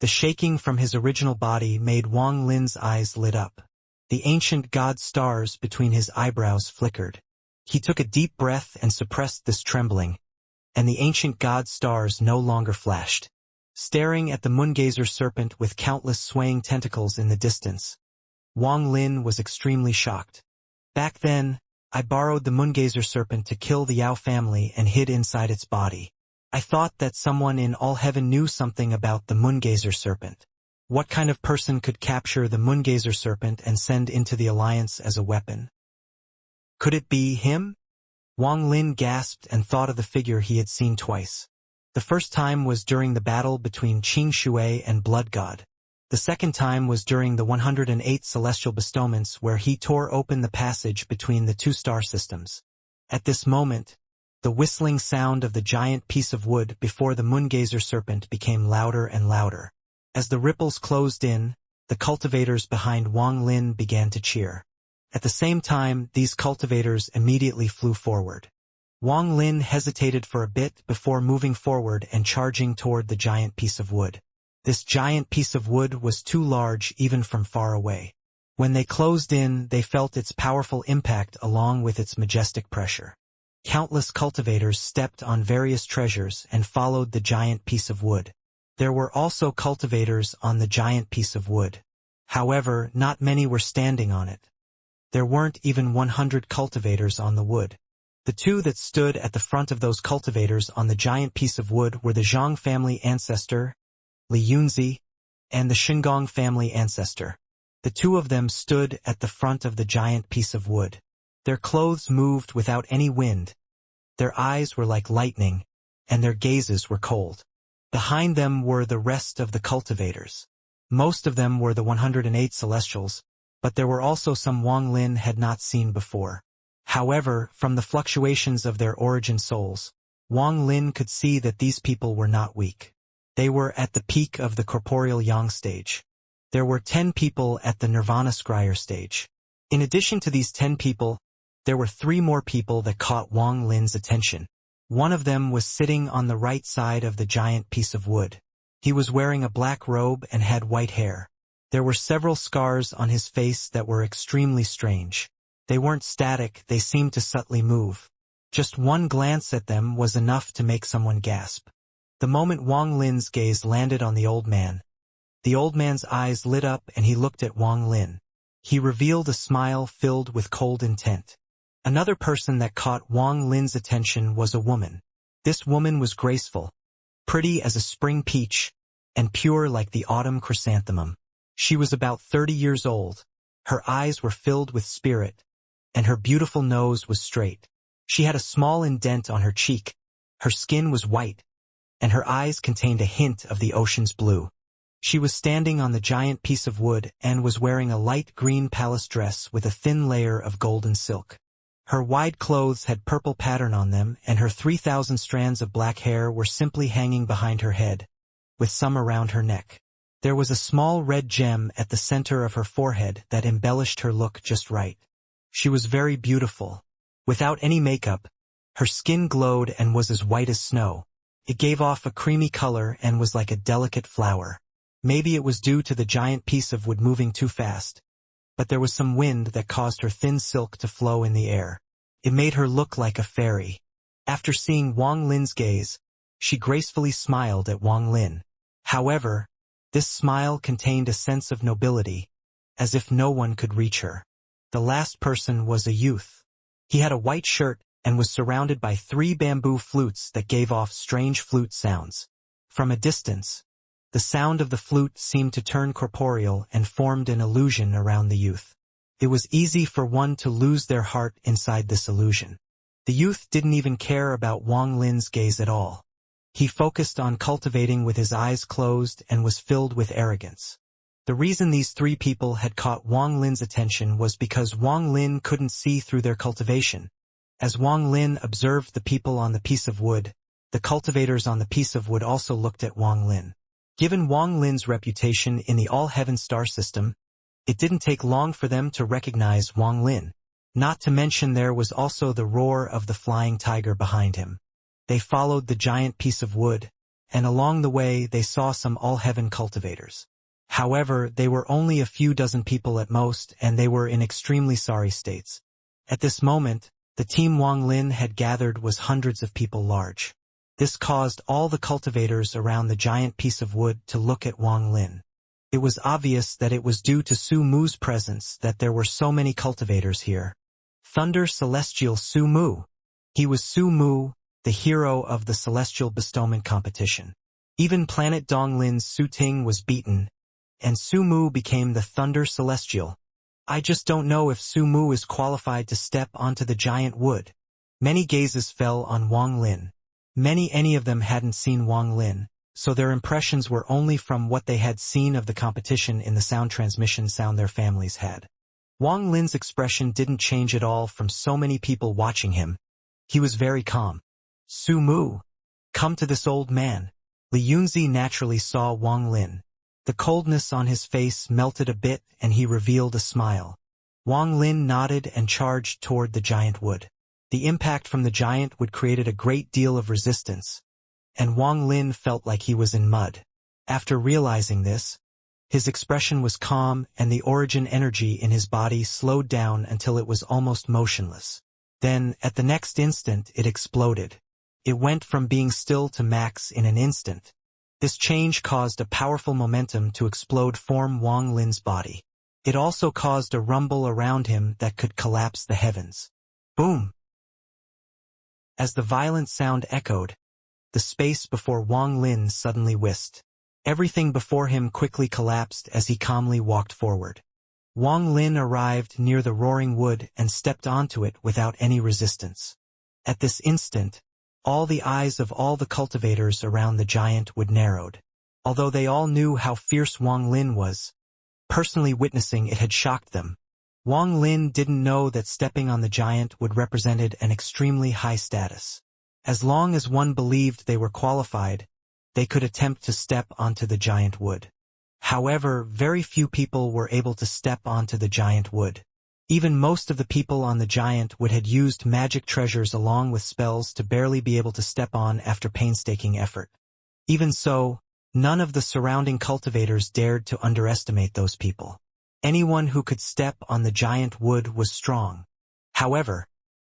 The shaking from his original body made Wang Lin's eyes lit up. The ancient god stars between his eyebrows flickered. He took a deep breath and suppressed this trembling, and the ancient god stars no longer flashed. Staring at the moongazer serpent with countless swaying tentacles in the distance, Wang Lin was extremely shocked. Back then, I borrowed the moongazer serpent to kill the Yao family and hid inside its body. I thought that someone in all heaven knew something about the moongazer serpent. What kind of person could capture the moongazer serpent and send into the alliance as a weapon? Could it be him? Wang Lin gasped and thought of the figure he had seen twice. The first time was during the battle between Qing Shui and Blood God. The second time was during the 108 celestial bestowments where he tore open the passage between the two star systems. At this moment, the whistling sound of the giant piece of wood before the moongazer serpent became louder and louder. As the ripples closed in, the cultivators behind Wang Lin began to cheer. At the same time, these cultivators immediately flew forward. Wang Lin hesitated for a bit before moving forward and charging toward the giant piece of wood. This giant piece of wood was too large even from far away. When they closed in, they felt its powerful impact along with its majestic pressure. Countless cultivators stepped on various treasures and followed the giant piece of wood. There were also cultivators on the giant piece of wood. However, not many were standing on it. There weren't even 100 cultivators on the wood. The two that stood at the front of those cultivators on the giant piece of wood were the Zhang family ancestor, Li Yunzi, and the Shingong family ancestor. The two of them stood at the front of the giant piece of wood. Their clothes moved without any wind. Their eyes were like lightning, and their gazes were cold. Behind them were the rest of the cultivators. Most of them were the 108 celestials, but there were also some Wang Lin had not seen before. However, from the fluctuations of their origin souls, Wang Lin could see that these people were not weak. They were at the peak of the corporeal yang stage. There were 10 people at the nirvana scryer stage. In addition to these 10 people, there were 3 more people that caught Wang Lin's attention. One of them was sitting on the right side of the giant piece of wood. He was wearing a black robe and had white hair. There were several scars on his face that were extremely strange. They weren't static, they seemed to subtly move. Just one glance at them was enough to make someone gasp. The moment Wang Lin's gaze landed on the old man's eyes lit up and he looked at Wang Lin. He revealed a smile filled with cold intent. Another person that caught Wang Lin's attention was a woman. This woman was graceful, pretty as a spring peach, and pure like the autumn chrysanthemum. She was about 30 years old. Her eyes were filled with spirit, and her beautiful nose was straight. She had a small indent on her cheek. Her skin was white, and her eyes contained a hint of the ocean's blue. She was standing on the giant piece of wood and was wearing a light green palace dress with a thin layer of golden silk. Her wide clothes had purple pattern on them, and her 3,000 strands of black hair were simply hanging behind her head, with some around her neck. There was a small red gem at the center of her forehead that embellished her look just right. She was very beautiful. Without any makeup, her skin glowed and was as white as snow. It gave off a creamy color and was like a delicate flower. Maybe it was due to the giant piece of wood moving too fast, but there was some wind that caused her thin silk to flow in the air. It made her look like a fairy. After seeing Wang Lin's gaze, she gracefully smiled at Wang Lin. However, this smile contained a sense of nobility, as if no one could reach her. The last person was a youth. He had a white shirt and was surrounded by 3 bamboo flutes that gave off strange flute sounds. From a distance, the sound of the flute seemed to turn corporeal and formed an illusion around the youth. It was easy for one to lose their heart inside this illusion. The youth didn't even care about Wang Lin's gaze at all. He focused on cultivating with his eyes closed and was filled with arrogance. The reason these 3 people had caught Wang Lin's attention was because Wang Lin couldn't see through their cultivation. As Wang Lin observed the people on the piece of wood, the cultivators on the piece of wood also looked at Wang Lin. Given Wang Lin's reputation in the all-heaven star system, it didn't take long for them to recognize Wang Lin. Not to mention there was also the roar of the flying tiger behind him. They followed the giant piece of wood, and along the way they saw some all-heaven cultivators. However, they were only a few dozen people at most, and they were in extremely sorry states. At this moment, the team Wang Lin had gathered was hundreds of people large. This caused all the cultivators around the giant piece of wood to look at Wang Lin. It was obvious that it was due to Su Mu's presence that there were so many cultivators here. Thunder Celestial Su Mu. He was Su Mu, the hero of the Celestial Bestowment competition. Even Planet Donglin's Su Ting was beaten, and Su Mu became the Thunder Celestial. I just don't know if Su Mu is qualified to step onto the giant wood. Many gazes fell on Wang Lin. Any of them hadn't seen Wang Lin, so their impressions were only from what they had seen of the competition in the sound transmission sound their families had. Wang Lin's expression didn't change at all from so many people watching him. He was very calm. Su Mu, come to this old man. Li Yunzi naturally saw Wang Lin. The coldness on his face melted a bit and he revealed a smile. Wang Lin nodded and charged toward the giant wood. The impact from the giant wood created a great deal of resistance, and Wang Lin felt like he was in mud. After realizing this, his expression was calm and the origin energy in his body slowed down until it was almost motionless. Then, at the next instant, it exploded. It went from being still to max in an instant. This change caused a powerful momentum to explode form Wang Lin's body. It also caused a rumble around him that could collapse the heavens. Boom! As the violent sound echoed, the space before Wang Lin suddenly whisked. Everything before him quickly collapsed as he calmly walked forward. Wang Lin arrived near the roaring wood and stepped onto it without any resistance. At this instant, all the eyes of all the cultivators around the giant wood narrowed. Although they all knew how fierce Wang Lin was, personally witnessing it had shocked them. Wang Lin didn't know that stepping on the giant wood represented an extremely high status. As long as one believed they were qualified, they could attempt to step onto the giant wood. However, very few people were able to step onto the giant wood. Even most of the people on the giant wood had used magic treasures along with spells to barely be able to step on after painstaking effort. Even so, none of the surrounding cultivators dared to underestimate those people. Anyone who could step on the giant wood was strong. However,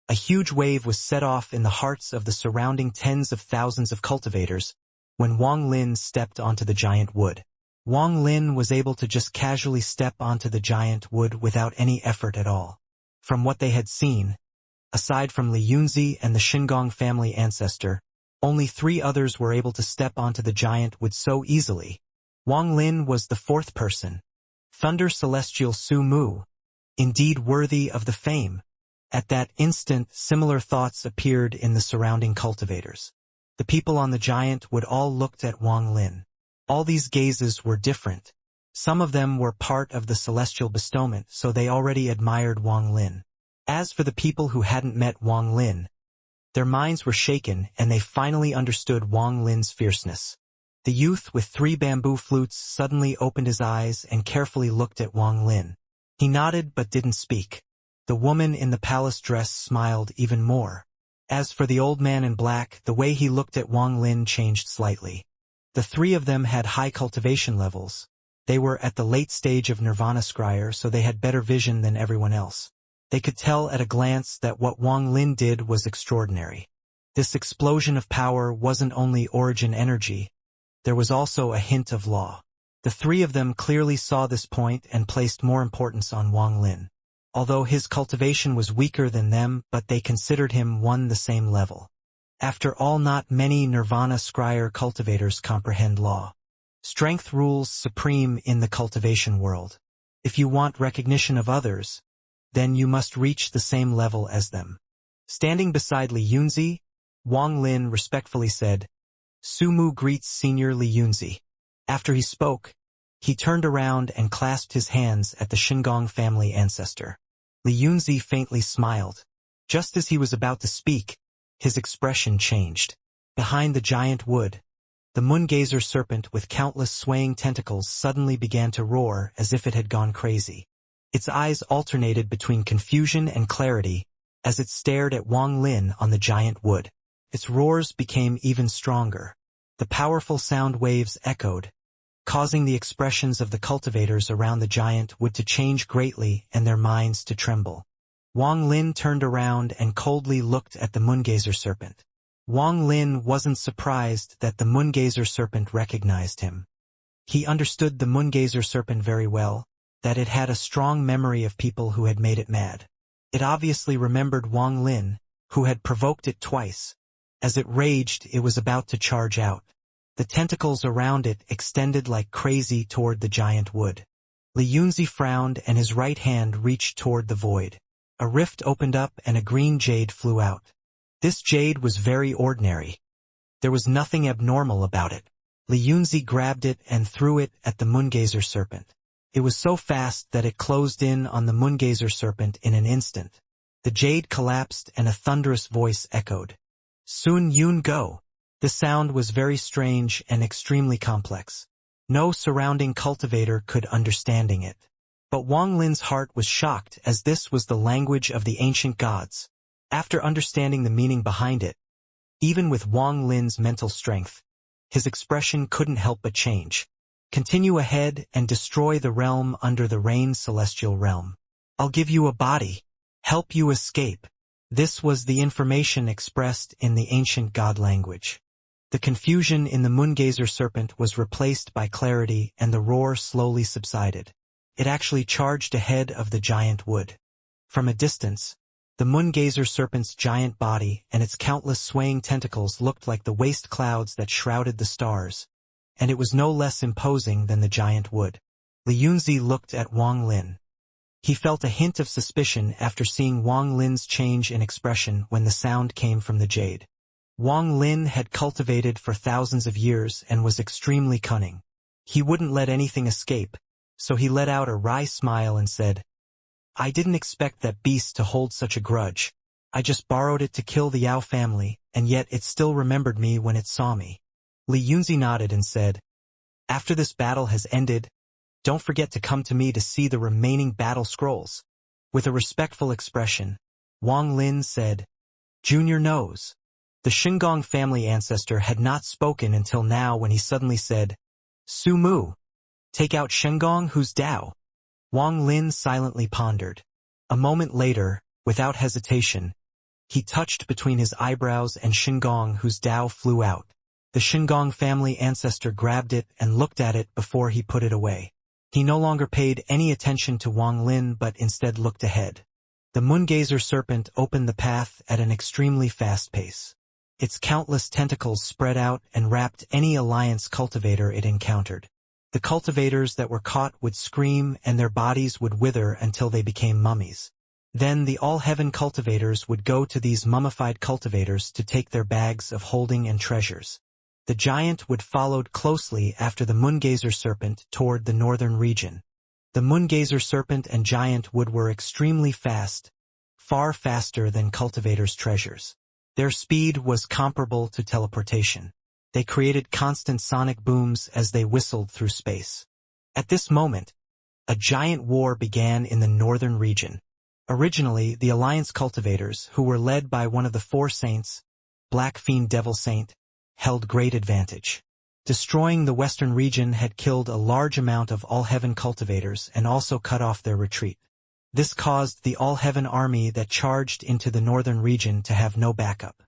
a huge wave was set off in the hearts of the surrounding tens of thousands of cultivators when Wang Lin stepped onto the giant wood. Wang Lin was able to just casually step onto the giant wood without any effort at all. From what they had seen, aside from Li Yunzi and the Shingong family ancestor, only 3 others were able to step onto the giant wood so easily. Wang Lin was the 4th person. Thunder Celestial Su Mu, indeed worthy of the fame. At that instant, similar thoughts appeared in the surrounding cultivators. The people on the giant wood all looked at Wang Lin. All these gazes were different. Some of them were part of the celestial bestowment, so they already admired Wang Lin. As for the people who hadn't met Wang Lin, their minds were shaken and they finally understood Wang Lin's fierceness. The youth with 3 bamboo flutes suddenly opened his eyes and carefully looked at Wang Lin. He nodded but didn't speak. The woman in the palace dress smiled even more. As for the old man in black, the way he looked at Wang Lin changed slightly. The 3 of them had high cultivation levels. They were at the late stage of Nirvana Scryer, so they had better vision than everyone else. They could tell at a glance that what Wang Lin did was extraordinary. This explosion of power wasn't only origin energy, there was also a hint of law. The 3 of them clearly saw this point and placed more importance on Wang Lin. Although his cultivation was weaker than them, but they considered him one the same level. After all, not many Nirvana Scryer cultivators comprehend law. Strength rules supreme in the cultivation world. If you want recognition of others, then you must reach the same level as them. Standing beside Li Yunzi, Wang Lin respectfully said, "Su Mu greets Senior Li Yunzi." After he spoke, he turned around and clasped his hands at the Shingong family ancestor. Li Yunzi faintly smiled. Just as he was about to speak, his expression changed. Behind the giant wood, the moongazer serpent with countless swaying tentacles suddenly began to roar as if it had gone crazy. Its eyes alternated between confusion and clarity as it stared at Wang Lin on the giant wood. Its roars became even stronger. The powerful sound waves echoed, causing the expressions of the cultivators around the giant wood to change greatly and their minds to tremble. Wang Lin turned around and coldly looked at the moongazer serpent. Wang Lin wasn't surprised that the moongazer serpent recognized him. He understood the moongazer serpent very well, that it had a strong memory of people who had made it mad. It obviously remembered Wang Lin, who had provoked it twice. As it raged, it was about to charge out. The tentacles around it extended like crazy toward the giant wood. Li Yunzi frowned and his right hand reached toward the void. A rift opened up and a green jade flew out. This jade was very ordinary. There was nothing abnormal about it. Li Yunzi grabbed it and threw it at the moongazer serpent. It was so fast that it closed in on the moongazer serpent in an instant. The jade collapsed and a thunderous voice echoed. Sun Yun Go. The sound was very strange and extremely complex. No surrounding cultivator could understanding it. But Wang Lin's heart was shocked as this was the language of the ancient gods. After understanding the meaning behind it, even with Wang Lin's mental strength, his expression couldn't help but change. Continue ahead and destroy the realm under the rain celestial realm. I'll give you a body. Help you escape. This was the information expressed in the ancient god language. The confusion in the moongazer serpent was replaced by clarity and the roar slowly subsided. It actually charged ahead of the giant wood. From a distance, the moongazer serpent's giant body and its countless swaying tentacles looked like the waste clouds that shrouded the stars, and it was no less imposing than the giant wood. Li Yunzi looked at Wang Lin. He felt a hint of suspicion after seeing Wang Lin's change in expression when the sound came from the jade. Wang Lin had cultivated for thousands of years and was extremely cunning. He wouldn't let anything escape, so he let out a wry smile and said, I didn't expect that beast to hold such a grudge. I just borrowed it to kill the Yao family, and yet it still remembered me when it saw me. Li Yunzi nodded and said, After this battle has ended, don't forget to come to me to see the remaining battle scrolls. With a respectful expression, Wang Lin said, Junior knows. The Shengong family ancestor had not spoken until now when he suddenly said, Su Mu. Take out Shengong who's Dao. Wang Lin silently pondered. A moment later, without hesitation, he touched between his eyebrows and Shengong whose Dao flew out. The Shengong family ancestor grabbed it and looked at it before he put it away. He no longer paid any attention to Wang Lin but instead looked ahead. The moongazer serpent opened the path at an extremely fast pace. Its countless tentacles spread out and wrapped any alliance cultivator it encountered. The cultivators that were caught would scream and their bodies would wither until they became mummies. Then the all-heaven cultivators would go to these mummified cultivators to take their bags of holding and treasures. The giant would followed closely after the moongazer serpent toward the northern region. The moongazer serpent and giant wood were extremely fast, far faster than cultivators' treasures. Their speed was comparable to teleportation. They created constant sonic booms as they whistled through space. At this moment, a giant war began in the northern region. Originally, the Alliance cultivators, who were led by one of the four saints, Black Fiend Devil Saint, held great advantage. Destroying the western region had killed a large amount of All-Heaven cultivators and also cut off their retreat. This caused the All-Heaven army that charged into the northern region to have no backup.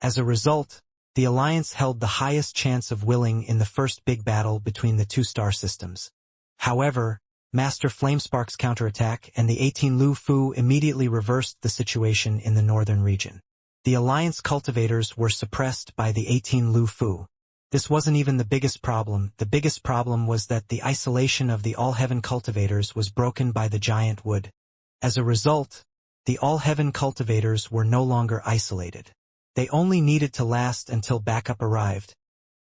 As a result, the Alliance held the highest chance of winning in the first big battle between the two star systems. However, Master Flamespark's counterattack and the 18 Lu Fu immediately reversed the situation in the northern region. The Alliance cultivators were suppressed by the 18 Lu Fu. This wasn't even the biggest problem. The biggest problem was that the isolation of the All-Heaven cultivators was broken by the giant wood. As a result, the All-Heaven cultivators were no longer isolated. They only needed to last until backup arrived.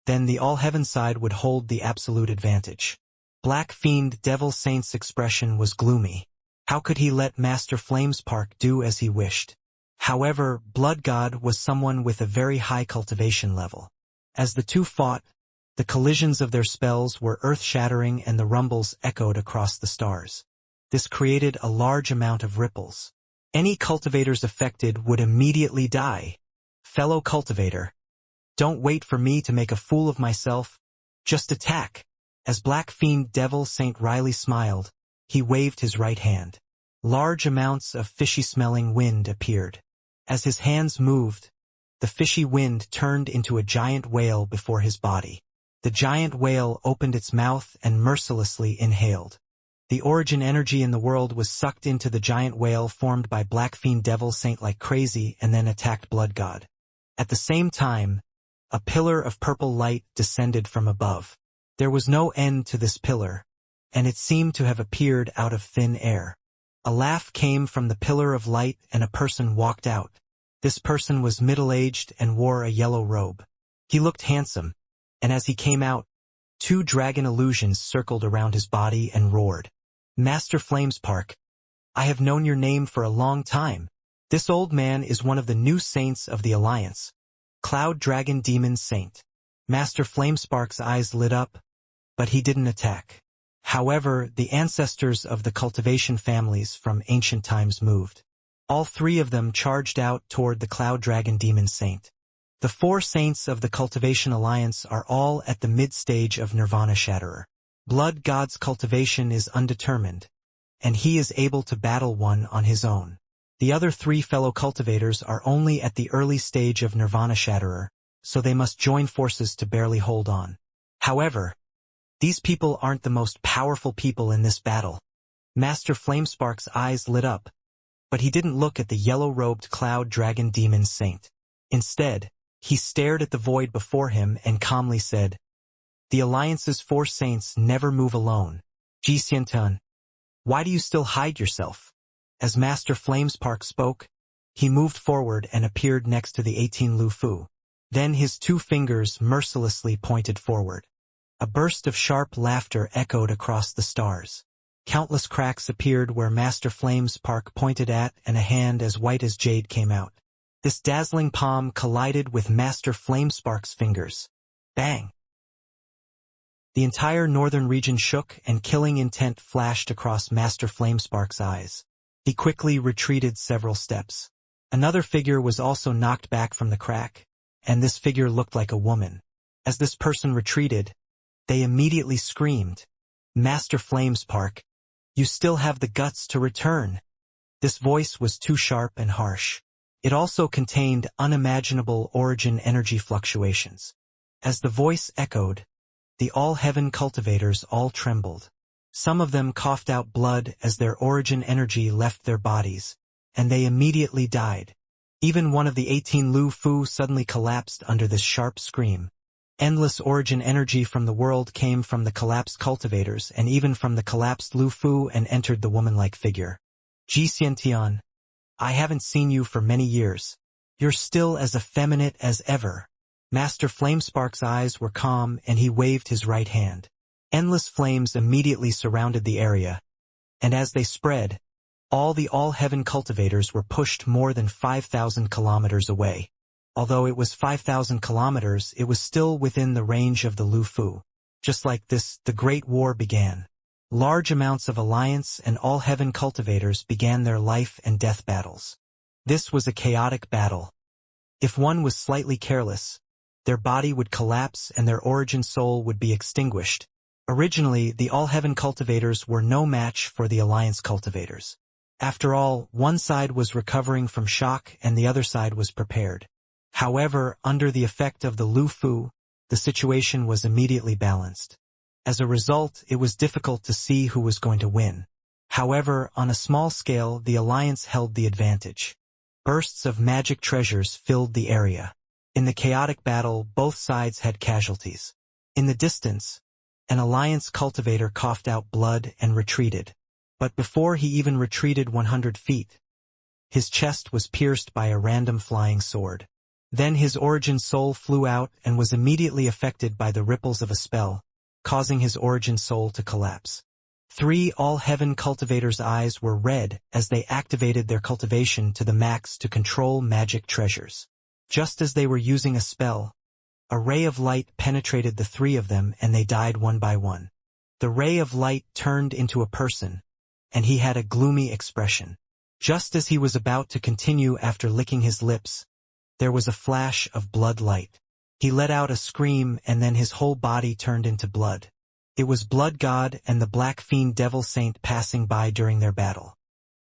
Then the All-Heaven side would hold the absolute advantage. Black Fiend Devil Saint's expression was gloomy. How could he let Master Flamespark do as he wished? However, Blood God was someone with a very high cultivation level. As the two fought, the collisions of their spells were earth-shattering and the rumbles echoed across the stars. This created a large amount of ripples. Any cultivators affected would immediately die. Fellow cultivator, Don't wait for me to make a fool of myself. Just attack. As Black Fiend Devil St. Riley smiled, he waved his right hand. Large amounts of fishy-smelling wind appeared. As his hands moved, the fishy wind turned into a giant whale before his body. The giant whale opened its mouth and mercilessly inhaled. The origin energy in the world was sucked into the giant whale formed by Black Fiend Devil Saint like crazy and then attacked Blood God. At the same time, a pillar of purple light descended from above. There was no end to this pillar, and it seemed to have appeared out of thin air. A laugh came from the pillar of light and a person walked out. This person was middle-aged and wore a yellow robe. He looked handsome, and as he came out, 2 dragon illusions circled around his body and roared. Master Flamespark, I have known your name for a long time. This old man is one of the new saints of the Alliance. Cloud Dragon Demon Saint. Master Flamespark's eyes lit up, but he didn't attack. However, the ancestors of the Cultivation families from ancient times moved. All 3 of them charged out toward the Cloud Dragon Demon Saint. The 4 saints of the Cultivation Alliance are all at the mid-stage of Nirvana Shatterer. Blood God's cultivation is undetermined, and he is able to battle one on his own. The other 3 fellow cultivators are only at the early stage of Nirvana Shatterer, so they must join forces to barely hold on. However, these people aren't the most powerful people in this battle. Master Flamespark's eyes lit up, but he didn't look at the yellow-robed Cloud Dragon Demon Saint. Instead, he stared at the void before him and calmly said, The Alliance's 4 saints never move alone. Xianxia, why do you still hide yourself? As Master Flamespark spoke, he moved forward and appeared next to the 18 Lufu. Then his 2 fingers mercilessly pointed forward. A burst of sharp laughter echoed across the stars. Countless cracks appeared where Master Flamespark pointed at, and a hand as white as jade came out. This dazzling palm collided with Master Flamespark's fingers. Bang! The entire northern region shook, and killing intent flashed across Master Flamespark's eyes. He quickly retreated several steps. Another figure was also knocked back from the crack, and this figure looked like a woman. As this person retreated, they immediately screamed, Master Flamespark, you still have the guts to return. This voice was too sharp and harsh. It also contained unimaginable origin energy fluctuations. As the voice echoed, the all-heaven cultivators all trembled. Some of them coughed out blood as their origin energy left their bodies, and they immediately died. Even one of the 18 Lu Fu suddenly collapsed under this sharp scream. Endless origin energy from the world came from the collapsed cultivators and even from the collapsed Lu Fu and entered the woman-like figure. Xianxia, I haven't seen you for many years. You're still as effeminate as ever. Master Flamespark's eyes were calm and he waved his right hand. Endless flames immediately surrounded the area, and as they spread, all the all-heaven cultivators were pushed more than 5,000 kilometers away. Although it was 5,000 kilometers, it was still within the range of the Lu Fu. Just like this, the Great War began. Large amounts of Alliance and all-heaven cultivators began their life and death battles. This was a chaotic battle. If one was slightly careless, their body would collapse and their origin soul would be extinguished. Originally, the all-heaven cultivators were no match for the Alliance cultivators. After all, one side was recovering from shock and the other side was prepared. However, under the effect of the Lu Fu, the situation was immediately balanced. As a result, it was difficult to see who was going to win. However, on a small scale, the Alliance held the advantage. Bursts of magic treasures filled the area. In the chaotic battle, both sides had casualties. In the distance, an Alliance cultivator coughed out blood and retreated. But before he even retreated 100 feet, his chest was pierced by a random flying sword. Then his origin soul flew out and was immediately affected by the ripples of a spell, causing his origin soul to collapse. 3 all-heaven cultivators' eyes were red as they activated their cultivation to the max to control magic treasures. Just as they were using a spell, a ray of light penetrated the 3 of them and they died one by one. The ray of light turned into a person, and he had a gloomy expression. Just as he was about to continue after licking his lips, there was a flash of blood light. He let out a scream and then his whole body turned into blood. It was Blood God and the Black Fiend Devil Saint passing by during their battle.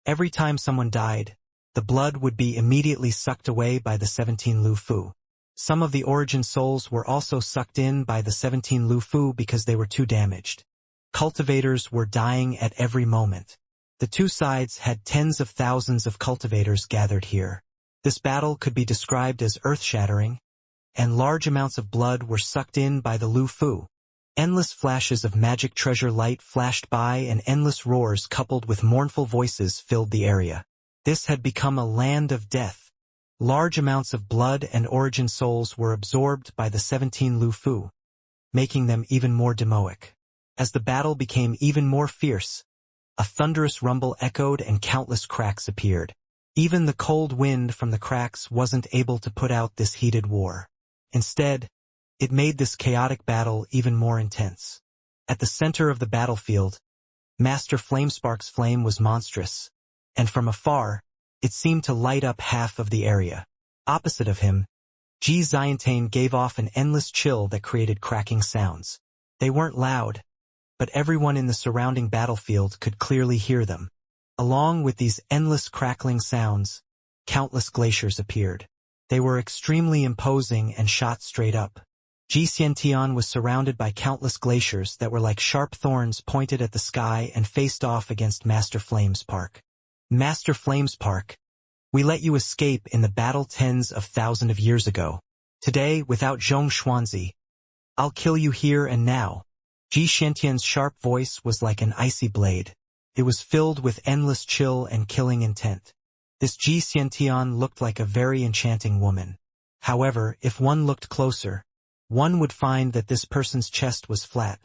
Every time someone died, the blood would be immediately sucked away by the 17 Lufu. Some of the origin souls were also sucked in by the 17 Lufu because they were too damaged. Cultivators were dying at every moment. The two sides had tens of thousands of cultivators gathered here. This battle could be described as earth-shattering, and large amounts of blood were sucked in by the Lufu. Endless flashes of magic treasure light flashed by and endless roars coupled with mournful voices filled the area. This had become a land of death. Large amounts of blood and origin souls were absorbed by the 17 Lufu, making them even more demoic. As the battle became even more fierce, a thunderous rumble echoed and countless cracks appeared. Even the cold wind from the cracks wasn't able to put out this heated war. Instead, it made this chaotic battle even more intense. At the center of the battlefield, Master Flamespark's flame was monstrous, and from afar, it seemed to light up half of the area. Opposite of him, Xianxia gave off an endless chill that created cracking sounds. They weren't loud, but everyone in the surrounding battlefield could clearly hear them. Along with these endless crackling sounds, countless glaciers appeared. They were extremely imposing and shot straight up. Xianxia was surrounded by countless glaciers that were like sharp thorns pointed at the sky and faced off against Master Flamespark. Master Flamespark, we let you escape in the battle tens of thousands of years ago. Today, without Zhong Xuanzi, I'll kill you here and now. Xianxia's sharp voice was like an icy blade. It was filled with endless chill and killing intent. This Xianxia looked like a very enchanting woman. However, if one looked closer, one would find that this person's chest was flat,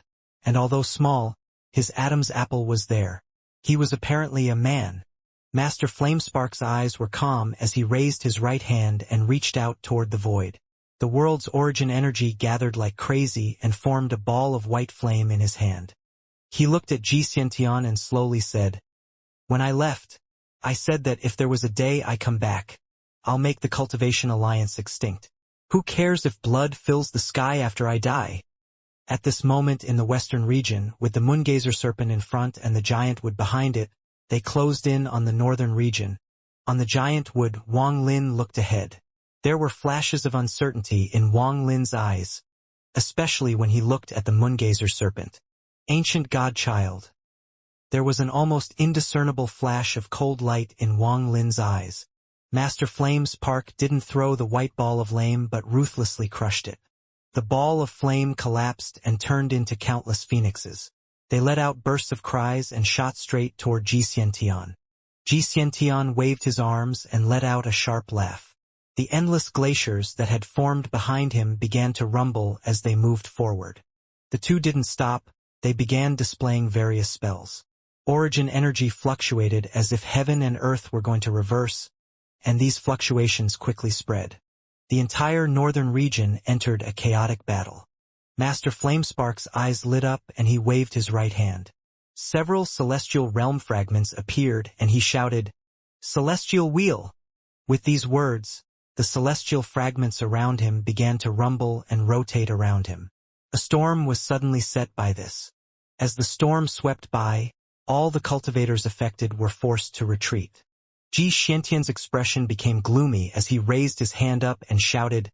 and although small, his Adam's apple was there. He was apparently a man. Master Flamespark's eyes were calm as he raised his right hand and reached out toward the void. The world's origin energy gathered like crazy and formed a ball of white flame in his hand. He looked at Xianxia and slowly said, "When I left, I said that if there was a day I come back, I'll make the Cultivation Alliance extinct. Who cares if blood fills the sky after I die?" At this moment in the western region, with the Moongazer Serpent in front and the Giant Wood behind it, they closed in on the northern region. On the Giant Wood, Wang Lin looked ahead. There were flashes of uncertainty in Wang Lin's eyes, especially when he looked at the Moongazer Serpent. Ancient Godchild. There was an almost indiscernible flash of cold light in Wang Lin's eyes. Master Flamespark didn't throw the white ball of flame but ruthlessly crushed it. The ball of flame collapsed and turned into countless phoenixes. They let out bursts of cries and shot straight toward Xianxia. Xianxia waved his arms and let out a sharp laugh. The endless glaciers that had formed behind him began to rumble as they moved forward. The two didn't stop, they began displaying various spells. Origin energy fluctuated as if heaven and earth were going to reverse, and these fluctuations quickly spread. The entire northern region entered a chaotic battle. Master Flamespark's eyes lit up and he waved his right hand. Several celestial realm fragments appeared and he shouted, "Celestial Wheel!" With these words, the celestial fragments around him began to rumble and rotate around him. A storm was suddenly set by this. As the storm swept by, all the cultivators affected were forced to retreat. Xianxia's expression became gloomy as he raised his hand up and shouted,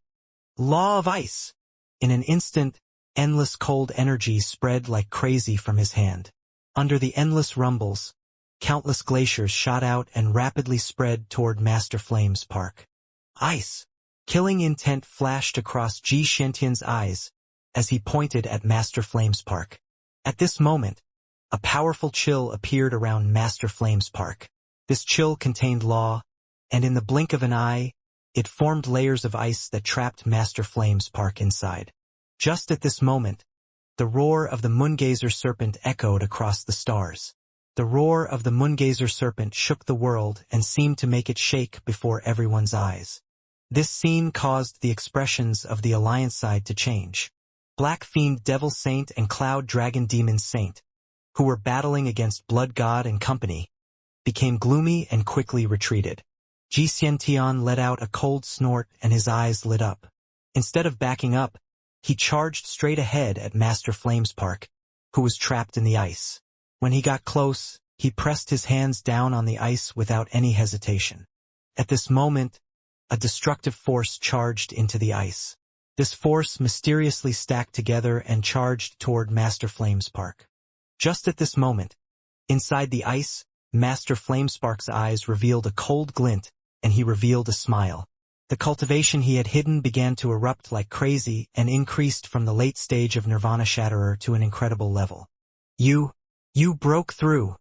"Law of Ice!" In an instant, endless cold energy spread like crazy from his hand. Under the endless rumbles, countless glaciers shot out and rapidly spread toward Master Flamespark. Ice! Killing intent flashed across Xianxia's eyes as he pointed at Master Flamespark. At this moment, a powerful chill appeared around Master Flamespark. This chill contained law, and in the blink of an eye, it formed layers of ice that trapped Master Flamespark inside. Just at this moment, the roar of the Moongazer Serpent echoed across the stars. The roar of the Moongazer Serpent shook the world and seemed to make it shake before everyone's eyes. This scene caused the expressions of the Alliance side to change. Black Fiend Devil Saint and Cloud Dragon Demon Saint, who were battling against Blood God and company, became gloomy and quickly retreated. Xianxia let out a cold snort and his eyes lit up. Instead of backing up, he charged straight ahead at Master Flamespark, who was trapped in the ice. When he got close, he pressed his hands down on the ice without any hesitation. At this moment, a destructive force charged into the ice. This force mysteriously stacked together and charged toward Master Flamespark. Just at this moment, inside the ice, Master Flamespark's eyes revealed a cold glint, and he revealed a smile. The cultivation he had hidden began to erupt like crazy and increased from the late stage of Nirvana Shatterer to an incredible level. You broke through.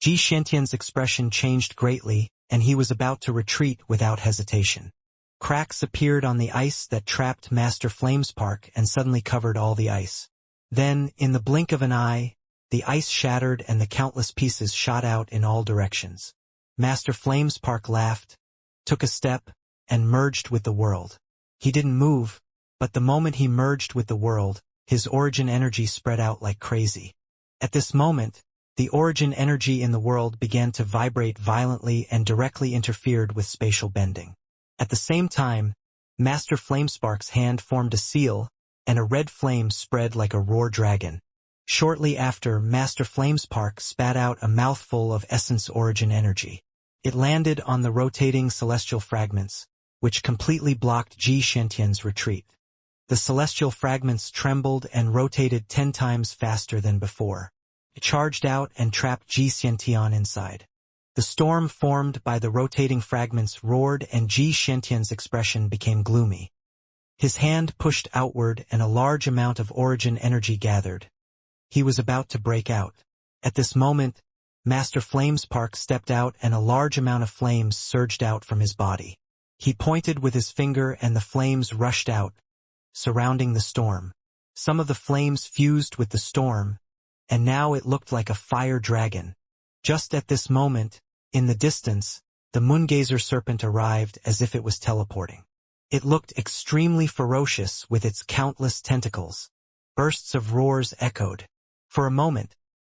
Xianxia's expression changed greatly, and he was about to retreat without hesitation. Cracks appeared on the ice that trapped Master Flamespark and suddenly covered all the ice. Then, in the blink of an eye, the ice shattered and the countless pieces shot out in all directions. Master Flamespark laughed, took a step, and merged with the world. He didn't move, but the moment he merged with the world, his origin energy spread out like crazy. At this moment, the origin energy in the world began to vibrate violently and directly interfered with spatial bending. At the same time, Master Flamespark's hand formed a seal, and a red flame spread like a roar dragon. Shortly after, Master Flamespark spat out a mouthful of essence origin energy. It landed on the rotating celestial fragments, which completely blocked Xianxia's retreat. The celestial fragments trembled and rotated 10 times faster than before. It charged out and trapped Xianxia inside. The storm formed by the rotating fragments roared and Xianxia's expression became gloomy. His hand pushed outward and a large amount of origin energy gathered. He was about to break out. At this moment, Master Flamespark stepped out and a large amount of flames surged out from his body. He pointed with his finger and the flames rushed out, surrounding the storm. Some of the flames fused with the storm, and now it looked like a fire dragon. Just at this moment, in the distance, the Moongazer serpent arrived as if it was teleporting. It looked extremely ferocious with its countless tentacles. Bursts of roars echoed. For a moment,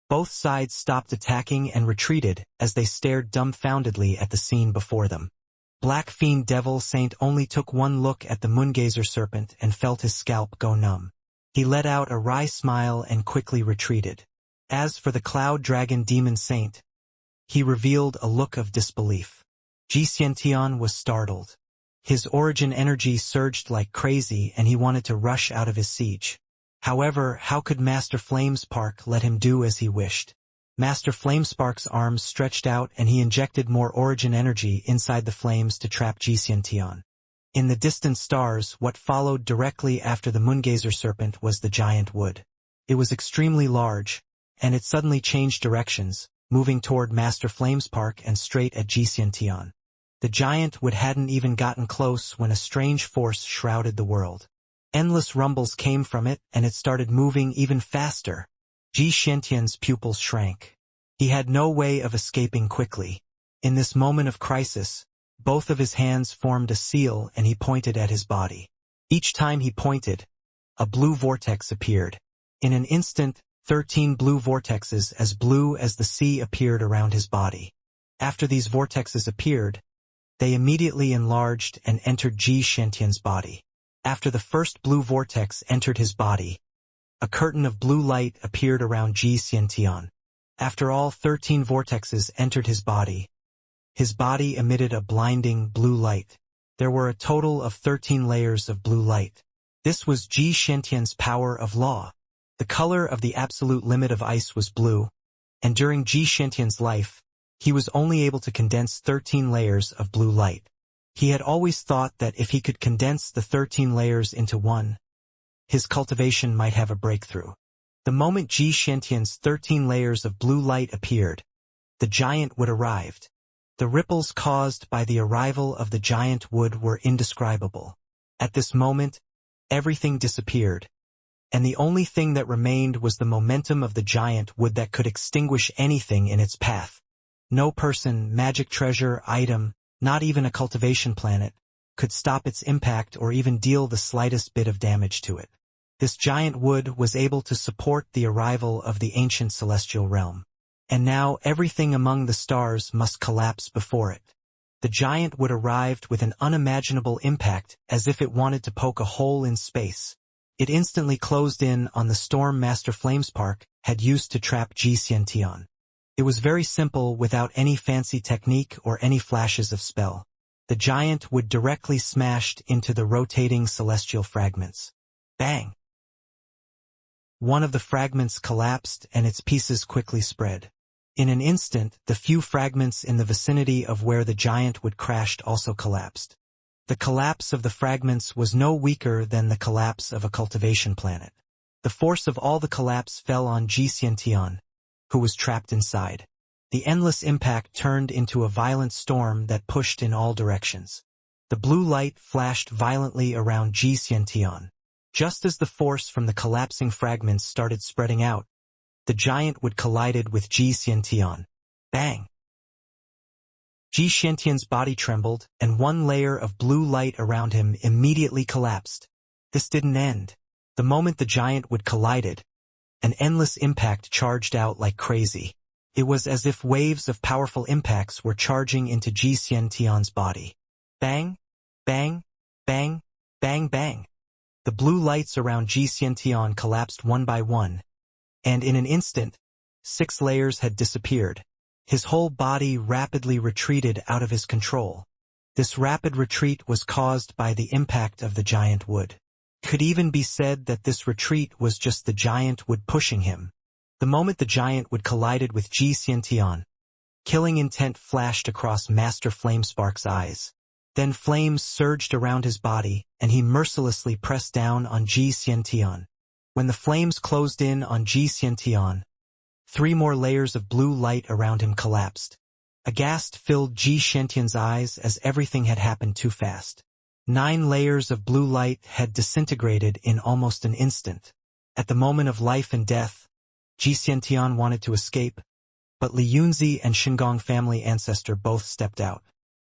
both sides stopped attacking and retreated as they stared dumbfoundedly at the scene before them. Black Fiend Devil Saint only took one look at the Moongazer serpent and felt his scalp go numb. He let out a wry smile and quickly retreated. As for the Cloud Dragon Demon Saint, he revealed a look of disbelief. Xianxia was startled. His origin energy surged like crazy and he wanted to rush out of his siege. However, how could Master Flamespark let him do as he wished? Master Flamespark's arms stretched out and he injected more origin energy inside the flames to trap Xianxia. In the distant stars, what followed directly after the Moongazer serpent was the giant wood. It was extremely large, and it suddenly changed directions, moving toward Master Flamespark and straight at Xianxia. The giant wood hadn't even gotten close when a strange force shrouded the world. Endless rumbles came from it, and it started moving even faster. Xianxia's pupils shrank. He had no way of escaping quickly. In this moment of crisis, both of his hands formed a seal and he pointed at his body. Each time he pointed, a blue vortex appeared. In an instant, 13 blue vortexes as blue as the sea appeared around his body. After these vortexes appeared, they immediately enlarged and entered Xianxia's body. After the first blue vortex entered his body, a curtain of blue light appeared around Xianxia. After all 13 vortexes entered his body emitted a blinding blue light. There were a total of 13 layers of blue light. This was Xianxia's power of law. The color of the absolute limit of ice was blue, and during Xianxia's life, he was only able to condense 13 layers of blue light. He had always thought that if he could condense the 13 layers into one, his cultivation might have a breakthrough. The moment Xianxia's 13 layers of blue light appeared, the giant wood arrived. The ripples caused by the arrival of the giant wood were indescribable. At this moment, everything disappeared, and the only thing that remained was the momentum of the giant wood that could extinguish anything in its path. No person, magic treasure, item, not even a cultivation planet, could stop its impact or even deal the slightest bit of damage to it. This giant wood was able to support the arrival of the ancient celestial realm. And now everything among the stars must collapse before it. the giant would arrived with an unimaginable impact as if it wanted to poke a hole in space. It instantly closed in on the storm Master Flamespark had used to trap Xianxia. It was very simple without any fancy technique or any flashes of spell. The giant would directly smashed into the rotating celestial fragments. Bang! One of the fragments collapsed and its pieces quickly spread. In an instant, the few fragments in the vicinity of where the giant would crashed also collapsed. The collapse of the fragments was no weaker than the collapse of a cultivation planet. The force of all the collapse fell on Xianxia, who was trapped inside. The endless impact turned into a violent storm that pushed in all directions. The blue light flashed violently around Xianxia. Just as the force from the collapsing fragments started spreading out, the giant would collided with Xianxia. Bang! Xianxia's body trembled, and one layer of blue light around him immediately collapsed. This didn't end. The moment the giant would collided, an endless impact charged out like crazy. It was as if waves of powerful impacts were charging into Xianxia's body. Bang! Bang! Bang! Bang! Bang! The blue lights around Xianxia collapsed one by one, and in an instant, 6 layers had disappeared. His whole body rapidly retreated out of his control. This rapid retreat was caused by the impact of the giant wood. Could even be said that this retreat was just the giant wood pushing him. The moment the giant wood collided with Xianxia, killing intent flashed across Master Flamespark's eyes. Then flames surged around his body, and he mercilessly pressed down on Xianxia. When the flames closed in on Xianxia, 3 more layers of blue light around him collapsed. Aghast filled Xianxia's eyes as everything had happened too fast. 9 layers of blue light had disintegrated in almost an instant. At the moment of life and death, Xianxia wanted to escape, but Li Yunzi and Shingon family ancestor both stepped out.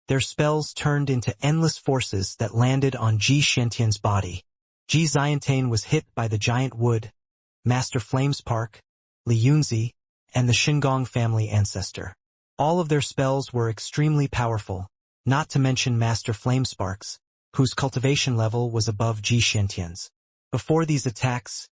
Their spells turned into endless forces that landed on Xianxia's body. Xianxian was hit by the giant wood, Master Flamespark, Li Yunzi, and the Shingon family ancestor. All of their spells were extremely powerful, not to mention Master Flamespark's, whose cultivation level was above Xianxia's. Before these attacks,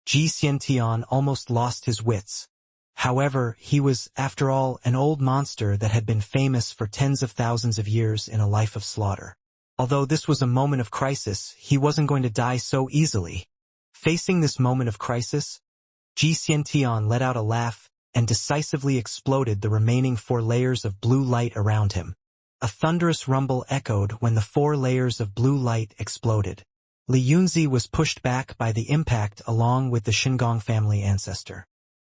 Xianxia almost lost his wits. However, he was, after all, an old monster that had been famous for tens of thousands of years in a life of slaughter. Although this was a moment of crisis, he wasn't going to die so easily. Facing this moment of crisis, Xianxia let out a laugh and decisively exploded the remaining 4 layers of blue light around him. A thunderous rumble echoed when the 4 layers of blue light exploded. Li Yunzi was pushed back by the impact along with the Shingon family ancestor.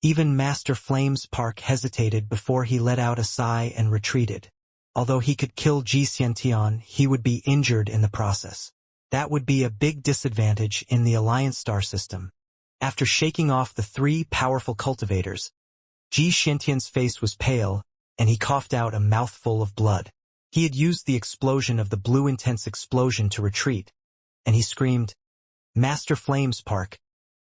Even Master Flamespark hesitated before he let out a sigh and retreated. Although he could kill Xianxia, he would be injured in the process. That would be a big disadvantage in the Alliance star system. After shaking off the 3 powerful cultivators, Xianxia's face was pale, and he coughed out a mouthful of blood. He had used the explosion of the blue intense explosion to retreat, and he screamed, "Master Flamespark,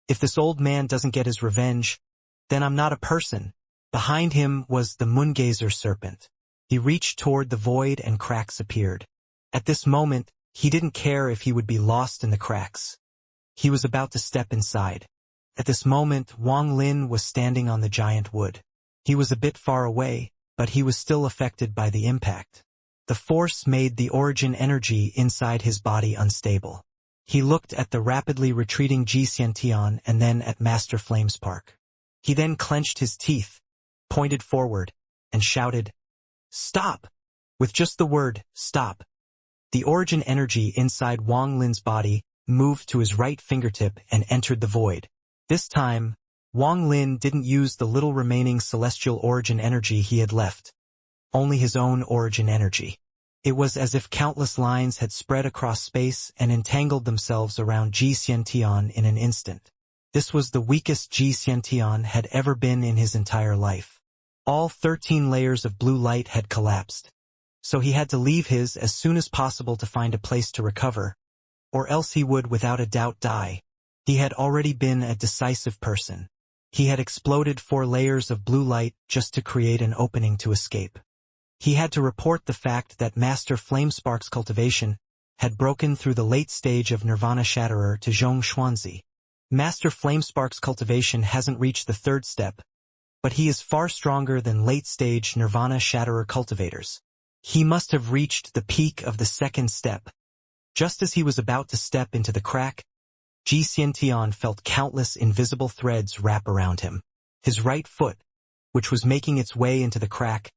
if this old man doesn't get his revenge, then I'm not a person." Behind him was the Moongazer serpent. He reached toward the void and cracks appeared. At this moment, he didn't care if he would be lost in the cracks. He was about to step inside. At this moment, Wang Lin was standing on the giant wood. He was a bit far away, but he was still affected by the impact. The force made the origin energy inside his body unstable. He looked at the rapidly retreating Xianxia and then at Master Flamespark. He then clenched his teeth, pointed forward, and shouted, "Stop!" With just the word, "stop," the origin energy inside Wang Lin's body moved to his right fingertip and entered the void. This time, Wang Lin didn't use the little remaining celestial origin energy he had left, only his own origin energy. It was as if countless lines had spread across space and entangled themselves around Xianxia in an instant. This was the weakest Xianxia had ever been in his entire life. All 13 layers of blue light had collapsed, so he had to leave his as soon as possible to find a place to recover, or else he would without a doubt die. He had already been a decisive person. He had exploded 4 layers of blue light just to create an opening to escape. He had to report the fact that Master Flamespark's cultivation had broken through the late stage of Nirvana Shatterer to Zhong Xuanzi. Master Flamespark's cultivation hasn't reached the third step, but he is far stronger than late-stage Nirvana Shatterer cultivators. He must have reached the peak of the second step. Just as he was about to step into the crack, Xianxia felt countless invisible threads wrap around him. His right foot, which was making its way into the crack,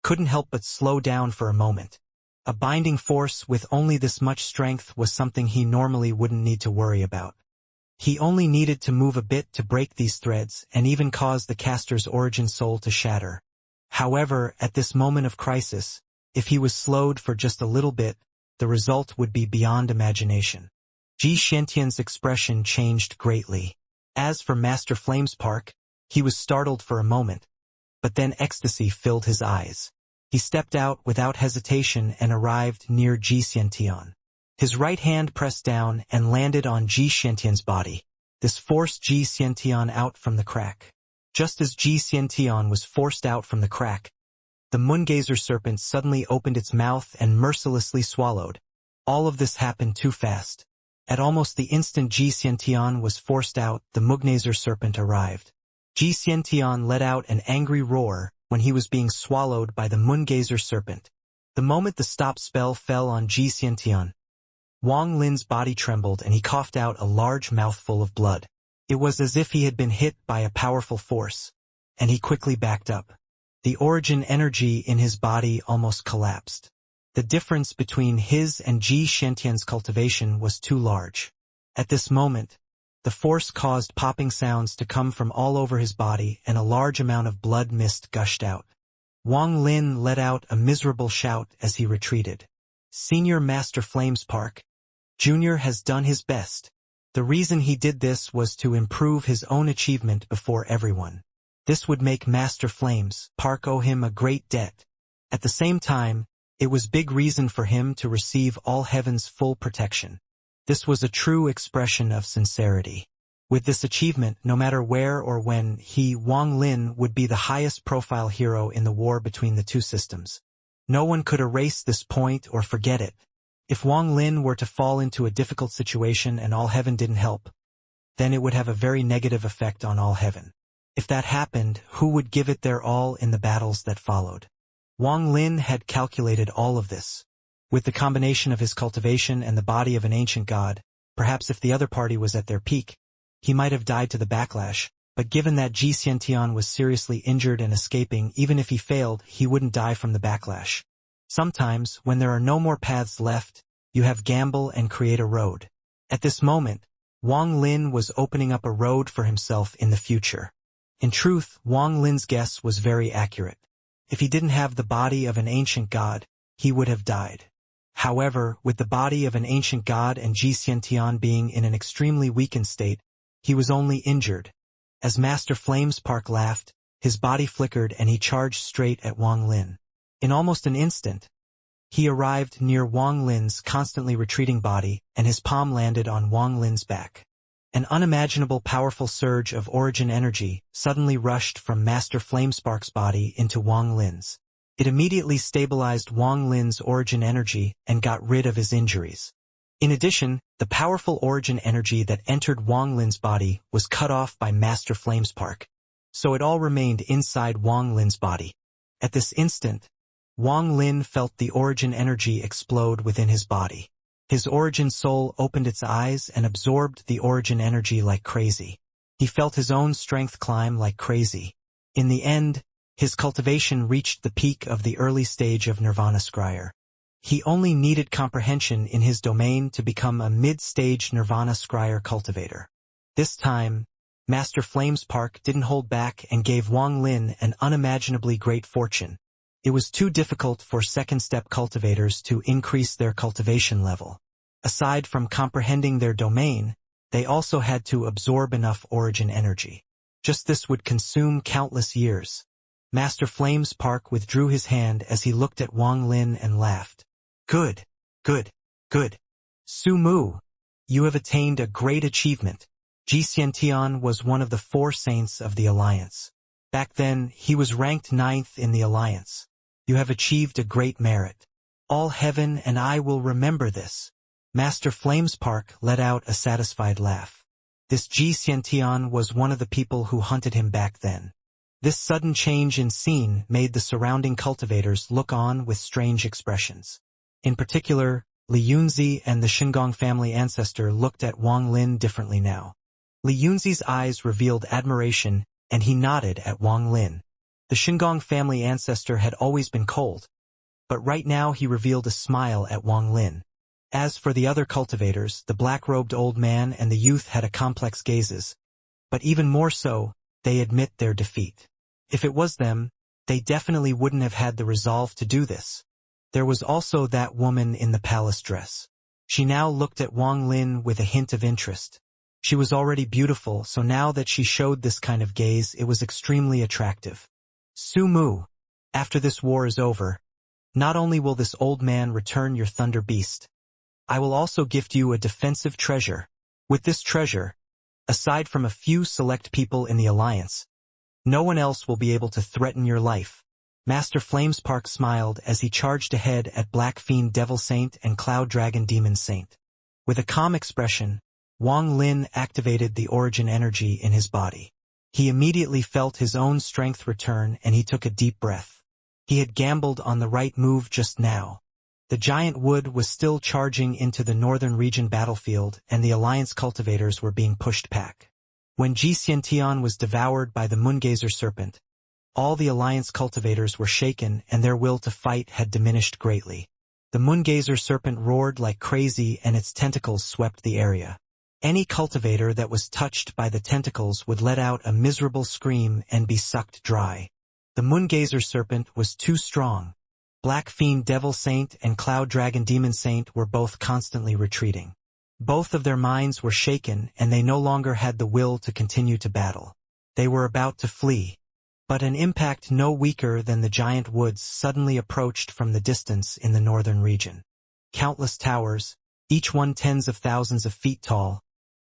couldn't help but slow down for a moment. A binding force with only this much strength was something he normally wouldn't need to worry about. He only needed to move a bit to break these threads and even cause the caster's origin soul to shatter. However, at this moment of crisis, if he was slowed for just a little bit, the result would be beyond imagination. Xianxia's expression changed greatly. As for Master Flamespark, he was startled for a moment, but then ecstasy filled his eyes. He stepped out without hesitation and arrived near Xianxia. His right hand pressed down and landed on Xianxia's body. This forced Xianxia out from the crack. Just as Xianxia was forced out from the crack, the Moongazer serpent suddenly opened its mouth and mercilessly swallowed. All of this happened too fast. At almost the instant Xianxia was forced out, the Moongazer serpent arrived. Xianxia let out an angry roar when he was being swallowed by the Moongazer serpent. The moment the stop spell fell on Xianxia, Wang Lin's body trembled and he coughed out a large mouthful of blood. It was as if he had been hit by a powerful force, and he quickly backed up. The origin energy in his body almost collapsed. The difference between his and Xianxia's cultivation was too large. At this moment, the force caused popping sounds to come from all over his body and a large amount of blood mist gushed out. Wang Lin let out a miserable shout as he retreated. Senior Master Flamespark Jr. has done his best. The reason he did this was to improve his own achievement before everyone. This would make Master Flamespark owe him a great debt. At the same time, it was big reason for him to receive all heaven's full protection. This was a true expression of sincerity. With this achievement, no matter where or when, Wang Lin, would be the highest profile hero in the war between the two systems. No one could erase this point or forget it. If Wang Lin were to fall into a difficult situation and all heaven didn't help, then it would have a very negative effect on all heaven. If that happened, who would give it their all in the battles that followed? Wang Lin had calculated all of this. With the combination of his cultivation and the body of an ancient god, perhaps if the other party was at their peak, he might have died to the backlash, but given that Xianxia was seriously injured and escaping, even if he failed, he wouldn't die from the backlash. Sometimes, when there are no more paths left, you have gamble and create a road. At this moment, Wang Lin was opening up a road for himself in the future. In truth, Wang Lin's guess was very accurate. If he didn't have the body of an ancient god, he would have died. However, with the body of an ancient god and Xianxia being in an extremely weakened state, he was only injured. As Master Flamespark laughed, his body flickered and he charged straight at Wang Lin. In almost an instant, he arrived near Wang Lin's constantly retreating body, and his palm landed on Wang Lin's back. An unimaginable powerful surge of origin energy suddenly rushed from Master Flamespark's body into Wang Lin's. It immediately stabilized Wang Lin's origin energy and got rid of his injuries. In addition, the powerful origin energy that entered Wang Lin's body was cut off by Master Flamespark, so it all remained inside Wang Lin's body. At this instant, Wang Lin felt the origin energy explode within his body. His origin soul opened its eyes and absorbed the origin energy like crazy. He felt his own strength climb like crazy. In the end, his cultivation reached the peak of the early stage of Nirvana Scryer. He only needed comprehension in his domain to become a mid-stage Nirvana Scryer cultivator. This time, Master Flamespark didn't hold back and gave Wang Lin an unimaginably great fortune. It was too difficult for second-step cultivators to increase their cultivation level. Aside from comprehending their domain, they also had to absorb enough origin energy. Just this would consume countless years. Master Flamespark withdrew his hand as he looked at Wang Lin and laughed. Good, good, good. Sumu, you have attained a great achievement. Xianxia was one of the 4 saints of the Alliance. Back then, he was ranked 9th in the Alliance. You have achieved a great merit. All heaven and I will remember this. Master Flamespark let out a satisfied laugh. This Xianxia was one of the people who hunted him back then. This sudden change in scene made the surrounding cultivators look on with strange expressions. In particular, Li Yunzi and the Shengong family ancestor looked at Wang Lin differently now. Li Yunzi's eyes revealed admiration, and he nodded at Wang Lin. The Shengong family ancestor had always been cold, but right now he revealed a smile at Wang Lin. As for the other cultivators, the black-robed old man and the youth had a complex gazes, but even more so, they admit their defeat. If it was them, they definitely wouldn't have had the resolve to do this. There was also that woman in the palace dress. She now looked at Wang Lin with a hint of interest. She was already beautiful, so now that she showed this kind of gaze, it was extremely attractive. Su Mu, after this war is over, not only will this old man return your thunder beast, I will also gift you a defensive treasure. With this treasure, aside from a few select people in the alliance, no one else will be able to threaten your life. Master Flamespark smiled as he charged ahead at Black Fiend Devil Saint and Cloud Dragon Demon Saint. With a calm expression, Wang Lin activated the origin energy in his body. He immediately felt his own strength return and he took a deep breath. He had gambled on the right move just now. The giant wood was still charging into the northern region battlefield and the alliance cultivators were being pushed back. When Xianxia was devoured by the Moongazer serpent, all the alliance cultivators were shaken and their will to fight had diminished greatly. The Moongazer serpent roared like crazy and its tentacles swept the area. Any cultivator that was touched by the tentacles would let out a miserable scream and be sucked dry. The Moongazer serpent was too strong. Black Fiend Devil Saint and Cloud Dragon Demon Saint were both constantly retreating. Both of their minds were shaken and they no longer had the will to continue to battle. They were about to flee. But an impact no weaker than the giant woods suddenly approached from the distance in the northern region. Countless towers, each one tens of thousands of feet tall,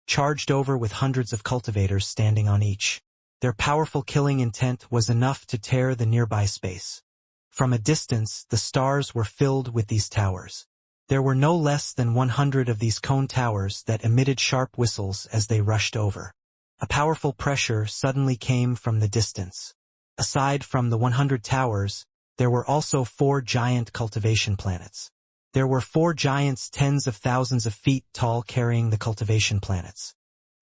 charged over with hundreds of cultivators standing on each. Their powerful killing intent was enough to tear the nearby space. From a distance, the stars were filled with these towers. There were no less than 100 of these cone towers that emitted sharp whistles as they rushed over. A powerful pressure suddenly came from the distance. Aside from the 100 towers, there were also 4 giant cultivation planets. There were 4 giants tens of thousands of feet tall carrying the cultivation planets.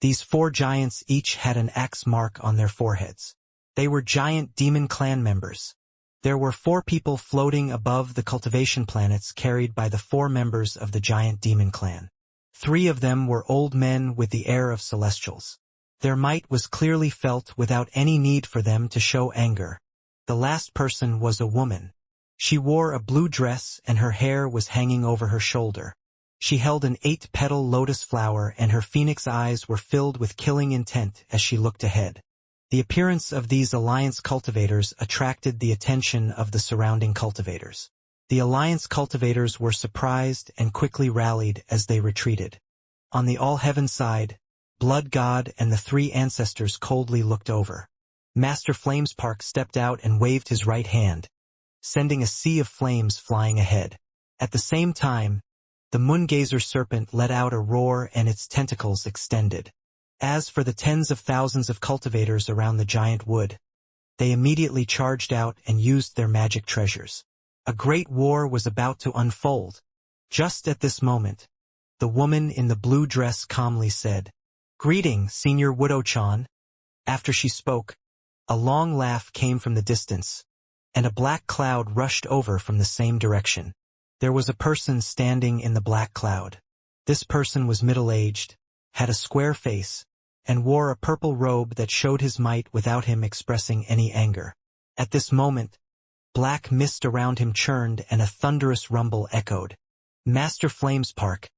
These 4 giants each had an axe mark on their foreheads. They were giant demon clan members. There were 4 people floating above the cultivation planets carried by the 4 members of the giant demon clan. 3 of them were old men with the air of celestials. Their might was clearly felt without any need for them to show anger. The last person was a woman. She wore a blue dress and her hair was hanging over her shoulder. She held an 8-petal lotus flower and her phoenix eyes were filled with killing intent as she looked ahead. The appearance of these alliance cultivators attracted the attention of the surrounding cultivators. The alliance cultivators were surprised and quickly rallied as they retreated. On the all-heaven side, Blood God and the 3 ancestors coldly looked over. Master Flamespark stepped out and waved his right hand, sending a sea of flames flying ahead. At the same time, the Moongazer serpent let out a roar and its tentacles extended. As for the tens of thousands of cultivators around the giant wood, they immediately charged out and used their magic treasures. A great war was about to unfold. Just at this moment, the woman in the blue dress calmly said, "Greeting, Senior Widow-chan." After she spoke, a long laugh came from the distance, and a black cloud rushed over from the same direction. There was a person standing in the black cloud. This person was middle-aged, had a square face, and wore a purple robe that showed his might without him expressing any anger. At this moment, black mist around him churned and a thunderous rumble echoed. "Master Flamespark,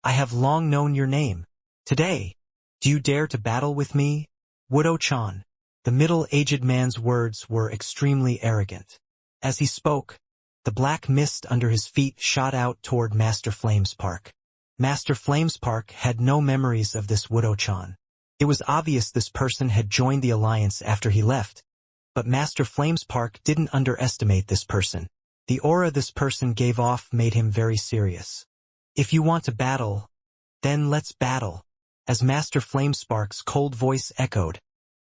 I have long known your name. Today, do you dare to battle with me, Widow-chan?" The middle-aged man's words were extremely arrogant. As he spoke, the black mist under his feet shot out toward Master Flamespark. Master Flamespark had no memories of this Widow-chan. It was obvious this person had joined the alliance after he left, But Master Flamespark didn't underestimate this person. The aura this person gave off made him very serious. If you want to battle, then let's battle. As Master Flamespark's cold voice echoed,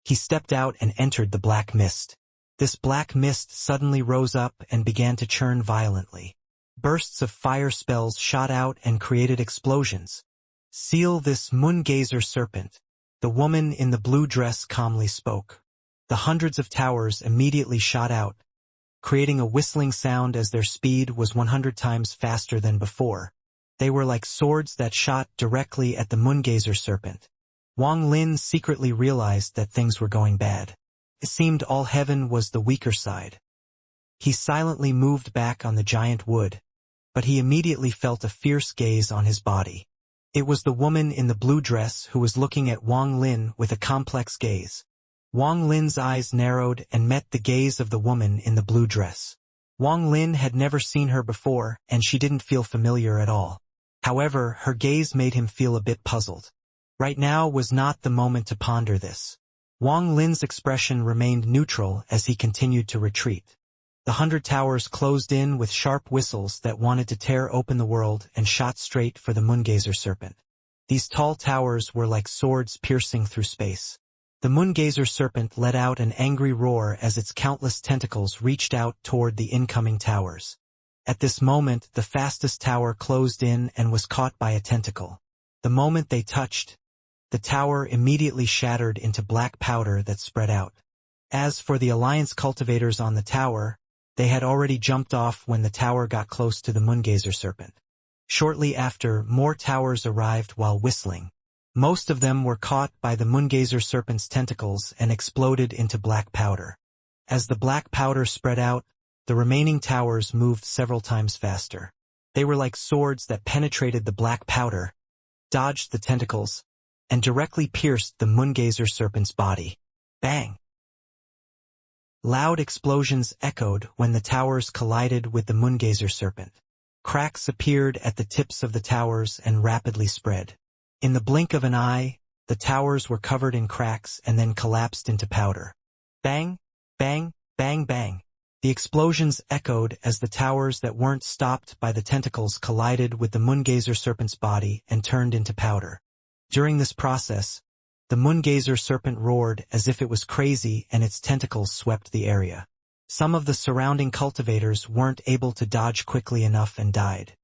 he stepped out and entered the black mist. This black mist suddenly rose up and began to churn violently. Bursts of fire spells shot out and created explosions. "Seal this moongazer serpent," the woman in the blue dress calmly spoke. The hundreds of towers immediately shot out, creating a whistling sound as their speed was 100 times faster than before. They were like swords that shot directly at the moongazer serpent. Wang Lin secretly realized that things were going bad. It seemed all heaven was the weaker side. He silently moved back on the giant wood, but he immediately felt a fierce gaze on his body. It was the woman in the blue dress who was looking at Wang Lin with a complex gaze. Wang Lin's eyes narrowed and met the gaze of the woman in the blue dress. Wang Lin had never seen her before, and she didn't feel familiar at all. However, her gaze made him feel a bit puzzled. Right now was not the moment to ponder this. Wang Lin's expression remained neutral as he continued to retreat. The 100 towers closed in with sharp whistles that wanted to tear open the world and shot straight for the moongazer serpent. These tall towers were like swords piercing through space. The moongazer serpent let out an angry roar as its countless tentacles reached out toward the incoming towers. At this moment, the fastest tower closed in and was caught by a tentacle. The moment they touched, the tower immediately shattered into black powder that spread out. As for the Alliance cultivators on the tower, they had already jumped off when the tower got close to the moongazer serpent. Shortly after, more towers arrived while whistling. Most of them were caught by the moongazer serpent's tentacles and exploded into black powder. As the black powder spread out, the remaining towers moved several times faster. They were like swords that penetrated the black powder, dodged the tentacles, and directly pierced the moongazer serpent's body. Bang! Loud explosions echoed when the towers collided with the moongazer serpent. Cracks appeared at the tips of the towers and rapidly spread. In the blink of an eye, the towers were covered in cracks and then collapsed into powder. Bang! Bang! Bang! Bang! The explosions echoed as the towers that weren't stopped by the tentacles collided with the moongazer serpent's body and turned into powder. During this process, the moongazer serpent roared as if it was crazy and its tentacles swept the area. Some of the surrounding cultivators weren't able to dodge quickly enough and died.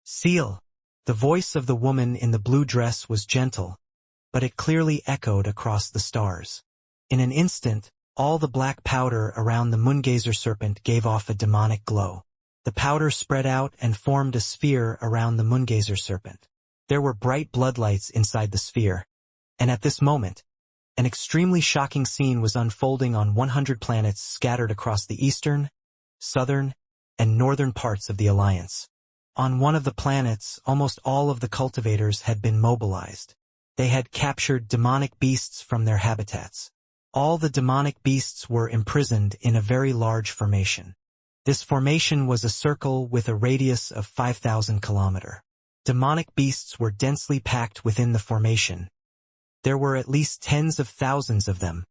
"Seal!" The voice of the woman in the blue dress was gentle, but it clearly echoed across the stars. In an instant, all the black powder around the moongazer serpent gave off a demonic glow. The powder spread out and formed a sphere around the moongazer serpent. There were bright bloodlights inside the sphere, and at this moment, an extremely shocking scene was unfolding on 100 planets scattered across the eastern, southern, and northern parts of the Alliance. On one of the planets, almost all of the cultivators had been mobilized. They had captured demonic beasts from their habitats. All the demonic beasts were imprisoned in a very large formation. This formation was a circle with a radius of 5,000 kilometers. Demonic beasts were densely packed within the formation. There were at least tens of thousands of them.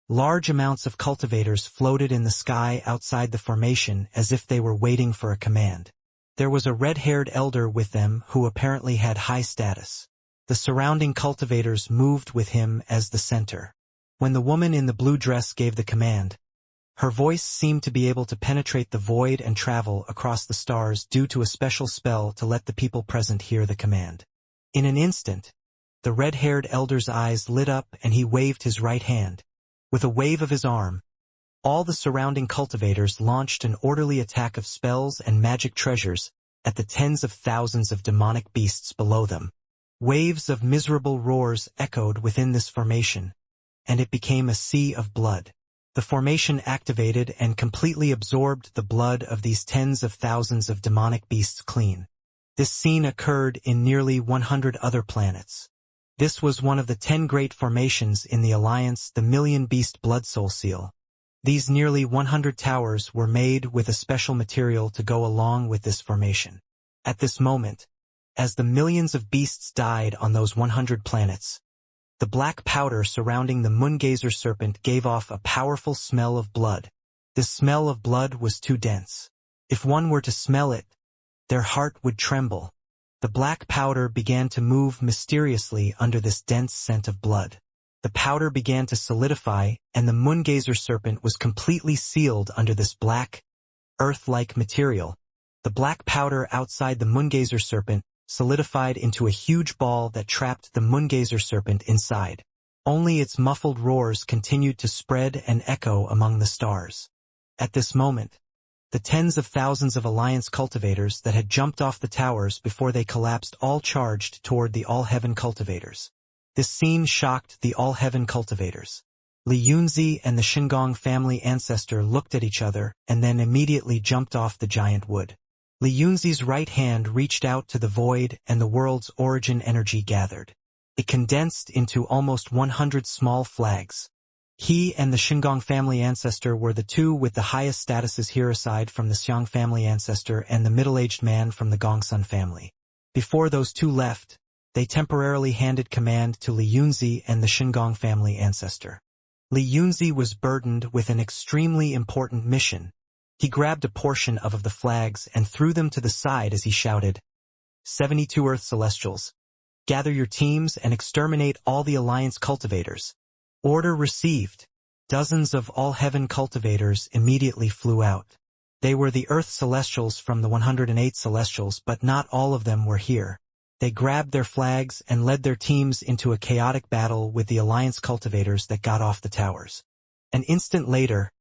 Large amounts of cultivators floated in the sky outside the formation as if they were waiting for a command. There was a red-haired elder with them who apparently had high status. The surrounding cultivators moved with him as the center. When the woman in the blue dress gave the command, her voice seemed to be able to penetrate the void and travel across the stars due to a special spell to let the people present hear the command. In an instant, the red-haired elder's eyes lit up and he waved his right hand. With a wave of his arm, all the surrounding cultivators launched an orderly attack of spells and magic treasures at the tens of thousands of demonic beasts below them. Waves of miserable roars echoed within this formation, and it became a sea of blood. The formation activated and completely absorbed the blood of these tens of thousands of demonic beasts clean. This scene occurred in nearly 100 other planets. This was one of the 10 great formations in the Alliance, the Million Beast Blood Soul Seal. These nearly 100 towers were made with a special material to go along with this formation. At this moment, as the millions of beasts died on those 100 planets, The black powder surrounding the moongazer serpent gave off a powerful smell of blood. This smell of blood was too dense. If one were to smell it, their heart would tremble. The black powder began to move mysteriously under this dense scent of blood. The powder began to solidify, and the moongazer serpent was completely sealed under this black, earth-like material. The black powder outside the moongazer serpent solidified into a huge ball that trapped the moongazer serpent inside. Only its muffled roars continued to spread and echo among the stars. At this moment, the tens of thousands of Alliance cultivators that had jumped off the towers before they collapsed all charged toward the All-Heaven cultivators. This scene shocked the All-Heaven cultivators. Li Yunzi and the Shingong family ancestor looked at each other and then immediately jumped off the giant wood. Li Yunzi's right hand reached out to the void and the world's origin energy gathered. It condensed into almost 100 small flags. He and the Shingong family ancestor were the two with the highest statuses here aside from the Xiang family ancestor and the middle-aged man from the Gongsun family. Before those two left, they temporarily handed command to Li Yunzi and the Shingong family ancestor. Li Yunzi was burdened with an extremely important mission. He grabbed a portion of the flags and threw them to the side as he shouted, 72 Earth Celestials, gather your teams and exterminate all the Alliance cultivators. Order received. Dozens of All-Heaven cultivators immediately flew out. They were the Earth Celestials from the 108 Celestials, but not all of them were here. They grabbed their flags and led their teams into a chaotic battle with the Alliance cultivators that got off the towers. An instant later,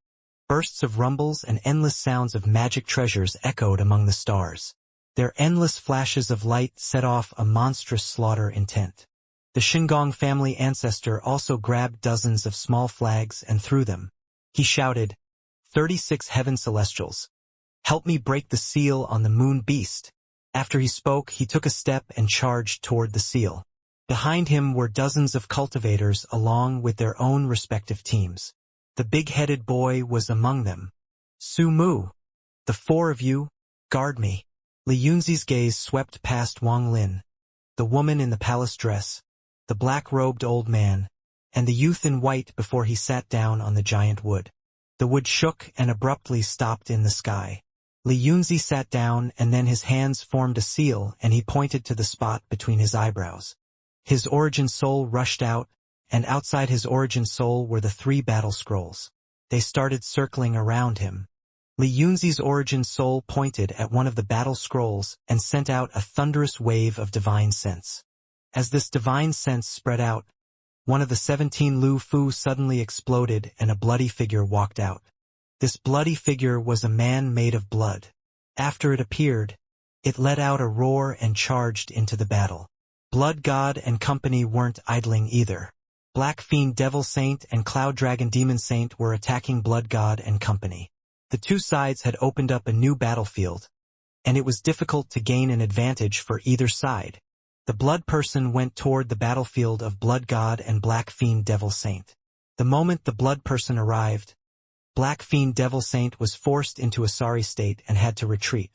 bursts of rumbles and endless sounds of magic treasures echoed among the stars. Their endless flashes of light set off a monstrous slaughter intent. The Shingong family ancestor also grabbed dozens of small flags and threw them. He shouted, 36 Heaven Celestials, help me break the seal on the moon beast. After he spoke, he took a step and charged toward the seal. Behind him were dozens of cultivators along with their own respective teams. The big-headed boy was among them. Su Mu, the four of you, guard me. Li Yunzi's gaze swept past Wang Lin, the woman in the palace dress, the black-robed old man, and the youth in white before he sat down on the giant wood. The wood shook and abruptly stopped in the sky. Li Yunzi sat down and then his hands formed a seal and he pointed to the spot between his eyebrows. His origin soul rushed out, and outside his origin soul were the 3 battle scrolls. They started circling around him. Li Yunzi's origin soul pointed at one of the battle scrolls and sent out a thunderous wave of divine sense. As this divine sense spread out, one of the 17 Lu Fu suddenly exploded and a bloody figure walked out. This bloody figure was a man made of blood. After it appeared, it let out a roar and charged into the battle. Blood God and company weren't idling either. Black Fiend Devil Saint and Cloud Dragon Demon Saint were attacking Blood God and company. The two sides had opened up a new battlefield, and it was difficult to gain an advantage for either side. The Blood Person went toward the battlefield of Blood God and Black Fiend Devil Saint. The moment the Blood Person arrived, Black Fiend Devil Saint was forced into a sorry state and had to retreat.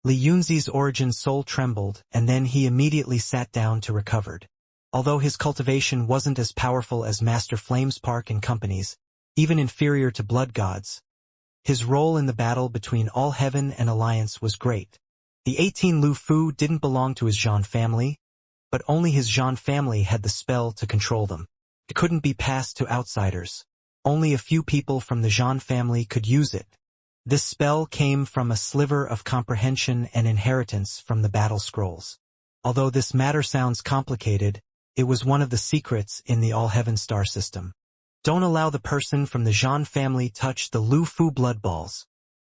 Li Yunzi's origin soul trembled, and then he immediately sat down to recover. Although his cultivation wasn't as powerful as Master Flamespark and company's, even inferior to Blood Gods, his role in the battle between All-Heaven and Alliance was great. The 18 Lu Fu didn't belong to his Zhan family, but only his Zhan family had the spell to control them. It couldn't be passed to outsiders. Only a few people from the Zhan family could use it. This spell came from a sliver of comprehension and inheritance from the battle scrolls. Although this matter sounds complicated, it was one of the secrets in the All-Heaven star system. Don't allow the person from the Zhan family touch the Lu Fu blood balls.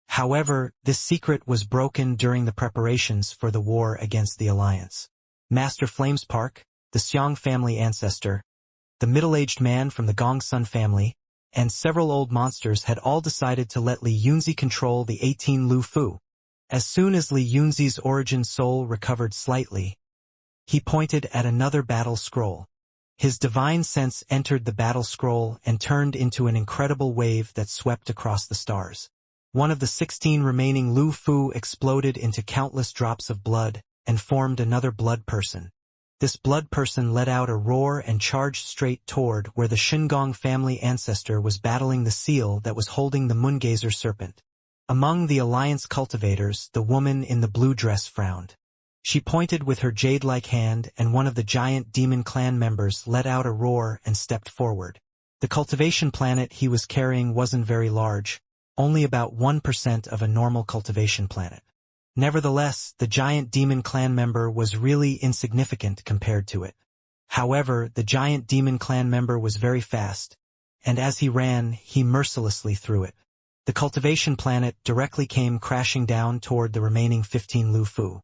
However, this secret was broken during the preparations for the war against the Alliance. Master Flamespark, the Xiang family ancestor, the middle-aged man from the Gongsun family, and several old monsters had all decided to let Li Yunzi control the 18 Lu Fu. As soon as Li Yunzi's origin soul recovered slightly, he pointed at another battle scroll. His divine sense entered the battle scroll and turned into an incredible wave that swept across the stars. One of the 16 remaining Lu Fu exploded into countless drops of blood and formed another blood person. This blood person let out a roar and charged straight toward where the Shingong family ancestor was battling the seal that was holding the Moongazer serpent. Among the Alliance cultivators, the woman in the blue dress frowned. She pointed with her jade-like hand, and one of the giant demon clan members let out a roar and stepped forward. The cultivation planet he was carrying wasn't very large, only about 1% of a normal cultivation planet. Nevertheless, the giant demon clan member was really insignificant compared to it. However, the giant demon clan member was very fast, and as he ran, he mercilessly threw it. The cultivation planet directly came crashing down toward the remaining 15 Lufu.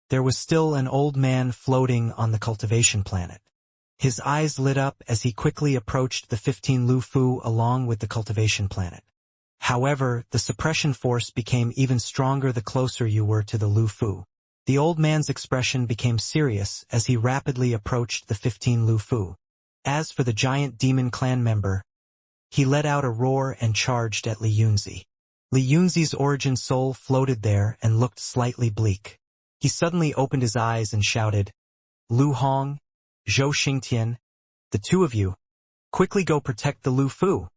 There was still an old man floating on the cultivation planet. His eyes lit up as he quickly approached the 15 Lufu along with the cultivation planet. However, the suppression force became even stronger the closer you were to the Lufu. The old man's expression became serious as he rapidly approached the 15 Lufu. As for the giant demon clan member, he let out a roar and charged at Li Yunzi. Li Yunzi's origin soul floated there and looked slightly bleak. He suddenly opened his eyes and shouted, "Lu Hong, Zhou Xingtian, the two of you, quickly go protect the Lufu."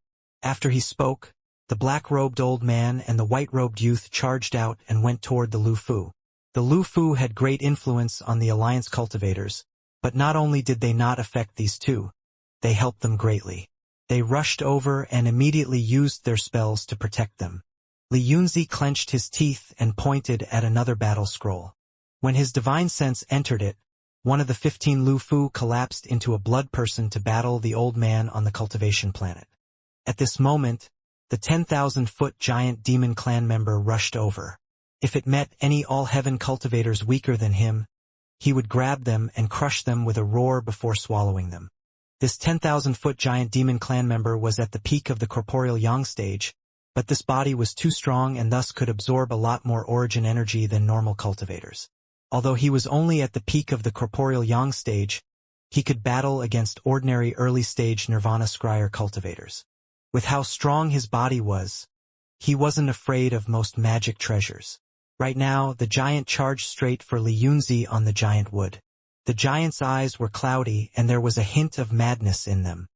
After he spoke, the black-robed old man and the white-robed youth charged out and went toward the Lufu. The Lufu had great influence on the Alliance cultivators, but not only did they not affect these two, they helped them greatly. They rushed over and immediately used their spells to protect them. Li Yunzi clenched his teeth and pointed at another battle scroll. When his divine sense entered it, one of the 15 Lufu collapsed into a blood person to battle the old man on the cultivation planet. At this moment, the 10,000-foot giant demon clan member rushed over. If it met any all-heaven cultivators weaker than him, he would grab them and crush them with a roar before swallowing them. This 10,000-foot giant demon clan member was at the peak of the corporeal yang stage, but this body was too strong and thus could absorb a lot more origin energy than normal cultivators. Although he was only at the peak of the corporeal yang stage, he could battle against ordinary early-stage nirvana scryer cultivators. With how strong his body was, he wasn't afraid of most magic treasures. Right now, the giant charged straight for Li Yunzi on the giant wood. The giant's eyes were cloudy and there was a hint of madness in them.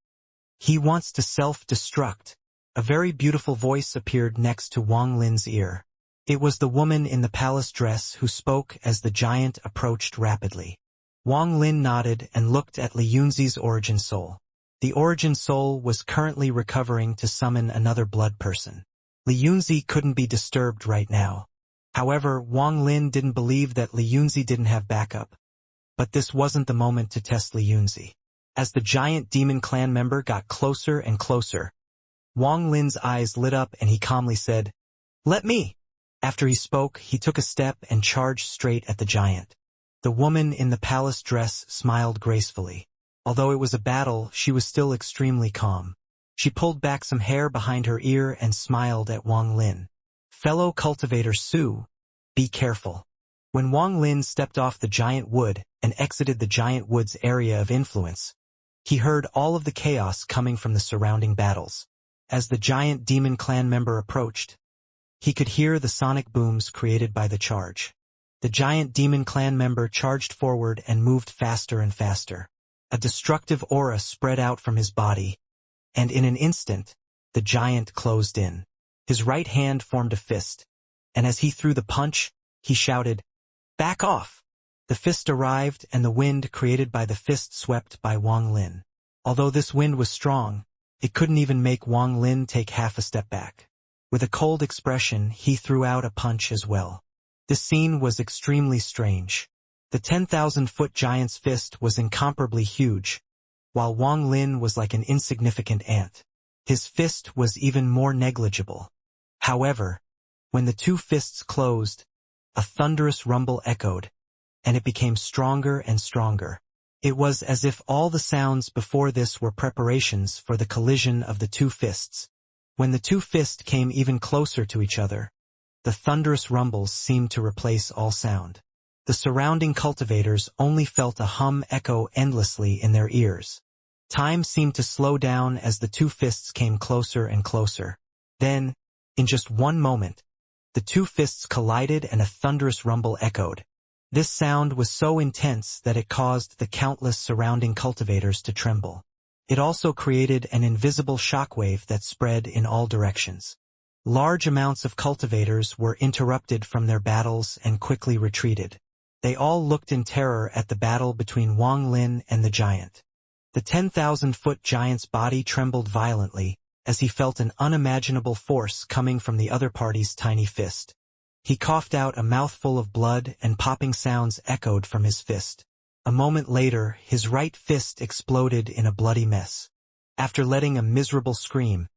"He wants to self-destruct." A very beautiful voice appeared next to Wang Lin's ear. It was the woman in the palace dress who spoke as the giant approached rapidly. Wang Lin nodded and looked at Li Yunzi's origin soul. The origin soul was currently recovering to summon another blood person. Li Yunzi couldn't be disturbed right now. However, Wang Lin didn't believe that Li Yunzi didn't have backup. But this wasn't the moment to test Li Yunzi. As the giant demon clan member got closer and closer, Wang Lin's eyes lit up and he calmly said, "Let me." After he spoke, he took a step and charged straight at the giant. The woman in the palace dress smiled gracefully. Although it was a battle, she was still extremely calm. She pulled back some hair behind her ear and smiled at Wang Lin. "Fellow cultivator Su, be careful." When Wang Lin stepped off the giant wood and exited the giant wood's area of influence, he heard all of the chaos coming from the surrounding battles. As the giant demon clan member approached, he could hear the sonic booms created by the charge. The giant demon clan member charged forward and moved faster and faster. A destructive aura spread out from his body, and in an instant, the giant closed in. His right hand formed a fist, and as he threw the punch, he shouted, "Back off!" The fist arrived and the wind created by the fist swept by Wang Lin. Although this wind was strong, it couldn't even make Wang Lin take half a step back. With a cold expression, he threw out a punch as well. This scene was extremely strange. The 10,000-foot giant's fist was incomparably huge, while Wang Lin was like an insignificant ant. His fist was even more negligible. However, when the two fists closed, a thunderous rumble echoed, and it became stronger and stronger. It was as if all the sounds before this were preparations for the collision of the two fists. When the two fists came even closer to each other, the thunderous rumbles seemed to replace all sound. The surrounding cultivators only felt a hum echo endlessly in their ears. Time seemed to slow down as the two fists came closer and closer. Then, in just one moment, the two fists collided and a thunderous rumble echoed. This sound was so intense that it caused the countless surrounding cultivators to tremble. It also created an invisible shockwave that spread in all directions. Large amounts of cultivators were interrupted from their battles and quickly retreated. They all looked in terror at the battle between Wang Lin and the giant. The 10,000-foot giant's body trembled violently as he felt an unimaginable force coming from the other party's tiny fist. He coughed out a mouthful of blood and popping sounds echoed from his fist. A moment later, his right fist exploded in a bloody mess. After letting a miserable scream,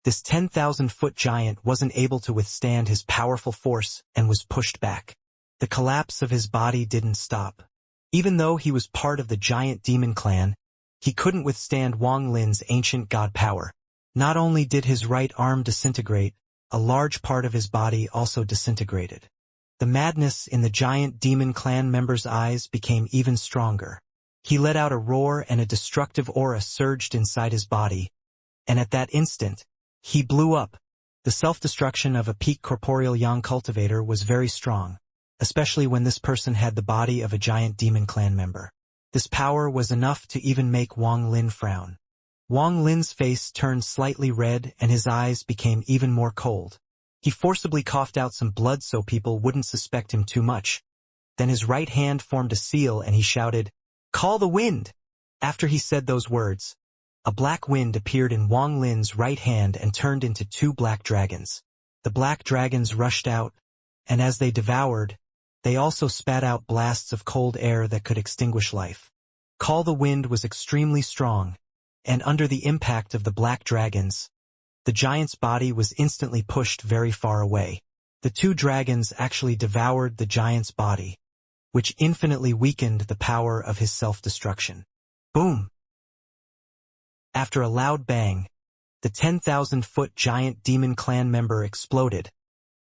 this 10,000-foot giant wasn't able to withstand his powerful force and was pushed back. The collapse of his body didn't stop. Even though he was part of the giant demon clan, he couldn't withstand Wang Lin's ancient god power. Not only did his right arm disintegrate, a large part of his body also disintegrated. The madness in the giant demon clan member's eyes became even stronger. He let out a roar and a destructive aura surged inside his body, and at that instant, he blew up. The self-destruction of a peak corporeal yang cultivator was very strong, especially when this person had the body of a giant demon clan member. This power was enough to even make Wang Lin frown. Wang Lin's face turned slightly red and his eyes became even more cold. He forcibly coughed out some blood so people wouldn't suspect him too much. Then his right hand formed a seal and he shouted, "Call the wind!" After he said those words, a black wind appeared in Wang Lin's right hand and turned into two black dragons. The black dragons rushed out, and as they devoured, they also spat out blasts of cold air that could extinguish life. Call the wind was extremely strong, and under the impact of the black dragons, the giant's body was instantly pushed very far away. The two dragons actually devoured the giant's body, which infinitely weakened the power of his self-destruction. Boom! After a loud bang, the 10,000-foot giant demon clan member exploded,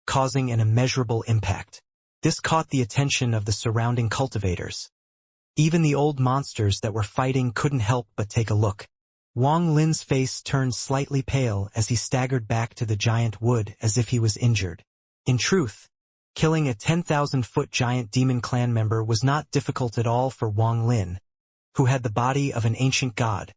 causing an immeasurable impact. This caught the attention of the surrounding cultivators. Even the old monsters that were fighting couldn't help but take a look. Wang Lin's face turned slightly pale as he staggered back to the giant wood as if he was injured. In truth, killing a 10,000-foot giant demon clan member was not difficult at all for Wang Lin, who had the body of an ancient god.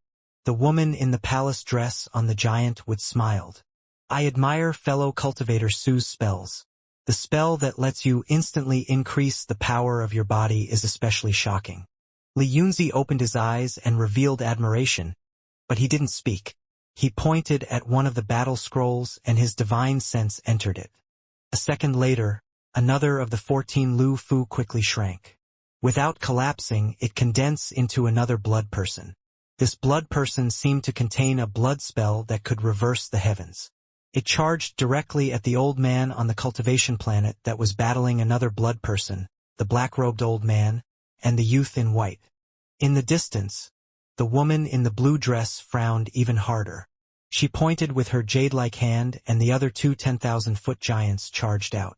The woman in the palace dress on the giant would smiled. "I admire fellow cultivator Su's spells. The spell that lets you instantly increase the power of your body is especially shocking." Li Yunzi opened his eyes and revealed admiration, but he didn't speak. He pointed at one of the battle scrolls and his divine sense entered it. A second later, another of the 14 Lu Fu quickly shrank. Without collapsing, it condensed into another blood person. This blood person seemed to contain a blood spell that could reverse the heavens. It charged directly at the old man on the cultivation planet that was battling another blood person, the black-robed old man, and the youth in white. In the distance, the woman in the blue dress frowned even harder. She pointed with her jade-like hand and the other two 10,000-foot giants charged out.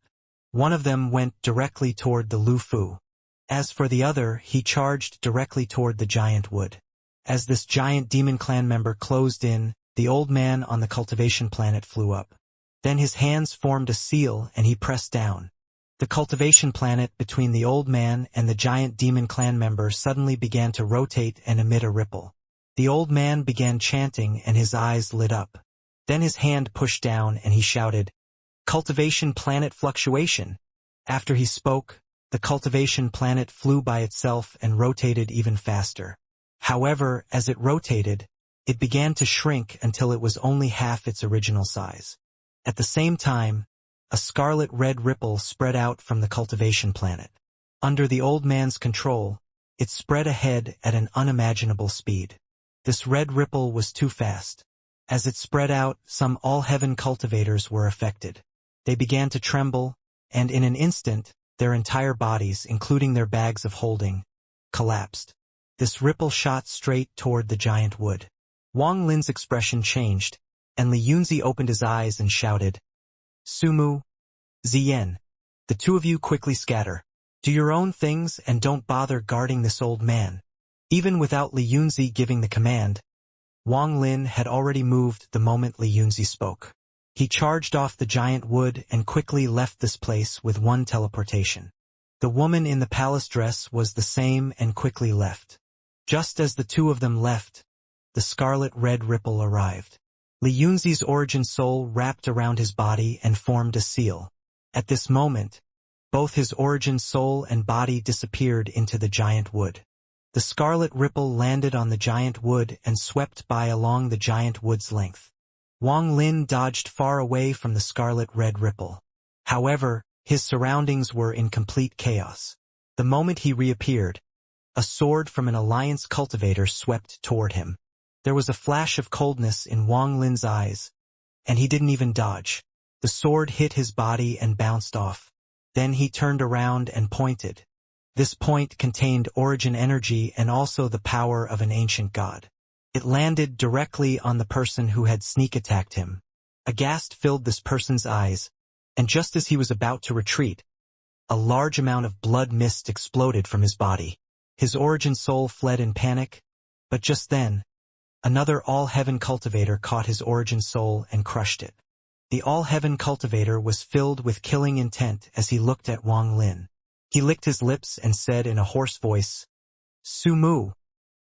One of them went directly toward the Lu Fu. As for the other, he charged directly toward the giant wood. As this giant demon clan member closed in, the old man on the cultivation planet flew up. Then his hands formed a seal and he pressed down. The cultivation planet between the old man and the giant demon clan member suddenly began to rotate and emit a ripple. The old man began chanting and his eyes lit up. Then his hand pushed down and he shouted, "Cultivation planet fluctuation." After he spoke, the cultivation planet flew by itself and rotated even faster. However, as it rotated, it began to shrink until it was only half its original size. At the same time, a scarlet-red ripple spread out from the cultivation planet. Under the old man's control, it spread ahead at an unimaginable speed. This red ripple was too fast. As it spread out, some all-heaven cultivators were affected. They began to tremble, and in an instant, their entire bodies, including their bags of holding, collapsed. This ripple shot straight toward the giant wood. Wang Lin's expression changed, and Li Yunzi opened his eyes and shouted, "Sumu, Ziyan, the two of you quickly scatter. Do your own things and don't bother guarding this old man." Even without Li Yunzi giving the command, Wang Lin had already moved the moment Li Yunzi spoke. He charged off the giant wood and quickly left this place with one teleportation. The woman in the palace dress was the same and quickly left. Just as the two of them left, the scarlet red ripple arrived. Li Yunzi's origin soul wrapped around his body and formed a seal. At this moment, both his origin soul and body disappeared into the giant wood. The scarlet ripple landed on the giant wood and swept by along the giant wood's length. Wang Lin dodged far away from the scarlet red ripple. However, his surroundings were in complete chaos. The moment he reappeared, a sword from an alliance cultivator swept toward him. There was a flash of coldness in Wang Lin's eyes, and he didn't even dodge. The sword hit his body and bounced off. Then he turned around and pointed. This point contained origin energy and also the power of an ancient god. It landed directly on the person who had sneak attacked him. A ghast filled this person's eyes, and just as he was about to retreat, a large amount of blood mist exploded from his body. His origin soul fled in panic, but just then, another all-heaven cultivator caught his origin soul and crushed it. The all-heaven cultivator was filled with killing intent as he looked at Wang Lin. He licked his lips and said in a hoarse voice, "Su Mu,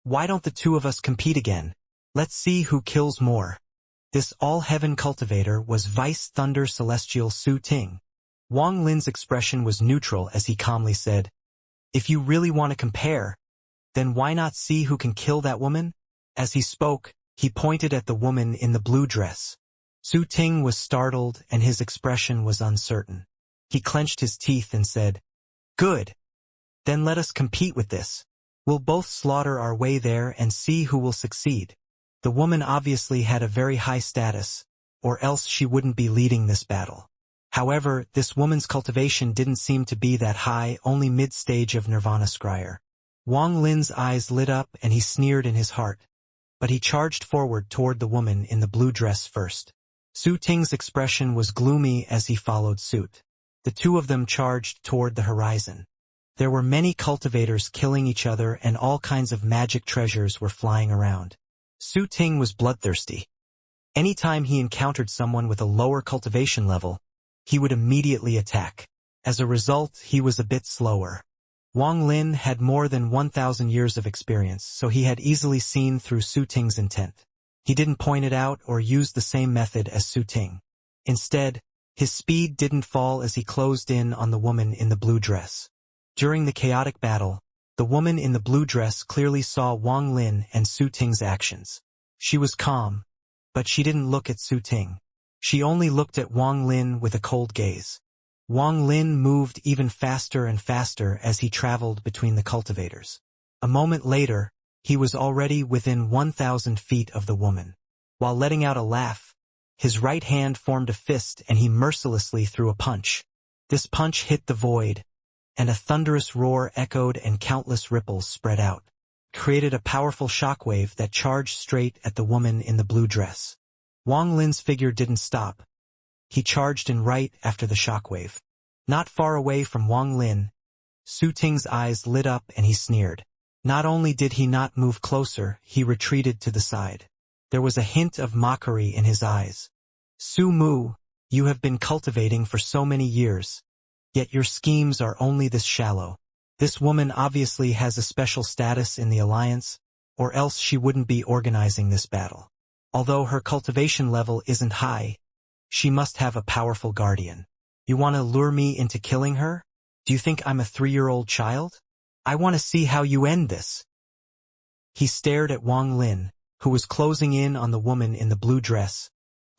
why don't the two of us compete again? Let's see who kills more." This all-heaven cultivator was Vice Thunder Celestial Su Ting. Wang Lin's expression was neutral as he calmly said, "If you really want to compare, then why not see who can kill that woman?" As he spoke, he pointed at the woman in the blue dress. Su Ting was startled and his expression was uncertain. He clenched his teeth and said, "Good. Then let us compete with this. We'll both slaughter our way there and see who will succeed." The woman obviously had a very high status, or else she wouldn't be leading this battle. However, this woman's cultivation didn't seem to be that high, only mid-stage of Nirvana Scryer. Wang Lin's eyes lit up and he sneered in his heart, but he charged forward toward the woman in the blue dress first. Su Ting's expression was gloomy as he followed suit. The two of them charged toward the horizon. There were many cultivators killing each other and all kinds of magic treasures were flying around. Su Ting was bloodthirsty. Anytime he encountered someone with a lower cultivation level, he would immediately attack. As a result, he was a bit slower. Wang Lin had more than 1,000 years of experience, so he had easily seen through Su Ting's intent. He didn't point it out or use the same method as Su Ting. Instead, his speed didn't fall as he closed in on the woman in the blue dress. During the chaotic battle, the woman in the blue dress clearly saw Wang Lin and Su Ting's actions. She was calm, but she didn't look at Su Ting. She only looked at Wang Lin with a cold gaze. Wang Lin moved even faster and faster as he traveled between the cultivators. A moment later, he was already within 1,000 feet of the woman. While letting out a laugh, his right hand formed a fist and he mercilessly threw a punch. This punch hit the void, and a thunderous roar echoed and countless ripples spread out, created a powerful shockwave that charged straight at the woman in the blue dress. Wang Lin's figure didn't stop. He charged in right after the shockwave. Not far away from Wang Lin, Su Ting's eyes lit up and he sneered. Not only did he not move closer, he retreated to the side. There was a hint of mockery in his eyes. "Su Mu, you have been cultivating for so many years, yet your schemes are only this shallow. This woman obviously has a special status in the alliance, or else she wouldn't be organizing this battle. Although her cultivation level isn't high, she must have a powerful guardian. You want to lure me into killing her? Do you think I'm a 3-year-old child? I want to see how you end this." He stared at Wang Lin, who was closing in on the woman in the blue dress,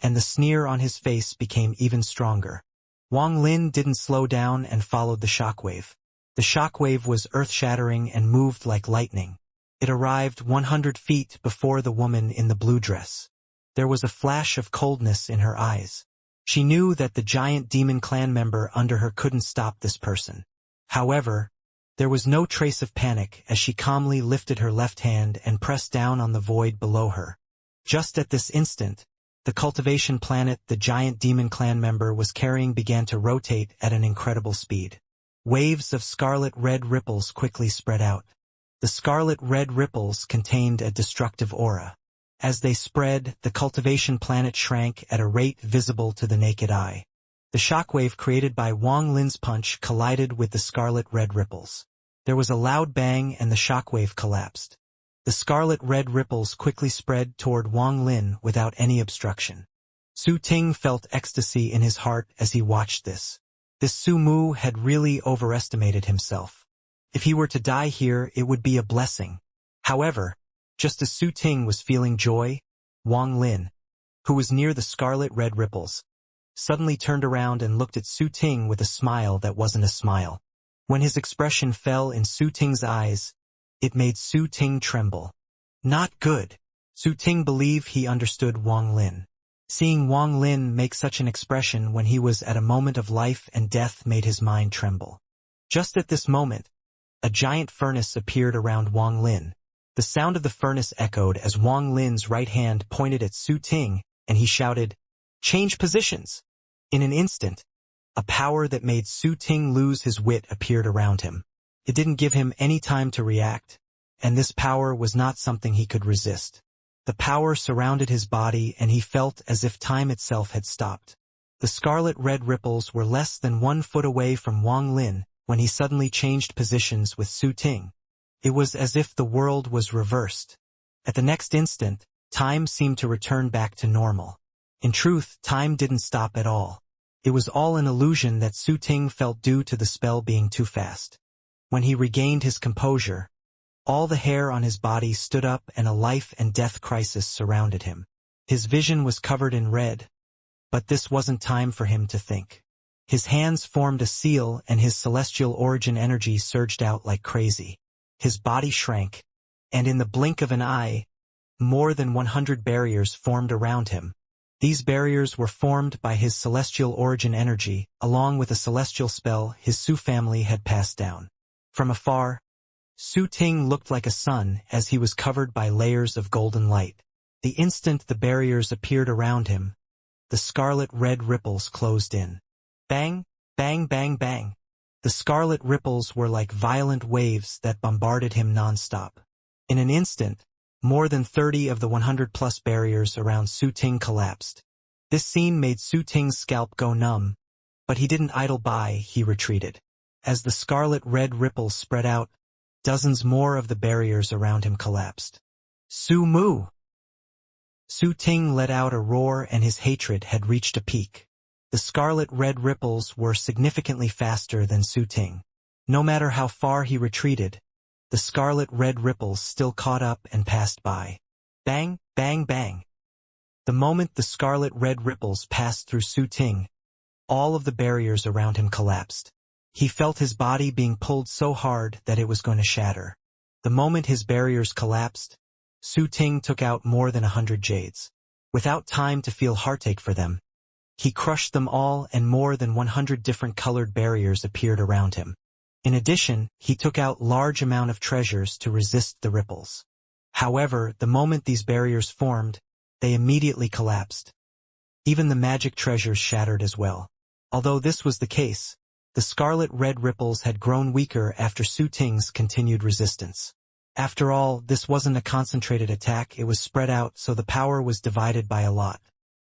and the sneer on his face became even stronger. Wang Lin didn't slow down and followed the shockwave. The shockwave was earth-shattering and moved like lightning. It arrived 100 feet before the woman in the blue dress. There was a flash of coldness in her eyes. She knew that the giant demon clan member under her couldn't stop this person. However, there was no trace of panic as she calmly lifted her left hand and pressed down on the void below her. Just at this instant, the cultivation planet the giant demon clan member was carrying began to rotate at an incredible speed. Waves of scarlet-red ripples quickly spread out. The scarlet-red ripples contained a destructive aura. As they spread, the cultivation planet shrank at a rate visible to the naked eye. The shockwave created by Wang Lin's punch collided with the scarlet-red ripples. There was a loud bang and the shockwave collapsed. The scarlet-red ripples quickly spread toward Wang Lin without any obstruction. Su Ting felt ecstasy in his heart as he watched this. This Su Mu had really overestimated himself. If he were to die here, it would be a blessing. However, just as Su Ting was feeling joy, Wang Lin, who was near the scarlet-red ripples, suddenly turned around and looked at Su Ting with a smile that wasn't a smile. When his expression fell in Su Ting's eyes, it made Su Ting tremble. Not good. Su Ting believed he understood Wang Lin. Seeing Wang Lin make such an expression when he was at a moment of life and death made his mind tremble. Just at this moment, a giant furnace appeared around Wang Lin. The sound of the furnace echoed as Wang Lin's right hand pointed at Su Ting, and he shouted, "Change positions!" In an instant, a power that made Su Ting lose his wit appeared around him. It didn't give him any time to react, and this power was not something he could resist. The power surrounded his body and he felt as if time itself had stopped. The scarlet-red ripples were less than 1 foot away from Wang Lin when he suddenly changed positions with Su Ting. It was as if the world was reversed. At the next instant, time seemed to return back to normal. In truth, time didn't stop at all. It was all an illusion that Su Ting felt due to the spell being too fast. When he regained his composure, all the hair on his body stood up and a life and death crisis surrounded him. His vision was covered in red, but this wasn't time for him to think. His hands formed a seal and his celestial origin energy surged out like crazy. His body shrank, and in the blink of an eye, more than 100 barriers formed around him. These barriers were formed by his celestial origin energy, along with a celestial spell his Su family had passed down. From afar, Su Ting looked like a sun as he was covered by layers of golden light. The instant the barriers appeared around him, the scarlet-red ripples closed in. Bang, bang, bang, bang. The scarlet ripples were like violent waves that bombarded him non-stop. In an instant, more than 30 of the 100-plus barriers around Su Ting collapsed. This scene made Su Ting's scalp go numb, but he didn't idle by, he retreated. As the scarlet-red ripples spread out, dozens more of the barriers around him collapsed. Su Mu! Su Ting let out a roar and his hatred had reached a peak. The scarlet-red ripples were significantly faster than Su Ting. No matter how far he retreated, the scarlet-red ripples still caught up and passed by. Bang, bang, bang. The moment the scarlet-red ripples passed through Su Ting, all of the barriers around him collapsed. He felt his body being pulled so hard that it was going to shatter. The moment his barriers collapsed, Su Ting took out more than 100 jades. Without time to feel heartache for them, he crushed them all and more than 100 different colored barriers appeared around him. In addition, he took out large amount of treasures to resist the ripples. However, the moment these barriers formed, they immediately collapsed. Even the magic treasures shattered as well. Although this was the case, the scarlet-red ripples had grown weaker after Su Ting's continued resistance. After all, this wasn't a concentrated attack, it was spread out so the power was divided by a lot.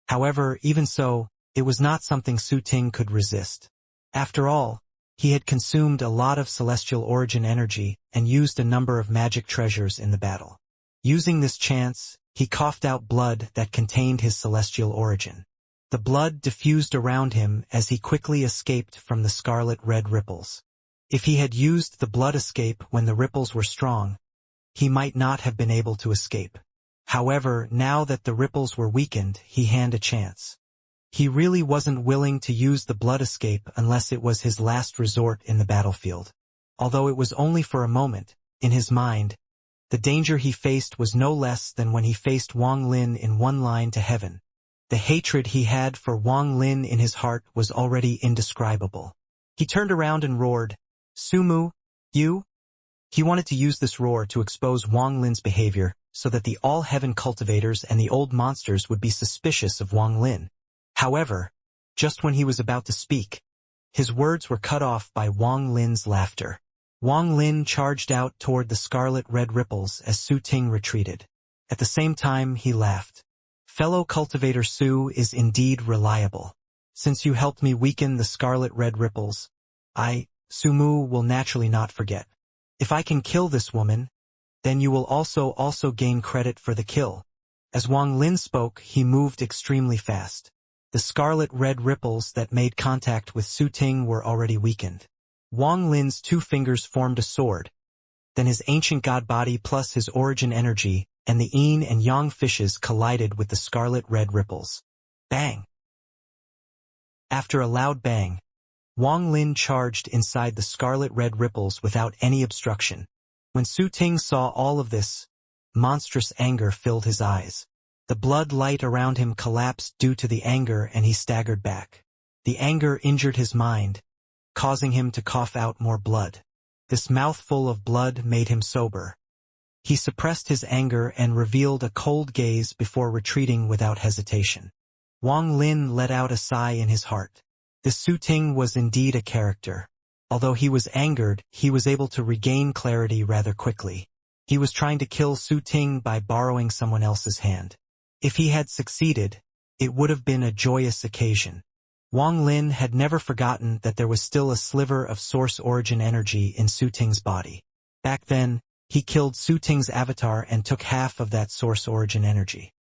However, even so, it was not something Su Ting could resist. After all, he had consumed a lot of celestial origin energy and used a number of magic treasures in the battle. Using this chance, he coughed out blood that contained his celestial origin. The blood diffused around him as he quickly escaped from the scarlet-red ripples. If he had used the blood escape when the ripples were strong, he might not have been able to escape. However, now that the ripples were weakened, he had a chance. He really wasn't willing to use the blood escape unless it was his last resort in the battlefield. Although it was only for a moment, in his mind, the danger he faced was no less than when he faced Wang Lin in One Line to Heaven. The hatred he had for Wang Lin in his heart was already indescribable. He turned around and roared, "Su Mu, you?" He wanted to use this roar to expose Wang Lin's behavior so that the all-heaven cultivators and the old monsters would be suspicious of Wang Lin. However, just when he was about to speak, his words were cut off by Wang Lin's laughter. Wang Lin charged out toward the scarlet-red ripples as Su Ting retreated. At the same time, he laughed. Fellow cultivator Su is indeed reliable. Since you helped me weaken the scarlet-red ripples, Sumu will naturally not forget. If I can kill this woman, then you will also gain credit for the kill. As Wang Lin spoke, he moved extremely fast. The scarlet-red ripples that made contact with Su Ting were already weakened. Wang Lin's 2 fingers formed a sword. Then his ancient god body plus his origin energy and the yin and yang fishes collided with the scarlet-red ripples. Bang! After a loud bang, Wang Lin charged inside the scarlet-red ripples without any obstruction. When Su Ting saw all of this, monstrous anger filled his eyes. The blood light around him collapsed due to the anger and he staggered back. The anger injured his mind, causing him to cough out more blood. This mouthful of blood made him sober. He suppressed his anger and revealed a cold gaze before retreating without hesitation. Wang Lin let out a sigh in his heart. This Su Ting was indeed a character. Although he was angered, he was able to regain clarity rather quickly. He was trying to kill Su Ting by borrowing someone else's hand. If he had succeeded, it would have been a joyous occasion. Wang Lin had never forgotten that there was still a sliver of source origin energy in Su Ting's body. Back then, he killed Su Ting's avatar and took half of that source origin energy.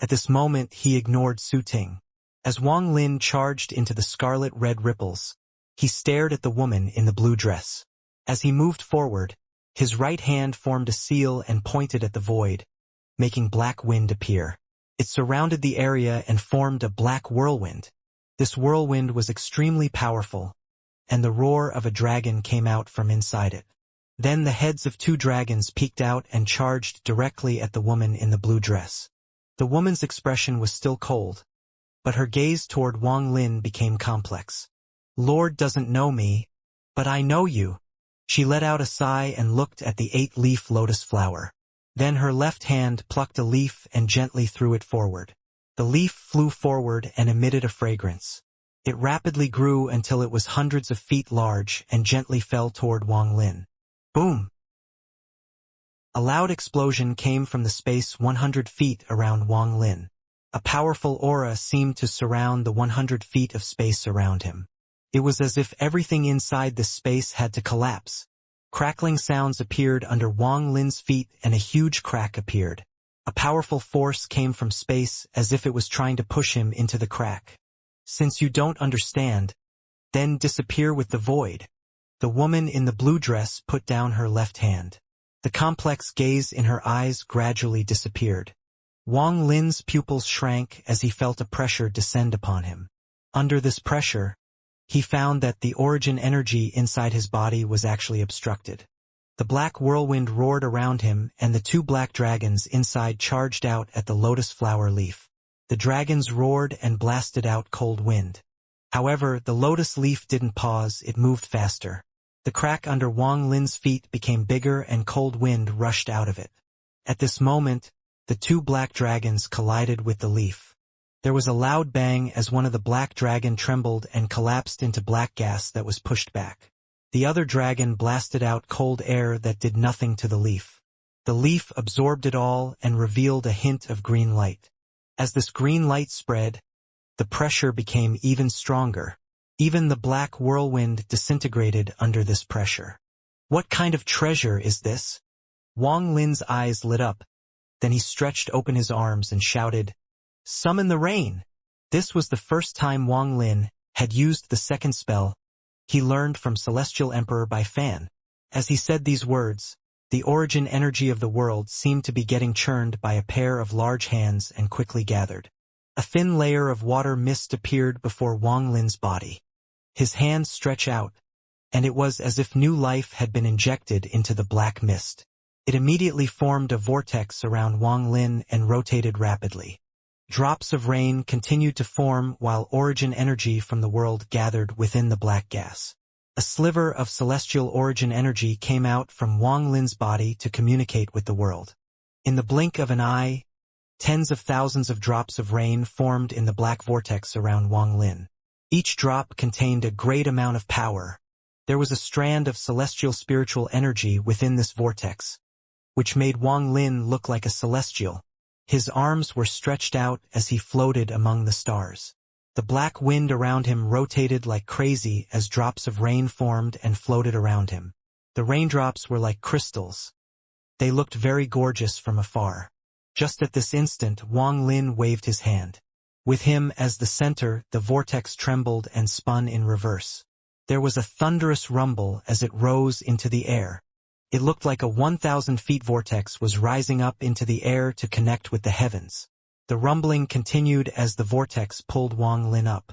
At this moment, he ignored Su Ting. As Wang Lin charged into the scarlet-red ripples, he stared at the woman in the blue dress. As he moved forward, his right hand formed a seal and pointed at the void, making black wind appear. It surrounded the area and formed a black whirlwind. This whirlwind was extremely powerful, and the roar of a dragon came out from inside it. Then the heads of 2 dragons peeked out and charged directly at the woman in the blue dress. The woman's expression was still cold, but her gaze toward Wang Lin became complex. Lord doesn't know me, but I know you. She let out a sigh and looked at the 8-leaf lotus flower. Then her left hand plucked a leaf and gently threw it forward. The leaf flew forward and emitted a fragrance. It rapidly grew until it was hundreds of feet large and gently fell toward Wang Lin. Boom! A loud explosion came from the space 100 feet around Wang Lin. A powerful aura seemed to surround the 100 feet of space around him. It was as if everything inside this space had to collapse. Crackling sounds appeared under Wang Lin's feet and a huge crack appeared. A powerful force came from space as if it was trying to push him into the crack. Since you don't understand, then disappear with the void. The woman in the blue dress put down her left hand. The complex gaze in her eyes gradually disappeared. Wang Lin's pupils shrank as he felt a pressure descend upon him. Under this pressure, he found that the origin energy inside his body was actually obstructed. The black whirlwind roared around him and the 2 black dragons inside charged out at the lotus flower leaf. The dragons roared and blasted out cold wind. However, the lotus leaf didn't pause, it moved faster. The crack under Wang Lin's feet became bigger and cold wind rushed out of it. At this moment, the 2 black dragons collided with the leaf. There was a loud bang as one of the black dragon trembled and collapsed into black gas that was pushed back. The other dragon blasted out cold air that did nothing to the leaf. The leaf absorbed it all and revealed a hint of green light. As this green light spread, the pressure became even stronger. Even the black whirlwind disintegrated under this pressure. What kind of treasure is this? Wang Lin's eyes lit up. Then he stretched open his arms and shouted, "Summon the rain!" This was the first time Wang Lin had used the second spell he learned from Celestial Emperor Bai Fan. As he said these words, the origin energy of the world seemed to be getting churned by a pair of large hands and quickly gathered. A thin layer of water mist appeared before Wang Lin's body. His hands stretched out, and it was as if new life had been injected into the black mist. It immediately formed a vortex around Wang Lin and rotated rapidly. Drops of rain continued to form while origin energy from the world gathered within the black gas. A sliver of celestial origin energy came out from Wang Lin's body to communicate with the world. In the blink of an eye, tens of thousands of drops of rain formed in the black vortex around Wang Lin. Each drop contained a great amount of power. There was a strand of celestial spiritual energy within this vortex, which made Wang Lin look like a celestial. His arms were stretched out as he floated among the stars. The black wind around him rotated like crazy as drops of rain formed and floated around him. The raindrops were like crystals. They looked very gorgeous from afar. Just at this instant, Wang Lin waved his hand. With him as the center, the vortex trembled and spun in reverse. There was a thunderous rumble as it rose into the air. It looked like a 1,000 feet vortex was rising up into the air to connect with the heavens. The rumbling continued as the vortex pulled Wang Lin up.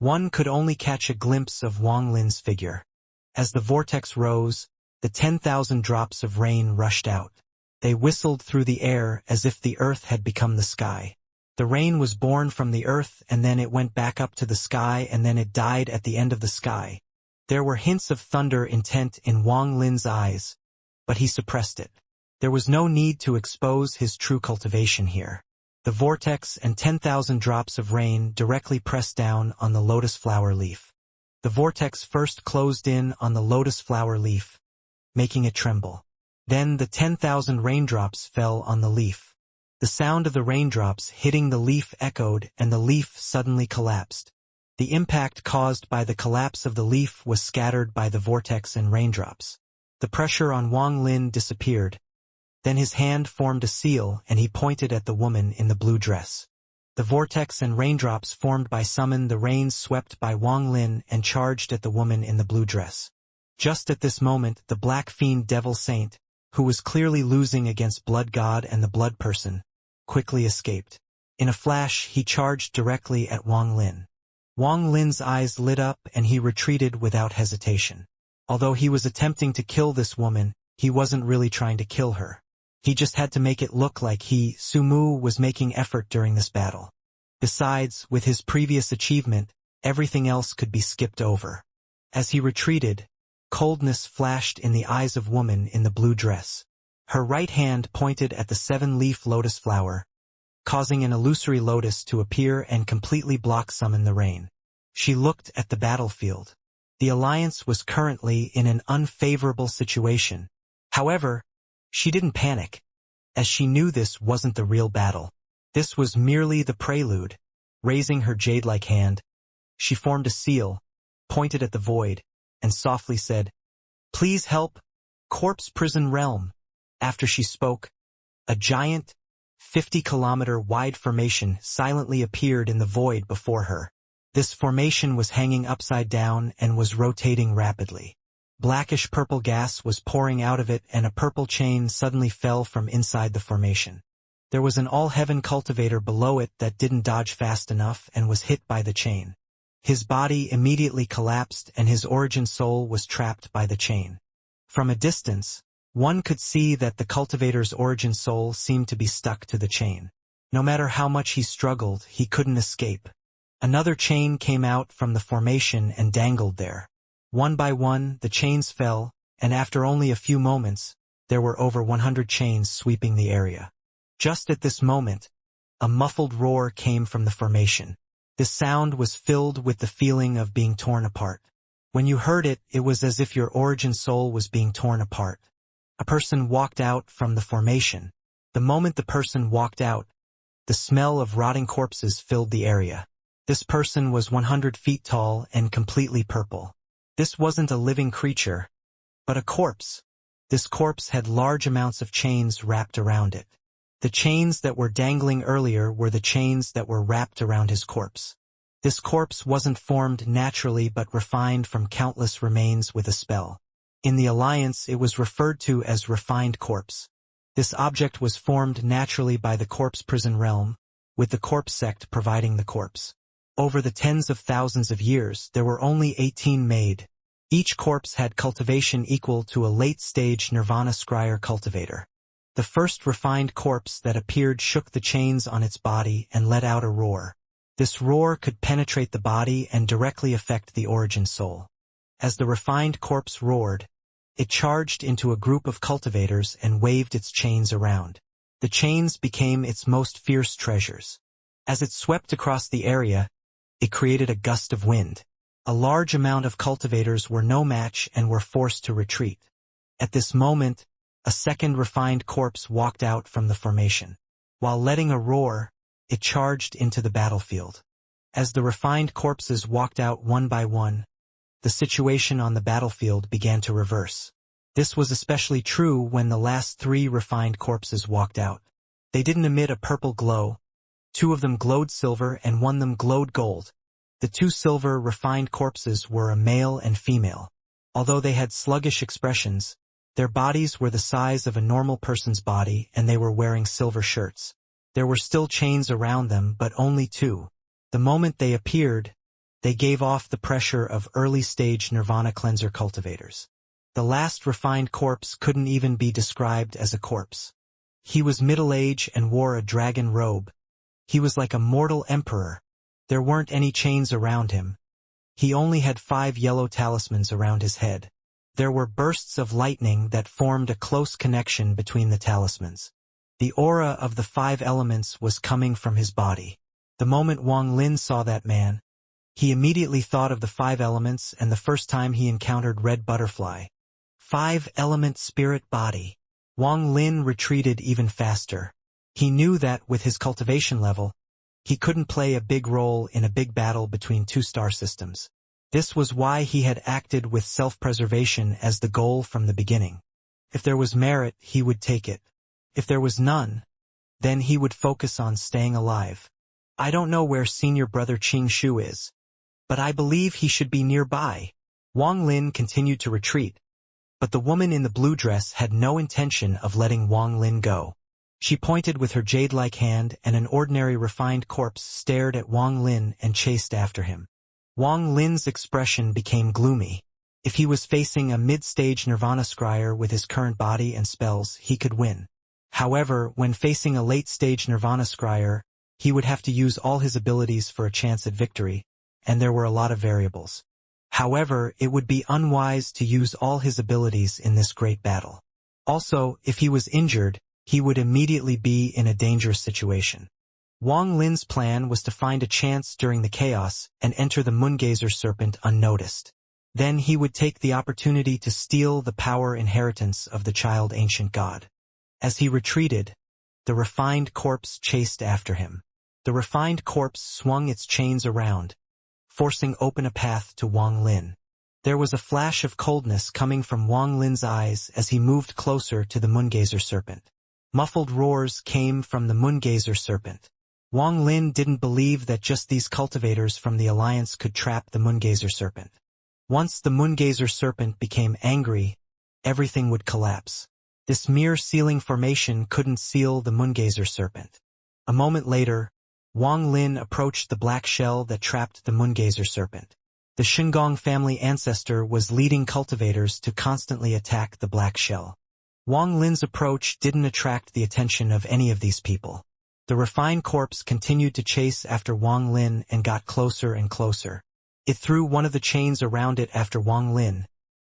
One could only catch a glimpse of Wang Lin's figure. As the vortex rose, the 10,000 drops of rain rushed out. They whistled through the air as if the earth had become the sky. The rain was born from the earth and then it went back up to the sky and then it died at the end of the sky. There were hints of thunder intent in Wang Lin's eyes, but he suppressed it. There was no need to expose his true cultivation here. The vortex and 10,000 drops of rain directly pressed down on the lotus flower leaf. The vortex first closed in on the lotus flower leaf, making it tremble. Then the 10,000 raindrops fell on the leaf. The sound of the raindrops hitting the leaf echoed and the leaf suddenly collapsed. The impact caused by the collapse of the leaf was scattered by the vortex and raindrops. The pressure on Wang Lin disappeared. Then his hand formed a seal and he pointed at the woman in the blue dress. The vortex and raindrops formed by summon the rains swept by Wang Lin and charged at the woman in the blue dress. Just at this moment, the black fiend devil saint, who was clearly losing against blood god and the blood person, quickly escaped. In a flash, he charged directly at Wang Lin. Wang Lin's eyes lit up and he retreated without hesitation. Although he was attempting to kill this woman, he wasn't really trying to kill her. He just had to make it look like Sumu, was making effort during this battle. Besides, with his previous achievement, everything else could be skipped over. As he retreated, coldness flashed in the eyes of woman in the blue dress. Her right hand pointed at the 7-leaf lotus flower, causing an illusory lotus to appear and completely block summon the rain. She looked at the battlefield. The alliance was currently in an unfavorable situation. However, she didn't panic, as she knew this wasn't the real battle. This was merely the prelude. Raising her jade-like hand, she formed a seal, pointed at the void, and softly said, "Please help, Corpse Prison Realm." After she spoke, a giant, 50-kilometer-wide formation silently appeared in the void before her. This formation was hanging upside down and was rotating rapidly. Blackish-purple gas was pouring out of it and a purple chain suddenly fell from inside the formation. There was an all-heaven cultivator below it that didn't dodge fast enough and was hit by the chain. His body immediately collapsed and his origin soul was trapped by the chain. From a distance, one could see that the cultivator's origin soul seemed to be stuck to the chain. No matter how much he struggled, he couldn't escape. Another chain came out from the formation and dangled there. One by one, the chains fell, and after only a few moments, there were over 100 chains sweeping the area. Just at this moment, a muffled roar came from the formation. This sound was filled with the feeling of being torn apart. When you heard it, it was as if your origin soul was being torn apart. A person walked out from the formation. The moment the person walked out, the smell of rotting corpses filled the area. This person was 100 feet tall and completely purple. This wasn't a living creature, but a corpse. This corpse had large amounts of chains wrapped around it. The chains that were dangling earlier were the chains that were wrapped around his corpse. This corpse wasn't formed naturally but refined from countless remains with a spell. In the Alliance, it was referred to as refined corpse. This object was formed naturally by the corpse prison realm, with the corpse sect providing the corpse. Over the tens of thousands of years, there were only 18 made. Each corpse had cultivation equal to a late-stage Nirvana Scryer cultivator. The first refined corpse that appeared shook the chains on its body and let out a roar. This roar could penetrate the body and directly affect the origin soul. As the refined corpse roared, it charged into a group of cultivators and waved its chains around. The chains became its most fierce treasures. As it swept across the area, it created a gust of wind. A large amount of cultivators were no match and were forced to retreat. At this moment, a second refined corpse walked out from the formation. While letting a roar, it charged into the battlefield. As the refined corpses walked out one by one, the situation on the battlefield began to reverse. This was especially true when the last 3 refined corpses walked out. They didn't emit a purple glow. 2 of them glowed silver and 1 of them glowed gold. The 2 silver refined corpses were a male and female. Although they had sluggish expressions, their bodies were the size of a normal person's body and they were wearing silver shirts. There were still chains around them, but only 2. The moment they appeared, they gave off the pressure of early-stage nirvana cleanser cultivators. The last refined corpse couldn't even be described as a corpse. He was middle-aged and wore a dragon robe. He was like a mortal emperor. There weren't any chains around him. He only had 5 yellow talismans around his head. There were bursts of lightning that formed a close connection between the talismans. The aura of the 5 elements was coming from his body. The moment Wang Lin saw that man, he immediately thought of the 5 elements and the first time he encountered Red Butterfly. 5-element spirit body. Wang Lin retreated even faster. He knew that with his cultivation level, he couldn't play a big role in a big battle between 2 star systems. This was why he had acted with self-preservation as the goal from the beginning. If there was merit, he would take it. If there was none, then he would focus on staying alive. I don't know where senior brother Qing Shu is, but I believe he should be nearby. Wang Lin continued to retreat, but the woman in the blue dress had no intention of letting Wang Lin go. She pointed with her jade-like hand and an ordinary refined corpse stared at Wang Lin and chased after him. Wang Lin's expression became gloomy. If he was facing a mid-stage nirvana scryer with his current body and spells, he could win. However, when facing a late-stage nirvana scryer, he would have to use all his abilities for a chance at victory, and there were a lot of variables. However, it would be unwise to use all his abilities in this great battle. Also, if he was injured, he would immediately be in a dangerous situation. Wang Lin's plan was to find a chance during the chaos and enter the Moongazer Serpent unnoticed. Then he would take the opportunity to steal the power inheritance of the child ancient god. As he retreated, the refined corpse chased after him. The refined corpse swung its chains around, forcing open a path to Wang Lin. There was a flash of coldness coming from Wang Lin's eyes as he moved closer to the Moongazer Serpent. Muffled roars came from the Moongazer Serpent. Wang Lin didn't believe that just these cultivators from the Alliance could trap the Moongazer Serpent. Once the Moongazer Serpent became angry, everything would collapse. This mere sealing formation couldn't seal the Moongazer Serpent. A moment later, Wang Lin approached the black shell that trapped the Moongazer Serpent. The Shengong family ancestor was leading cultivators to constantly attack the black shell. Wang Lin's approach didn't attract the attention of any of these people. The refined corpse continued to chase after Wang Lin and got closer and closer. It threw one of the chains around it after Wang Lin,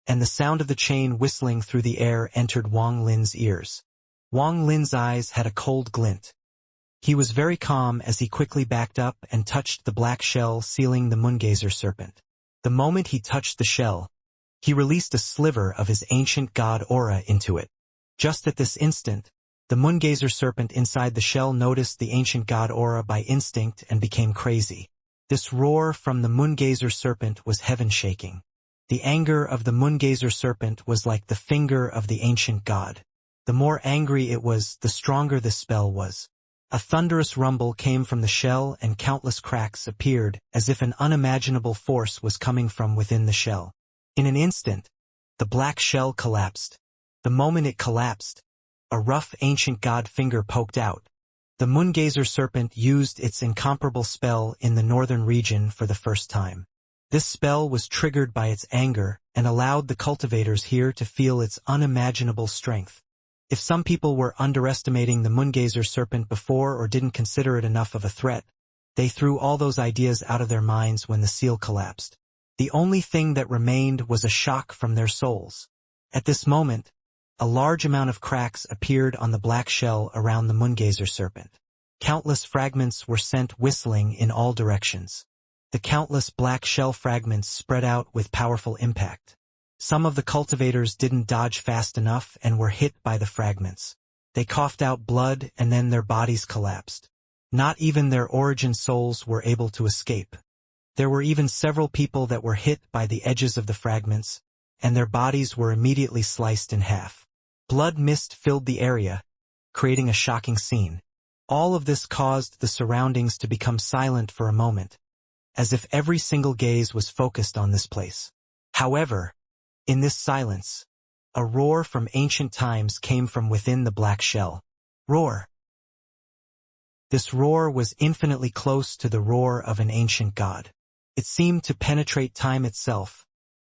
and the sound of the chain whistling through the air entered Wang Lin's ears. Wang Lin's eyes had a cold glint. He was very calm as he quickly backed up and touched the black shell sealing the Moongazer Serpent. The moment he touched the shell, he released a sliver of his ancient god aura into it. Just at this instant, the Moongazer Serpent inside the shell noticed the ancient god aura by instinct and became crazy. This roar from the Moongazer Serpent was heaven-shaking. The anger of the Moongazer Serpent was like the finger of the ancient god. The more angry it was, the stronger the spell was. A thunderous rumble came from the shell and countless cracks appeared as if an unimaginable force was coming from within the shell. In an instant, the black shell collapsed. The moment it collapsed, a rough ancient god finger poked out. The Moongazer Serpent used its incomparable spell in the northern region for the first time. This spell was triggered by its anger and allowed the cultivators here to feel its unimaginable strength. If some people were underestimating the Moongazer Serpent before or didn't consider it enough of a threat, they threw all those ideas out of their minds when the seal collapsed. The only thing that remained was a shock from their souls. At this moment, a large amount of cracks appeared on the black shell around the Moongazer Serpent. Countless fragments were sent whistling in all directions. The countless black shell fragments spread out with powerful impact. Some of the cultivators didn't dodge fast enough and were hit by the fragments. They coughed out blood and then their bodies collapsed. Not even their origin souls were able to escape. There were even several people that were hit by the edges of the fragments, and their bodies were immediately sliced in half. Blood mist filled the area, creating a shocking scene. All of this caused the surroundings to become silent for a moment, as if every single gaze was focused on this place. However, in this silence, a roar from ancient times came from within the black shell. Roar. This roar was infinitely close to the roar of an ancient god. It seemed to penetrate time itself,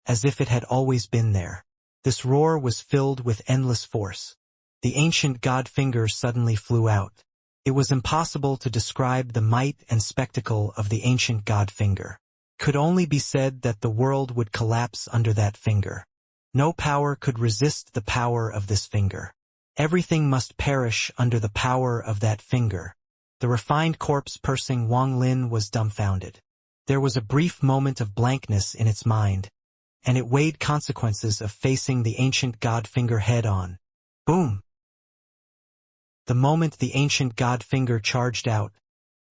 as if it had always been there. This roar was filled with endless force. The ancient god finger suddenly flew out. It was impossible to describe the might and spectacle of the ancient god finger. Could only be said that the world would collapse under that finger. No power could resist the power of this finger. Everything must perish under the power of that finger. The refined corpse pursing Wang Lin was dumbfounded. There was a brief moment of blankness in its mind, and it weighed consequences of facing the ancient god finger head-on. Boom! The moment the ancient god finger charged out,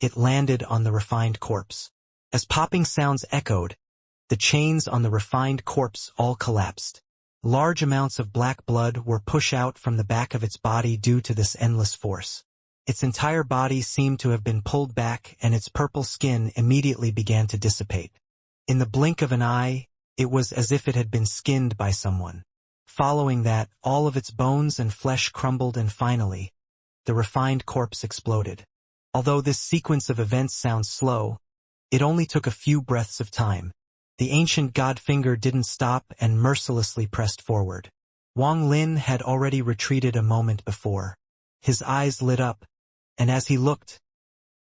it landed on the refined corpse. As popping sounds echoed, the chains on the refined corpse all collapsed. Large amounts of black blood were pushed out from the back of its body due to this endless force. Its entire body seemed to have been pulled back, and its purple skin immediately began to dissipate. In the blink of an eye, it was as if it had been skinned by someone. Following that, all of its bones and flesh crumbled, and finally, the refined corpse exploded. Although this sequence of events sounds slow, it only took a few breaths of time. The ancient god finger didn't stop and mercilessly pressed forward. Wang Lin had already retreated a moment before. His eyes lit up, and as he looked,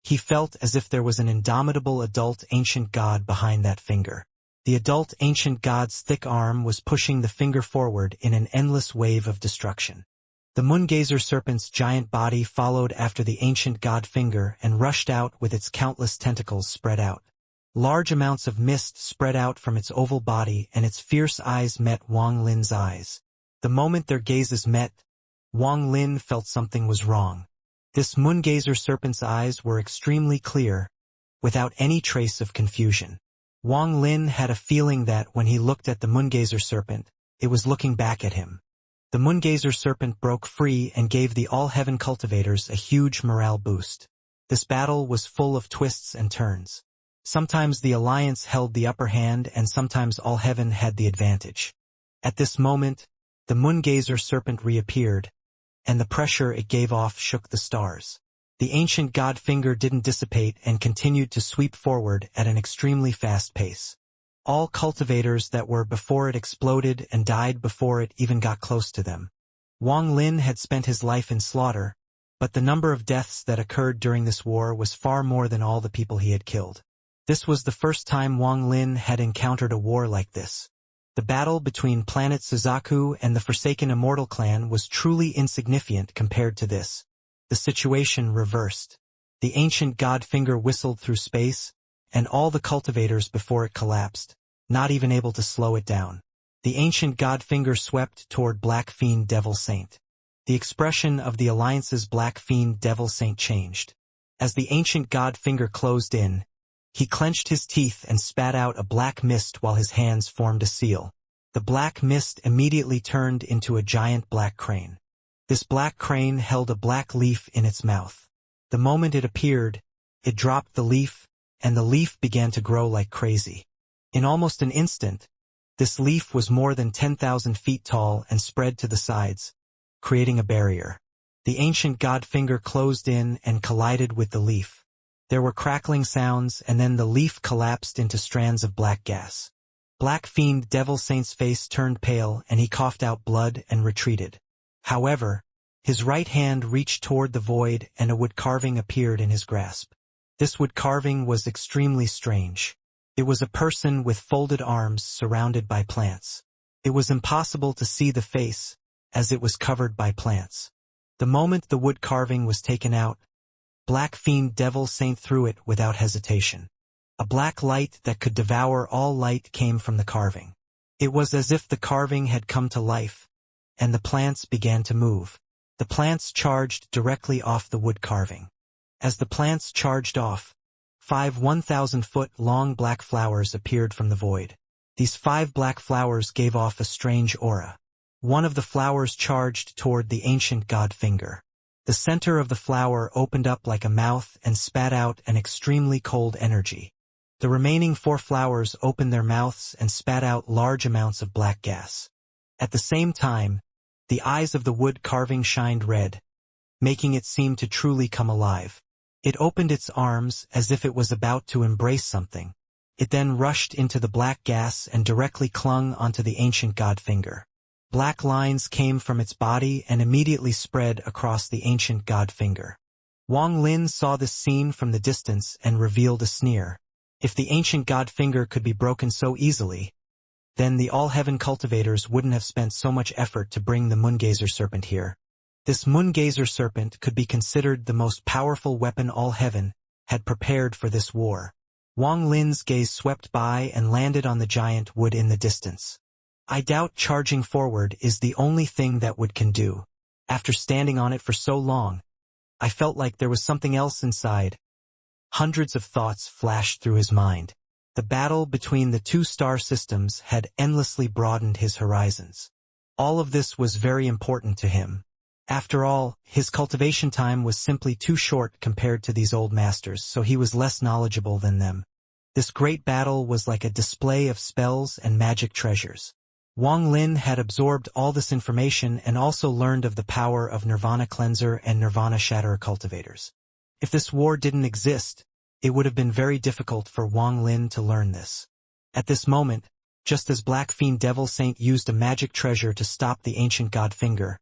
he felt as if there was an indomitable adult ancient god behind that finger. The adult ancient god's thick arm was pushing the finger forward in an endless wave of destruction. The moongazer serpent's giant body followed after the ancient god finger and rushed out with its countless tentacles spread out. Large amounts of mist spread out from its oval body, and its fierce eyes met Wang Lin's eyes. The moment their gazes met, Wang Lin felt something was wrong. This moongazer serpent's eyes were extremely clear, without any trace of confusion. Wang Lin had a feeling that when he looked at the moongazer serpent, it was looking back at him. The moongazer serpent broke free and gave the All-Heaven cultivators a huge morale boost. This battle was full of twists and turns. Sometimes the Alliance held the upper hand, and sometimes All-Heaven had the advantage. At this moment, the moongazer serpent reappeared, and the pressure it gave off shook the stars. The ancient god finger didn't dissipate and continued to sweep forward at an extremely fast pace. All cultivators that were before it exploded and died before it even got close to them. Wang Lin had spent his life in slaughter, but the number of deaths that occurred during this war was far more than all the people he had killed. This was the first time Wang Lin had encountered a war like this. The battle between Planet Suzaku and the Forsaken Immortal clan was truly insignificant compared to this. The situation reversed. The ancient god finger whistled through space, and all the cultivators before it collapsed, not even able to slow it down. The ancient god finger swept toward Black Fiend Devil Saint. The expression of the Alliance's Black Fiend Devil Saint changed. As the ancient god finger closed in, he clenched his teeth and spat out a black mist while his hands formed a seal. The black mist immediately turned into a giant black crane. This black crane held a black leaf in its mouth. The moment it appeared, it dropped the leaf, and the leaf began to grow like crazy. In almost an instant, this leaf was more than 10,000 feet tall and spread to the sides, creating a barrier. The ancient god finger closed in and collided with the leaf. There were crackling sounds, and then the leaf collapsed into strands of black gas. Black Fiend Devil Saint's face turned pale, and he coughed out blood and retreated. However, his right hand reached toward the void, and a wood carving appeared in his grasp. This wood carving was extremely strange. It was a person with folded arms surrounded by plants. It was impossible to see the face, as it was covered by plants. The moment the wood carving was taken out, Black Fiend Devil Saint threw it without hesitation. A black light that could devour all light came from the carving. It was as if the carving had come to life, and the plants began to move. The plants charged directly off the wood carving. As the plants charged off, 5 1,000-foot-long black flowers appeared from the void. These 5 black flowers gave off a strange aura. One of the flowers charged toward the ancient god finger. The center of the flower opened up like a mouth and spat out an extremely cold energy. The remaining 4 flowers opened their mouths and spat out large amounts of black gas. At the same time, the eyes of the wood carving shined red, making it seem to truly come alive. It opened its arms as if it was about to embrace something. It then rushed into the black gas and directly clung onto the ancient god finger. Black lines came from its body and immediately spread across the ancient god finger. Wang Lin saw this scene from the distance and revealed a sneer. If the ancient god finger could be broken so easily, then the all-heaven cultivators wouldn't have spent so much effort to bring the moongazer serpent here. This moongazer serpent could be considered the most powerful weapon all-heaven had prepared for this war. Wang Lin's gaze swept by and landed on the giant wood in the distance. I doubt charging forward is the only thing that wood can do. After standing on it for so long, I felt like there was something else inside. Hundreds of thoughts flashed through his mind. The battle between the 2 star systems had endlessly broadened his horizons. All of this was very important to him. After all, his cultivation time was simply too short compared to these old masters, so he was less knowledgeable than them. This great battle was like a display of spells and magic treasures. Wang Lin had absorbed all this information and also learned of the power of Nirvana Cleanser and Nirvana Shatterer cultivators. If this war didn't exist, it would have been very difficult for Wang Lin to learn this. At this moment, just as Black Fiend Devil Saint used a magic treasure to stop the ancient god finger,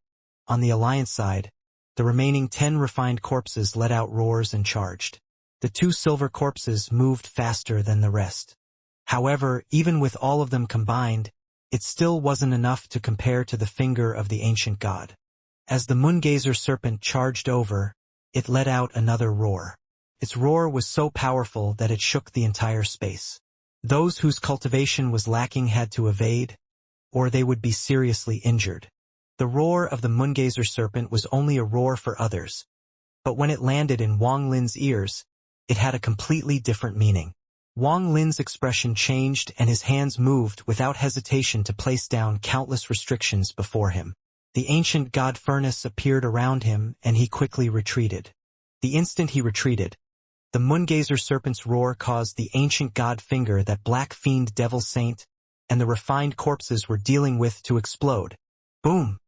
on the Alliance side, the remaining 10 refined corpses let out roars and charged. The 2 silver corpses moved faster than the rest. However, even with all of them combined, it still wasn't enough to compare to the finger of the ancient god. As the moongazer serpent charged over, it let out another roar. Its roar was so powerful that it shook the entire space. Those whose cultivation was lacking had to evade, or they would be seriously injured. The roar of the moongazer serpent was only a roar for others, but when it landed in Wang Lin's ears, it had a completely different meaning. Wang Lin's expression changed and his hands moved without hesitation to place down countless restrictions before him. The ancient god furnace appeared around him and he quickly retreated. The instant he retreated, the moongazer serpent's roar caused the ancient god finger that Black Fiend Devil Saint and the refined corpses were dealing with to explode. Boom!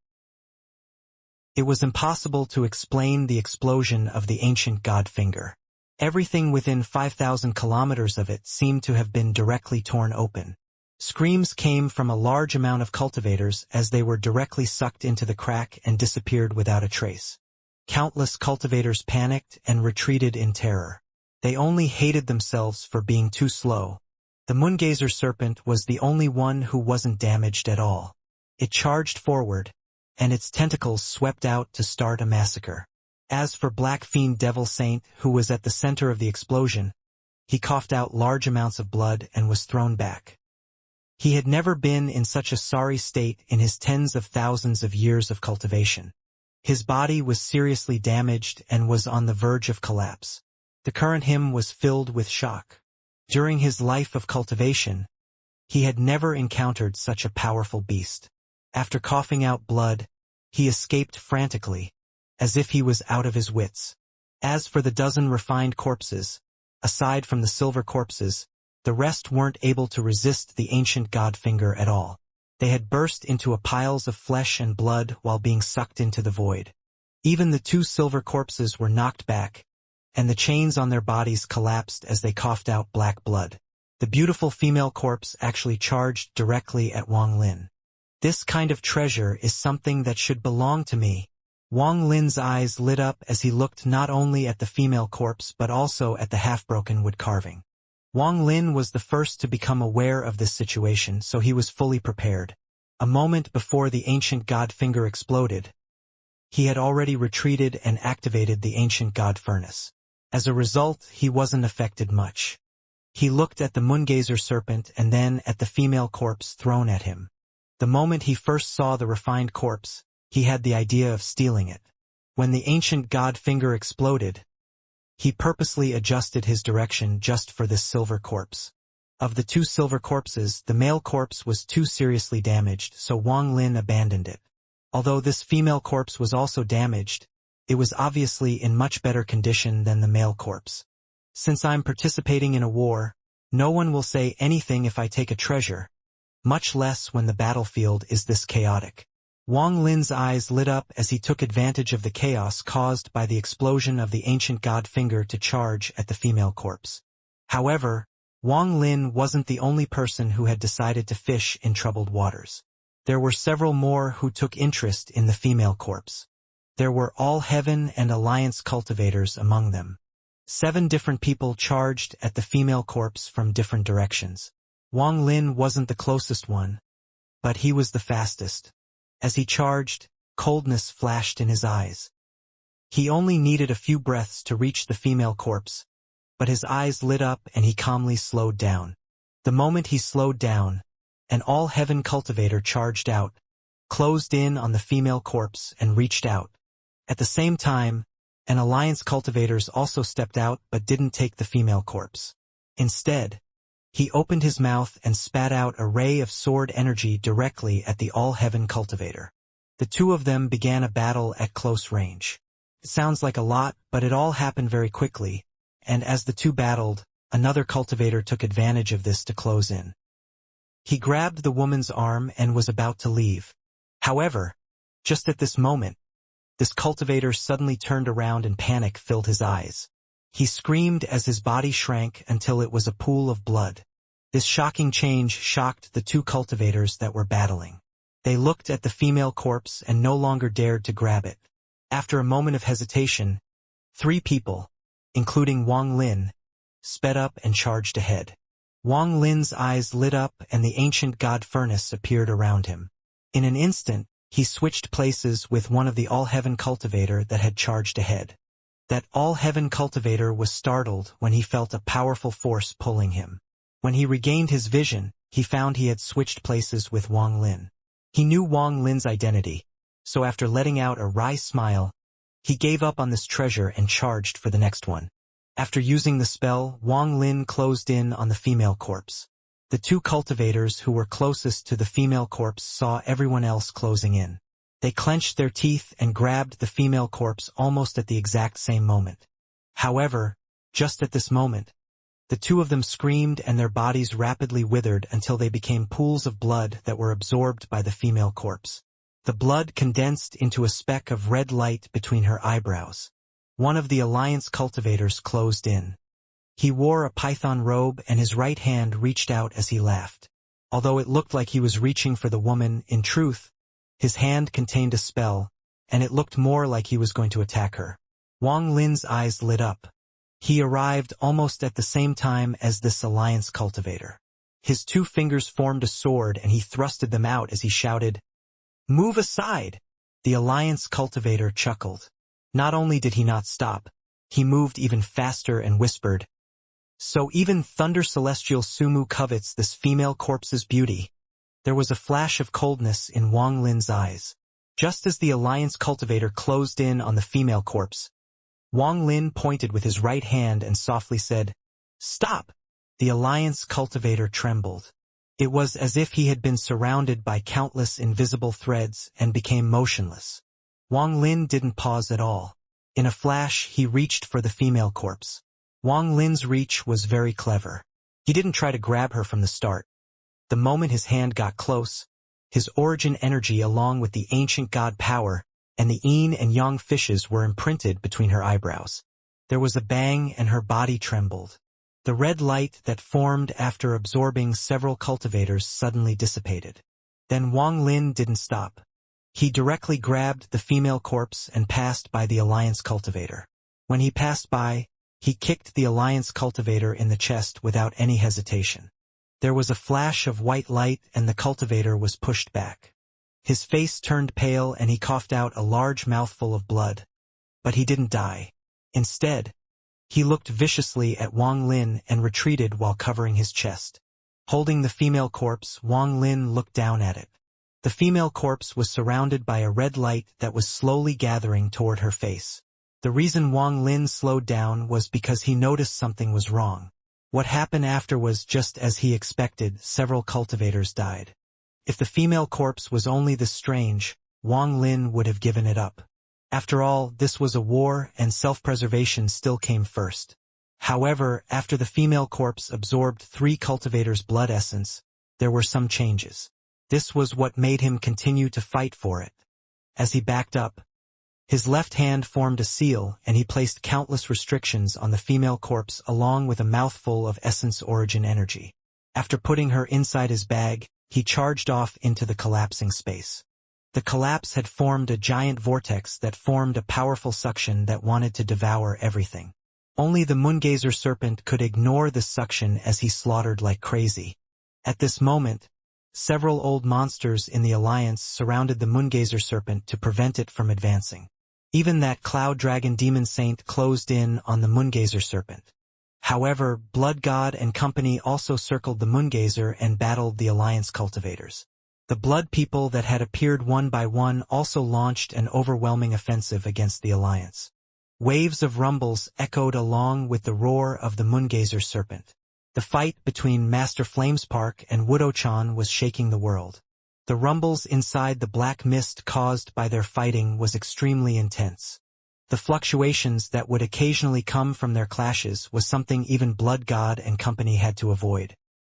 It was impossible to explain the explosion of the ancient god finger. Everything within 5,000 kilometers of it seemed to have been directly torn open. Screams came from a large amount of cultivators as they were directly sucked into the crack and disappeared without a trace. Countless cultivators panicked and retreated in terror. They only hated themselves for being too slow. The moongazer serpent was the only one who wasn't damaged at all. It charged forward, and its tentacles swept out to start a massacre. As for Black Fiend Devil Saint, who was at the center of the explosion, he coughed out large amounts of blood and was thrown back. He had never been in such a sorry state in his tens of thousands of years of cultivation. His body was seriously damaged and was on the verge of collapse. The current him was filled with shock. During his life of cultivation, he had never encountered such a powerful beast. After coughing out blood, he escaped frantically, as if he was out of his wits. As for the dozen refined corpses, aside from the silver corpses, the rest weren't able to resist the ancient god finger at all. They had burst into a piles of flesh and blood while being sucked into the void. Even the 2 silver corpses were knocked back, and the chains on their bodies collapsed as they coughed out black blood. The beautiful female corpse actually charged directly at Wang Lin. This kind of treasure is something that should belong to me. Wang Lin's eyes lit up as he looked not only at the female corpse but also at the half-broken wood carving. Wang Lin was the first to become aware of this situation, so he was fully prepared. A moment before the ancient god finger exploded, he had already retreated and activated the ancient god furnace. As a result, he wasn't affected much. He looked at the moongazer serpent and then at the female corpse thrown at him. The moment he first saw the refined corpse, he had the idea of stealing it. When the ancient god finger exploded, He purposely adjusted his direction just for this silver corpse. Of the two silver corpses, the male corpse was too seriously damaged, so Wang Lin abandoned it. Although this female corpse was also damaged, it was obviously in much better condition than the male corpse. Since I'm participating in a war, no one will say anything if I take a treasure, much less when the battlefield is this chaotic. Wang Lin's eyes lit up as he took advantage of the chaos caused by the explosion of the ancient god finger to charge at the female corpse. However, Wang Lin wasn't the only person who had decided to fish in troubled waters. There were several more who took interest in the female corpse. There were all Heaven and Alliance cultivators among them. 7 different people charged at the female corpse from different directions. Wang Lin wasn't the closest one, but he was the fastest. As he charged, coldness flashed in his eyes. He only needed a few breaths to reach the female corpse, but his eyes lit up and he calmly slowed down. The moment he slowed down, an all-heaven cultivator charged out, closed in on the female corpse and reached out. At the same time, an alliance cultivators also stepped out but didn't take the female corpse. Instead, he opened his mouth and spat out a ray of sword energy directly at the all-heaven cultivator. The two of them began a battle at close range. It sounds like a lot, but it all happened very quickly, and as the two battled, another cultivator took advantage of this to close in. He grabbed the woman's arm and was about to leave. However, just at this moment, this cultivator suddenly turned around and panic filled his eyes. He screamed as his body shrank until it was a pool of blood. This shocking change shocked the two cultivators that were battling. They looked at the female corpse and no longer dared to grab it. After a moment of hesitation, 3 people, including Wang Lin, sped up and charged ahead. Wang Lin's eyes lit up and the ancient god furnace appeared around him. In an instant, he switched places with one of the all-heaven cultivator that had charged ahead. That all-heaven cultivator was startled when he felt a powerful force pulling him. When he regained his vision, he found he had switched places with Wang Lin. He knew Wang Lin's identity, so after letting out a wry smile, he gave up on this treasure and charged for the next one. After using the spell, Wang Lin closed in on the female corpse. The two cultivators who were closest to the female corpse saw everyone else closing in. They clenched their teeth and grabbed the female corpse almost at the exact same moment. However, just at this moment, the two of them screamed and their bodies rapidly withered until they became pools of blood that were absorbed by the female corpse. The blood condensed into a speck of red light between her eyebrows. One of the alliance cultivators closed in. He wore a python robe and his right hand reached out as he laughed. Although it looked like he was reaching for the woman, in truth, his hand contained a spell, and it looked more like he was going to attack her. Wang Lin's eyes lit up. He arrived almost at the same time as this alliance cultivator. His 2 fingers formed a sword and he thrusted them out as he shouted, "Move aside!" The alliance cultivator chuckled. Not only did he not stop, he moved even faster and whispered, "So even Thunder Celestial Sumu covets this female corpse's beauty." There was a flash of coldness in Wang Lin's eyes. Just as the alliance cultivator closed in on the female corpse, Wang Lin pointed with his right hand and softly said, "Stop!" The alliance cultivator trembled. It was as if he had been surrounded by countless invisible threads and became motionless. Wang Lin didn't pause at all. In a flash, he reached for the female corpse. Wang Lin's reach was very clever. He didn't try to grab her from the start. The moment his hand got close, his origin energy along with the ancient god power and the yin and yang fishes were imprinted between her eyebrows. There was a bang and her body trembled. The red light that formed after absorbing several cultivators suddenly dissipated. Then Wang Lin didn't stop. He directly grabbed the female corpse and passed by the alliance cultivator. When he passed by, he kicked the alliance cultivator in the chest without any hesitation. There was a flash of white light and the cultivator was pushed back. His face turned pale and he coughed out a large mouthful of blood. But he didn't die. Instead, he looked viciously at Wang Lin and retreated while covering his chest. Holding the female corpse, Wang Lin looked down at it. The female corpse was surrounded by a red light that was slowly gathering toward her face. The reason Wang Lin slowed down was because he noticed something was wrong. What happened after was just as he expected. Several cultivators died. If the female corpse was only this strange, Wang Lin would have given it up. After all, this was a war, and self-preservation still came first. However, after the female corpse absorbed 3 cultivators' blood essence, there were some changes. This was what made him continue to fight for it. As he backed up, his left hand formed a seal, and he placed countless restrictions on the female corpse along with a mouthful of essence origin energy. After putting her inside his bag, he charged off into the collapsing space. The collapse had formed a giant vortex that formed a powerful suction that wanted to devour everything. Only the Moongazer serpent could ignore this suction as he slaughtered like crazy. At this moment, several old monsters in the Alliance surrounded the Moongazer serpent to prevent it from advancing. Even that Cloud Dragon Demon Saint closed in on the Moongazer serpent. However, Blood God and company also circled the Moongazer and battled the Alliance cultivators. The Blood people that had appeared one by one also launched an overwhelming offensive against the Alliance. Waves of rumbles echoed along with the roar of the Moongazer serpent. The fight between Master Flamespark and Wudochan was shaking the world. The rumbles inside the black mist caused by their fighting was extremely intense. The fluctuations that would occasionally come from their clashes was something even Blood God and company had to avoid.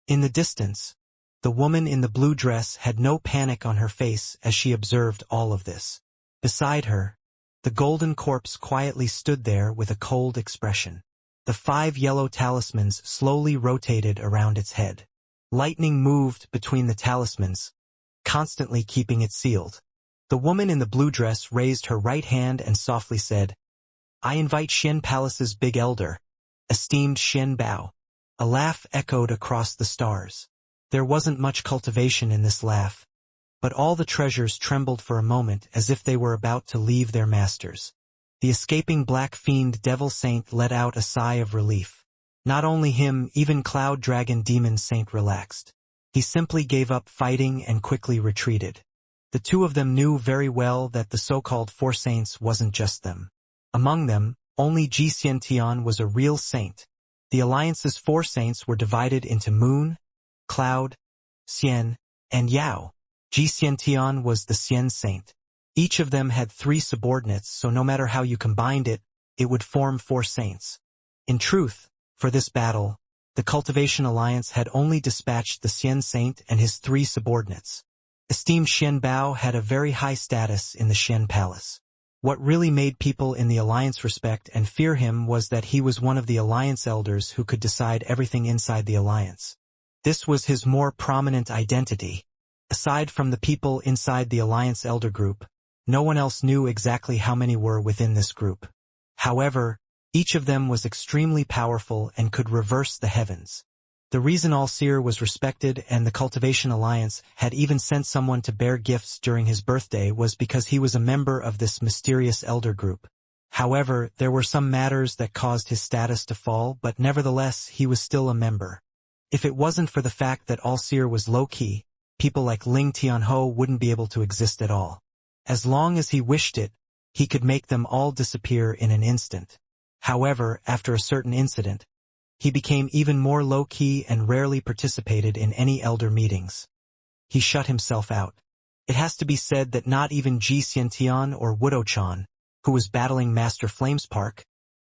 In the distance, the woman in the blue dress had no panic on her face as she observed all of this. Beside her, the golden corpse quietly stood there with a cold expression. The 5 yellow talismans slowly rotated around its head. Lightning moved between the talismans, constantly keeping it sealed. The woman in the blue dress raised her right hand and softly said, "I invite Xian Palace's big elder, esteemed Xian Bao." A laugh echoed across the stars. There wasn't much cultivation in this laugh, but all the treasures trembled for a moment as if they were about to leave their masters. The escaping black fiend Devil Saint let out a sigh of relief. Not only him, even Cloud Dragon Demon Saint relaxed. He simply gave up fighting and quickly retreated. The two of them knew very well that the so-called 4 saints wasn't just them. Among them, only Xianxia was a real saint. The Alliance's 4 saints were divided into Moon, Cloud, Xian, and Yao. Xianxia was the Xian saint. Each of them had 3 subordinates, so no matter how you combined it, it would form 4 saints. In truth, for this battle, the Cultivation Alliance had only dispatched the Xian saint and his 3 subordinates. Esteemed Xian Bao had a very high status in the Xian Palace. What really made people in the Alliance respect and fear him was that he was one of the Alliance elders who could decide everything inside the Alliance. This was his more prominent identity. Aside from the people inside the Alliance elder group, no one else knew exactly how many were within this group. However, each of them was extremely powerful and could reverse the heavens. The reason All-Seer was respected and the Cultivation Alliance had even sent someone to bear gifts during his birthday was because he was a member of this mysterious elder group. However, there were some matters that caused his status to fall, but nevertheless he was still a member. If it wasn't for the fact that All-Seer was low-key, people like Ling Tianho wouldn't be able to exist at all. As long as he wished it, he could make them all disappear in an instant. However, after a certain incident, he became even more low-key and rarely participated in any elder meetings. He shut himself out. It has to be said that not even Xianxia or Wudochan, who was battling Master Flamespark,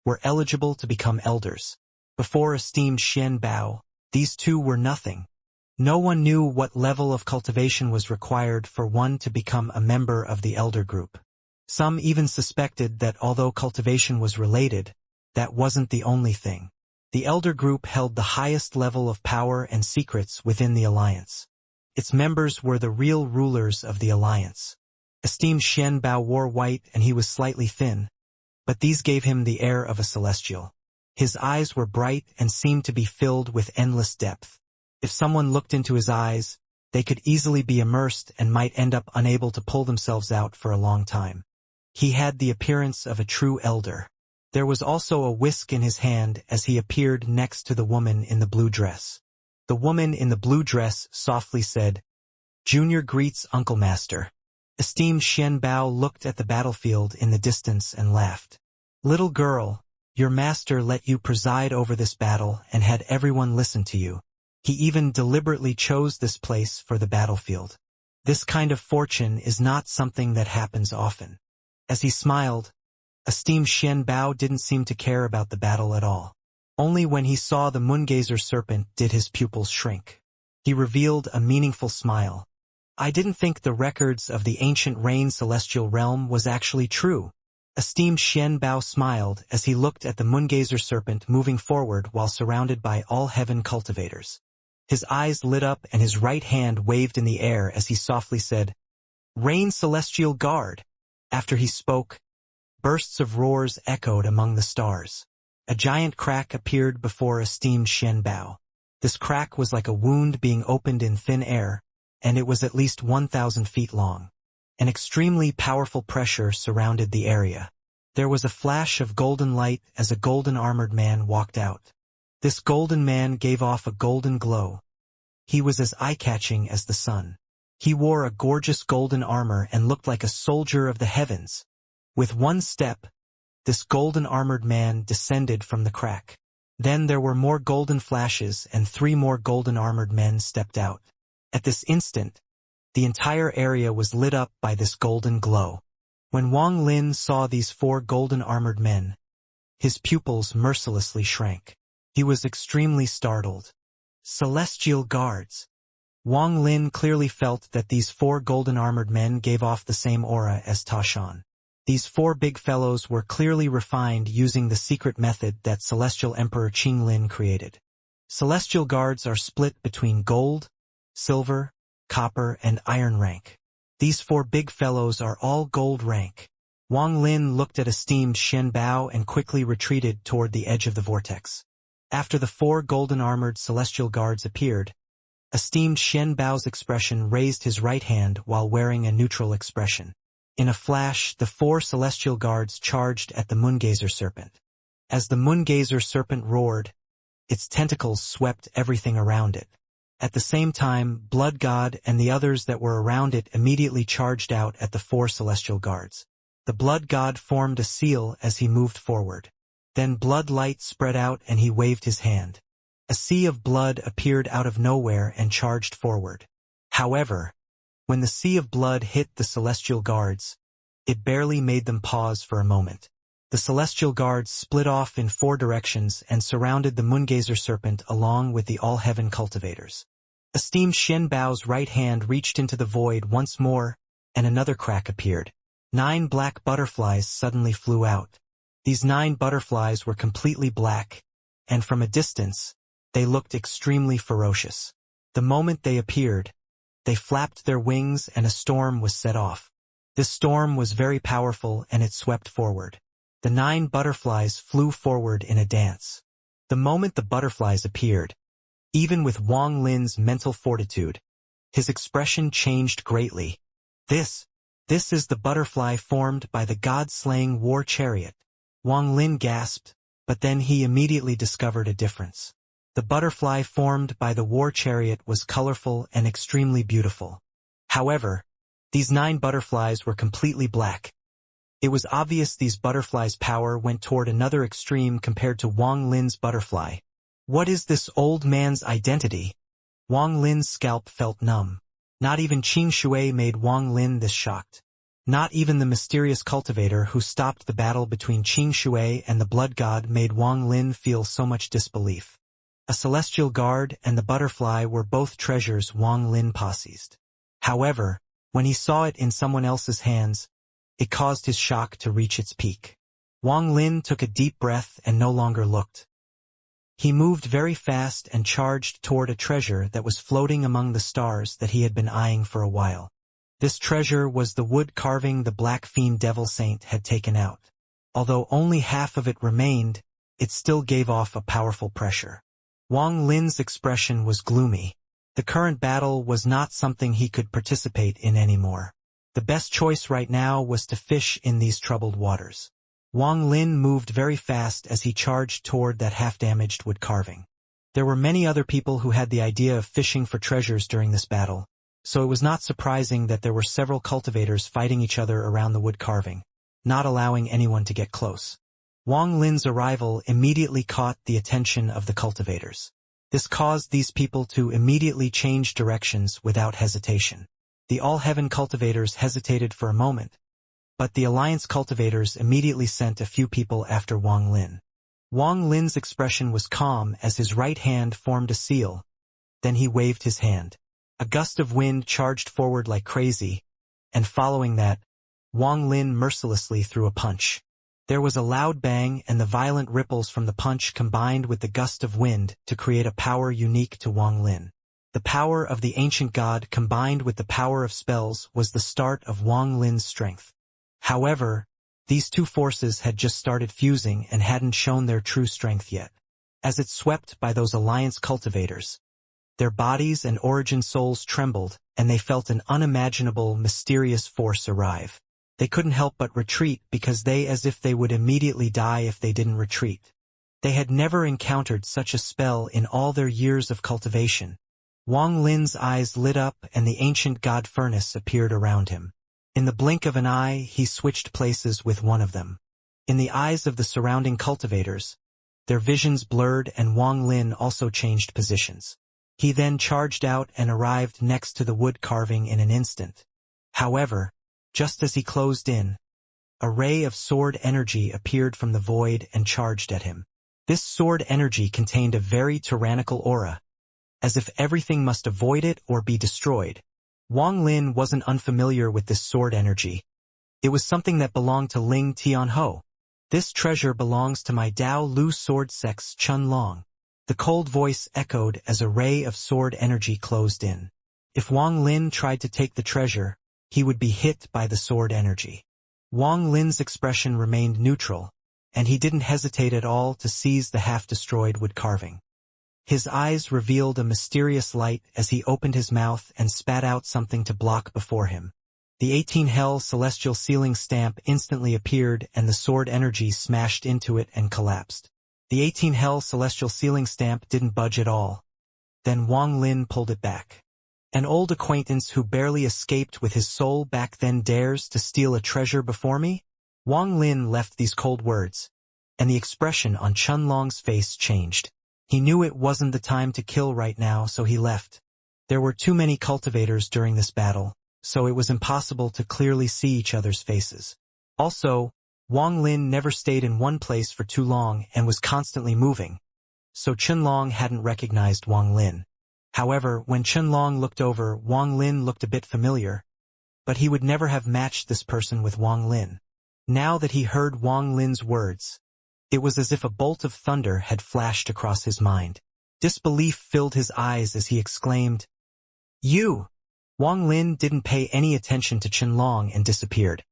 were eligible to become elders. Before esteemed Xian Bao, these 2 were nothing. No one knew what level of cultivation was required for one to become a member of the elder group. Some even suspected that although cultivation was related, that wasn't the only thing. The elder group held the highest level of power and secrets within the Alliance. Its members were the real rulers of the Alliance. Esteemed Xian Bao wore white and he was slightly thin, but these gave him the air of a celestial. His eyes were bright and seemed to be filled with endless depth. If someone looked into his eyes, they could easily be immersed and might end up unable to pull themselves out for a long time. He had the appearance of a true elder. There was also a whisk in his hand as he appeared next to the woman in the blue dress. The woman in the blue dress softly said, "Junior greets Uncle Master." Esteemed Xian Bao looked at the battlefield in the distance and laughed. "Little girl, your master let you preside over this battle and had everyone listen to you. He even deliberately chose this place for the battlefield. This kind of fortune is not something that happens often." As he smiled, esteemed Xian Bao didn't seem to care about the battle at all. Only when he saw the moongazer serpent did his pupils shrink. He revealed a meaningful smile. "I didn't think the records of the ancient Rain celestial realm was actually true." Esteemed Xian Bao smiled as he looked at the moongazer serpent moving forward while surrounded by all heaven cultivators. His eyes lit up and his right hand waved in the air as he softly said, "Rain celestial guard." After he spoke, bursts of roars echoed among the stars. A giant crack appeared before esteemed Xian Bao. This crack was like a wound being opened in thin air, and it was at least 1,000 feet long. An extremely powerful pressure surrounded the area. There was a flash of golden light as a golden armored man walked out. This golden man gave off a golden glow. He was as eye-catching as the sun. He wore a gorgeous golden armor and looked like a soldier of the heavens. With one step, this golden armored man descended from the crack. Then there were more golden flashes and 3 more golden armored men stepped out. At this instant, the entire area was lit up by this golden glow. When Wang Lin saw these 4 golden armored men, his pupils mercilessly shrank. He was extremely startled. Celestial guards. Wang Lin clearly felt that these 4 golden armored men gave off the same aura as Ta Shan. These 4 big fellows were clearly refined using the secret method that Celestial Emperor Qinglin created. Celestial guards are split between gold, silver, copper, and iron rank. These 4 big fellows are all gold rank. Wang Lin looked at esteemed Xian Bao and quickly retreated toward the edge of the vortex. After the 4 golden-armored celestial guards appeared, esteemed Xian Bao's expression raised his right hand while wearing a neutral expression. In a flash, the 4 celestial guards charged at the moongazer serpent. As the moongazer serpent roared, its tentacles swept everything around it. At the same time, Blood God and the others that were around it immediately charged out at the 4 celestial guards. The Blood God formed a seal as he moved forward. Then blood light spread out and he waved his hand. A sea of blood appeared out of nowhere and charged forward. However, when the sea of blood hit the celestial guards, it barely made them pause for a moment. The celestial guards split off in 4 directions and surrounded the moongazer serpent along with the all-heaven cultivators. Esteemed Xian Bao's right hand reached into the void once more, and another crack appeared. 9 black butterflies suddenly flew out. These 9 butterflies were completely black, and from a distance, they looked extremely ferocious. The moment they appeared, they flapped their wings and a storm was set off. This storm was very powerful and it swept forward. The 9 butterflies flew forward in a dance. The moment the butterflies appeared, even with Wang Lin's mental fortitude, his expression changed greatly. This is the butterfly formed by the god-slaying war chariot. Wang Lin gasped, but then he immediately discovered a difference. The butterfly formed by the war chariot was colorful and extremely beautiful. However, these 9 butterflies were completely black. It was obvious these butterflies' power went toward another extreme compared to Wang Lin's butterfly. What is this old man's identity? Wang Lin's scalp felt numb. Not even Qing Shui made Wang Lin this shocked. Not even the mysterious cultivator who stopped the battle between Qing Shui and the blood god made Wang Lin feel so much disbelief. A celestial guard and the butterfly were both treasures Wang Lin possessed. However, when he saw it in someone else's hands, it caused his shock to reach its peak. Wang Lin took a deep breath and no longer looked. He moved very fast and charged toward a treasure that was floating among the stars that he had been eyeing for a while. This treasure was the wood carving the Black Fiend Devil Saint had taken out. Although only half of it remained, it still gave off a powerful pressure. Wang Lin's expression was gloomy. The current battle was not something he could participate in anymore. The best choice right now was to fish in these troubled waters. Wang Lin moved very fast as he charged toward that half-damaged wood carving. There were many other people who had the idea of fishing for treasures during this battle, so it was not surprising that there were several cultivators fighting each other around the wood carving, not allowing anyone to get close. Wang Lin's arrival immediately caught the attention of the cultivators. This caused these people to immediately change directions without hesitation. The All-Heaven cultivators hesitated for a moment, but the Alliance cultivators immediately sent a few people after Wang Lin. Wang Lin's expression was calm as his right hand formed a seal. Then he waved his hand. A gust of wind charged forward like crazy, and following that, Wang Lin mercilessly threw a punch. There was a loud bang, and the violent ripples from the punch combined with the gust of wind to create a power unique to Wang Lin. The power of the ancient god combined with the power of spells was the start of Wang Lin's strength. However, these two forces had just started fusing and hadn't shown their true strength yet. As it swept by those alliance cultivators, their bodies and origin souls trembled, and they felt an unimaginable, mysterious force arrive. They couldn't help but retreat because they as if they would immediately die if they didn't retreat. They had never encountered such a spell in all their years of cultivation. Wang Lin's eyes lit up and the ancient god furnace appeared around him. In the blink of an eye, he switched places with one of them. In the eyes of the surrounding cultivators, their visions blurred and Wang Lin also changed positions. He then charged out and arrived next to the wood carving in an instant. However, just as he closed in, a ray of sword energy appeared from the void and charged at him. This sword energy contained a very tyrannical aura, as if everything must avoid it or be destroyed. Wang Lin wasn't unfamiliar with this sword energy. It was something that belonged to Ling Tianho. This treasure belongs to my Dao Lu sword sex Chun Long. The cold voice echoed as a ray of sword energy closed in. If Wang Lin tried to take the treasure, he would be hit by the sword energy. Wang Lin's expression remained neutral, and he didn't hesitate at all to seize the half-destroyed wood carving. His eyes revealed a mysterious light as he opened his mouth and spat out something to block before him. The 18 Hell celestial sealing stamp instantly appeared and the sword energy smashed into it and collapsed. The 18 Hell celestial sealing stamp didn't budge at all. Then Wang Lin pulled it back. An old acquaintance who barely escaped with his soul back then dares to steal a treasure before me? Wang Lin left these cold words, and the expression on Chun Long's face changed. He knew it wasn't the time to kill right now, so he left. There were too many cultivators during this battle, so it was impossible to clearly see each other's faces. Also, Wang Lin never stayed in one place for too long and was constantly moving, so Chun Long hadn't recognized Wang Lin. However, when Chun Long looked over, Wang Lin looked a bit familiar, but he would never have matched this person with Wang Lin. Now that he heard Wang Lin's words, it was as if a bolt of thunder had flashed across his mind. Disbelief filled his eyes as he exclaimed, "You!" Wang Lin didn't pay any attention to Chun Long and disappeared.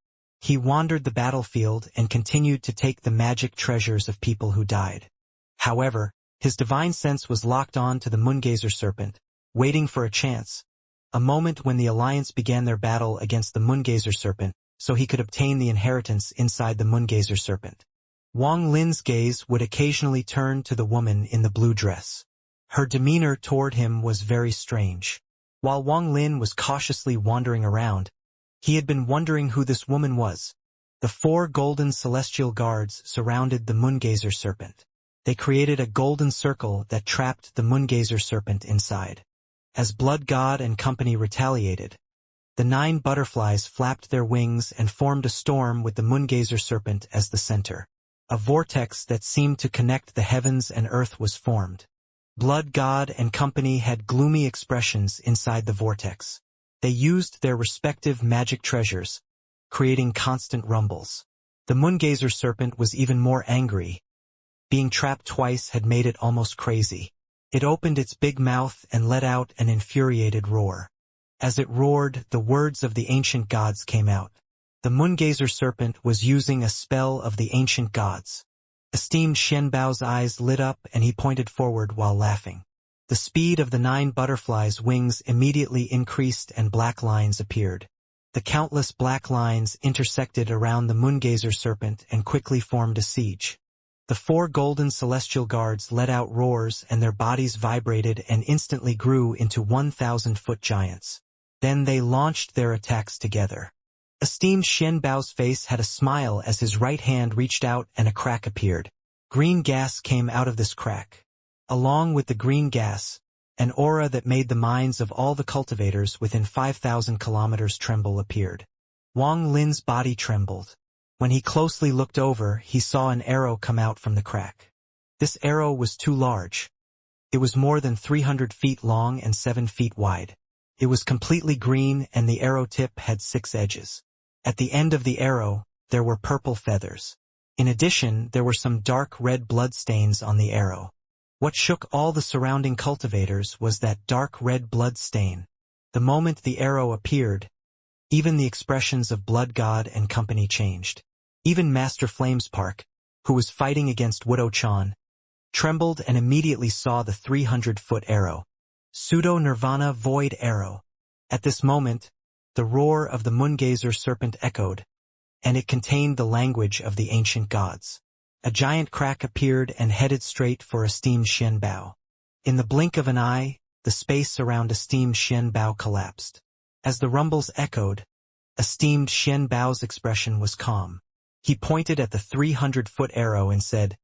He wandered the battlefield and continued to take the magic treasures of people who died. However, his divine sense was locked on to the Moongazer Serpent, waiting for a chance, a moment when the Alliance began their battle against the Moongazer Serpent, so he could obtain the inheritance inside the Moongazer Serpent. Wang Lin's gaze would occasionally turn to the woman in the blue dress. Her demeanor toward him was very strange. While Wang Lin was cautiously wandering around, he had been wondering who this woman was. The 4 golden celestial guards surrounded the Moongazer Serpent. They created a golden circle that trapped the Moongazer Serpent inside. As Blood God and company retaliated, the 9 butterflies flapped their wings and formed a storm with the Moongazer Serpent as the center. A vortex that seemed to connect the heavens and earth was formed. Blood God and company had gloomy expressions inside the vortex. They used their respective magic treasures, creating constant rumbles. The Moongazer Serpent was even more angry. Being trapped twice had made it almost crazy. It opened its big mouth and let out an infuriated roar. As it roared, the words of the ancient gods came out. The Moongazer Serpent was using a spell of the ancient gods. Esteemed Xianbao's eyes lit up and he pointed forward while laughing. The speed of the 9 butterflies' wings immediately increased and black lines appeared. The countless black lines intersected around the Moongazer Serpent and quickly formed a siege. The 4 golden celestial guards let out roars and their bodies vibrated and instantly grew into 1,000-foot giants. Then they launched their attacks together. Esteemed Xianbao's face had a smile as his right hand reached out and a crack appeared. Green gas came out of this crack. Along with the green gas, an aura that made the minds of all the cultivators within 5,000 kilometers tremble appeared. Wang Lin's body trembled. When he closely looked over, he saw an arrow come out from the crack. This arrow was too large. It was more than 300 feet long and 7 feet wide. It was completely green and the arrow tip had 6 edges. At the end of the arrow, there were purple feathers. In addition, there were some dark red blood stains on the arrow. What shook all the surrounding cultivators was that dark red blood stain. The moment the arrow appeared, even the expressions of Blood God and company changed. Even Master Flamespark, who was fighting against Widow Chan, trembled and immediately saw the 300-foot arrow. Pseudo-Nirvana Void Arrow. At this moment, the roar of the Moongazer serpent echoed, and it contained the language of the ancient gods. A giant crack appeared and headed straight for esteemed Xianbao. In the blink of an eye, the space around esteemed Xianbao collapsed. As the rumbles echoed, esteemed Xianbao's expression was calm. He pointed at the 300-foot arrow and said,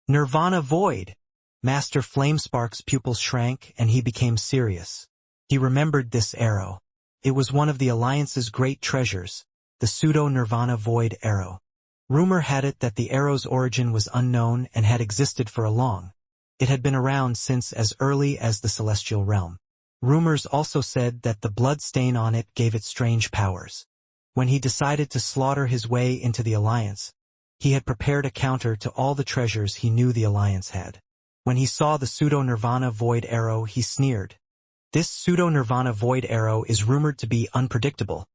"Nirvana Void!" Master Flamespark's pupils shrank and he became serious. He remembered this arrow. It was one of the Alliance's great treasures, the pseudo-Nirvana Void Arrow. Rumor had it that the arrow's origin was unknown and had existed for a long. It had been around since as early as the Celestial Realm. Rumors also said that the blood stain on it gave it strange powers. When he decided to slaughter his way into the Alliance, he had prepared a counter to all the treasures he knew the Alliance had. When he saw the pseudo-Nirvana Void Arrow, he sneered. This pseudo-Nirvana Void Arrow is rumored to be unpredictable,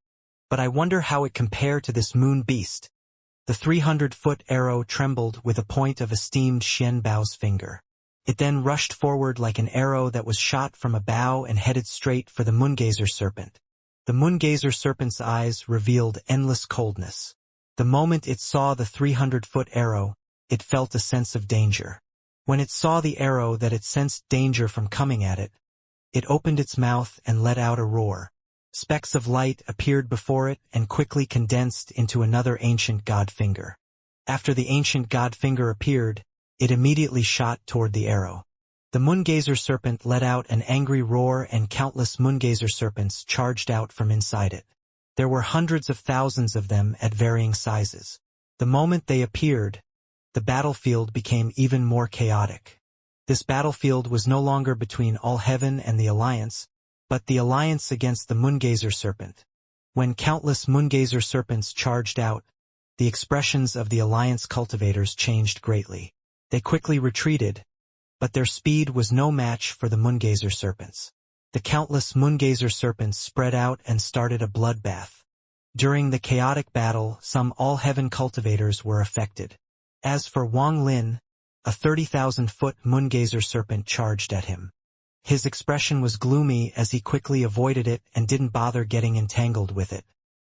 but I wonder how it compared to this moon beast. The 300-foot arrow trembled with a point of esteemed Xianbao's finger. It then rushed forward like an arrow that was shot from a bow and headed straight for the Moongazer serpent. The Moongazer serpent's eyes revealed endless coldness. The moment it saw the 300-foot arrow, it felt a sense of danger. When it saw the arrow that it sensed danger from coming at it, it opened its mouth and let out a roar. Specks of light appeared before it and quickly condensed into another ancient god finger. After the ancient god finger appeared, it immediately shot toward the arrow. The Moongazer serpent let out an angry roar and countless Moongazer serpents charged out from inside it. There were hundreds of thousands of them at varying sizes. The moment they appeared, the battlefield became even more chaotic. This battlefield was no longer between all heaven and the Alliance, but the Alliance against the Moongazer serpent. When countless Moongazer serpents charged out, the expressions of the Alliance cultivators changed greatly. They quickly retreated, but their speed was no match for the Moongazer serpents. The countless Moongazer serpents spread out and started a bloodbath. During the chaotic battle, some all-heaven cultivators were affected. As for Wang Lin, a 30,000-foot Moongazer serpent charged at him. His expression was gloomy as he quickly avoided it and didn't bother getting entangled with it.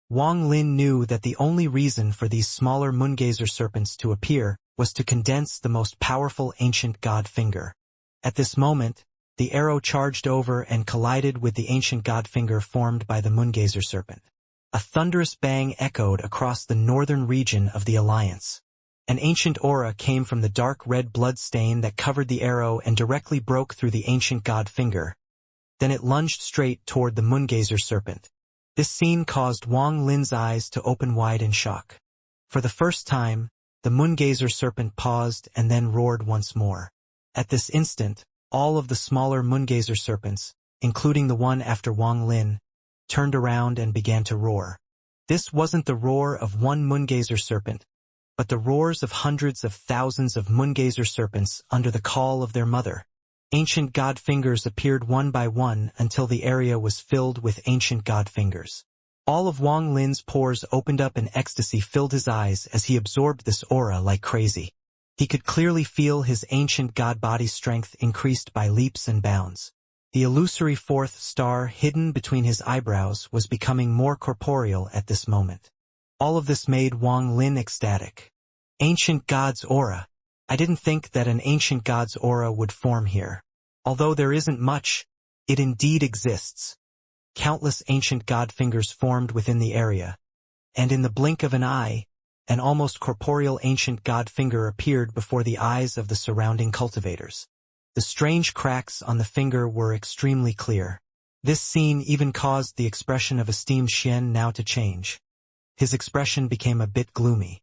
Wang Lin knew that the only reason for these smaller Moongazer serpents to appear was to condense the most powerful ancient god finger. At this moment, the arrow charged over and collided with the ancient god finger formed by the Moongazer serpent. A thunderous bang echoed across the northern region of the Alliance. An ancient aura came from the dark red blood stain that covered the arrow and directly broke through the ancient god finger. Then it lunged straight toward the Moongazer serpent. This scene caused Wang Lin's eyes to open wide in shock. For the first time, the Moongazer serpent paused and then roared once more. At this instant, all of the smaller Moongazer serpents, including the one after Wang Lin, turned around and began to roar. This wasn't the roar of one Moongazer serpent, but the roars of hundreds of thousands of Moongazer serpents under the call of their mother. Ancient god fingers appeared one by one until the area was filled with ancient god fingers. All of Wang Lin's pores opened up and ecstasy filled his eyes as he absorbed this aura like crazy. He could clearly feel his ancient god body strength increased by leaps and bounds. The illusory fourth star hidden between his eyebrows was becoming more corporeal at this moment. All of this made Wang Lin ecstatic. Ancient God's aura. I didn't think that an ancient God's aura would form here. Although there isn't much, it indeed exists. Countless ancient god fingers formed within the area, and in the blink of an eye, an almost corporeal ancient god finger appeared before the eyes of the surrounding cultivators. The strange cracks on the finger were extremely clear. This scene even caused the expression of esteemed Xian now to change. His expression became a bit gloomy.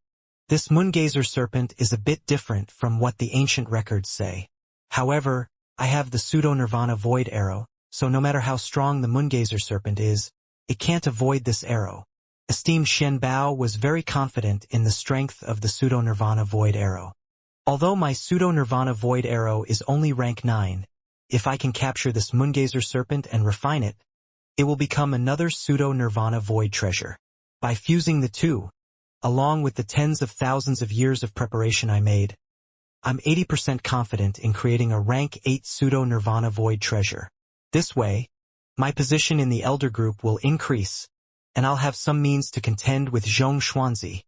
This moongazer serpent is a bit different from what the ancient records say. However, I have the pseudo-nirvana void arrow, so no matter how strong the moongazer serpent is, it can't avoid this arrow. Esteemed Xian Bao was very confident in the strength of the pseudo-nirvana void arrow. Although my pseudo-nirvana void arrow is only rank 9, if I can capture this moongazer serpent and refine it, it will become another pseudo-nirvana void treasure. By fusing the two, along with the tens of thousands of years of preparation I made, I'm 80% confident in creating a rank 8 pseudo-nirvana void treasure. This way, my position in the elder group will increase, and I'll have some means to contend with Zhong Xuanzi.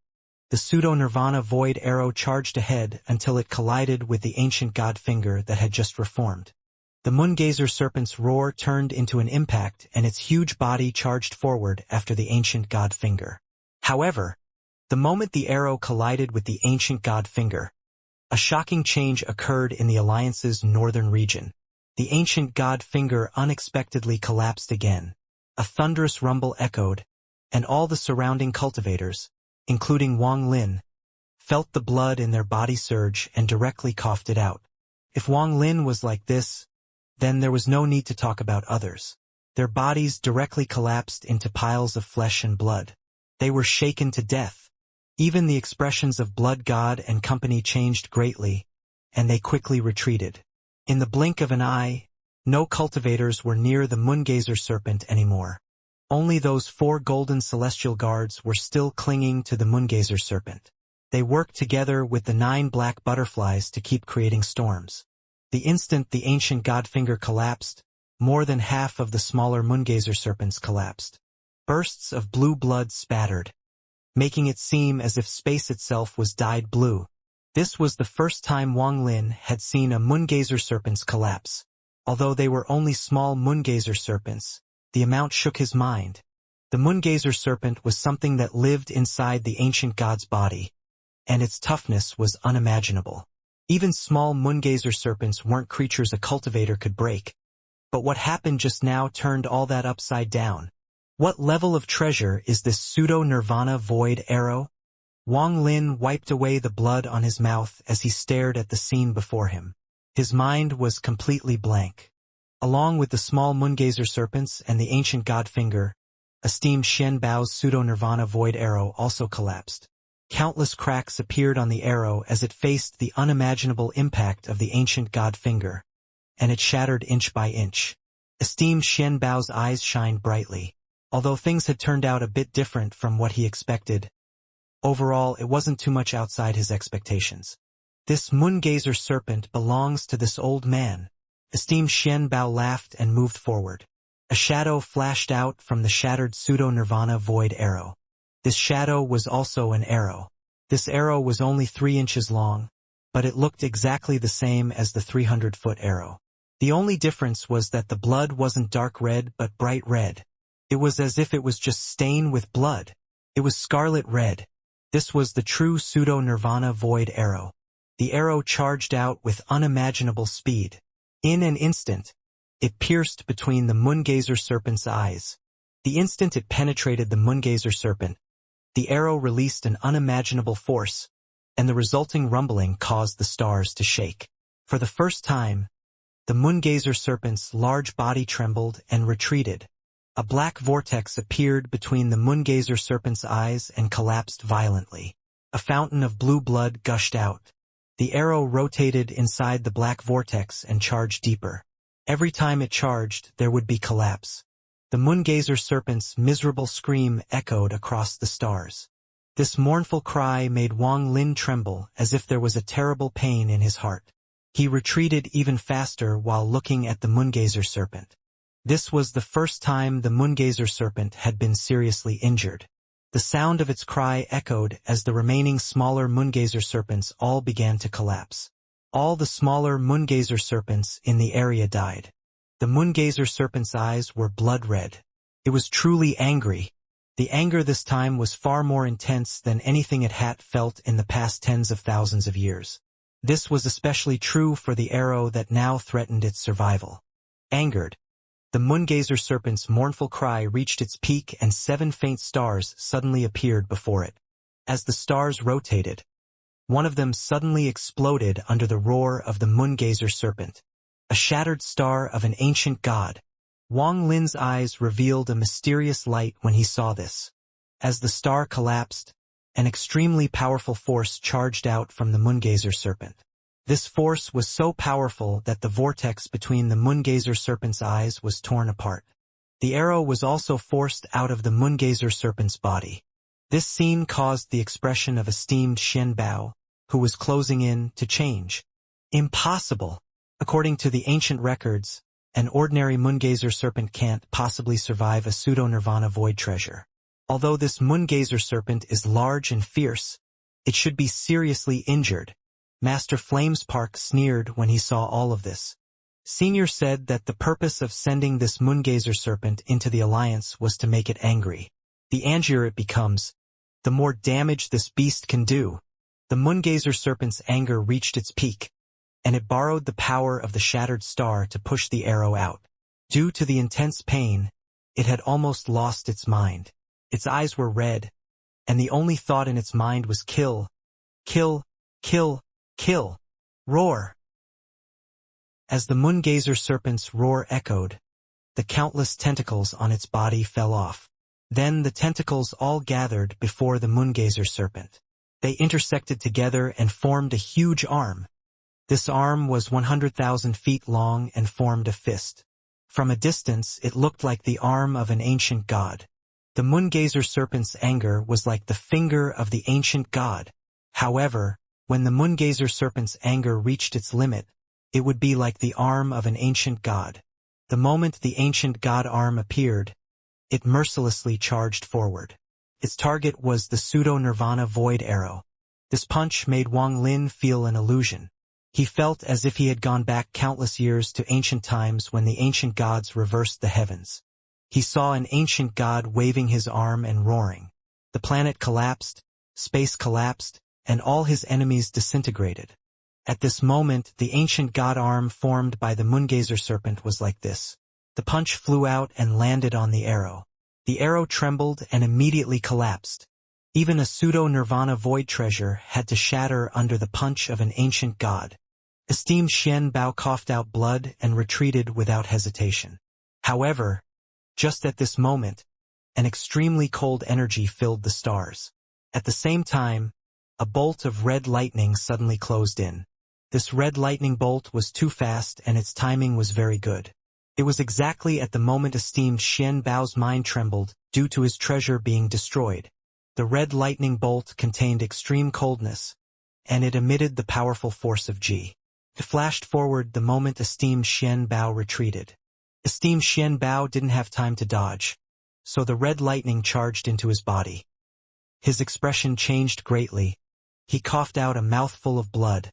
The pseudo-nirvana void arrow charged ahead until it collided with the ancient god finger that had just reformed. The moongazer serpent's roar turned into an impact and its huge body charged forward after the ancient god finger. However, the moment the arrow collided with the ancient god finger, a shocking change occurred in the Alliance's northern region. The ancient god finger unexpectedly collapsed again. A thunderous rumble echoed, and all the surrounding cultivators, including Wang Lin, felt the blood in their body surge and directly coughed it out. If Wang Lin was like this, then there was no need to talk about others. Their bodies directly collapsed into piles of flesh and blood. They were shaken to death. Even the expressions of Blood God and company changed greatly, and they quickly retreated. In the blink of an eye, no cultivators were near the moongazer serpent anymore. Only those 4 golden celestial guards were still clinging to the moongazer serpent. They worked together with the 9 black butterflies to keep creating storms. The instant the ancient godfinger collapsed, more than half of the smaller moongazer serpents collapsed. Bursts of blue blood spattered, making it seem as if space itself was dyed blue. This was the first time Wang Lin had seen a moongazer serpent's collapse. Although they were only small moongazer serpents, the amount shook his mind. The moongazer serpent was something that lived inside the ancient god's body, and its toughness was unimaginable. Even small moongazer serpents weren't creatures a cultivator could break. But what happened just now turned all that upside down. What level of treasure is this pseudo-nirvana void arrow? Wang Lin wiped away the blood on his mouth as he stared at the scene before him. His mind was completely blank. Along with the small moongazer serpents and the ancient godfinger, esteemed Xian Bao's pseudo-nirvana void arrow also collapsed. Countless cracks appeared on the arrow as it faced the unimaginable impact of the ancient god finger, and it shattered inch by inch. Esteemed Xian Bao's eyes shined brightly. Although things had turned out a bit different from what he expected, overall it wasn't too much outside his expectations. This moongazer serpent belongs to this old man. Esteemed Xian Bao laughed and moved forward. A shadow flashed out from the shattered pseudo-nirvana void arrow. This shadow was also an arrow. This arrow was only 3 inches long, but it looked exactly the same as the 300-foot arrow. The only difference was that the blood wasn't dark red but bright red. It was as if it was just stained with blood. It was scarlet red. This was the true pseudo-nirvana void arrow. The arrow charged out with unimaginable speed. In an instant, it pierced between the moongazer serpent's eyes. The instant it penetrated the moongazer serpent, the arrow released an unimaginable force, and the resulting rumbling caused the stars to shake. For the first time, the moongazer serpent's large body trembled and retreated. A black vortex appeared between the moongazer serpent's eyes and collapsed violently. A fountain of blue blood gushed out. The arrow rotated inside the black vortex and charged deeper. Every time it charged, there would be collapse. The moongazer serpent's miserable scream echoed across the stars. This mournful cry made Wang Lin tremble as if there was a terrible pain in his heart. He retreated even faster while looking at the moongazer serpent. This was the first time the moongazer serpent had been seriously injured. The sound of its cry echoed as the remaining smaller moongazer serpents all began to collapse. All the smaller moongazer serpents in the area died. The moongazer serpent's eyes were blood red. It was truly angry. The anger this time was far more intense than anything it had felt in the past tens of thousands of years. This was especially true for the arrow that now threatened its survival. Angered, the moongazer serpent's mournful cry reached its peak and 7 faint stars suddenly appeared before it. As the stars rotated, one of them suddenly exploded under the roar of the moongazer serpent. A shattered star of an ancient god. Wang Lin's eyes revealed a mysterious light when he saw this. As the star collapsed, an extremely powerful force charged out from the moongazer serpent. This force was so powerful that the vortex between the moongazer serpent's eyes was torn apart. The arrow was also forced out of the moongazer serpent's body. This scene caused the expression of esteemed Xian Bao, who was closing in, to change. Impossible! According to the ancient records, an ordinary moongazer serpent can't possibly survive a pseudo-nirvana void treasure. Although this moongazer serpent is large and fierce, it should be seriously injured. Master Flamespark sneered when he saw all of this. Senior said that the purpose of sending this moongazer serpent into the alliance was to make it angry. The angrier it becomes, the more damage this beast can do. The moongazer serpent's anger reached its peak, and it borrowed the power of the shattered star to push the arrow out. Due to the intense pain, it had almost lost its mind. Its eyes were red, and the only thought in its mind was kill, kill, kill, kill, roar. As the moongazer serpent's roar echoed, the countless tentacles on its body fell off. Then the tentacles all gathered before the moongazer serpent. They intersected together and formed a huge arm. This arm was 100,000 feet long and formed a fist. From a distance, it looked like the arm of an ancient god. The moongazer serpent's anger was like the finger of the ancient god. However, when the moongazer serpent's anger reached its limit, it would be like the arm of an ancient god. The moment the ancient god arm appeared, it mercilessly charged forward. Its target was the pseudo-nirvana void arrow. This punch made Wang Lin feel an illusion. He felt as if he had gone back countless years to ancient times when the ancient gods reversed the heavens. He saw an ancient god waving his arm and roaring. The planet collapsed, space collapsed, and all his enemies disintegrated. At this moment, the ancient god arm formed by the moongazer serpent was like this. The punch flew out and landed on the arrow. The arrow trembled and immediately collapsed. Even a pseudo-nirvana void treasure had to shatter under the punch of an ancient god. Esteemed Xian Bao coughed out blood and retreated without hesitation. However, just at this moment, an extremely cold energy filled the stars. At the same time, a bolt of red lightning suddenly closed in. This red lightning bolt was too fast and its timing was very good. It was exactly at the moment esteemed Xian Bao's mind trembled due to his treasure being destroyed. The red lightning bolt contained extreme coldness, and it emitted the powerful force of Ji. It flashed forward the moment esteemed Xian Bao retreated. Esteemed Xian Bao didn't have time to dodge, so the red lightning charged into his body. His expression changed greatly. He coughed out a mouthful of blood,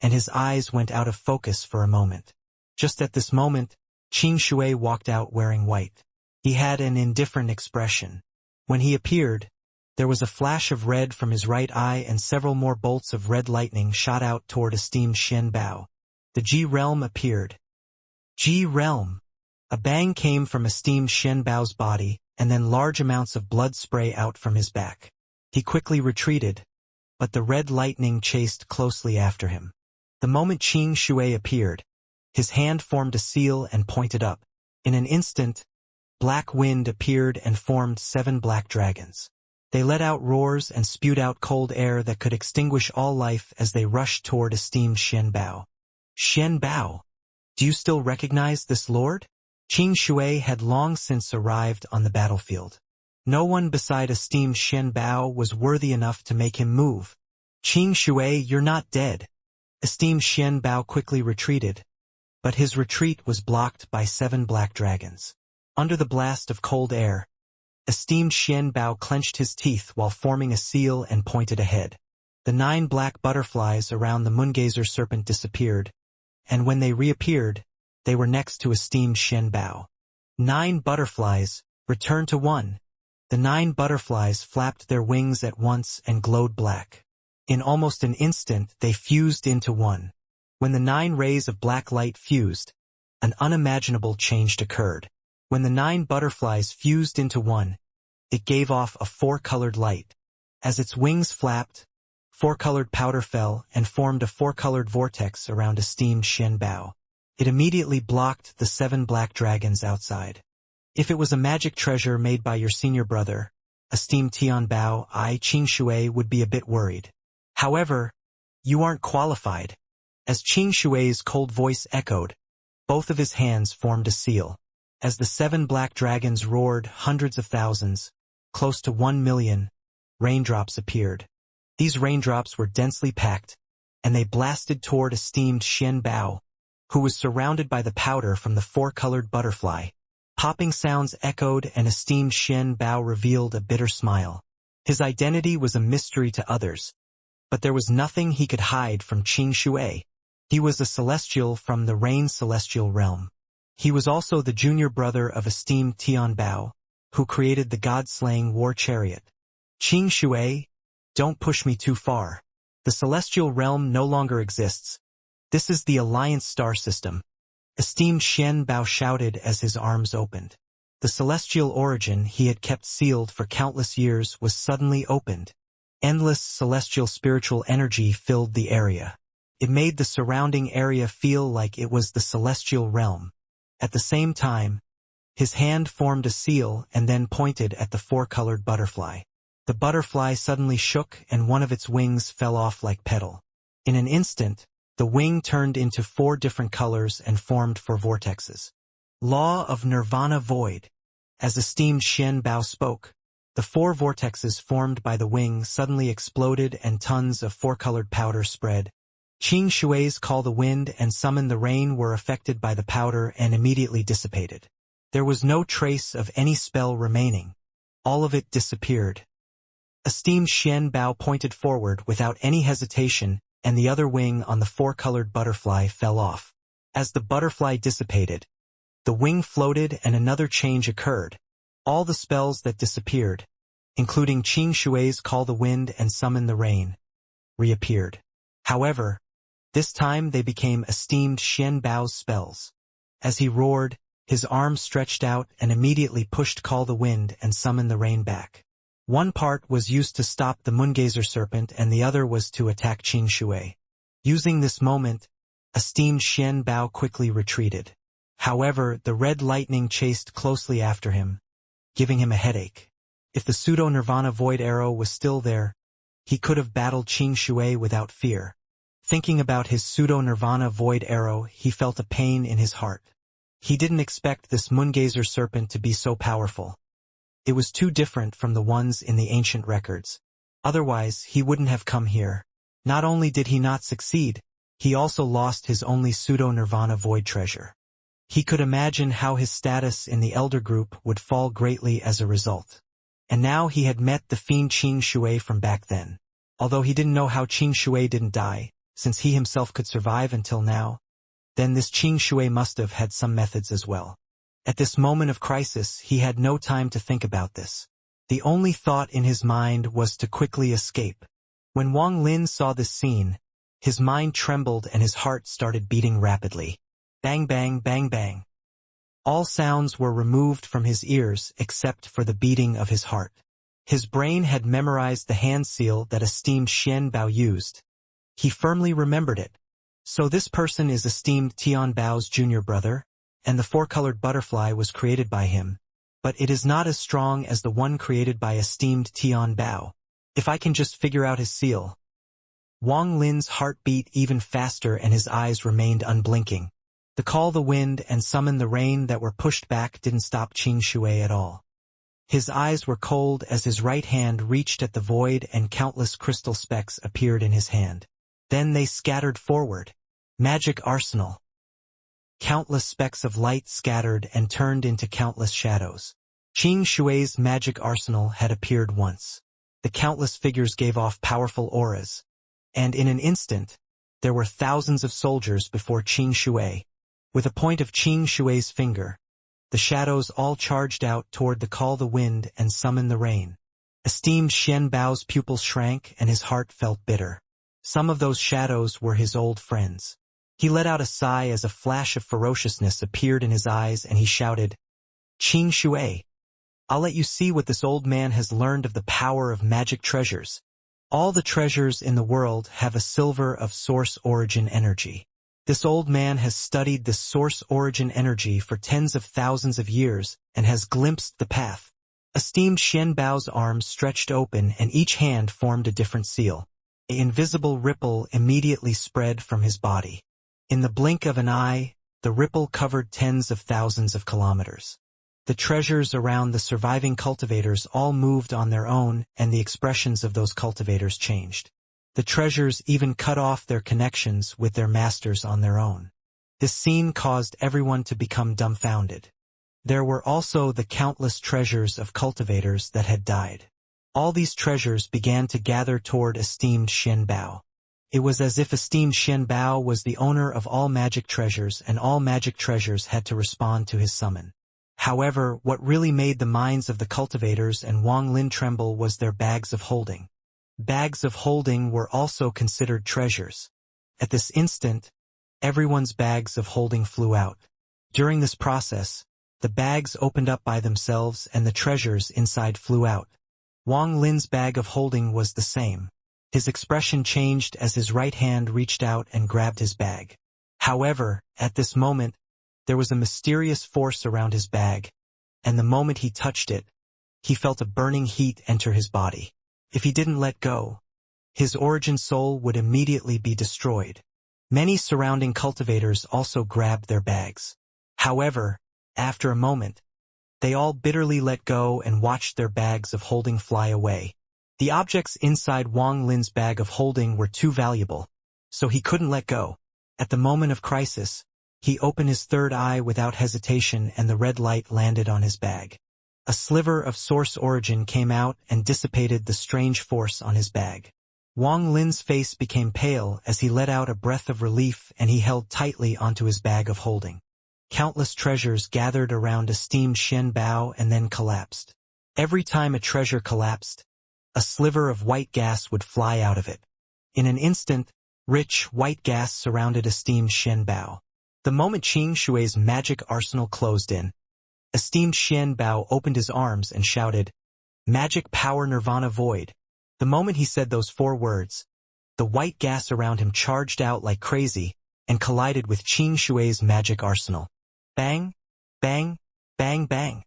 and his eyes went out of focus for a moment. Just at this moment, Qing Shui walked out wearing white. He had an indifferent expression. When he appeared, there was a flash of red from his right eye and several more bolts of red lightning shot out toward esteemed Xian Bao. The Ji realm appeared. Ji realm! A bang came from esteemed Xian Bao's body, and then large amounts of blood spray out from his back. He quickly retreated, but the red lightning chased closely after him. The moment Qing Shui appeared, his hand formed a seal and pointed up. In an instant, black wind appeared and formed 7 black dragons. They let out roars and spewed out cold air that could extinguish all life as they rushed toward esteemed Xian Bao. Xian Bao, do you still recognize this lord? Qing Shui had long since arrived on the battlefield. No one beside esteemed Xian Bao was worthy enough to make him move. Qing Shui, you're not dead. Esteemed Xian Bao quickly retreated, but his retreat was blocked by 7 black dragons. Under the blast of cold air, esteemed Xian Bao clenched his teeth while forming a seal and pointed ahead. The 9 black butterflies around the moongazer serpent disappeared, and when they reappeared, they were next to esteemed Xian Bao. 9 butterflies, returned to 1. The 9 butterflies flapped their wings at once and glowed black. In almost an instant they fused into one. When the 9 rays of black light fused, an unimaginable change occurred. When the 9 butterflies fused into one, it gave off a 4-colored light. As its wings flapped, 4-colored powder fell and formed a 4-colored vortex around esteemed Xianbao. It immediately blocked the 7 black dragons outside. If it was a magic treasure made by your senior brother, esteemed Tianbao, Qing Shui would be a bit worried. However, you aren't qualified. As Qing Shui's cold voice echoed, both of his hands formed a seal. As the 7 black dragons roared hundreds of thousands, close to 1 million, raindrops appeared. These raindrops were densely packed, and they blasted toward esteemed Xianbao, who was surrounded by the powder from the 4-colored butterfly. Popping sounds echoed and esteemed Xianbao revealed a bitter smile. His identity was a mystery to others, but there was nothing he could hide from Qing Shui. He was a celestial from the Rain celestial realm. He was also the junior brother of esteemed Tianbao, who created the god-slaying war chariot. Qing Shui, don't push me too far. The celestial realm no longer exists. This is the Alliance star system. Esteemed Xianbao shouted as his arms opened. The celestial origin he had kept sealed for countless years was suddenly opened. Endless celestial spiritual energy filled the area. It made the surrounding area feel like it was the celestial realm. At the same time, his hand formed a seal and then pointed at the 4-colored butterfly. The butterfly suddenly shook and one of its wings fell off like petal. In an instant, the wing turned into 4 different colors and formed 4 vortexes. Law of Nirvana Void. As esteemed Xianbao spoke, the 4 vortexes formed by the wing suddenly exploded and tons of 4-colored powder spread. Qing Shui's Call the Wind and Summon the Rain were affected by the powder and immediately dissipated. There was no trace of any spell remaining. All of it disappeared. Esteemed Xianbao pointed forward without any hesitation, and the other wing on the 4-colored butterfly fell off. As the butterfly dissipated, the wing floated and another change occurred. All the spells that disappeared, including Qing Shui's Call the Wind and Summon the Rain, reappeared. However, this time they became esteemed Xianbao's spells. As he roared, his arms stretched out and immediately pushed Call the Wind and Summon the Rain back. One part was used to stop the Moongazer serpent and the other was to attack Qing Shui. Using this moment, esteemed Xianbao quickly retreated. However, the red lightning chased closely after him, giving him a headache. If the pseudo-Nirvana Void arrow was still there, he could have battled Qing Shui without fear. Thinking about his pseudo-Nirvana Void arrow, he felt a pain in his heart. He didn't expect this Moongazer serpent to be so powerful. It was too different from the ones in the ancient records. Otherwise, he wouldn't have come here. Not only did he not succeed, he also lost his only pseudo-Nirvana Void treasure. He could imagine how his status in the Elder Group would fall greatly as a result. And now he had met the fiend Qing Shui from back then. Although he didn't know how Qing Shui didn't die, since he himself could survive until now, then this Qing Shui must have had some methods as well. At this moment of crisis, he had no time to think about this. The only thought in his mind was to quickly escape. When Wang Lin saw this scene, his mind trembled and his heart started beating rapidly. Bang bang bang bang. All sounds were removed from his ears except for the beating of his heart. His brain had memorized the hand seal that esteemed Xianbao used. He firmly remembered it. So this person is esteemed Tianbao's junior brother, and the 4-colored butterfly was created by him. But it is not as strong as the one created by esteemed Tianbao. If I can just figure out his seal. Wang Lin's heart beat even faster and his eyes remained unblinking. The Call the Wind and Summon the Rain that were pushed back didn't stop Qing Shui at all. His eyes were cold as his right hand reached at the void and countless crystal specks appeared in his hand. Then they scattered forward. Magic arsenal. Countless specks of light scattered and turned into countless shadows. Qing Shui's magic arsenal had appeared once. The countless figures gave off powerful auras. And in an instant, there were thousands of soldiers before Qing Shui. With a point of Qing Shui's finger, The shadows all charged out toward the call the wind and summon the rain. Esteemed Xian Bao's pupils shrank and his heart felt bitter. Some of those shadows were his old friends. He let out a sigh as a flash of ferociousness appeared in his eyes and he shouted, "Qing Shui, I'll let you see what this old man has learned of the power of magic treasures. All the treasures in the world have a silver of source origin energy. This old man has studied this source origin energy for tens of thousands of years and has glimpsed the path." Esteemed Xian Bao's arms stretched open and each hand formed a different seal. An invisible ripple immediately spread from his body. In the blink of an eye, the ripple covered tens of thousands of kilometers. The treasures around the surviving cultivators all moved on their own, and the expressions of those cultivators changed. The treasures even cut off their connections with their masters on their own. This scene caused everyone to become dumbfounded. There were also the countless treasures of cultivators that had died. All these treasures began to gather toward esteemed Xian Bao. It was as if esteemed Xian Bao was the owner of all magic treasures and all magic treasures had to respond to his summon. However, what really made the minds of the cultivators and Wang Lin tremble was their bags of holding. Bags of holding were also considered treasures. At this instant, everyone's bags of holding flew out. During this process, the bags opened up by themselves and the treasures inside flew out. Wang Lin's bag of holding was the same. His expression changed as his right hand reached out and grabbed his bag. However, at this moment, there was a mysterious force around his bag, and the moment he touched it, he felt a burning heat enter his body. If he didn't let go, his origin soul would immediately be destroyed. Many surrounding cultivators also grabbed their bags. However, after a moment, they all bitterly let go and watched their bags of holding fly away. The objects inside Wang Lin's bag of holding were too valuable, so he couldn't let go. At the moment of crisis, he opened his third eye without hesitation and the red light landed on his bag. A sliver of source origin came out and dissipated the strange force on his bag. Wang Lin's face became pale as he let out a breath of relief and he held tightly onto his bag of holding. Countless treasures gathered around esteemed Xian Bao and then collapsed. Every time a treasure collapsed, a sliver of white gas would fly out of it. In an instant, rich white gas surrounded esteemed Xian Bao. The moment Qing Shui's magic arsenal closed in, esteemed Xian Bao opened his arms and shouted, "Magic power Nirvana void." The moment he said those 4 words, the white gas around him charged out like crazy and collided with Qing Shui's magic arsenal. Bang, bang, bang, bang.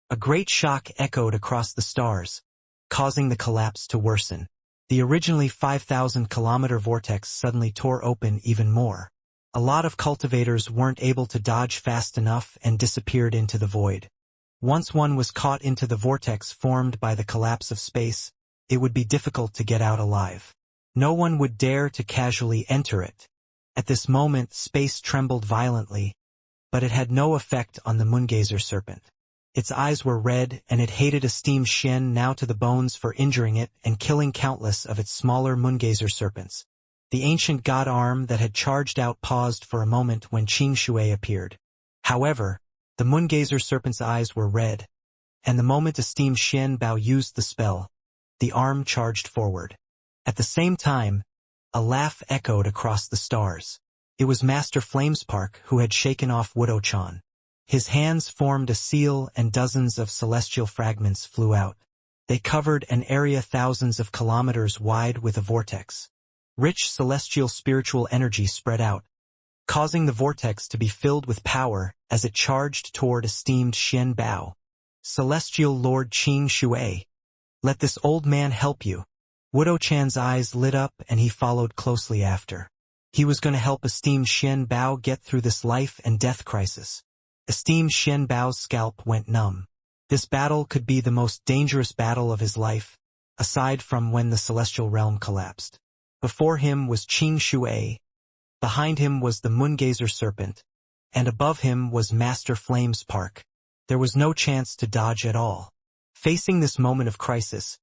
A great shock echoed across the stars, causing the collapse to worsen. The originally 5,000-kilometer vortex suddenly tore open even more. A lot of cultivators weren't able to dodge fast enough and disappeared into the void. Once one was caught into the vortex formed by the collapse of space, it would be difficult to get out alive. No one would dare to casually enter it. At this moment, space trembled violently, but it had no effect on the moongazer serpent. Its eyes were red, and it hated esteemed Xian now to the bones for injuring it and killing countless of its smaller moongazer serpents. The ancient god arm that had charged out paused for a moment when Qing Shui appeared. However, the moongazer serpent's eyes were red, and the moment esteemed Xian Bao used the spell, the arm charged forward. At the same time, a laugh echoed across the stars. It was Master Flamespark who had shaken off Wudo-chan. His hands formed a seal and dozens of celestial fragments flew out. They covered an area thousands of kilometers wide with a vortex. Rich celestial spiritual energy spread out, causing the vortex to be filled with power as it charged toward esteemed Xian Bao. Celestial Lord Qing Shui, let this old man help you. Wudo-chan's eyes lit up and he followed closely after. He was going to help esteemed Xian Bao get through this life and death crisis. Esteemed Xian Bao's scalp went numb. This battle could be the most dangerous battle of his life, aside from when the celestial realm collapsed. Before him was Qing Shui, behind him was the moongazer serpent, and above him was Master Flamespark. There was no chance to dodge at all. Facing this moment of crisis,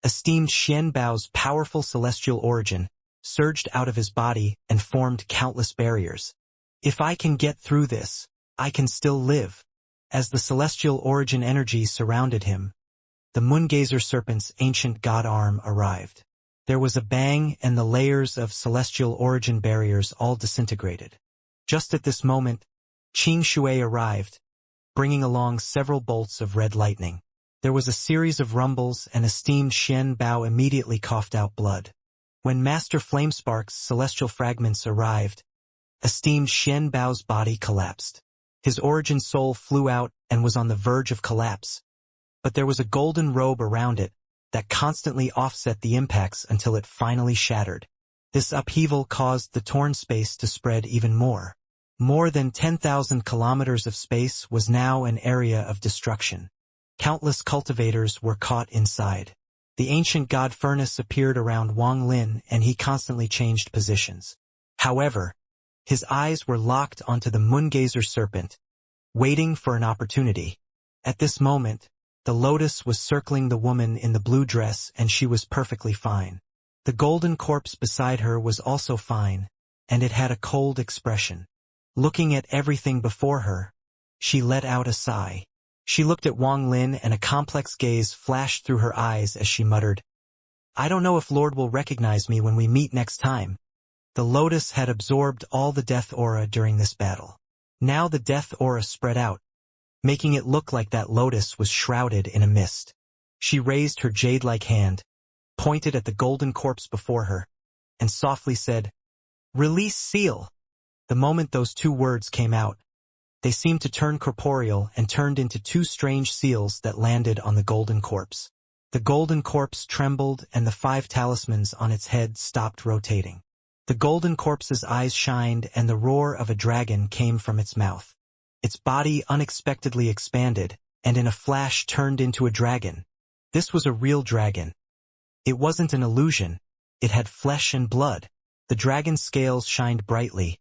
esteemed Xian Bao's powerful celestial origin surged out of his body and formed countless barriers. If I can get through this, I can still live. As the celestial origin energy surrounded him, the Moongazer Serpent's ancient god arm arrived. There was a bang and the layers of celestial origin barriers all disintegrated. Just at this moment, Xianxia arrived, bringing along several bolts of red lightning. There was a series of rumbles and esteemed Xian Bao immediately coughed out blood. When Master Flamespark's celestial fragments arrived, esteemed Xian Bao's body collapsed. His origin soul flew out and was on the verge of collapse. But there was a golden robe around it that constantly offset the impacts until it finally shattered. This upheaval caused the torn space to spread even more. More than 10,000 kilometers of space was now an area of destruction. Countless cultivators were caught inside. The ancient god furnace appeared around Wang Lin and he constantly changed positions. However, his eyes were locked onto the Moongazer Serpent, waiting for an opportunity. At this moment, the lotus was circling the woman in the blue dress and she was perfectly fine. The golden corpse beside her was also fine, and it had a cold expression. Looking at everything before her, she let out a sigh. She looked at Wang Lin and a complex gaze flashed through her eyes as she muttered, "I don't know if Lord will recognize me when we meet next time." The lotus had absorbed all the death aura during this battle. Now the death aura spread out, making it look like that lotus was shrouded in a mist. She raised her jade-like hand, pointed at the golden corpse before her, and softly said, "Release seal." The moment those two words came out, they seemed to turn corporeal and turned into two strange seals that landed on the golden corpse. The golden corpse trembled and the 5 talismans on its head stopped rotating. The golden corpse's eyes shined and the roar of a dragon came from its mouth. Its body unexpectedly expanded, and in a flash turned into a dragon. This was a real dragon. It wasn't an illusion. It had flesh and blood. The dragon's scales shined brightly,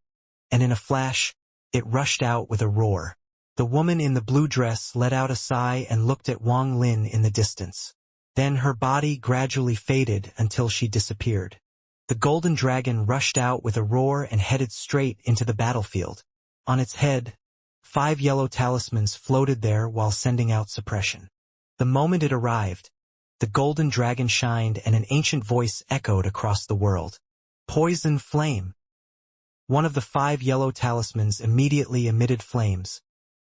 and in a flash, it rushed out with a roar. The woman in the blue dress let out a sigh and looked at Wang Lin in the distance. Then her body gradually faded until she disappeared. The golden dragon rushed out with a roar and headed straight into the battlefield. On its head, 5 yellow talismans floated there while sending out suppression. The moment it arrived, the golden dragon shined and an ancient voice echoed across the world. "Poison flame." One of the 5 yellow talismans immediately emitted flames,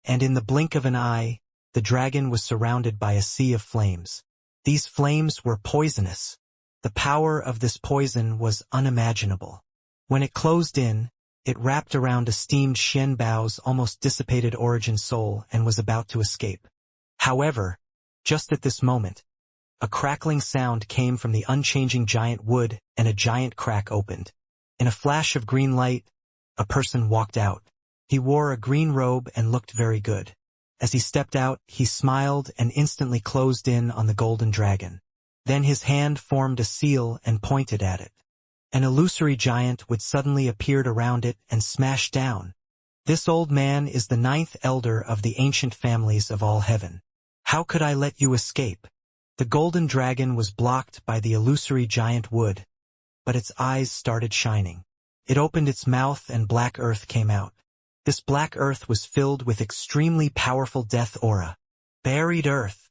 and in the blink of an eye, the dragon was surrounded by a sea of flames. These flames were poisonous. The power of this poison was unimaginable. When it closed in, it wrapped around esteemed Xian Bao's almost dissipated origin soul and was about to escape. However, just at this moment, a crackling sound came from the unchanging giant wood and a giant crack opened. In a flash of green light, a person walked out. He wore a green robe and looked very good. As he stepped out, he smiled and instantly closed in on the golden dragon. Then his hand formed a seal and pointed at it. An illusory giant would suddenly appeared around it and smashed down. "This old man is the 9th elder of the ancient families of all heaven. How could I let you escape?" The golden dragon was blocked by the illusory giant wood, but its eyes started shining. It opened its mouth and black earth came out. This black earth was filled with extremely powerful death aura. Buried earth.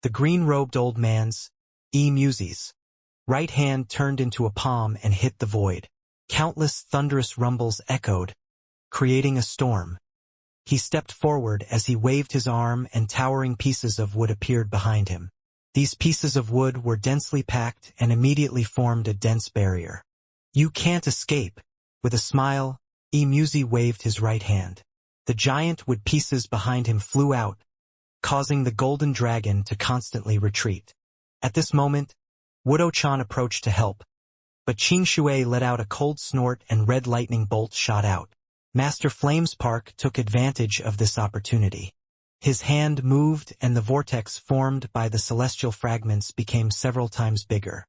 The green-robed old man's, Muzi's, right hand turned into a palm and hit the void. Countless thunderous rumbles echoed, creating a storm. He stepped forward as he waved his arm and towering pieces of wood appeared behind him. These pieces of wood were densely packed and immediately formed a dense barrier. "You can't escape." With a smile, Muzi waved his right hand. The giant wood pieces behind him flew out, causing the golden dragon to constantly retreat. At this moment, Wudo-chan approached to help, but Xianxia let out a cold snort and red lightning bolts shot out. Master Flamespark took advantage of this opportunity. His hand moved and the vortex formed by the celestial fragments became several times bigger.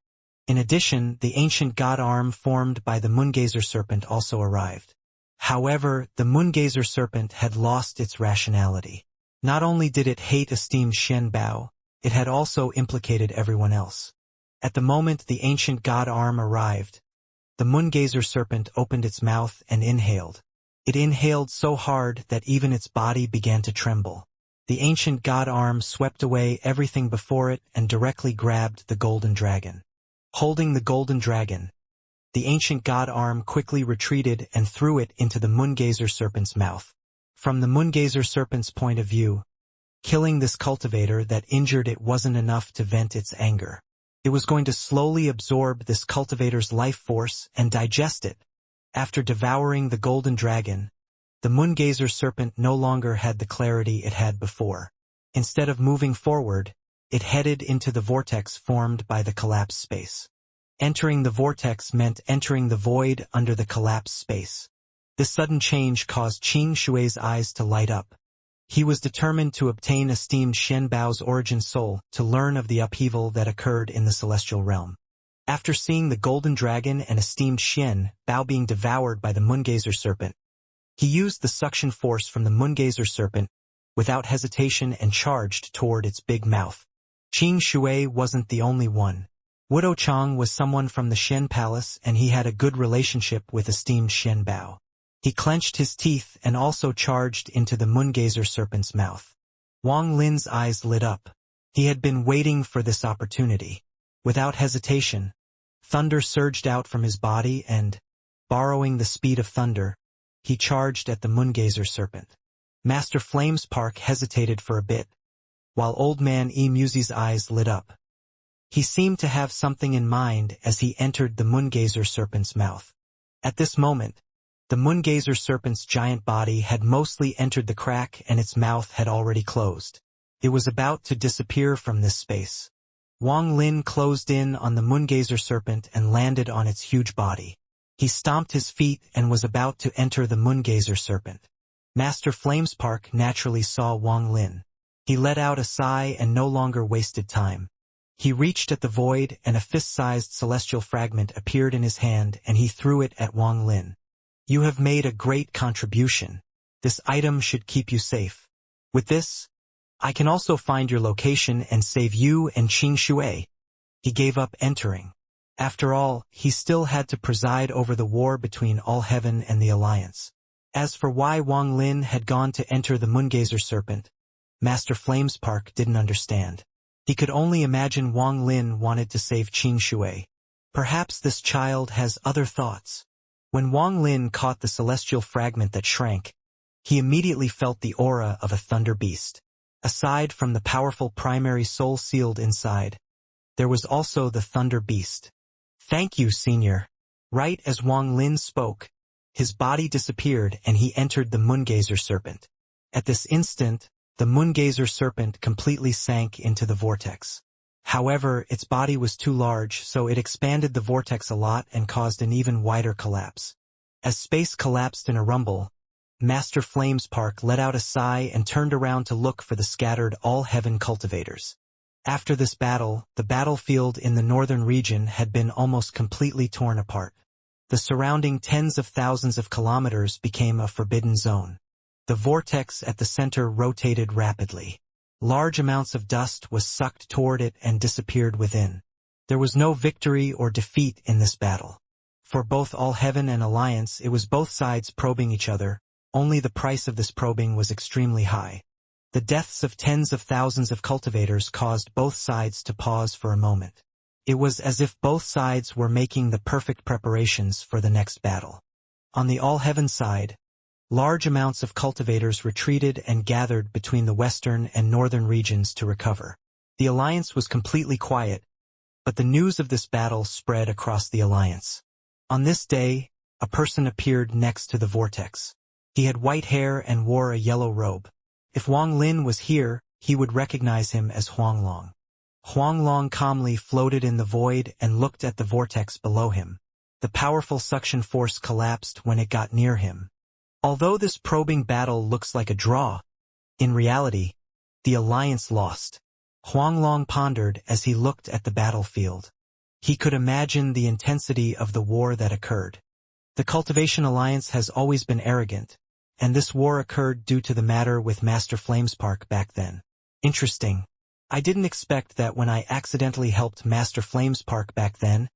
In addition, the ancient god arm formed by the Moongazer Serpent also arrived. However, the Moongazer Serpent had lost its rationality. Not only did it hate esteemed Xian Bao, it had also implicated everyone else. At the moment the ancient god arm arrived, the Moongazer Serpent opened its mouth and inhaled. It inhaled so hard that even its body began to tremble. The ancient god arm swept away everything before it and directly grabbed the golden dragon. Holding the golden dragon, the ancient god arm quickly retreated and threw it into the moongazer serpent's mouth. From the moongazer serpent's point of view, killing this cultivator that injured it wasn't enough to vent its anger. It was going to slowly absorb this cultivator's life force and digest it. After devouring the golden dragon, the moongazer serpent no longer had the clarity it had before. Instead of moving forward, it headed into the vortex formed by the collapsed space. Entering the vortex meant entering the void under the collapsed space. This sudden change caused Qing Shui's eyes to light up. He was determined to obtain esteemed Shen Bao's origin soul to learn of the upheaval that occurred in the celestial realm. After seeing the golden dragon and esteemed Shen Bao being devoured by the moongazer serpent, he used the suction force from the moongazer serpent without hesitation and charged toward its big mouth. Qing Shui wasn't the only one. Wudo Chang was someone from the Shen Palace and he had a good relationship with esteemed Shen Bao. He clenched his teeth and also charged into the moongazer serpent's mouth. Wang Lin's eyes lit up. He had been waiting for this opportunity. Without hesitation, thunder surged out from his body and, borrowing the speed of thunder, he charged at the moongazer serpent. Master Flamespark hesitated for a bit, while Old Man Muzi's eyes lit up. He seemed to have something in mind as he entered the moongazer serpent's mouth. At this moment, the moongazer serpent's giant body had mostly entered the crack and its mouth had already closed. It was about to disappear from this space. Wang Lin closed in on the moongazer serpent and landed on its huge body. He stomped his feet and was about to enter the moongazer serpent. Master Flamespark naturally saw Wang Lin. He let out a sigh and no longer wasted time. He reached at the void and a fist-sized celestial fragment appeared in his hand and he threw it at Wang Lin. You have made a great contribution. This item should keep you safe. With this, I can also find your location and save you and Qing Shui. He gave up entering. After all, he still had to preside over the war between All Heaven and the Alliance. As for why Wang Lin had gone to enter the moongazer serpent, Master Flamespark didn't understand. He could only imagine Wang Lin wanted to save Qing Shui. Perhaps this child has other thoughts. When Wang Lin caught the celestial fragment that shrank, he immediately felt the aura of a thunder beast. Aside from the powerful primary soul sealed inside, there was also the thunder beast. Thank you, Senior. Right as Wang Lin spoke, his body disappeared and he entered the moongazer serpent. At this instant, the moongazer serpent completely sank into the vortex. However, its body was too large, so it expanded the vortex a lot and caused an even wider collapse. As space collapsed in a rumble, Master Flamespark let out a sigh and turned around to look for the scattered all-heaven cultivators. After this battle, the battlefield in the northern region had been almost completely torn apart. The surrounding tens of thousands of kilometers became a forbidden zone. The vortex at the center rotated rapidly. Large amounts of dust was sucked toward it and disappeared within. There was no victory or defeat in this battle. For both All Heaven and Alliance, it was both sides probing each other. Only the price of this probing was extremely high. The deaths of tens of thousands of cultivators caused both sides to pause for a moment. It was as if both sides were making the perfect preparations for the next battle. On the All Heaven side, large amounts of cultivators retreated and gathered between the western and northern regions to recover. The Alliance was completely quiet, but the news of this battle spread across the Alliance. On this day, a person appeared next to the vortex. He had white hair and wore a yellow robe. If Wang Lin was here, he would recognize him as Huanglong. Huanglong calmly floated in the void and looked at the vortex below him. The powerful suction force collapsed when it got near him. Although this probing battle looks like a draw, in reality, the Alliance lost. Huanglong pondered as he looked at the battlefield. He could imagine the intensity of the war that occurred. The Cultivation Alliance has always been arrogant, and this war occurred due to the matter with Master Flamespark back then. Interesting. I didn't expect that when I accidentally helped Master Flamespark back then,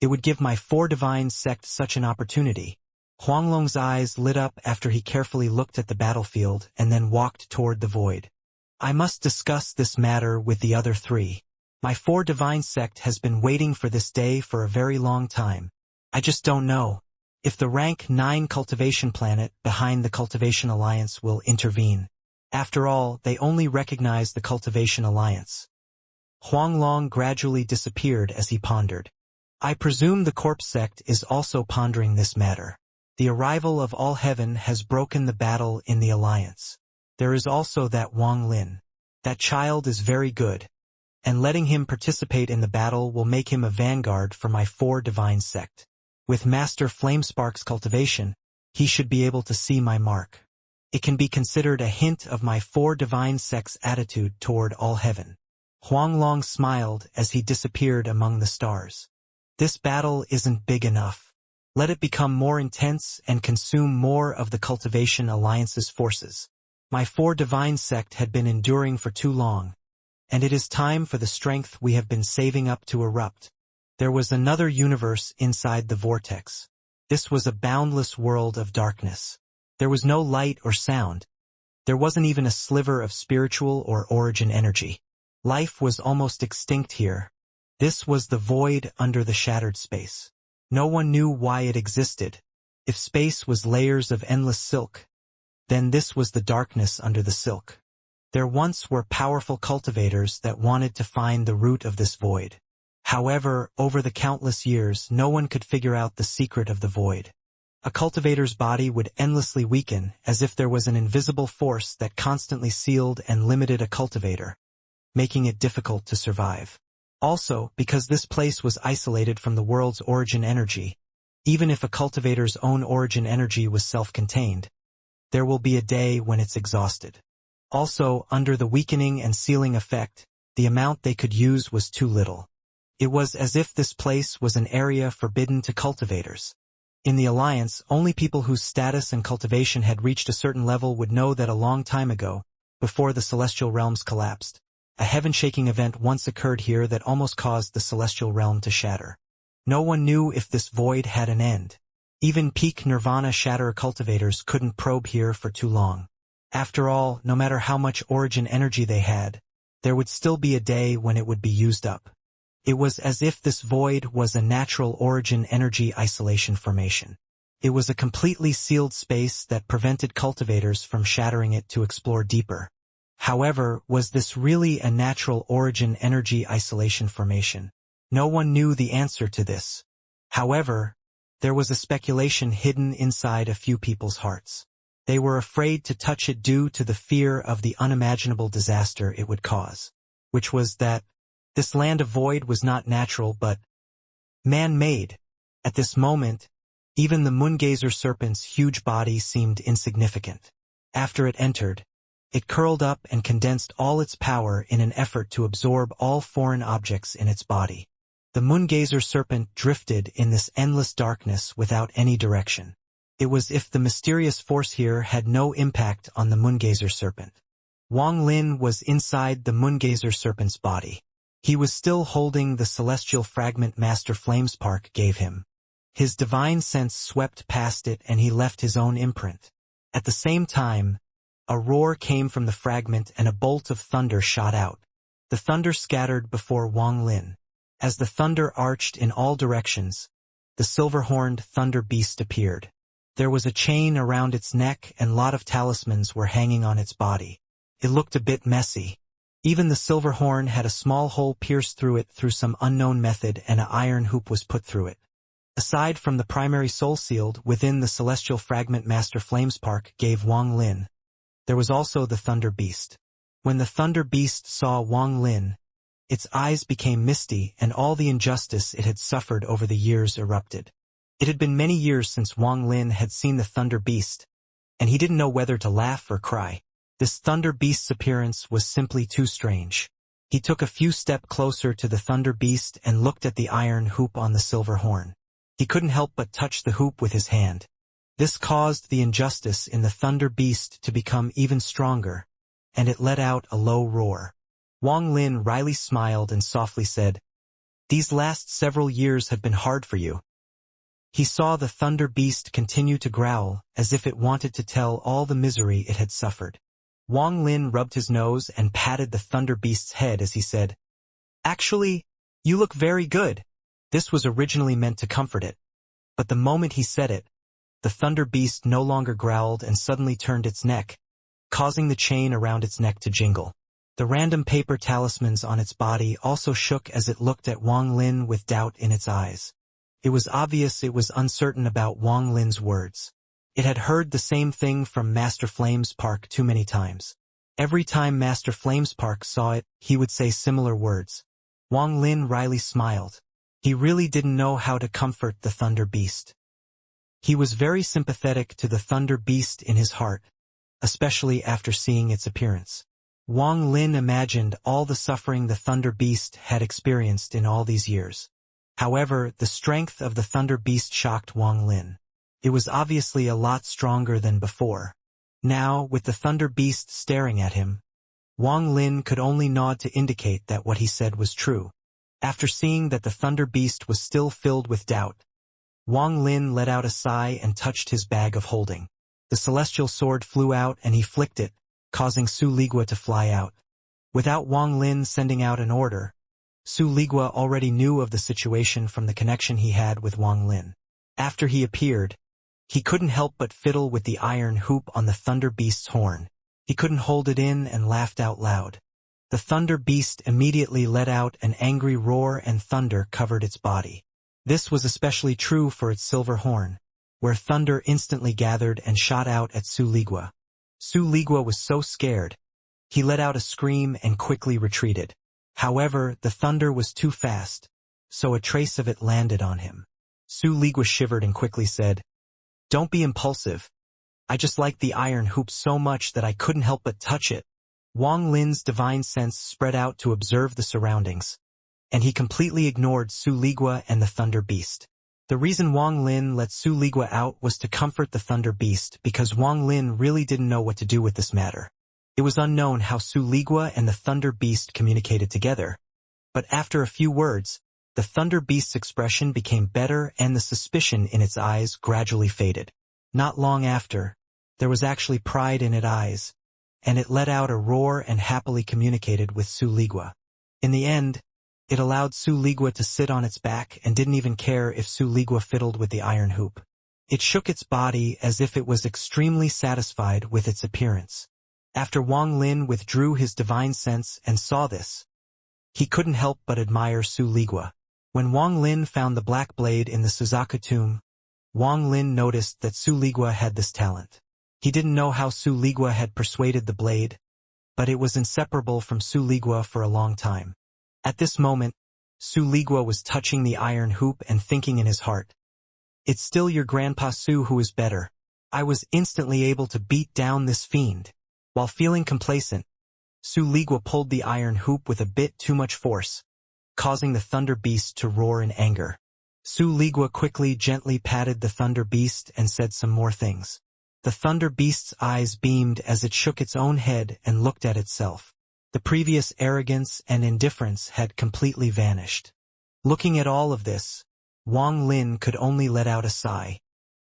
it would give my 4 divine sect such an opportunity. Huanglong's eyes lit up after he carefully looked at the battlefield and then walked toward the void. I must discuss this matter with the other three. My four divine sect has been waiting for this day for a very long time. I just don't know if the rank 9 cultivation planet behind the Cultivation Alliance will intervene. After all, they only recognize the Cultivation Alliance. Huanglong gradually disappeared as he pondered. I presume the corpse sect is also pondering this matter. The arrival of all heaven has broken the battle in the alliance. There is also that Wang Lin. That child is very good, and letting him participate in the battle will make him a vanguard for my four divine sect. With Master Flamespark's cultivation, he should be able to see my mark. It can be considered a hint of my four divine sect's attitude toward all heaven. Huanglong smiled as he disappeared among the stars. This battle isn't big enough. Let it become more intense and consume more of the Cultivation Alliance's forces. My four divine sect had been enduring for too long, and it is time for the strength we have been saving up to erupt. There was another universe inside the vortex. This was a boundless world of darkness. There was no light or sound. There wasn't even a sliver of spiritual or origin energy. Life was almost extinct here. This was the void under the shattered space. No one knew why it existed. If space was layers of endless silk, then this was the darkness under the silk. There once were powerful cultivators that wanted to find the root of this void. However, over the countless years, no one could figure out the secret of the void. A cultivator's body would endlessly weaken, as if there was an invisible force that constantly sealed and limited a cultivator, making it difficult to survive. Also, because this place was isolated from the world's origin energy, even if a cultivator's own origin energy was self-contained, there will be a day when it's exhausted. Also, under the weakening and sealing effect, the amount they could use was too little. It was as if this place was an area forbidden to cultivators. In the Alliance, only people whose status and cultivation had reached a certain level would know that a long time ago, before the celestial realms collapsed, a heaven-shaking event once occurred here that almost caused the celestial realm to shatter. No one knew if this void had an end. Even peak nirvana shatterer cultivators couldn't probe here for too long. After all, no matter how much origin energy they had, there would still be a day when it would be used up. It was as if this void was a natural origin energy isolation formation. It was a completely sealed space that prevented cultivators from shattering it to explore deeper. However, was this really a natural origin energy isolation formation? No one knew the answer to this. However, there was a speculation hidden inside a few people's hearts. They were afraid to touch it due to the fear of the unimaginable disaster it would cause, which was that this land of void was not natural but man-made. At this moment, even the moongazer serpent's huge body seemed insignificant. After it entered, it curled up and condensed all its power in an effort to absorb all foreign objects in its body. The moongazer serpent drifted in this endless darkness without any direction. It was as if the mysterious force here had no impact on the moongazer serpent. Wang Lin was inside the moongazer serpent's body. He was still holding the celestial fragment Master Flamespark gave him. His divine sense swept past it and he left his own imprint. At the same time, a roar came from the fragment and a bolt of thunder shot out. The thunder scattered before Wang Lin. As the thunder arched in all directions, the silver-horned thunder beast appeared. There was a chain around its neck and a lot of talismans were hanging on its body. It looked a bit messy. Even the silver horn had a small hole pierced through it through some unknown method and an iron hoop was put through it. Aside from the primary soul sealed within the celestial fragment Master Flamespark gave Wang Lin, there was also the Thunder Beast. When the Thunder Beast saw Wang Lin, its eyes became misty and all the injustice it had suffered over the years erupted. It had been many years since Wang Lin had seen the Thunder Beast, and he didn't know whether to laugh or cry. This Thunder Beast's appearance was simply too strange. He took a few steps closer to the Thunder Beast and looked at the iron hoop on the silver horn. He couldn't help but touch the hoop with his hand. This caused the injustice in the Thunder Beast to become even stronger, and it let out a low roar. Wang Lin wryly smiled and softly said, "These last several years have been hard for you. He saw the thunder beast continue to growl, as if it wanted to tell all the misery it had suffered. Wang Lin rubbed his nose and patted the thunder beast's head as he said, "Actually, you look very good." This was originally meant to comfort it. But the moment he said it, the thunder beast no longer growled and suddenly turned its neck, causing the chain around its neck to jingle. The random paper talismans on its body also shook as it looked at Wang Lin with doubt in its eyes. It was obvious it was uncertain about Wang Lin's words. It had heard the same thing from Master Flamespark too many times. Every time Master Flamespark saw it, he would say similar words. Wang Lin wryly smiled. He really didn't know how to comfort the thunder beast. He was very sympathetic to the thunder beast in his heart, especially after seeing its appearance. Wang Lin imagined all the suffering the thunder beast had experienced in all these years. However, the strength of the thunder beast shocked Wang Lin. It was obviously a lot stronger than before. Now, with the thunder beast staring at him, Wang Lin could only nod to indicate that what he said was true. After seeing that the thunder beast was still filled with doubt, Wang Lin let out a sigh and touched his bag of holding. The celestial sword flew out and he flicked it, causing Su Ligua to fly out. Without Wang Lin sending out an order, Su Ligua already knew of the situation from the connection he had with Wang Lin. After he appeared, he couldn't help but fiddle with the iron hoop on the thunder beast's horn. He couldn't hold it in and laughed out loud. The thunder beast immediately let out an angry roar and thunder covered its body. This was especially true for its silver horn, where thunder instantly gathered and shot out at Su Ligua. Su Ligua was so scared, he let out a scream and quickly retreated. However, the thunder was too fast, so a trace of it landed on him. Su Ligua shivered and quickly said, "Don't be impulsive. I just liked the iron hoop so much that I couldn't help but touch it." Wang Lin's divine sense spread out to observe the surroundings, and he completely ignored Su Ligua and the thunder beast. The reason Wang Lin let Su Ligua out was to comfort the thunder beast because Wang Lin really didn't know what to do with this matter. It was unknown how Su Ligua and the thunder beast communicated together, but after a few words, the thunder beast's expression became better and the suspicion in its eyes gradually faded. Not long after, there was actually pride in its eyes, and it let out a roar and happily communicated with Su Ligua. In the end, it allowed Su Ligua to sit on its back and didn't even care if Su Ligua fiddled with the iron hoop. It shook its body as if it was extremely satisfied with its appearance. After Wang Lin withdrew his divine sense and saw this, he couldn't help but admire Su Ligua. When Wang Lin found the black blade in the Suzaku tomb, Wang Lin noticed that Su Ligua had this talent. He didn't know how Su Ligua had persuaded the blade, but it was inseparable from Su Ligua for a long time. At this moment, Su Ligua was touching the iron hoop and thinking in his heart, "It's still your Grandpa Su who is better." I was instantly able to beat down this fiend. While feeling complacent, Su Ligua pulled the iron hoop with a bit too much force, causing the thunder beast to roar in anger. Su Ligua quickly gently patted the thunder beast and said some more things. The thunder beast's eyes beamed as it shook its own head and looked at itself. The previous arrogance and indifference had completely vanished. Looking at all of this, Wang Lin could only let out a sigh.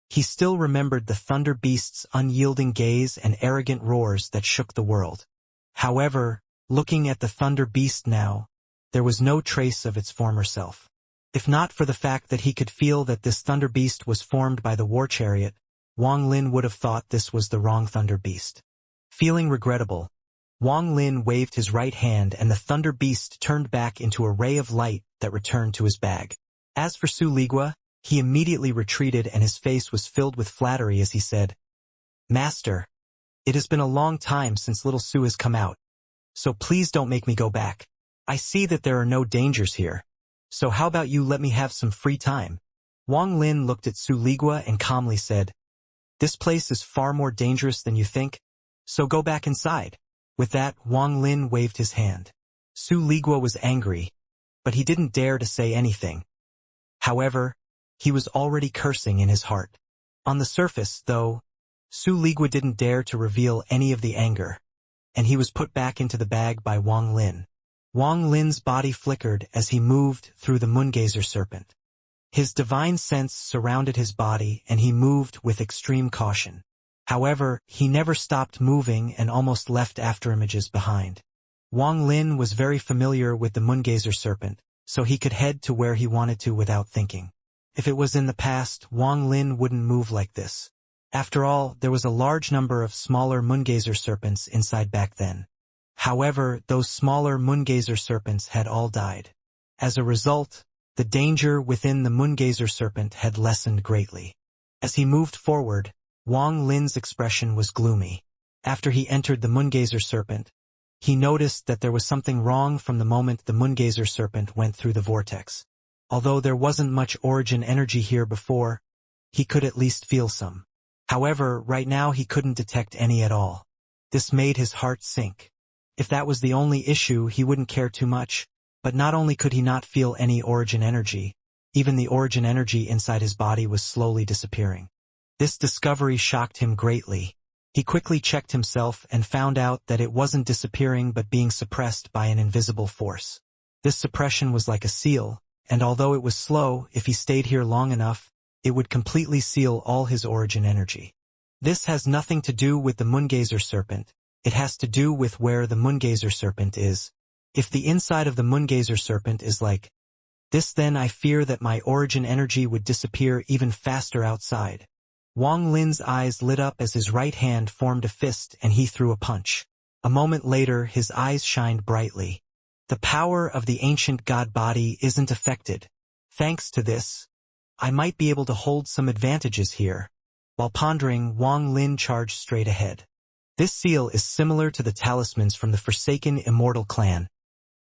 He still remembered the thunder beast's unyielding gaze and arrogant roars that shook the world. However, looking at the thunder beast now, there was no trace of its former self. If not for the fact that he could feel that this thunder beast was formed by the war chariot, Wang Lin would have thought this was the wrong thunder beast. Feeling regrettable, Wang Lin waved his right hand and the thunder beast turned back into a ray of light that returned to his bag. As for Su Ligua, he immediately retreated and his face was filled with flattery as he said, "Master, it has been a long time since little Su has come out, so please don't make me go back. I see that there are no dangers here, so how about you let me have some free time?" Wang Lin looked at Su Ligua and calmly said, "This place is far more dangerous than you think, so go back inside." With that, Wang Lin waved his hand. Su Ligua was angry, but he didn't dare to say anything. However, he was already cursing in his heart. On the surface, though, Su Ligua didn't dare to reveal any of the anger, and he was put back into the bag by Wang Lin. Wang Lin's body flickered as he moved through the Moongazer serpent. His divine sense surrounded his body and he moved with extreme caution. However, he never stopped moving and almost left afterimages behind. Wang Lin was very familiar with the Moongazer serpent, so he could head to where he wanted to without thinking. If it was in the past, Wang Lin wouldn't move like this. After all, there was a large number of smaller Moongazer serpents inside back then. However, those smaller Moongazer serpents had all died. As a result, the danger within the Moongazer serpent had lessened greatly. As he moved forward, Wang Lin's expression was gloomy. After he entered the Moongazer serpent, he noticed that there was something wrong from the moment the Moongazer serpent went through the vortex. Although there wasn't much origin energy here before, he could at least feel some. However, right now he couldn't detect any at all. This made his heart sink. If that was the only issue, he wouldn't care too much, but not only could he not feel any origin energy, even the origin energy inside his body was slowly disappearing. This discovery shocked him greatly. He quickly checked himself and found out that it wasn't disappearing but being suppressed by an invisible force. This suppression was like a seal, and although it was slow, if he stayed here long enough, it would completely seal all his origin energy. This has nothing to do with the Moongazer serpent, it has to do with where the Moongazer serpent is. If the inside of the Moongazer serpent is like this, then I fear that my origin energy would disappear even faster outside. Wang Lin's eyes lit up as his right hand formed a fist and he threw a punch. A moment later, his eyes shined brightly. The power of the ancient god body isn't affected. Thanks to this, I might be able to hold some advantages here. While pondering, Wang Lin charged straight ahead. This seal is similar to the talismans from the forsaken Immortal clan.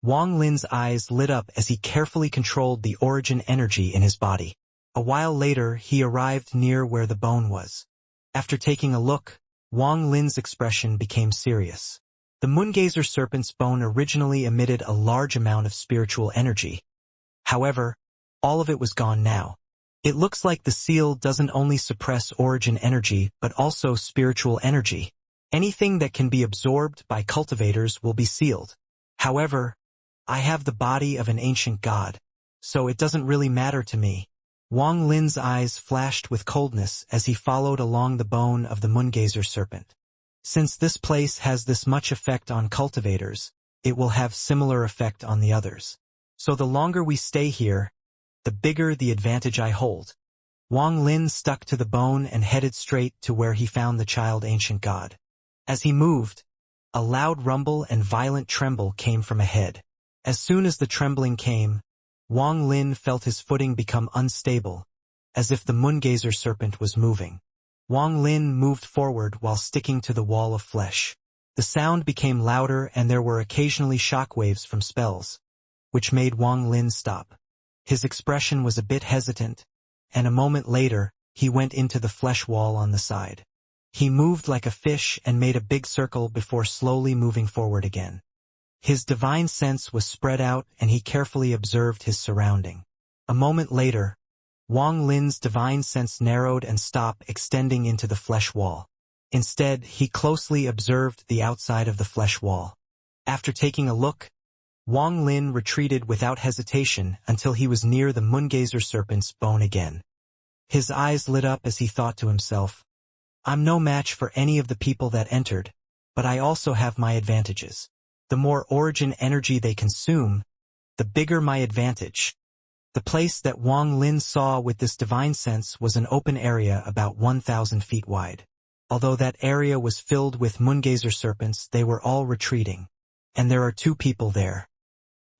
Wang Lin's eyes lit up as he carefully controlled the origin energy in his body. A while later, he arrived near where the bone was. After taking a look, Wang Lin's expression became serious. The Moongazer serpent's bone originally emitted a large amount of spiritual energy. However, all of it was gone now. It looks like the seal doesn't only suppress origin energy but also spiritual energy. Anything that can be absorbed by cultivators will be sealed. However, I have the body of an ancient god, so it doesn't really matter to me. Wang Lin's eyes flashed with coldness as he followed along the bone of the Moongazer serpent. Since this place has this much effect on cultivators, it will have similar effect on the others. So the longer we stay here, the bigger the advantage I hold. Wang Lin stuck to the bone and headed straight to where he found the child ancient god. As he moved, a loud rumble and violent tremble came from ahead. As soon as the trembling came, Wang Lin felt his footing become unstable, as if the Moongazer serpent was moving. Wang Lin moved forward while sticking to the wall of flesh. The sound became louder and there were occasionally shockwaves from spells, which made Wang Lin stop. His expression was a bit hesitant, and a moment later, he went into the flesh wall on the side. He moved like a fish and made a big circle before slowly moving forward again. His divine sense was spread out and he carefully observed his surrounding. A moment later, Wang Lin's divine sense narrowed and stopped extending into the flesh wall. Instead, he closely observed the outside of the flesh wall. After taking a look, Wang Lin retreated without hesitation until he was near the Moongazer serpent's bone again. His eyes lit up as he thought to himself, I'm no match for any of the people that entered, but I also have my advantages. The more origin energy they consume, the bigger my advantage. The place that Wang Lin saw with this divine sense was an open area about 1,000 feet wide. Although that area was filled with Moongazer serpents, they were all retreating. And there are two people there.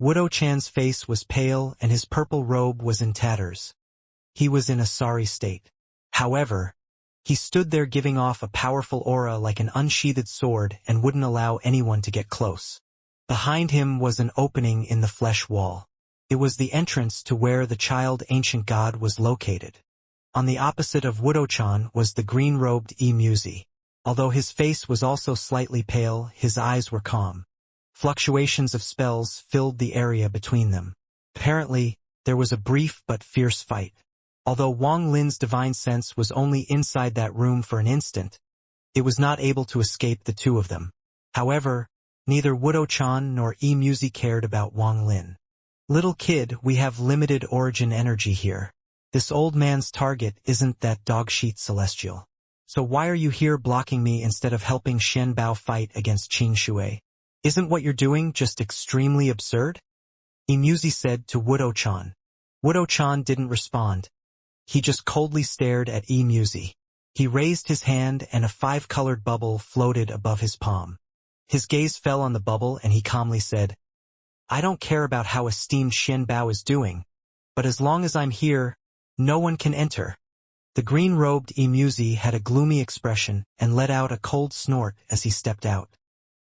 Wudo-chan's face was pale and his purple robe was in tatters. He was in a sorry state. However, he stood there giving off a powerful aura like an unsheathed sword and wouldn't allow anyone to get close. Behind him was an opening in the flesh wall. It was the entrance to where the child ancient god was located. On the opposite of Wudo-chan was the green-robed Muzi. Although his face was also slightly pale, his eyes were calm. Fluctuations of spells filled the area between them. Apparently, there was a brief but fierce fight. Although Wang Lin's divine sense was only inside that room for an instant, it was not able to escape the two of them. However, neither Wudo-chan nor Muzi cared about Wang Lin. Little kid, we have limited origin energy here. This old man's target isn't that dog-sheet celestial. So why are you here blocking me instead of helping Shen Bao fight against Qing Shui? Isn't what you're doing just extremely absurd? Imuzi said to Wudo-chan. Wudo-chan didn't respond. He just coldly stared at Imuzi. He raised his hand and a 5-colored bubble floated above his palm. His gaze fell on the bubble and he calmly said, I don't care about how esteemed Shen Bao is doing, but as long as I'm here, no one can enter. The green-robed Imuzi had a gloomy expression and let out a cold snort as he stepped out.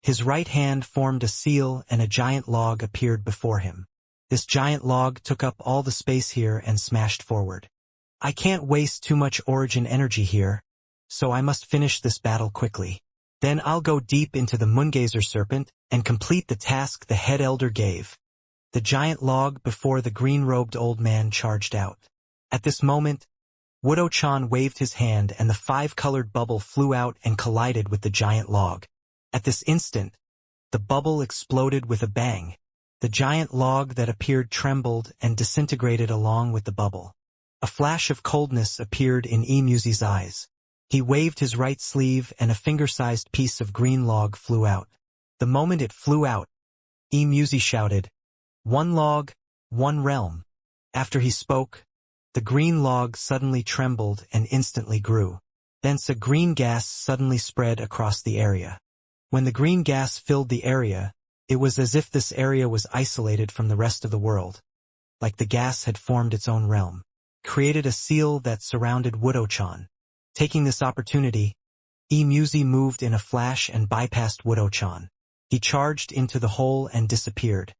His right hand formed a seal and a giant log appeared before him. This giant log took up all the space here and smashed forward. I can't waste too much origin energy here, so I must finish this battle quickly. Then I'll go deep into the Moongazer Serpent and complete the task the head elder gave. The giant log before the green-robed old man charged out. At this moment, Wudo-chan waved his hand and the 5-colored bubble flew out and collided with the giant log. At this instant, the bubble exploded with a bang. The giant log that appeared trembled and disintegrated along with the bubble. A flash of coldness appeared in Imuzi's eyes. He waved his right sleeve and a finger-sized piece of green log flew out. The moment it flew out, Imuzi shouted, "One log, one realm." After he spoke, the green log suddenly trembled and instantly grew. Thence a green gas suddenly spread across the area. When the green gas filled the area, it was as if this area was isolated from the rest of the world. Like the gas had formed its own realm, created a seal that surrounded Wudo-chan. Taking this opportunity, Imuzi moved in a flash and bypassed Wudo-chan. He charged into the hole and disappeared.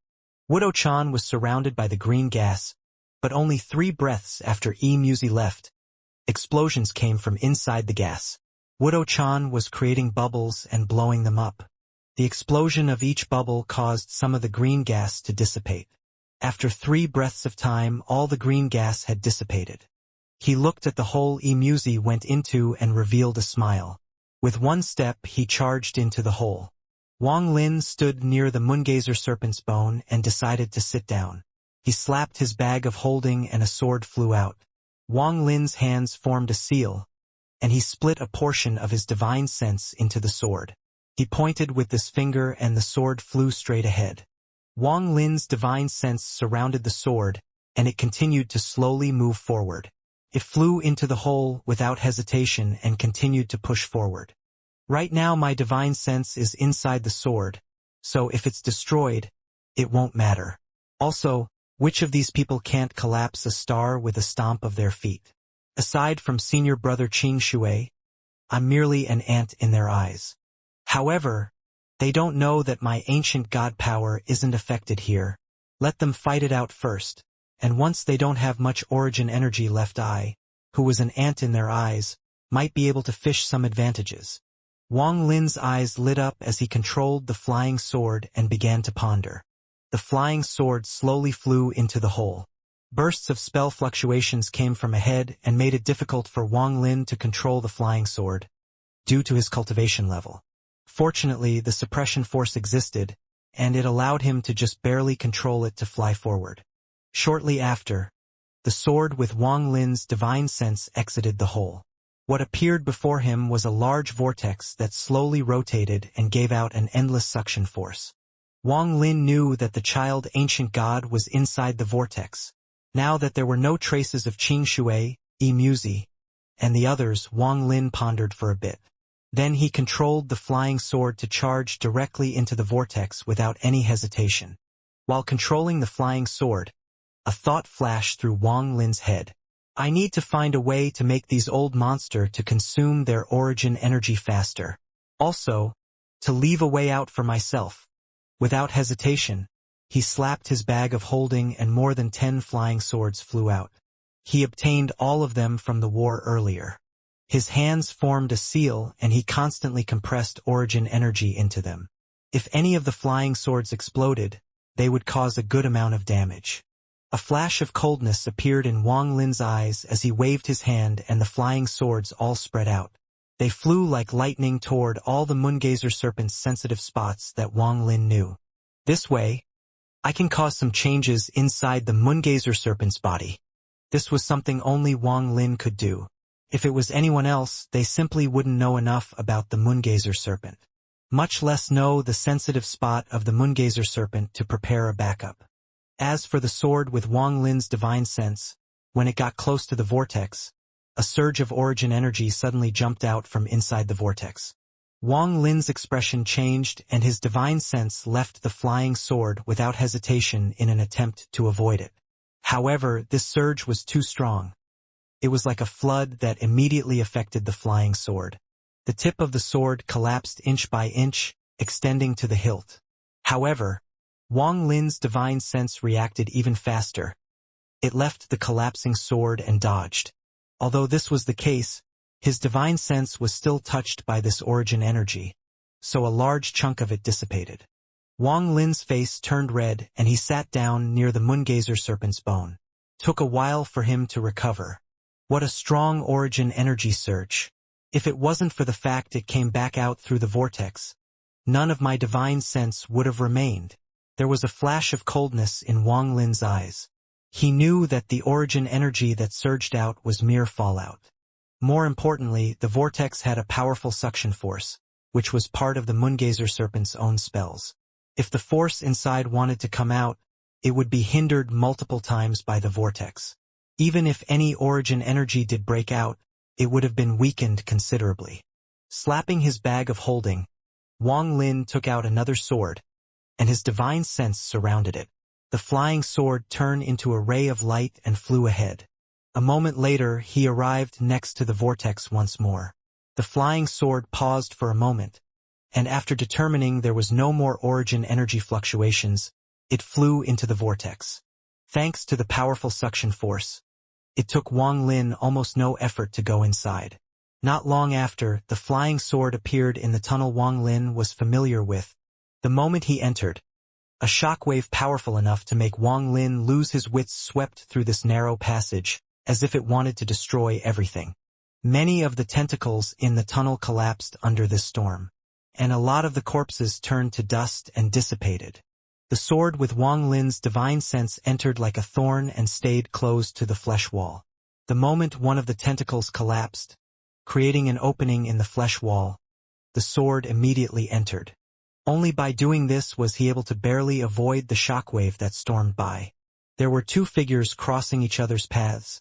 Wudo-chan was surrounded by the green gas, but only 3 breaths after Imuzi left, explosions came from inside the gas. Wudo-chan was creating bubbles and blowing them up. The explosion of each bubble caused some of the green gas to dissipate. After 3 breaths of time, all the green gas had dissipated. He looked at the hole Imuzi went into and revealed a smile. With one step, he charged into the hole. Wang Lin stood near the Moongazer Serpent's bone and decided to sit down. He slapped his bag of holding and a sword flew out. Wang Lin's hands formed a seal, and he split a portion of his divine sense into the sword. He pointed with this finger and the sword flew straight ahead. Wang Lin's divine sense surrounded the sword, and it continued to slowly move forward. It flew into the hole without hesitation and continued to push forward. Right now my divine sense is inside the sword, so if it's destroyed, it won't matter. Also, which of these people can't collapse a star with a stomp of their feet? Aside from senior brother Qing Shui, I'm merely an ant in their eyes. However, they don't know that my ancient god power isn't affected here. Let them fight it out first, and once they don't have much origin energy left, I, who was an ant in their eyes, might be able to fish some advantages. Wang Lin's eyes lit up as he controlled the flying sword and began to ponder. The flying sword slowly flew into the hole. Bursts of spell fluctuations came from ahead and made it difficult for Wang Lin to control the flying sword, due to his cultivation level. Fortunately, the suppression force existed, and it allowed him to just barely control it to fly forward. Shortly after, the sword with Wang Lin's divine sense exited the hole. What appeared before him was a large vortex that slowly rotated and gave out an endless suction force. Wang Lin knew that the child ancient god was inside the vortex. Now that there were no traces of Qing Shui, Imuzi, and the others, Wang Lin pondered for a bit. Then he controlled the flying sword to charge directly into the vortex without any hesitation. While controlling the flying sword, a thought flashed through Wang Lin's head. I need to find a way to make these old monsters to consume their origin energy faster. Also, to leave a way out for myself. Without hesitation, he slapped his bag of holding and more than 10 flying swords flew out. He obtained all of them from the war earlier. His hands formed a seal and he constantly compressed origin energy into them. If any of the flying swords exploded, they would cause a good amount of damage. A flash of coldness appeared in Wang Lin's eyes as he waved his hand and the flying swords all spread out. They flew like lightning toward all the Moongazer Serpent's sensitive spots that Wang Lin knew. This way, I can cause some changes inside the Moongazer Serpent's body. This was something only Wang Lin could do. If it was anyone else, they simply wouldn't know enough about the Moongazer serpent. Much less know the sensitive spot of the Moongazer serpent to prepare a backup. As for the sword with Wang Lin's divine sense, when it got close to the vortex, a surge of origin energy suddenly jumped out from inside the vortex. Wang Lin's expression changed and his divine sense left the flying sword without hesitation in an attempt to avoid it. However, this surge was too strong. It was like a flood that immediately affected the flying sword. The tip of the sword collapsed inch by inch, extending to the hilt. However, Wang Lin's divine sense reacted even faster. It left the collapsing sword and dodged. Although this was the case, his divine sense was still touched by this origin energy, so a large chunk of it dissipated. Wang Lin's face turned red and he sat down near the Moongazer serpent's bone. Took a while for him to recover. What a strong origin energy surge. If it wasn't for the fact it came back out through the vortex, none of my divine sense would have remained. There was a flash of coldness in Wang Lin's eyes. He knew that the origin energy that surged out was mere fallout. More importantly, the vortex had a powerful suction force, which was part of the Moongazer serpent's own spells. If the force inside wanted to come out, it would be hindered multiple times by the vortex. Even if any origin energy did break out, it would have been weakened considerably. Slapping his bag of holding, Wang Lin took out another sword, and his divine sense surrounded it. The flying sword turned into a ray of light and flew ahead. A moment later, he arrived next to the vortex once more. The flying sword paused for a moment, and after determining there was no more origin energy fluctuations, it flew into the vortex. Thanks to the powerful suction force, it took Wang Lin almost no effort to go inside. Not long after, the flying sword appeared in the tunnel Wang Lin was familiar with. The moment he entered, a shockwave powerful enough to make Wang Lin lose his wits swept through this narrow passage, as if it wanted to destroy everything. Many of the tentacles in the tunnel collapsed under this storm, and a lot of the corpses turned to dust and dissipated. The sword with Wang Lin's divine sense entered like a thorn and stayed closed to the flesh wall. The moment one of the tentacles collapsed, creating an opening in the flesh wall, the sword immediately entered. Only by doing this was he able to barely avoid the shockwave that stormed by. There were two figures crossing each other's paths,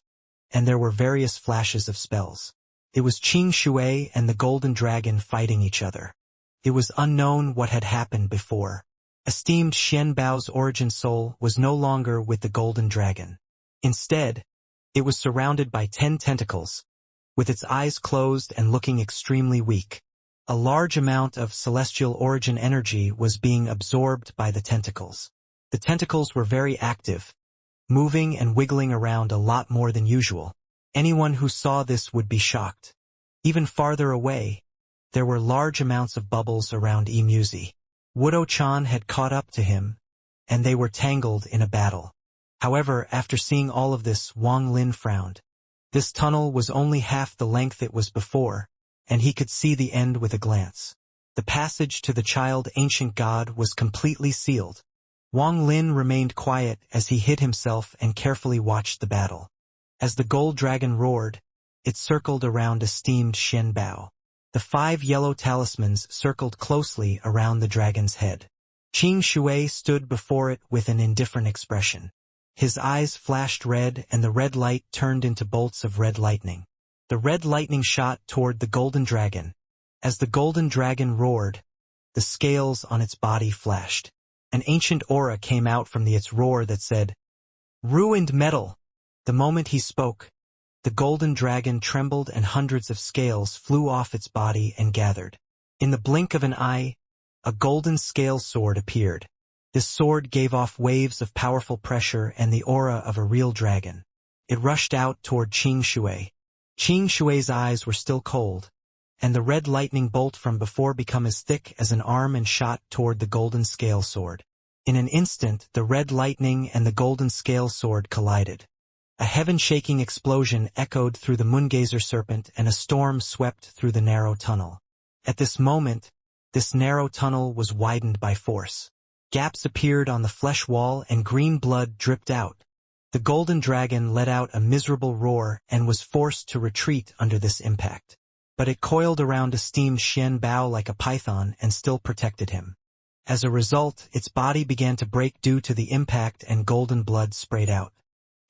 and there were various flashes of spells. It was Qing Shui and the Golden Dragon fighting each other. It was unknown what had happened before. Esteemed Xian Bao's origin soul was no longer with the Golden Dragon. Instead, it was surrounded by 10 tentacles, with its eyes closed and looking extremely weak. A large amount of celestial origin energy was being absorbed by the tentacles. The tentacles were very active, moving and wiggling around a lot more than usual. Anyone who saw this would be shocked. Even farther away, there were large amounts of bubbles around Muzi. Wudo-chan had caught up to him, and they were tangled in a battle. However, after seeing all of this, Wang Lin frowned. This tunnel was only half the length it was before, and he could see the end with a glance. The passage to the child ancient god was completely sealed. Wang Lin remained quiet as he hid himself and carefully watched the battle. As the gold dragon roared, it circled around esteemed Xian Bao. The 5 yellow talismans circled closely around the dragon's head. Qing Shui stood before it with an indifferent expression. His eyes flashed red and the red light turned into bolts of red lightning. The red lightning shot toward the golden dragon. As the golden dragon roared, the scales on its body flashed. An ancient aura came out from its roar that said, "Ruined metal." The moment he spoke, the golden dragon trembled and hundreds of scales flew off its body and gathered. In the blink of an eye, a golden scale sword appeared. This sword gave off waves of powerful pressure and the aura of a real dragon. It rushed out toward Qing Shui. Qing Shui's eyes were still cold, and the red lightning bolt from before became as thick as an arm and shot toward the golden scale sword. In an instant, the red lightning and the golden scale sword collided. A heaven-shaking explosion echoed through the Moongazer serpent and a storm swept through the narrow tunnel. At this moment, this narrow tunnel was widened by force. Gaps appeared on the flesh wall and green blood dripped out. The golden dragon let out a miserable roar and was forced to retreat under this impact. But it coiled around esteemed Xian Bao like a python and still protected him. As a result, its body began to break due to the impact and golden blood sprayed out.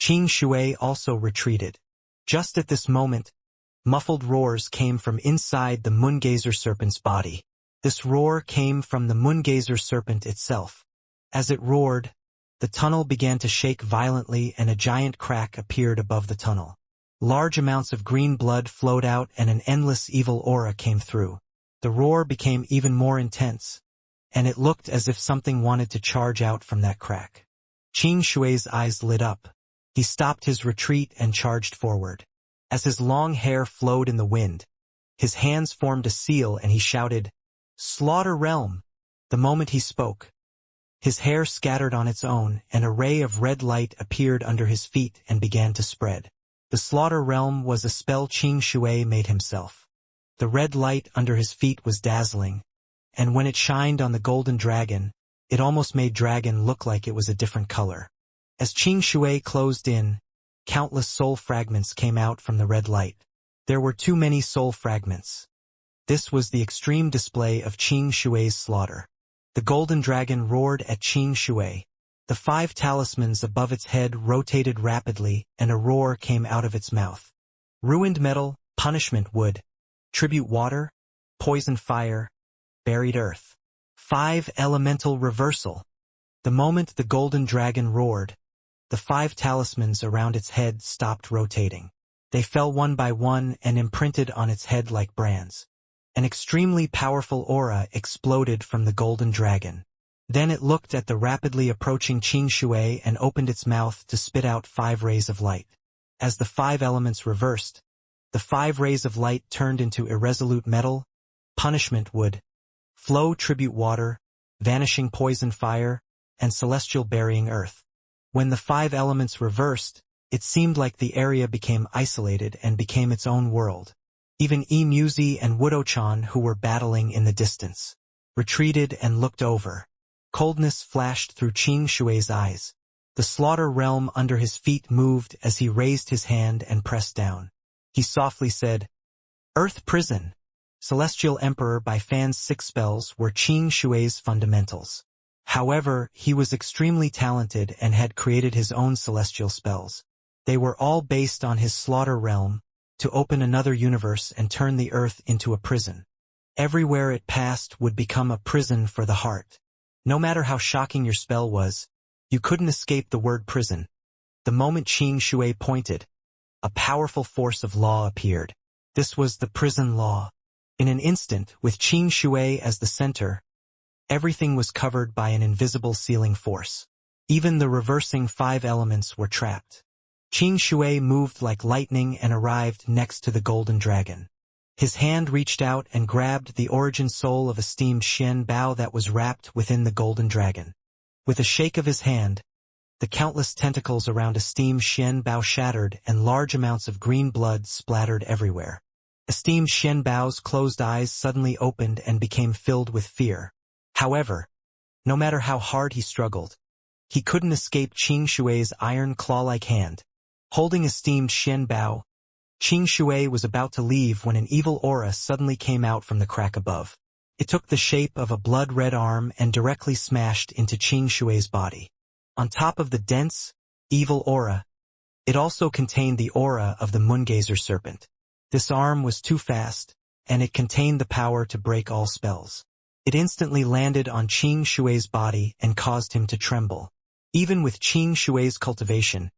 Qing Shui also retreated. Just at this moment, muffled roars came from inside the moongazer serpent's body. This roar came from the moongazer serpent itself. As it roared, the tunnel began to shake violently and a giant crack appeared above the tunnel. Large amounts of green blood flowed out and an endless evil aura came through. The roar became even more intense, and it looked as if something wanted to charge out from that crack. Qing Shui's eyes lit up. He stopped his retreat and charged forward. As his long hair flowed in the wind, his hands formed a seal and he shouted, "Slaughter Realm!" The moment he spoke, his hair scattered on its own, and a ray of red light appeared under his feet and began to spread. The Slaughter Realm was a spell Qing Shui made himself. The red light under his feet was dazzling, and when it shined on the golden dragon, it almost made dragon look like it was a different color. As Qing Shui closed in, countless soul fragments came out from the red light. There were too many soul fragments. This was the extreme display of Qing Shui's slaughter. The golden dragon roared at Qing Shui. The 5 talismans above its head rotated rapidly, and a roar came out of its mouth. Ruined metal, punishment wood, tribute water, poison fire, buried earth. 5 elemental reversal. The moment the golden dragon roared, the 5 talismans around its head stopped rotating. They fell one by one and imprinted on its head like brands. An extremely powerful aura exploded from the golden dragon. Then it looked at the rapidly approaching Qing Shui and opened its mouth to spit out 5 rays of light. As the 5 elements reversed, the 5 rays of light turned into irresolute metal, punishment wood, flow tribute water, vanishing poison fire, and celestial burying earth. When the 5 elements reversed, it seemed like the area became isolated and became its own world. Even Muzi and Wudochan, who were battling in the distance, retreated and looked over. Coldness flashed through Qing Shui's eyes. The slaughter realm under his feet moved as he raised his hand and pressed down. He softly said, "Earth Prison." Celestial Emperor by Fan's 6 spells were Qing Shui's fundamentals. However, he was extremely talented and had created his own celestial spells. They were all based on his slaughter realm, to open another universe and turn the earth into a prison. Everywhere it passed would become a prison for the heart. No matter how shocking your spell was, you couldn't escape the word prison. The moment Qing Shui pointed, a powerful force of law appeared. This was the prison law. In an instant, with Qing Shui as the center, everything was covered by an invisible sealing force. Even the reversing 5 elements were trapped. Qing Shui moved like lightning and arrived next to the golden dragon. His hand reached out and grabbed the origin soul of esteemed Xian Bao that was wrapped within the golden dragon. With a shake of his hand, the countless tentacles around esteemed Xian Bao shattered and large amounts of green blood splattered everywhere. Esteemed Xian Bao's closed eyes suddenly opened and became filled with fear. However, no matter how hard he struggled, he couldn't escape Qing Shui's iron claw-like hand. Holding esteemed Xian Bao, Qing Shui was about to leave when an evil aura suddenly came out from the crack above. It took the shape of a blood-red arm and directly smashed into Qing Shui's body. On top of the dense, evil aura, it also contained the aura of the moongazer serpent. This arm was too fast, and it contained the power to break all spells. It instantly landed on Qing Shui's body and caused him to tremble. Even with Qing Shui's cultivation,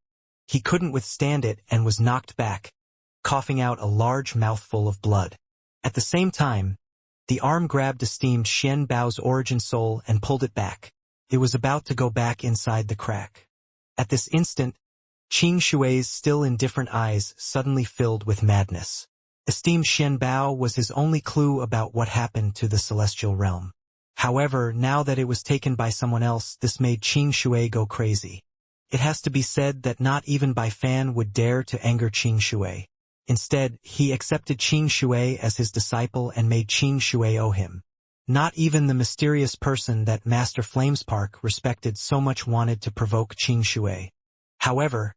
he couldn't withstand it and was knocked back, coughing out a large mouthful of blood. At the same time, the arm grabbed esteemed Xian Bao's origin soul and pulled it back. It was about to go back inside the crack. At this instant, Qing Shui's still indifferent eyes suddenly filled with madness. Esteemed Xian Bao was his only clue about what happened to the celestial realm. However, now that it was taken by someone else, this made Qing Shui go crazy. It has to be said that not even Bai Fan would dare to anger Qing Shui. Instead, he accepted Qing Shui as his disciple and made Qing Shui owe him. Not even the mysterious person that Master Flamespark respected so much wanted to provoke Qing Shui. However,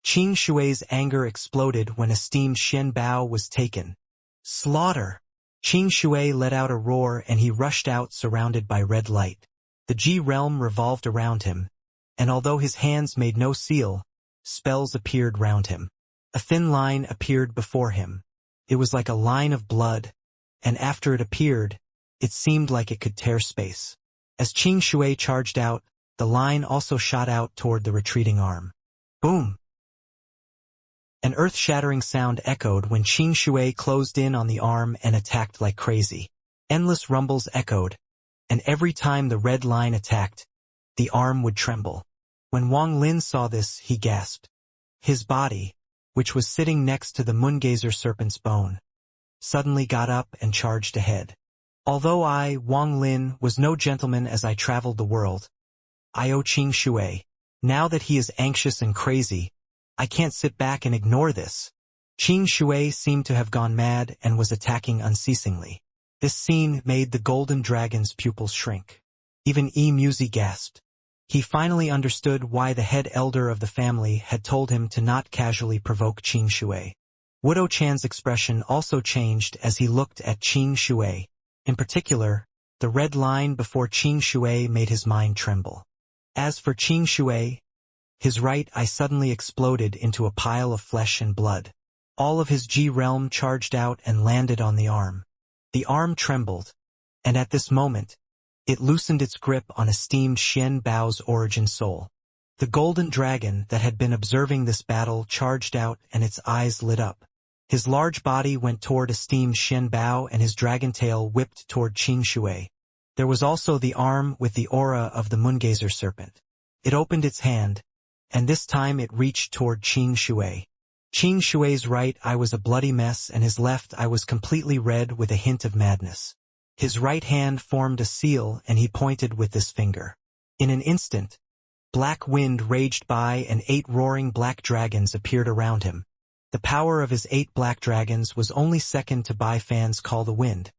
Qing Shui's anger exploded when esteemed Xian Bao was taken. Slaughter! Qing Shui let out a roar and he rushed out surrounded by red light. The Ji realm revolved around him, and although his hands made no seal, spells appeared round him. A thin line appeared before him. It was like a line of blood, and after it appeared, it seemed like it could tear space. As Qing Shui charged out, the line also shot out toward the retreating arm. Boom! An earth-shattering sound echoed when Qing Shui closed in on the arm and attacked like crazy. Endless rumbles echoed, and every time the red line attacked, the arm would tremble. When Wang Lin saw this, he gasped. His body, which was sitting next to the Moongazer serpent's bone, suddenly got up and charged ahead. Although I, Wang Lin, was no gentleman as I traveled the world, I owe Qing Shui. Now that he is anxious and crazy, I can't sit back and ignore this. Qing Shui seemed to have gone mad and was attacking unceasingly. This scene made the golden dragon's pupils shrink. Even Muzi gasped. He finally understood why the head elder of the family had told him to not casually provoke Qing Shui. Wudo Chan's expression also changed as he looked at Qing Shui. In particular, the red line before Qing Shui made his mind tremble. As for Qing Shui, his right eye suddenly exploded into a pile of flesh and blood. All of his Ji realm charged out and landed on the arm. The arm trembled, and at this moment, it loosened its grip on esteemed Xian Bao's origin soul. The golden dragon that had been observing this battle charged out and its eyes lit up. His large body went toward esteemed Xian Bao and his dragon tail whipped toward Qing Shui. There was also the arm with the aura of the Moongazer serpent. It opened its hand, and this time it reached toward Qing Shui. Qing Shui's right eye was a bloody mess and his left eye was completely red with a hint of madness. His right hand formed a seal and he pointed with this finger. In an instant, black wind raged by and 8 roaring black dragons appeared around him. The power of his 8 black dragons was only second to Bai Fan's Call the Wind,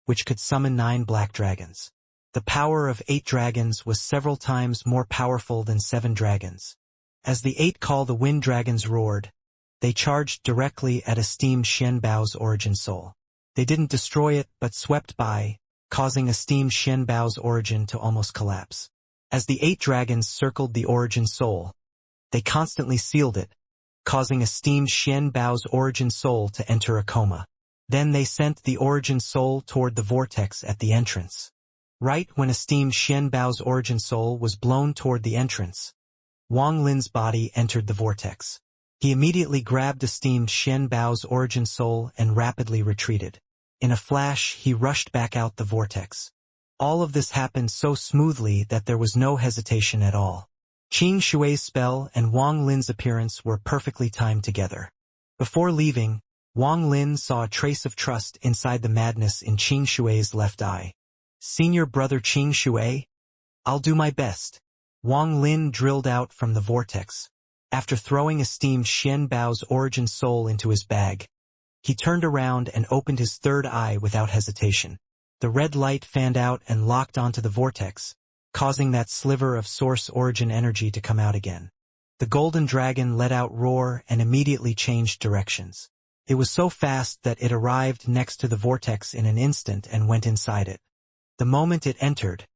which could summon 9 black dragons. The power of 8 dragons was several times more powerful than 7 dragons. As the 8 Call the Wind dragons roared, they charged directly at esteemed Xian Bao's origin soul. They didn't destroy it but swept by, causing esteemed Xian Bao's origin to almost collapse. As the 8 dragons circled the origin soul, they constantly sealed it, causing esteemed Xian Bao's origin soul to enter a coma. Then they sent the origin soul toward the vortex at the entrance. Right when esteemed Xian Bao's origin soul was blown toward the entrance, Wang Lin's body entered the vortex. He immediately grabbed esteemed Xian Bao's origin soul and rapidly retreated. In a flash, he rushed back out the vortex. All of this happened so smoothly that there was no hesitation at all. Qing Shui's spell and Wang Lin's appearance were perfectly timed together. Before leaving, Wang Lin saw a trace of trust inside the madness in Qing Shui's left eye. Senior brother Qing Shui, I'll do my best. Wang Lin drilled out from the vortex. After throwing esteemed Xian Bao's origin soul into his bag, he turned around and opened his third eye without hesitation. The red light fanned out and locked onto the vortex, causing that sliver of source origin energy to come out again. The golden dragon let out roar and immediately changed directions. It was so fast that it arrived next to the vortex in an instant and went inside it. The moment it entered,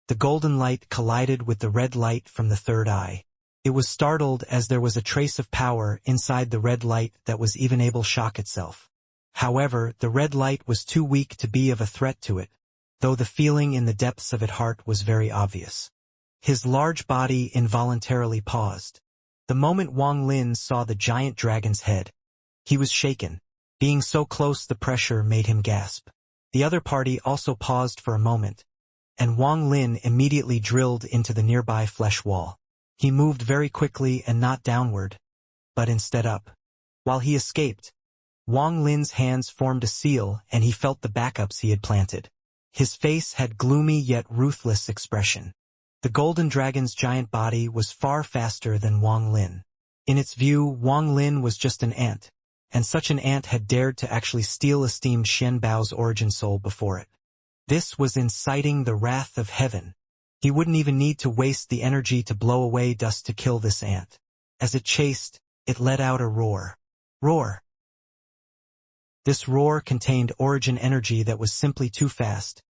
the golden light collided with the red light from the third eye. It was startled as there was a trace of power inside the red light that was even able to shock itself. However, the red light was too weak to be of a threat to it, though the feeling in the depths of its heart was very obvious. His large body involuntarily paused. The moment Wang Lin saw the giant dragon's head, he was shaken. Being so close, the pressure made him gasp. The other party also paused for a moment, and Wang Lin immediately drilled into the nearby flesh wall. He moved very quickly and not downward, but instead up. While he escaped, Wang Lin's hands formed a seal and he felt the backups he had planted. His face had gloomy yet ruthless expression. The golden dragon's giant body was far faster than Wang Lin. In its view, Wang Lin was just an ant, and such an ant had dared to actually steal esteemed Xian Bao's origin soul before it. This was inciting the wrath of heaven. He wouldn't even need to waste the energy to blow away dust to kill this ant. As it chased, it let out a roar. Roar! This roar contained origin energy that was simply too fast,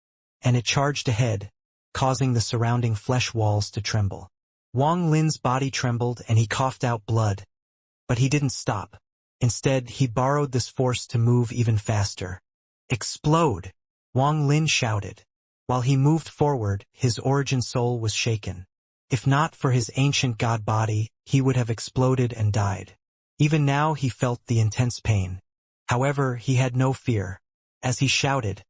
and it charged ahead, causing the surrounding flesh walls to tremble. Wang Lin's body trembled and he coughed out blood. But he didn't stop. Instead, he borrowed this force to move even faster. Explode! Wang Lin shouted. While he moved forward, his origin soul was shaken. If not for his ancient god body, he would have exploded and died. Even now he felt the intense pain. However, he had no fear. As he shouted,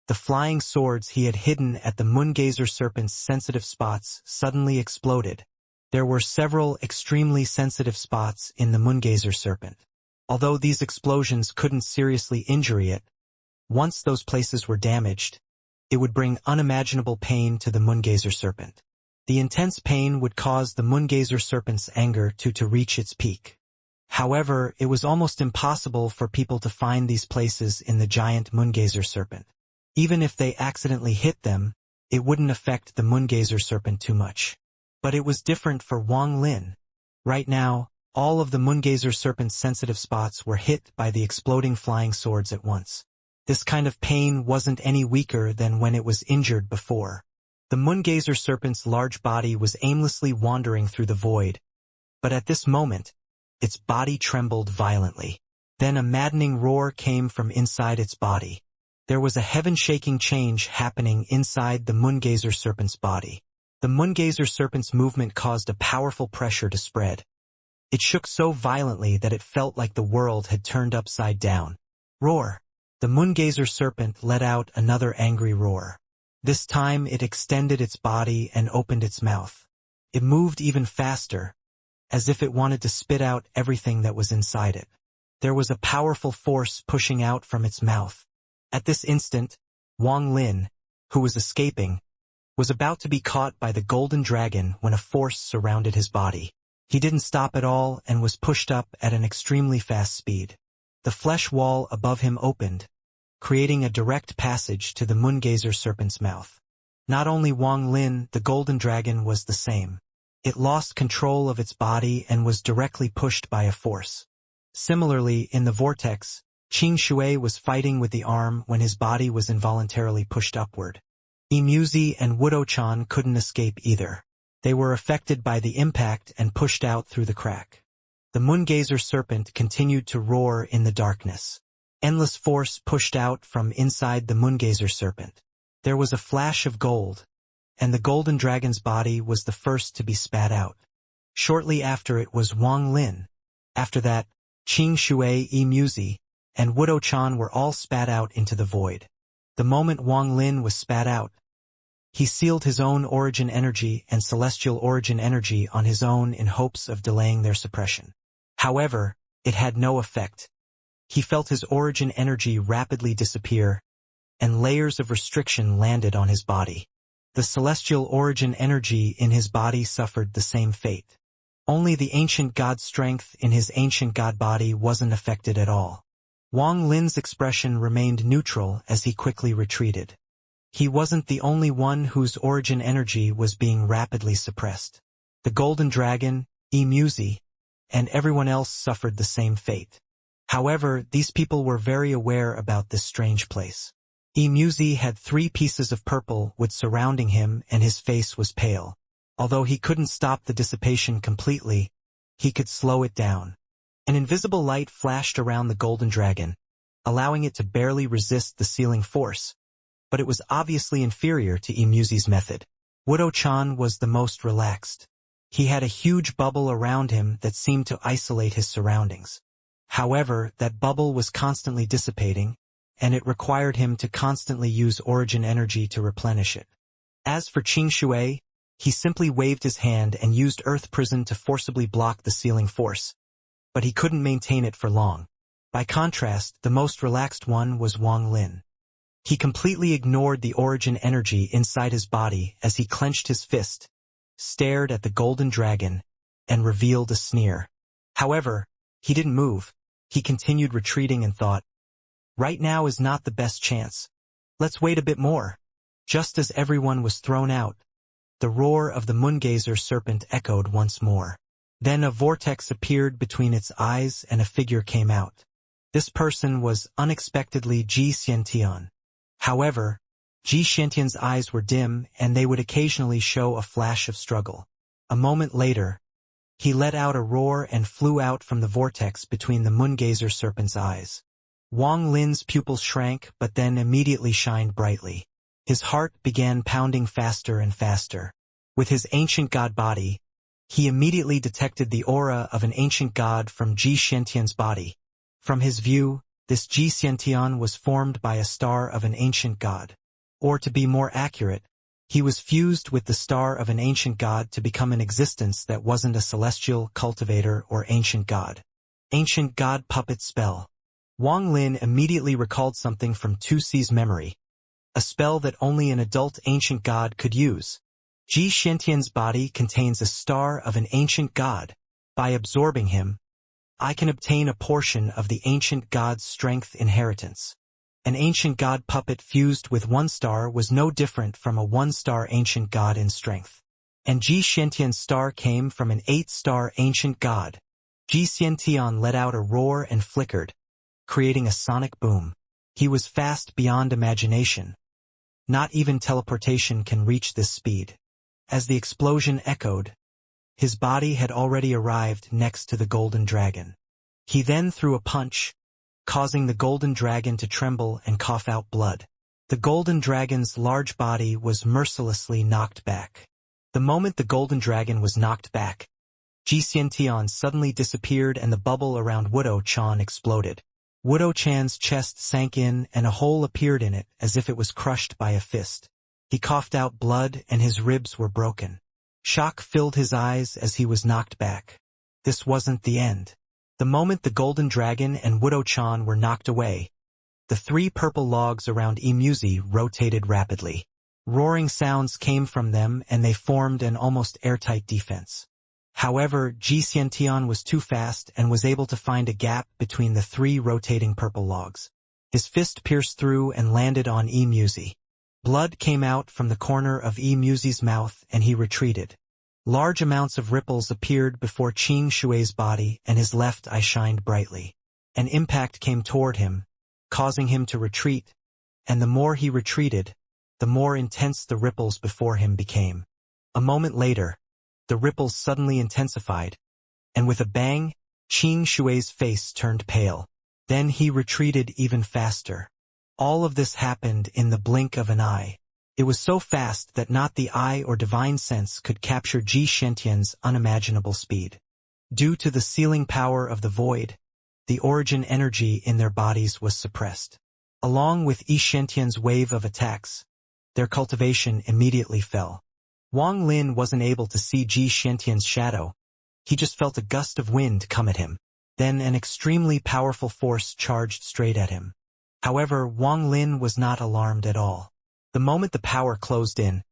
the flying swords he had hidden at the Moongazer serpent's sensitive spots suddenly exploded. There were several extremely sensitive spots in the Moongazer serpent. Although these explosions couldn't seriously injure it, once those places were damaged, it would bring unimaginable pain to the Moongazer serpent. The intense pain would cause the Moongazer serpent's anger to reach its peak. However, it was almost impossible for people to find these places in the giant Moongazer serpent. Even if they accidentally hit them, it wouldn't affect the Moongazer serpent too much. But it was different for Wang Lin. Right now, all of the Moongazer serpent's sensitive spots were hit by the exploding flying swords at once. This kind of pain wasn't any weaker than when it was injured before. The Moongazer serpent's large body was aimlessly wandering through the void, but at this moment, its body trembled violently. Then a maddening roar came from inside its body. There was a heaven-shaking change happening inside the Moongazer serpent's body. The Moongazer serpent's movement caused a powerful pressure to spread. It shook so violently that it felt like the world had turned upside down. Roar! The Moongazer serpent let out another angry roar. This time it extended its body and opened its mouth. It moved even faster, as if it wanted to spit out everything that was inside it. There was a powerful force pushing out from its mouth. At this instant, Wang Lin, who was escaping, was about to be caught by the golden dragon when a force surrounded his body. He didn't stop at all and was pushed up at an extremely fast speed. The flesh wall above him opened, creating a direct passage to the Moongazer serpent's mouth. Not only Wang Lin, the golden dragon was the same. It lost control of its body and was directly pushed by a force. Similarly, in the vortex, Qing Shui was fighting with the arm when his body was involuntarily pushed upward. Imuzi and Wudo-chan couldn't escape either. They were affected by the impact and pushed out through the crack. The Moongazer serpent continued to roar in the darkness. Endless force pushed out from inside the Moongazer serpent. There was a flash of gold, and the golden dragon's body was the first to be spat out. Shortly after it was Wang Lin. After that, Qing Shui, Imuzi, and Wudo-chan were all spat out into the void. The moment Wang Lin was spat out, he sealed his own origin energy and celestial origin energy on his own in hopes of delaying their suppression. However, it had no effect. He felt his origin energy rapidly disappear, and layers of restriction landed on his body. The celestial origin energy in his body suffered the same fate. Only the ancient god strength in his ancient god body wasn't affected at all. Wang Lin's expression remained neutral as he quickly retreated. He wasn't the only one whose origin energy was being rapidly suppressed. The golden dragon, Imuzi, and everyone else suffered the same fate. However, these people were very aware about this strange place. Imuzi had 3 pieces of purple wood surrounding him and his face was pale. Although he couldn't stop the dissipation completely, he could slow it down. An invisible light flashed around the golden dragon, allowing it to barely resist the sealing force, but it was obviously inferior to Imuzi's method. Wudo-chan was the most relaxed. He had a huge bubble around him that seemed to isolate his surroundings. However, that bubble was constantly dissipating, and it required him to constantly use origin energy to replenish it. As for Qing Shui, he simply waved his hand and used Earth Prison to forcibly block the sealing force, but he couldn't maintain it for long. By contrast, the most relaxed one was Wang Lin. He completely ignored the origin energy inside his body as he clenched his fist, stared at the golden dragon, and revealed a sneer. However, he didn't move. He continued retreating and thought, "Right now is not the best chance. Let's wait a bit more." Just as everyone was thrown out, the roar of the Moongazer serpent echoed once more. Then a vortex appeared between its eyes and a figure came out. This person was unexpectedly Xianxia. However, Xianxia's eyes were dim and they would occasionally show a flash of struggle. A moment later, he let out a roar and flew out from the vortex between the moongazer serpent's eyes. Wang Lin's pupils shrank but then immediately shined brightly. His heart began pounding faster and faster. With his ancient god body, he immediately detected the aura of an ancient god from Xianxia's body. From his view, this Xianxia was formed by a star of an ancient god. Or to be more accurate, he was fused with the star of an ancient god to become an existence that wasn't a celestial, cultivator, or ancient god. Ancient god puppet spell. Wang Lin immediately recalled something from Tu Si's memory. A spell that only an adult ancient god could use. Xianxia's body contains a star of an ancient god. By absorbing him, I can obtain a portion of the ancient god's strength inheritance. An ancient god puppet fused with one star was no different from a one-star ancient god in strength. And Xianxia's star came from an 8-star ancient god. Xianxia let out a roar and flickered, creating a sonic boom. He was fast beyond imagination. Not even teleportation can reach this speed. As the explosion echoed, his body had already arrived next to the golden dragon. He then threw a punch, causing the golden dragon to tremble and cough out blood. The golden dragon's large body was mercilessly knocked back. The moment the golden dragon was knocked back, Xianxia suddenly disappeared and the bubble around Wudo-chan exploded. Wudo-chan's chest sank in and a hole appeared in it as if it was crushed by a fist. He coughed out blood and his ribs were broken. Shock filled his eyes as he was knocked back. This wasn't the end. The moment the golden dragon and Wudo-chan were knocked away, the 3 purple logs around Immuse rotated rapidly. Roaring sounds came from them and they formed an almost airtight defense. However, Xianxia was too fast and was able to find a gap between the 3 rotating purple logs. His fist pierced through and landed on Immuse. Blood came out from the corner of Immuse's mouth and he retreated. Large amounts of ripples appeared before Qing Shui's body and his left eye shined brightly. An impact came toward him, causing him to retreat, and the more he retreated, the more intense the ripples before him became. A moment later, the ripples suddenly intensified, and with a bang, Qing Shui's face turned pale. Then he retreated even faster. All of this happened in the blink of an eye. It was so fast that not the eye or divine sense could capture Xianxia's unimaginable speed. Due to the sealing power of the void, the origin energy in their bodies was suppressed. Along with Xianxia's wave of attacks, their cultivation immediately fell. Wang Lin wasn't able to see Xianxia's shadow. He just felt a gust of wind come at him. Then an extremely powerful force charged straight at him. However, Wang Lin was not alarmed at all. The moment the power closed in,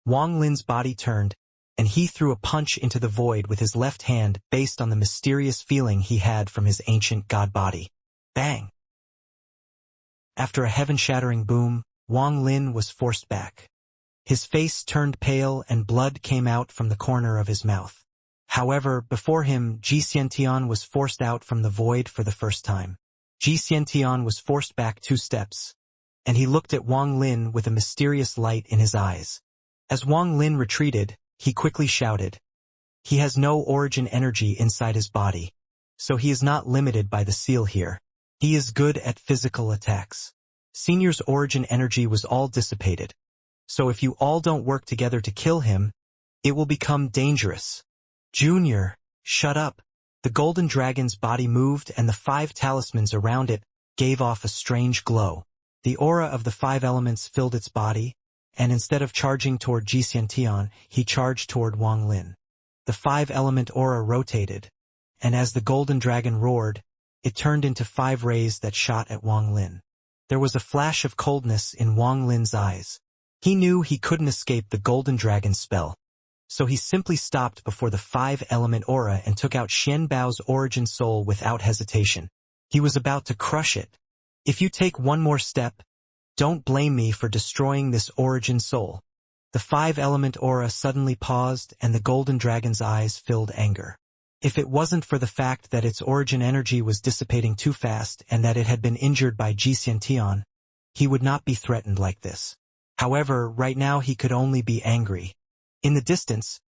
Wang Lin's body turned, and he threw a punch into the void with his left hand based on the mysterious feeling he had from his ancient god body. Bang! After a heaven-shattering boom, Wang Lin was forced back. His face turned pale and blood came out from the corner of his mouth. However, before him, Xianxia was forced out from the void for the first time. Xianxia was forced back 2 steps, and he looked at Wang Lin with a mysterious light in his eyes. As Wang Lin retreated, he quickly shouted. He has no origin energy inside his body, so he is not limited by the seal here. He is good at physical attacks. Senior's origin energy was all dissipated, so if you all don't work together to kill him, it will become dangerous. Junior, shut up. The golden dragon's body moved and the 5 talismans around it gave off a strange glow. The aura of the 5 elements filled its body, and instead of charging toward Xianxia, he charged toward Wang Lin. The 5-element aura rotated, and as the golden dragon roared, it turned into 5 rays that shot at Wang Lin. There was a flash of coldness in Wang Lin's eyes. He knew he couldn't escape the golden dragon's spell, so he simply stopped before the 5-element aura and took out Xianbao's origin soul without hesitation. He was about to crush it. If you take one more step, don't blame me for destroying this origin soul. The 5-element aura suddenly paused and the golden dragon's eyes filled anger. If it wasn't for the fact that its origin energy was dissipating too fast and that it had been injured by Xianxia, he would not be threatened like this. However, right now he could only be angry. In the distance,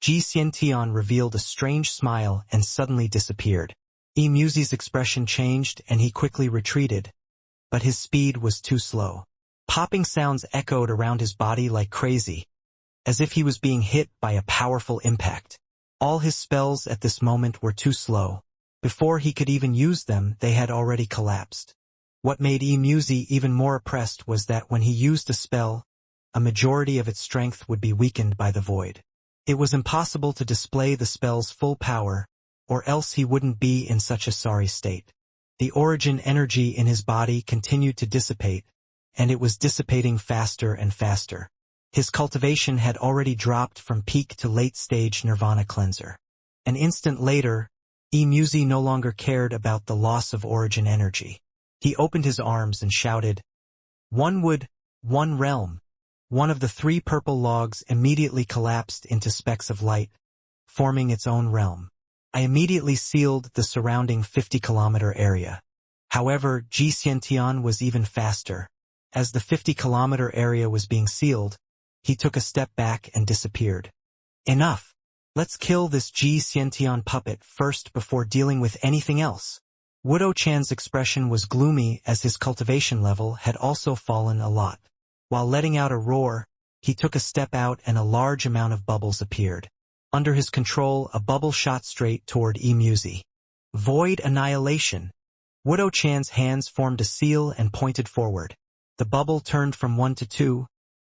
Xianxia revealed a strange smile and suddenly disappeared. Muzi's expression changed and he quickly retreated, but his speed was too slow. Popping sounds echoed around his body like crazy, as if he was being hit by a powerful impact. All his spells at this moment were too slow. Before he could even use them, they had already collapsed. What made Muzi even more oppressed was that when he used a spell, a majority of its strength would be weakened by the void. It was impossible to display the spell's full power, or else he wouldn't be in such a sorry state. The origin energy in his body continued to dissipate, and it was dissipating faster and faster. His cultivation had already dropped from peak to late-stage nirvana cleanser. An instant later, Muzi no longer cared about the loss of origin energy. He opened his arms and shouted, "One wood, one realm." One of the 3 purple logs immediately collapsed into specks of light, forming its own realm. I immediately sealed the surrounding 50-kilometer area. However, Xianxia was even faster. As the 50-kilometer area was being sealed, he took a step back and disappeared. Enough! Let's kill this Xianxia puppet first before dealing with anything else. Wudo Chan's expression was gloomy as his cultivation level had also fallen a lot. While letting out a roar, he took a step out and a large amount of bubbles appeared. Under his control, a bubble shot straight toward Muzi. Void annihilation. Wudo Chan's hands formed a seal and pointed forward. The bubble turned from 1 to 2,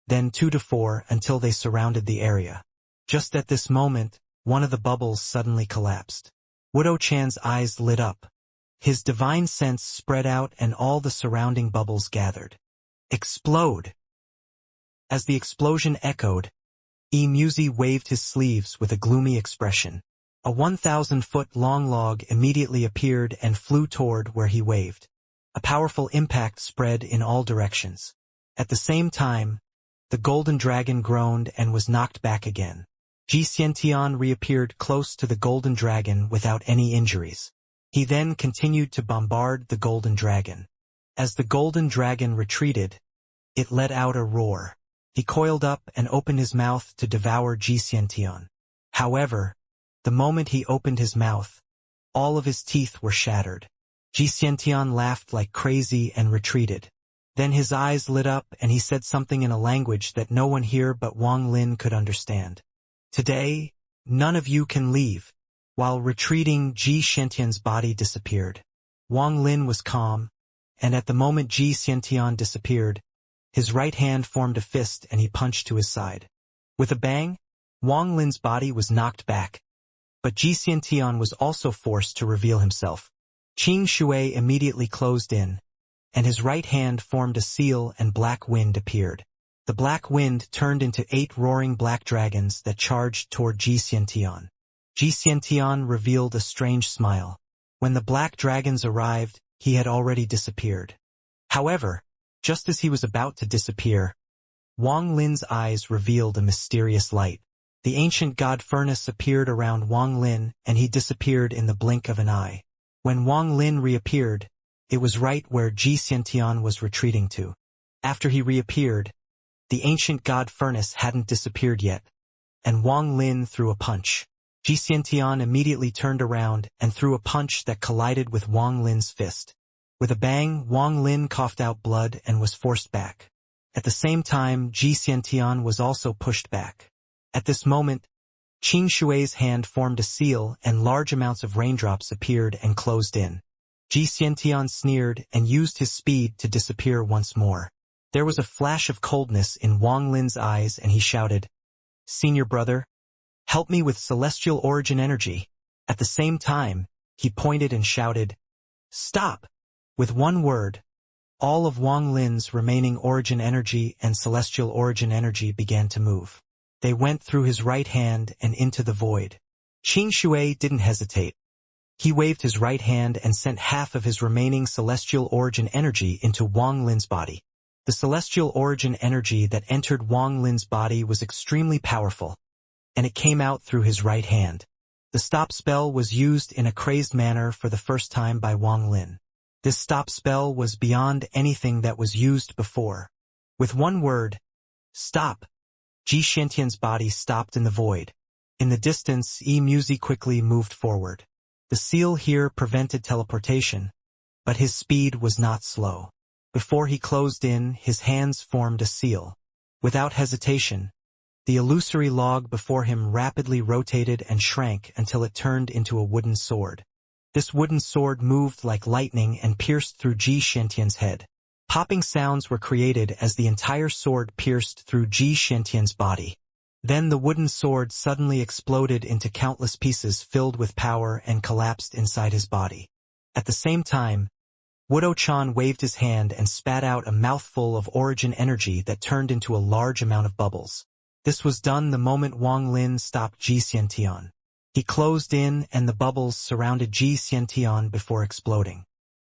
then 2 to 4 until they surrounded the area. Just at this moment, one of the bubbles suddenly collapsed. Wudo Chan's eyes lit up. His divine sense spread out and all the surrounding bubbles gathered. Explode! As the explosion echoed, Muzi waved his sleeves with a gloomy expression. A 1,000-foot-long log immediately appeared and flew toward where he waved. A powerful impact spread in all directions. At the same time, the golden dragon groaned and was knocked back again. Xianxia reappeared close to the golden dragon without any injuries. He then continued to bombard the golden dragon. As the golden dragon retreated, it let out a roar. He coiled up and opened his mouth to devour Xianxia. However, the moment he opened his mouth, all of his teeth were shattered. Xianxia laughed like crazy and retreated. Then his eyes lit up and he said something in a language that no one here but Wang Lin could understand. "Today, none of you can leave." While retreating, Xianxia's body disappeared. Wang Lin was calm, and at the moment Xianxia disappeared, his right hand formed a fist and he punched to his side. With a bang, Wang Lin's body was knocked back. But Xianxia was also forced to reveal himself. Qing Shui immediately closed in, and his right hand formed a seal and black wind appeared. The black wind turned into 8 roaring black dragons that charged toward Xianxia. Xianxia revealed a strange smile. When the black dragons arrived, he had already disappeared. However, just as he was about to disappear, Wang Lin's eyes revealed a mysterious light. The ancient god furnace appeared around Wang Lin and he disappeared in the blink of an eye. When Wang Lin reappeared, it was right where Xianxia was retreating to. After he reappeared, the ancient god furnace hadn't disappeared yet, and Wang Lin threw a punch. Xianxia immediately turned around and threw a punch that collided with Wang Lin's fist. With a bang, Wang Lin coughed out blood and was forced back. At the same time, Xianxia was also pushed back. At this moment, Qing Shui's hand formed a seal and large amounts of raindrops appeared and closed in. Xianxia sneered and used his speed to disappear once more. There was a flash of coldness in Wang Lin's eyes and he shouted, "Senior brother, help me with celestial origin energy." At the same time, he pointed and shouted, "Stop!" With one word, all of Wang Lin's remaining origin energy and celestial origin energy began to move. They went through his right hand and into the void. Qing Shui didn't hesitate. He waved his right hand and sent half of his remaining celestial origin energy into Wang Lin's body. The celestial origin energy that entered Wang Lin's body was extremely powerful, and it came out through his right hand. The stop spell was used in a crazed manner for the first time by Wang Lin. This stop spell was beyond anything that was used before. With one word, stop, Ji Xiantian's body stopped in the void. In the distance, Muzi quickly moved forward. The seal here prevented teleportation, but his speed was not slow. Before he closed in, his hands formed a seal. Without hesitation, the illusory log before him rapidly rotated and shrank until it turned into a wooden sword. This wooden sword moved like lightning and pierced through Ji Xiantian's head. Popping sounds were created as the entire sword pierced through Ji Xiantian's body. Then the wooden sword suddenly exploded into countless pieces filled with power and collapsed inside his body. At the same time, Wudo-chan waved his hand and spat out a mouthful of origin energy that turned into a large amount of bubbles. This was done the moment Wang Lin stopped Ji Xiantian. He closed in and the bubbles surrounded Ji Xiantian before exploding.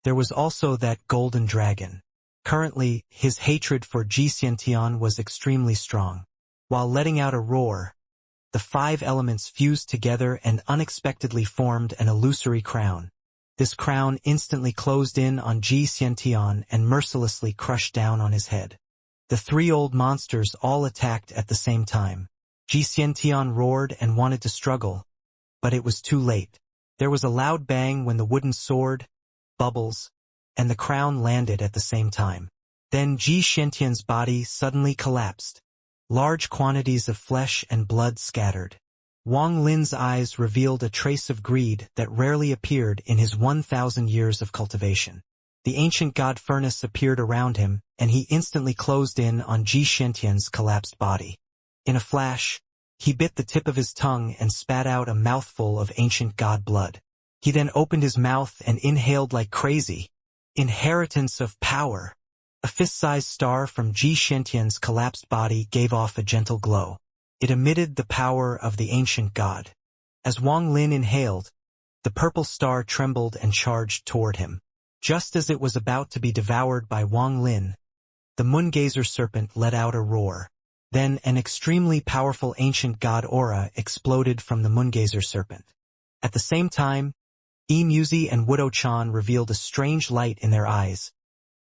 There was also that golden dragon. Currently, his hatred for Ji Xiantian was extremely strong. While letting out a roar, the 5 elements fused together and unexpectedly formed an illusory crown. This crown instantly closed in on Ji Xiantian and mercilessly crushed down on his head. The 3 old monsters all attacked at the same time. Ji Xiantian roared and wanted to struggle, but it was too late. There was a loud bang when the wooden sword, bubbles, and the crown landed at the same time. Then Ji Xiantian's body suddenly collapsed. Large quantities of flesh and blood scattered. Wang Lin's eyes revealed a trace of greed that rarely appeared in his 1,000 years of cultivation. The ancient god furnace appeared around him, and he instantly closed in on Ji Xiantian's collapsed body. In a flash, he bit the tip of his tongue and spat out a mouthful of ancient god blood. He then opened his mouth and inhaled like crazy. Inheritance of power. A fist-sized star from Ji Xiantian's collapsed body gave off a gentle glow. It emitted the power of the ancient god. As Wang Lin inhaled, the purple star trembled and charged toward him. Just as it was about to be devoured by Wang Lin, the moongazer serpent let out a roar. Then an extremely powerful ancient god aura exploded from the moongazer serpent. At the same time, Muzi and Wudo-chan revealed a strange light in their eyes,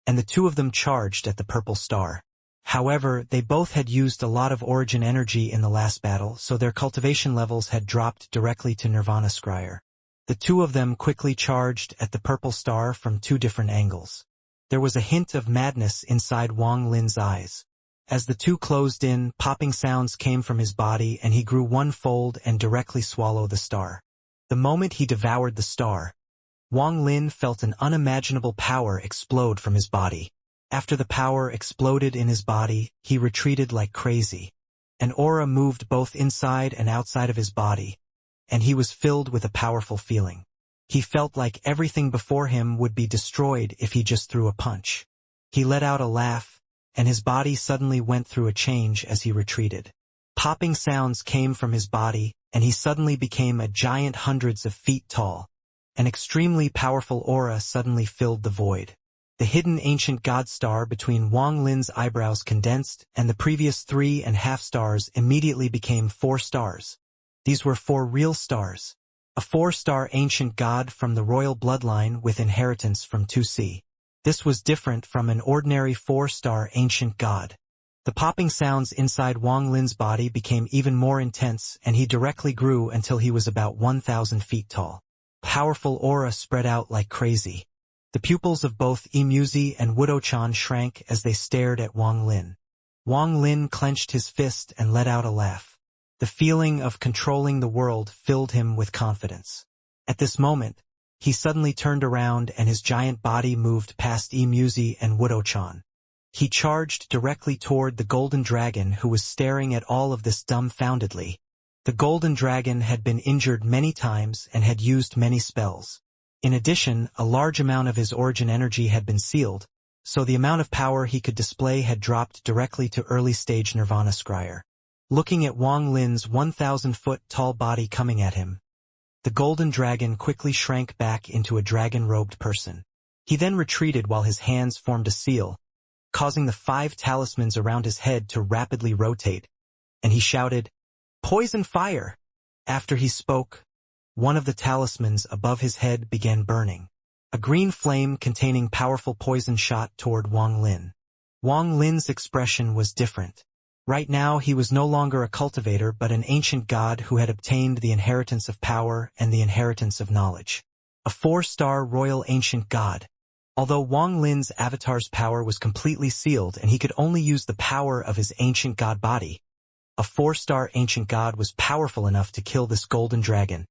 and the 2 of them charged at the purple star. However, they both had used a lot of origin energy in the last battle, so their cultivation levels had dropped directly to Nirvana Scryer. The 2 of them quickly charged at the purple star from 2 different angles. There was a hint of madness inside Wang Lin's eyes. As the 2 closed in, popping sounds came from his body and he grew 1-fold and directly swallowed the star. The moment he devoured the star, Wang Lin felt an unimaginable power explode from his body. After the power exploded in his body, he retreated like crazy. An aura moved both inside and outside of his body, and he was filled with a powerful feeling. He felt like everything before him would be destroyed if he just threw a punch. He let out a laugh, and his body suddenly went through a change as he retreated. Popping sounds came from his body, and he suddenly became a giant hundreds of feet tall. An extremely powerful aura suddenly filled the void. The hidden ancient god star between Wang Lin's eyebrows condensed, and the previous 3.5 stars immediately became 4 stars. These were 4 real stars. A 4-star ancient god from the royal bloodline with inheritance from 2C. This was different from an ordinary 4-star ancient god. The popping sounds inside Wang Lin's body became even more intense, and he directly grew until he was about 1,000 feet tall. Powerful aura spread out like crazy. The pupils of both Muzi and Wudo-chan shrank as they stared at Wang Lin. Wang Lin clenched his fist and let out a laugh. The feeling of controlling the world filled him with confidence. At this moment, he suddenly turned around and his giant body moved past Muzi and Wudo-chan. He charged directly toward the golden dragon who was staring at all of this dumbfoundedly. The golden dragon had been injured many times and had used many spells. In addition, a large amount of his origin energy had been sealed, so the amount of power he could display had dropped directly to early-stage Nirvana Scryer. Looking at Wang Lin's 1,000-foot-tall body coming at him, the golden dragon quickly shrank back into a dragon-robed person. He then retreated while his hands formed a seal, causing the 5 talismans around his head to rapidly rotate, and he shouted, "Poison fire!" After he spoke, one of the talismans above his head began burning. A green flame containing powerful poison shot toward Wang Lin. Wang Lin's expression was different. Right now he was no longer a cultivator but an ancient god who had obtained the inheritance of power and the inheritance of knowledge. A 4-star royal ancient god. Although Wang Lin's avatar's power was completely sealed and he could only use the power of his ancient god body, a 4-star ancient god was powerful enough to kill this golden dragon.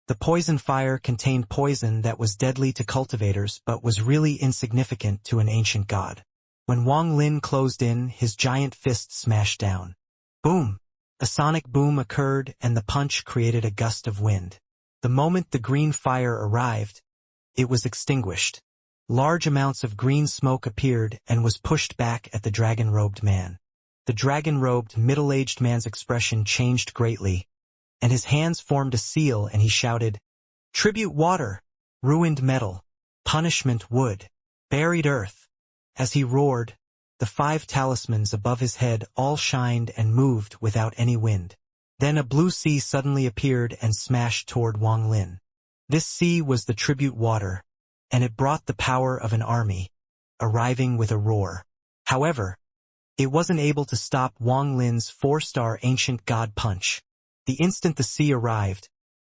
The poison fire contained poison that was deadly to cultivators but was really insignificant to an ancient god. When Wang Lin closed in, his giant fist smashed down. Boom! A sonic boom occurred and the punch created a gust of wind. The moment the green fire arrived, it was extinguished. Large amounts of green smoke appeared and was pushed back at the dragon-robed man. The dragon-robed, middle-aged man's expression changed greatly, and his hands formed a seal and he shouted, "Tribute water, ruined metal, punishment wood, buried earth." As he roared, the 5 talismans above his head all shined and moved without any wind. Then a blue sea suddenly appeared and smashed toward Wang Lin. This sea was the tribute water, and it brought the power of an army, arriving with a roar. However, it wasn't able to stop Wang Lin's 4-star ancient god punch. The instant the sea arrived,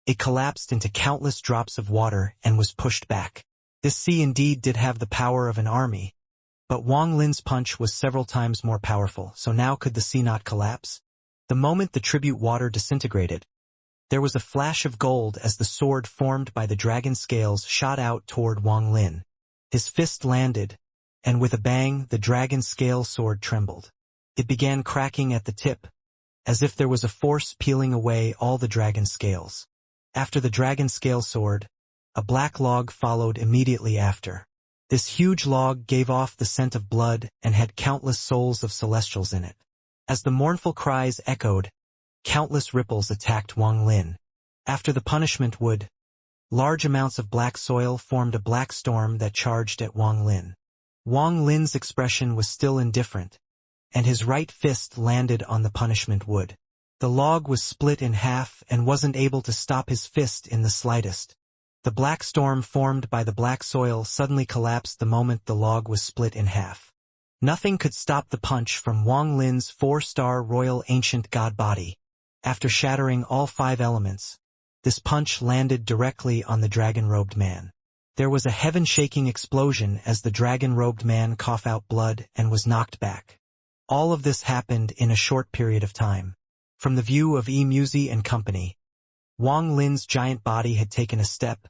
it collapsed into countless drops of water and was pushed back. This sea indeed did have the power of an army, but Wang Lin's punch was several times more powerful, so now could the sea not collapse? The moment the tribute water disintegrated, there was a flash of gold as the sword formed by the dragon scales shot out toward Wang Lin. His fist landed, and with a bang the dragon scale sword trembled. It began cracking at the tip, as if there was a force peeling away all the dragon scales. After the dragon scale sword, a black log followed immediately after. This huge log gave off the scent of blood and had countless souls of celestials in it. As the mournful cries echoed, countless ripples attacked Wang Lin. After the punishment wood, large amounts of black soil formed a black storm that charged at Wang Lin. Wang Lin's expression was still indifferent, and his right fist landed on the punishment wood. The log was split in half and wasn't able to stop his fist in the slightest. The black storm formed by the black soil suddenly collapsed the moment the log was split in half. Nothing could stop the punch from Wang Lin's 4-star royal ancient god body. After shattering all 5 elements, this punch landed directly on the dragon-robed man. There was a heaven-shaking explosion as the dragon-robed man coughed out blood and was knocked back. All of this happened in a short period of time. From the view of Musi and company, Wang Lin's giant body had taken a step,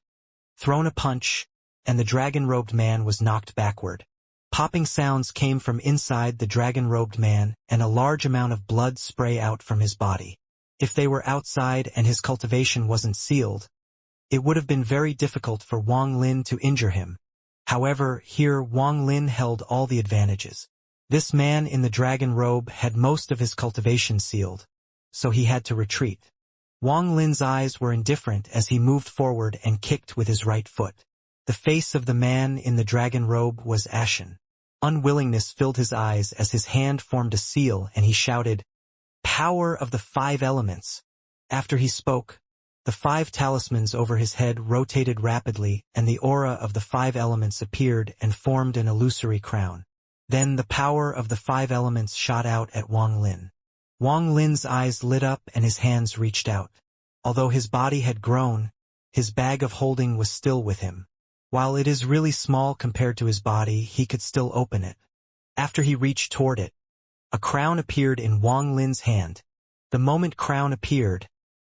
thrown a punch, and the dragon-robed man was knocked backward. Popping sounds came from inside the dragon-robed man and a large amount of blood spray out from his body. If they were outside and his cultivation wasn't sealed, it would have been very difficult for Wang Lin to injure him. However, here Wang Lin held all the advantages. This man in the dragon robe had most of his cultivation sealed, so he had to retreat. Wang Lin's eyes were indifferent as he moved forward and kicked with his right foot. The face of the man in the dragon robe was ashen. Unwillingness filled his eyes as his hand formed a seal and he shouted, "Power of the 5 elements." After he spoke, the 5 talismans over his head rotated rapidly and the aura of the 5 elements appeared and formed an illusory crown. Then the power of the 5 elements shot out at Wang Lin. Wang Lin's eyes lit up and his hands reached out. Although his body had grown, his bag of holding was still with him. While it is really small compared to his body, he could still open it. After he reached toward it, a crown appeared in Wang Lin's hand. The moment crown appeared,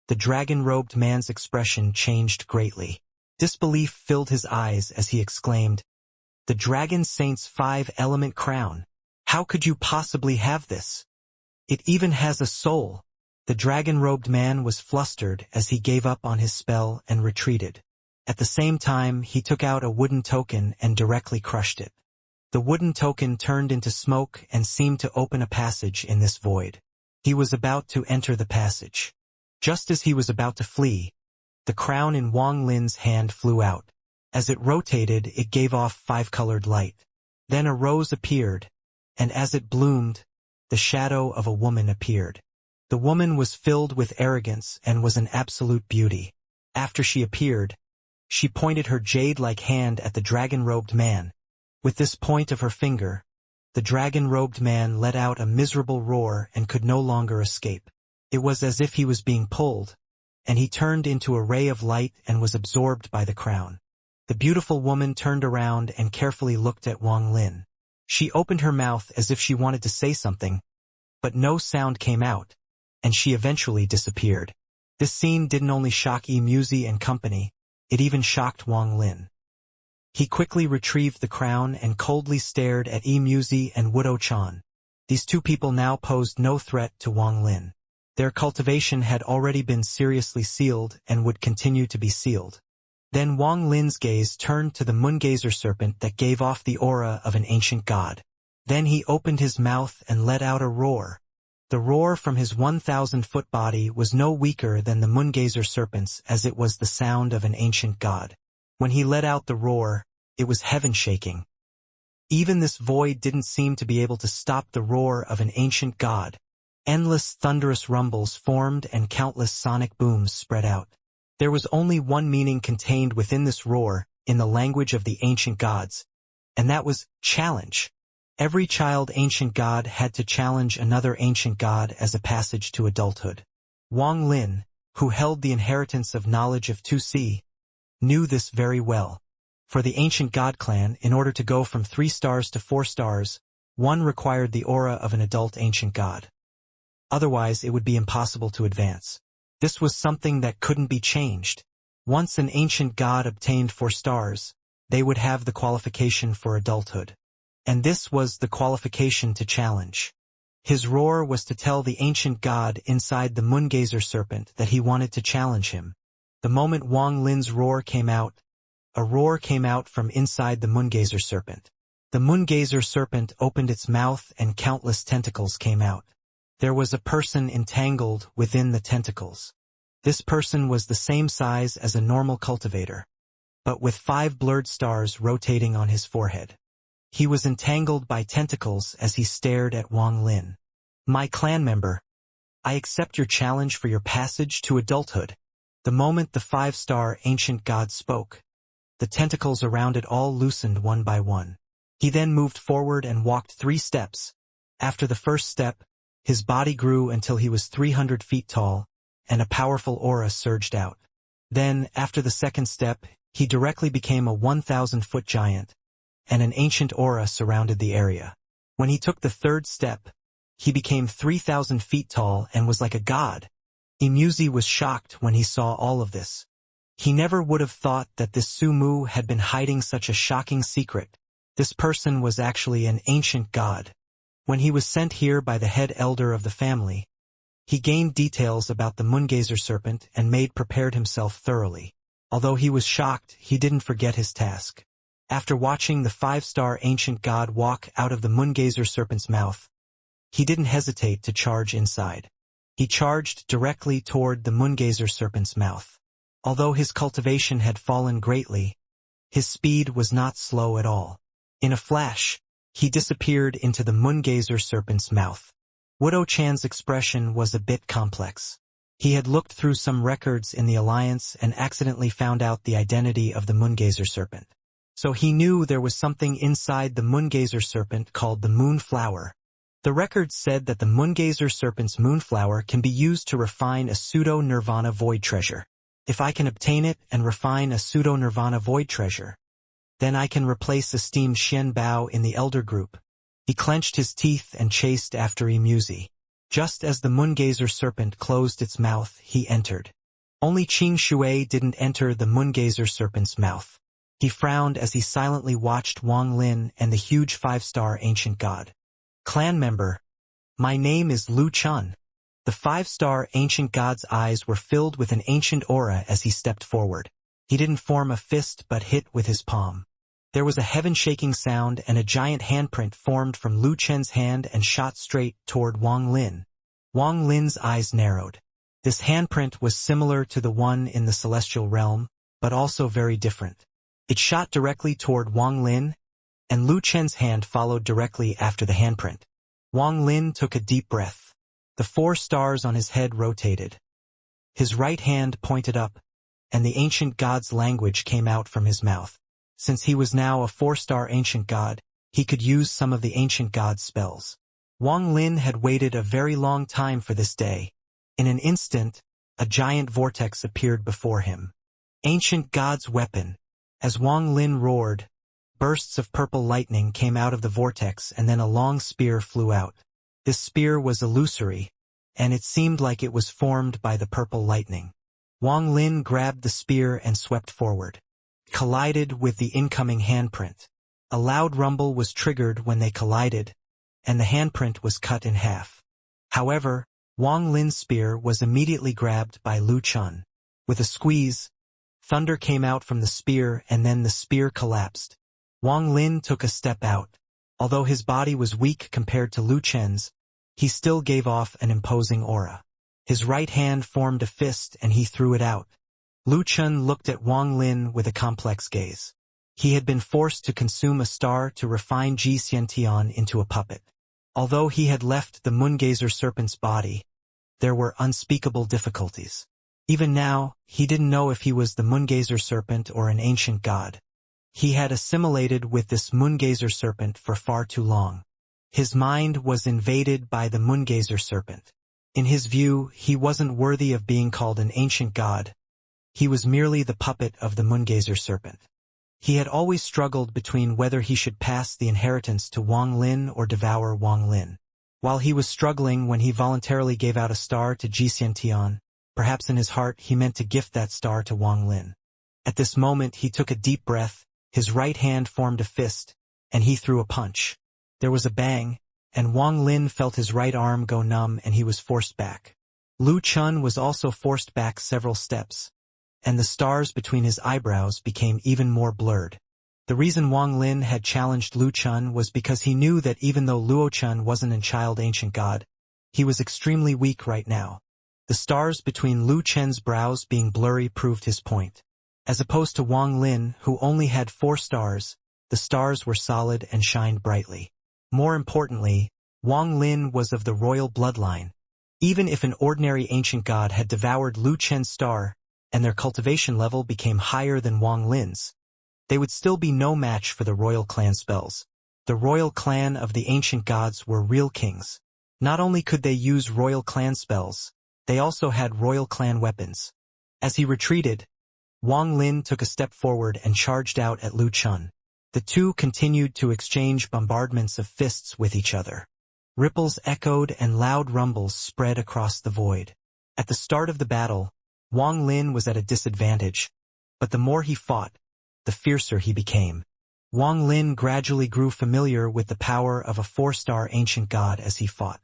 the dragon-robed man's expression changed greatly. Disbelief filled his eyes as he exclaimed, "The Dragon Saint's 5-element crown. How could you possibly have this? It even has a soul." The dragon-robed man was flustered as he gave up on his spell and retreated. At the same time, he took out a wooden token and directly crushed it. The wooden token turned into smoke and seemed to open a passage in this void. He was about to enter the passage. Just as he was about to flee, the crown in Wang Lin's hand flew out. As it rotated, it gave off 5-colored light. Then a rose appeared, and as it bloomed, the shadow of a woman appeared. The woman was filled with arrogance and was an absolute beauty. After she appeared, she pointed her jade-like hand at the dragon-robed man. With this point of her finger, the dragon-robed man let out a miserable roar and could no longer escape. It was as if he was being pulled, and he turned into a ray of light and was absorbed by the crown. The beautiful woman turned around and carefully looked at Wang Lin. She opened her mouth as if she wanted to say something, but no sound came out, and she eventually disappeared. This scene didn't only shock Muzi and company, it even shocked Wang Lin. He quickly retrieved the crown and coldly stared at Muzi and Wudo Chan. These two people now posed no threat to Wang Lin. Their cultivation had already been seriously sealed and would continue to be sealed. Then Wang Lin's gaze turned to the moongazer serpent that gave off the aura of an ancient god. Then he opened his mouth and let out a roar. The roar from his 1,000-foot body was no weaker than the moongazer serpent's, as it was the sound of an ancient god. When he let out the roar, it was heaven-shaking. Even this void didn't seem to be able to stop the roar of an ancient god. Endless thunderous rumbles formed and countless sonic booms spread out. There was only one meaning contained within this roar, in the language of the ancient gods, and that was challenge. Every child ancient god had to challenge another ancient god as a passage to adulthood. Wang Lin, who held the inheritance of knowledge of 2C, knew this very well. For the ancient god clan, in order to go from 3 stars to 4 stars, one required the aura of an adult ancient god. Otherwise, it would be impossible to advance. This was something that couldn't be changed. Once an ancient god obtained 4 stars, they would have the qualification for adulthood. And this was the qualification to challenge. His roar was to tell the ancient god inside the moongazer serpent that he wanted to challenge him. The moment Wang Lin's roar came out, a roar came out from inside the moongazer serpent. The moongazer serpent opened its mouth and countless tentacles came out. There was a person entangled within the tentacles. This person was the same size as a normal cultivator, but with 5 blurred stars rotating on his forehead. He was entangled by tentacles as he stared at Wang Lin. "My clan member, I accept your challenge for your passage to adulthood." The moment the 5-star ancient god spoke, the tentacles around it all loosened one by one. He then moved forward and walked 3 steps. After the first step, his body grew until he was 300 feet tall, and a powerful aura surged out. Then, after the second step, he directly became a 1,000-foot giant, and an ancient aura surrounded the area. When he took the third step, he became 3,000 feet tall and was like a god. Muzi was shocked when he saw all of this. He never would have thought that this Sumu had been hiding such a shocking secret. This person was actually an ancient god. When he was sent here by the head elder of the family, he gained details about the moongazer serpent and prepared himself thoroughly. Although he was shocked, he didn't forget his task. After watching the 5-star ancient god walk out of the moongazer serpent's mouth, he didn't hesitate to charge inside. He charged directly toward the moongazer serpent's mouth. Although his cultivation had fallen greatly, his speed was not slow at all. In a flash, he disappeared into the moongazer serpent's mouth. Wudo Chan's expression was a bit complex. He had looked through some records in the Alliance and accidentally found out the identity of the moongazer serpent. So he knew there was something inside the moongazer serpent called the moonflower. The records said that the moongazer serpent's moonflower can be used to refine a pseudo-nirvana void treasure. If I can obtain it and refine a pseudo-nirvana void treasure, then I can replace esteemed Xian Bao in the elder group. He clenched his teeth and chased after Muzi. Just as the moongazer serpent closed its mouth, he entered. Only Qing Shui didn't enter the moongazer serpent's mouth. He frowned as he silently watched Wang Lin and the huge 5-star ancient god. "Clan member, my name is Lu Chun." The 5-star ancient god's eyes were filled with an ancient aura as he stepped forward. He didn't form a fist but hit with his palm. There was a heaven-shaking sound and a giant handprint formed from Lu Chen's hand and shot straight toward Wang Lin. Wang Lin's eyes narrowed. This handprint was similar to the one in the celestial realm, but also very different. It shot directly toward Wang Lin, and Lu Chen's hand followed directly after the handprint. Wang Lin took a deep breath. The 4 stars on his head rotated. His right hand pointed up, and the ancient god's language came out from his mouth. Since he was now a 4-star ancient god, he could use some of the ancient god's spells. Wang Lin had waited a very long time for this day. In an instant, a giant vortex appeared before him. Ancient god's weapon. As Wang Lin roared, bursts of purple lightning came out of the vortex and then a long spear flew out. This spear was illusory, and it seemed like it was formed by the purple lightning. Wang Lin grabbed the spear and swept forward. Collided with the incoming handprint. A loud rumble was triggered when they collided, and the handprint was cut in half. However, Wang Lin's spear was immediately grabbed by Lu Chun. With a squeeze, thunder came out from the spear and then the spear collapsed. Wang Lin took a step out. Although his body was weak compared to Lu Chen's, he still gave off an imposing aura. His right hand formed a fist and he threw it out. Lu Chun looked at Wang Lin with a complex gaze. He had been forced to consume a star to refine Xianxia into a puppet. Although he had left the Moongazer serpent's body, there were unspeakable difficulties. Even now, he didn't know if he was the Moongazer serpent or an ancient god. He had assimilated with this Moongazer serpent for far too long. His mind was invaded by the Moongazer serpent. In his view, he wasn't worthy of being called an ancient god. He was merely the puppet of the Moongazer serpent. He had always struggled between whether he should pass the inheritance to Wang Lin or devour Wang Lin. While he was struggling when he voluntarily gave out a star to Xianxia, perhaps in his heart he meant to gift that star to Wang Lin. At this moment he took a deep breath, his right hand formed a fist, and he threw a punch. There was a bang, and Wang Lin felt his right arm go numb and he was forced back. Lu Chun was also forced back several steps, and the stars between his eyebrows became even more blurred. The reason Wang Lin had challenged Lu Chun was because he knew that even though Luo Chun wasn't a child ancient god, he was extremely weak right now. The stars between Lu Chen's brows being blurry proved his point. As opposed to Wang Lin, who only had 4 stars, the stars were solid and shined brightly. More importantly, Wang Lin was of the royal bloodline. Even if an ordinary ancient god had devoured Lu Chen's star, and their cultivation level became higher than Wang Lin's, they would still be no match for the royal clan spells. The royal clan of the ancient gods were real kings. Not only could they use royal clan spells, they also had royal clan weapons. As he retreated, Wang Lin took a step forward and charged out at Lu Chun. The two continued to exchange bombardments of fists with each other. Ripples echoed and loud rumbles spread across the void. At the start of the battle, Wang Lin was at a disadvantage, but the more he fought, the fiercer he became. Wang Lin gradually grew familiar with the power of a 4-star ancient god as he fought.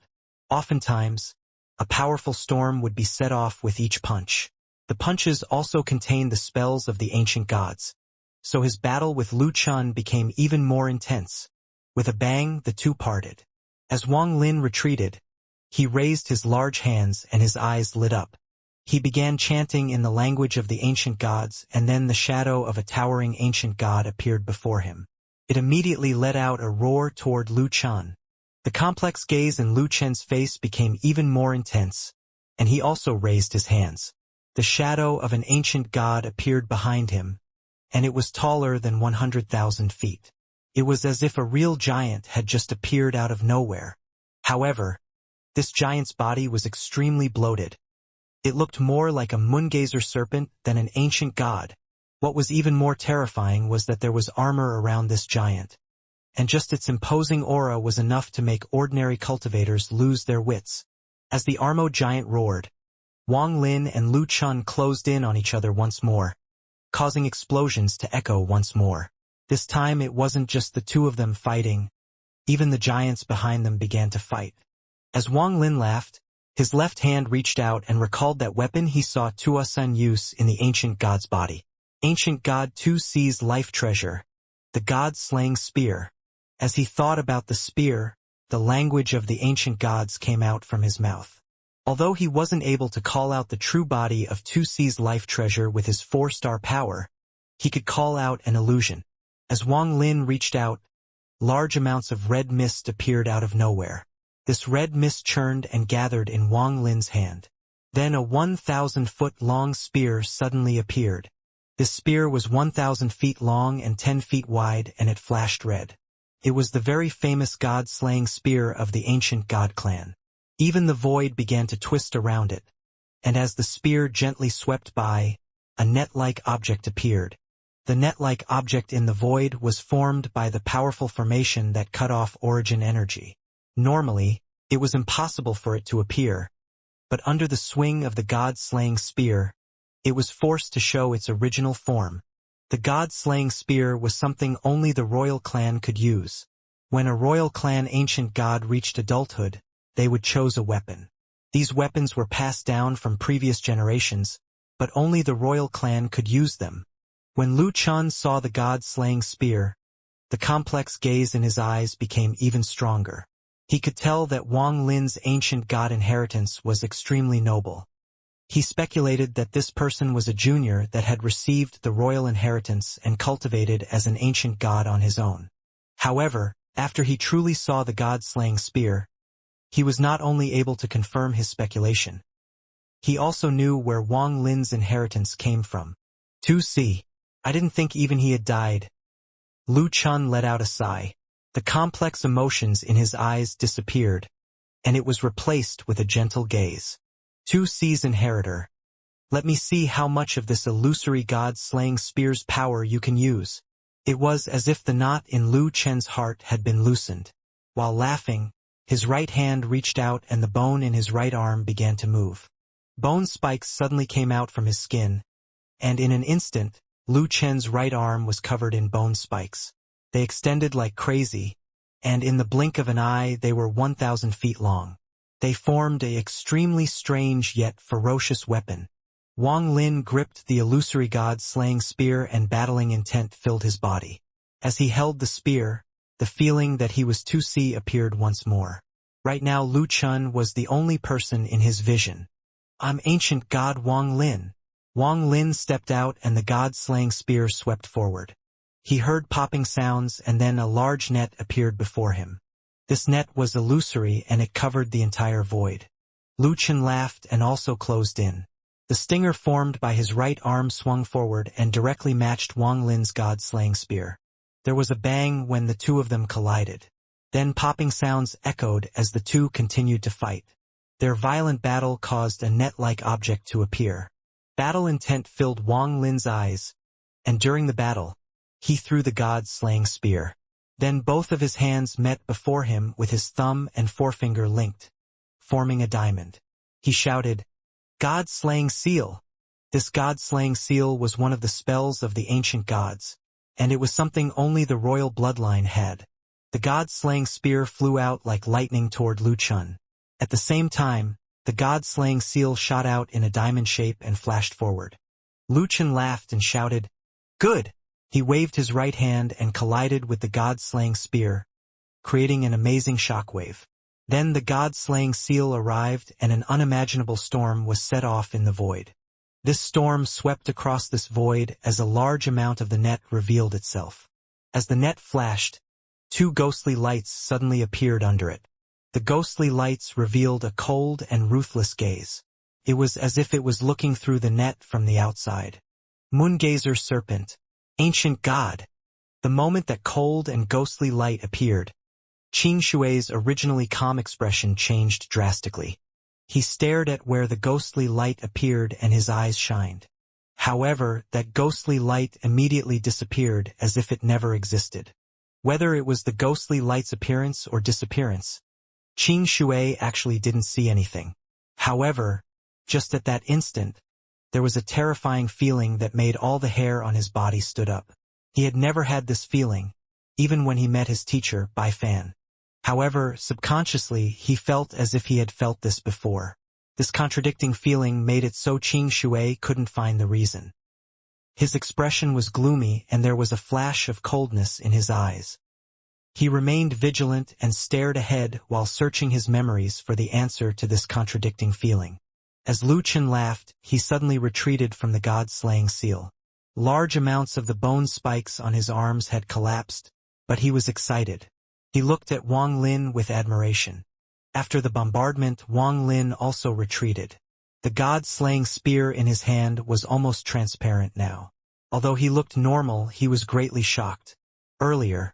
Oftentimes, a powerful storm would be set off with each punch. The punches also contained the spells of the ancient gods, so his battle with Lu Chun became even more intense. With a bang, the two parted. As Wang Lin retreated, he raised his large hands and his eyes lit up. He began chanting in the language of the ancient gods, and then the shadow of a towering ancient god appeared before him. It immediately let out a roar toward Lu Chun. The complex gaze in Lu Chen's face became even more intense, and he also raised his hands. The shadow of an ancient god appeared behind him, and it was taller than 100,000 feet. It was as if a real giant had just appeared out of nowhere. However, this giant's body was extremely bloated. It looked more like a Moongazer serpent than an ancient god. What was even more terrifying was that there was armor around this giant, and just its imposing aura was enough to make ordinary cultivators lose their wits. As the Armo giant roared, Wang Lin and Lu Chun closed in on each other once more, causing explosions to echo once more. This time it wasn't just the two of them fighting, even the giants behind them began to fight. As Wang Lin laughed, his left hand reached out and recalled that weapon he saw Tua Sun use in the ancient god's body. Ancient god Tu Si's life treasure, the god-slaying spear. As he thought about the spear, the language of the ancient gods came out from his mouth. Although he wasn't able to call out the true body of Tu Si's life treasure with his 4-star power, he could call out an illusion. As Wang Lin reached out, large amounts of red mist appeared out of nowhere. This red mist churned and gathered in Wang Lin's hand. Then a 1,000-foot-long spear suddenly appeared. This spear was 1,000 feet long and 10 feet wide, and it flashed red. It was the very famous god-slaying spear of the ancient god clan. Even the void began to twist around it, and as the spear gently swept by, a net-like object appeared. The net-like object in the void was formed by the powerful formation that cut off origin energy. Normally, it was impossible for it to appear, but under the swing of the god-slaying spear, it was forced to show its original form. The god-slaying spear was something only the royal clan could use. When a royal clan ancient god reached adulthood, they would choose a weapon. These weapons were passed down from previous generations, but only the royal clan could use them. When Lu Chun saw the god-slaying spear, the complex gaze in his eyes became even stronger. He could tell that Wang Lin's ancient god inheritance was extremely noble. He speculated that this person was a junior that had received the royal inheritance and cultivated as an ancient god on his own. However, after he truly saw the god-slaying spear, he was not only able to confirm his speculation, he also knew where Wang Lin's inheritance came from. 2C. I didn't think even he had died. Lu Chun let out a sigh. The complex emotions in his eyes disappeared, and it was replaced with a gentle gaze. 2C's inheritor. Let me see how much of this illusory god-slaying spear's power you can use. It was as if the knot in Lu Chen's heart had been loosened. While laughing, his right hand reached out and the bone in his right arm began to move. Bone spikes suddenly came out from his skin, and in an instant, Lu Chen's right arm was covered in bone spikes. They extended like crazy, and in the blink of an eye they were 1,000 feet long. They formed an extremely strange yet ferocious weapon. Wang Lin gripped the illusory god-slaying spear and battling intent filled his body. As he held the spear, the feeling that he was 2C appeared once more. Right now Lu Chun was the only person in his vision. I'm ancient god Wang Lin. Wang Lin stepped out and the god-slaying spear swept forward. He heard popping sounds and then a large net appeared before him. This net was illusory and it covered the entire void. Lu Chun laughed and also closed in. The stinger formed by his right arm swung forward and directly matched Wang Lin's god-slaying spear. There was a bang when the two of them collided. Then popping sounds echoed as the two continued to fight. Their violent battle caused a net-like object to appear. Battle intent filled Wang Lin's eyes, and during the battle, he threw the god-slaying spear. Then both of his hands met before him with his thumb and forefinger linked, forming a diamond. He shouted, God-slaying seal! This god-slaying seal was one of the spells of the ancient gods, and it was something only the royal bloodline had. The god-slaying spear flew out like lightning toward Lu Chun. At the same time, the god-slaying seal shot out in a diamond shape and flashed forward. Lu Chun laughed and shouted, Good! He waved his right hand and collided with the god-slaying spear, creating an amazing shockwave. Then the god-slaying seal arrived and an unimaginable storm was set off in the void. This storm swept across this void as a large amount of the net revealed itself. As the net flashed, two ghostly lights suddenly appeared under it. The ghostly lights revealed a cold and ruthless gaze. It was as if it was looking through the net from the outside. Moongazer Serpent. Ancient God. The moment that cold and ghostly light appeared, Qing Shui's originally calm expression changed drastically. He stared at where the ghostly light appeared and his eyes shined. However, that ghostly light immediately disappeared as if it never existed. Whether it was the ghostly light's appearance or disappearance, Qing Shui actually didn't see anything. However, just at that instant, there was a terrifying feeling that made all the hair on his body stood up. He had never had this feeling, even when he met his teacher, Bai Fan. However, subconsciously, he felt as if he had felt this before. This contradicting feeling made it so Qing Shui couldn't find the reason. His expression was gloomy and there was a flash of coldness in his eyes. He remained vigilant and stared ahead while searching his memories for the answer to this contradicting feeling. As Lu Chun laughed, he suddenly retreated from the god-slaying seal. Large amounts of the bone spikes on his arms had collapsed, but he was excited. He looked at Wang Lin with admiration. After the bombardment, Wang Lin also retreated. The god-slaying spear in his hand was almost transparent now. Although he looked normal, he was greatly shocked. Earlier,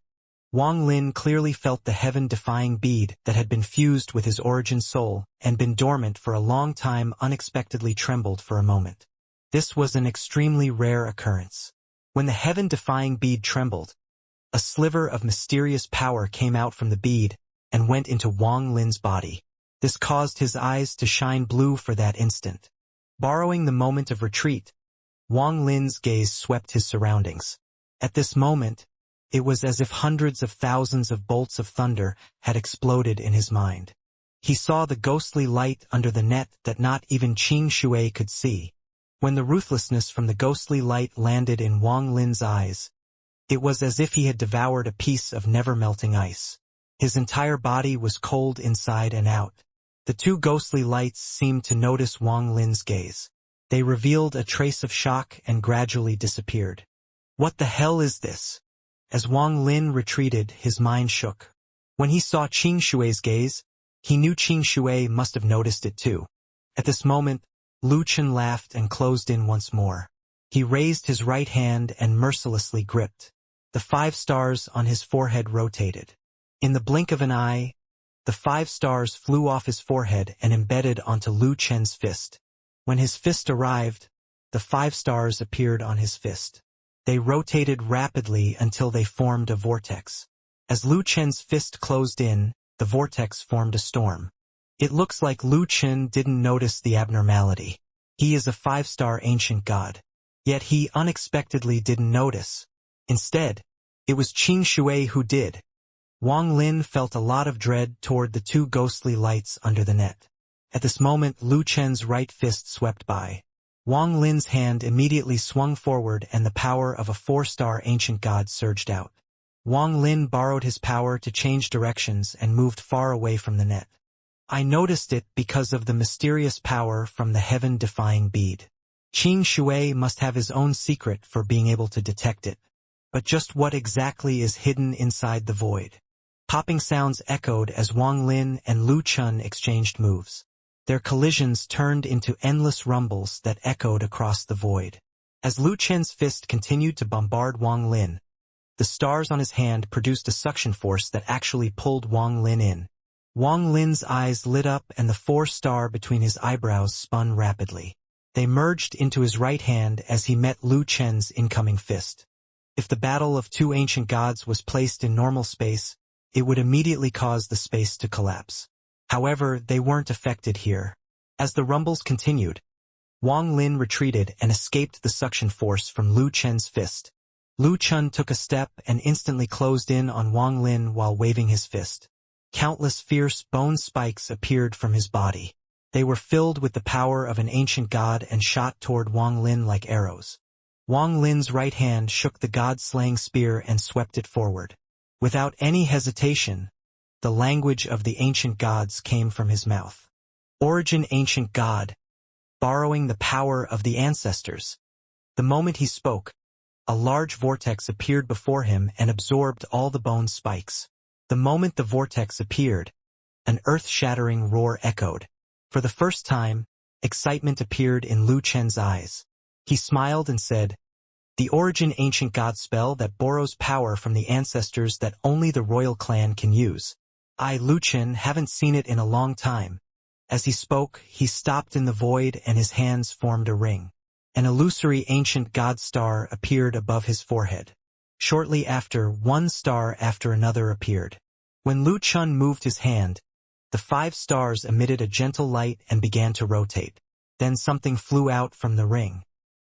Wang Lin clearly felt the heaven-defying bead that had been fused with his origin soul and been dormant for a long time unexpectedly trembled for a moment. This was an extremely rare occurrence. When the heaven-defying bead trembled, a sliver of mysterious power came out from the bead and went into Wang Lin's body. This caused his eyes to shine blue for that instant. Borrowing the moment of retreat, Wang Lin's gaze swept his surroundings. At this moment, it was as if hundreds of thousands of bolts of thunder had exploded in his mind. He saw the ghostly light under the net that not even Qing Shui could see. When the ruthlessness from the ghostly light landed in Wang Lin's eyes, it was as if he had devoured a piece of never-melting ice. His entire body was cold inside and out. The two ghostly lights seemed to notice Wang Lin's gaze. They revealed a trace of shock and gradually disappeared. What the hell is this? As Wang Lin retreated, his mind shook. When he saw Qing Shui's gaze, he knew Qing Shui must have noticed it too. At this moment, Lu Chen laughed and closed in once more. He raised his right hand and mercilessly gripped. The 5 stars on his forehead rotated. In the blink of an eye, the 5 stars flew off his forehead and embedded onto Lu Chen's fist. When his fist arrived, the 5 stars appeared on his fist. They rotated rapidly until they formed a vortex. As Lu Chen's fist closed in, the vortex formed a storm. It looks like Lu Chen didn't notice the abnormality. He is a 5-star ancient god. Yet he unexpectedly didn't notice. Instead, it was Qing Shui who did. Wang Lin felt a lot of dread toward the two ghostly lights under the net. At this moment, Lu Chen's right fist swept by. Wang Lin's hand immediately swung forward and the power of a 4-star ancient god surged out. Wang Lin borrowed his power to change directions and moved far away from the net. I noticed it because of the mysterious power from the heaven-defying bead. Qing Shui must have his own secret for being able to detect it. But just what exactly is hidden inside the void? Popping sounds echoed as Wang Lin and Lu Chen exchanged moves. Their collisions turned into endless rumbles that echoed across the void. As Lu Chen's fist continued to bombard Wang Lin, the stars on his hand produced a suction force that actually pulled Wang Lin in. Wang Lin's eyes lit up and the 4-star between his eyebrows spun rapidly. They merged into his right hand as he met Lu Chen's incoming fist. If the battle of two ancient gods was placed in normal space, it would immediately cause the space to collapse. However, they weren't affected here. As the rumbles continued, Wang Lin retreated and escaped the suction force from Lu Chen's fist. Lu Chen took a step and instantly closed in on Wang Lin while waving his fist. Countless fierce bone spikes appeared from his body. They were filled with the power of an ancient god and shot toward Wang Lin like arrows. Wang Lin's right hand shook the god-slaying spear and swept it forward. Without any hesitation, the language of the ancient gods came from his mouth. Origin ancient god, borrowing the power of the ancestors. The moment he spoke, a large vortex appeared before him and absorbed all the bone spikes. The moment the vortex appeared, an earth-shattering roar echoed. For the first time, excitement appeared in Lu Chen's eyes. He smiled and said, "The origin ancient god spell that borrows power from the ancestors that only the royal clan can use. I, Lu Chen, haven't seen it in a long time." As he spoke, he stopped in the void and his hands formed a ring. An illusory ancient god star appeared above his forehead. Shortly after, one star after another appeared. When Lu Chen moved his hand, the 5 stars emitted a gentle light and began to rotate. Then something flew out from the ring.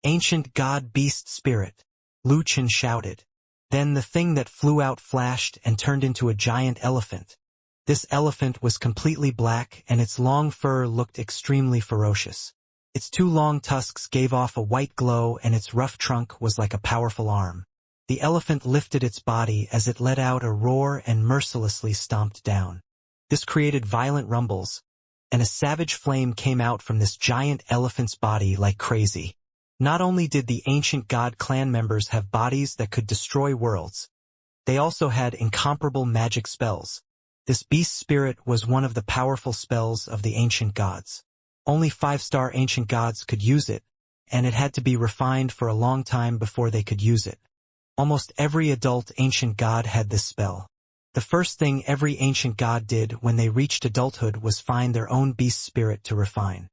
"Ancient god beast spirit," Lu Chen shouted. Then the thing that flew out flashed and turned into a giant elephant. This elephant was completely black and its long fur looked extremely ferocious. Its 2 long tusks gave off a white glow and its rough trunk was like a powerful arm. The elephant lifted its body as it let out a roar and mercilessly stomped down. This created violent rumbles, and a savage flame came out from this giant elephant's body like crazy. Not only did the ancient god clan members have bodies that could destroy worlds, they also had incomparable magic spells. This beast spirit was one of the powerful spells of the ancient gods. Only 5-star ancient gods could use it, and it had to be refined for a long time before they could use it. Almost every adult ancient god had this spell. The first thing every ancient god did when they reached adulthood was find their own beast spirit to refine.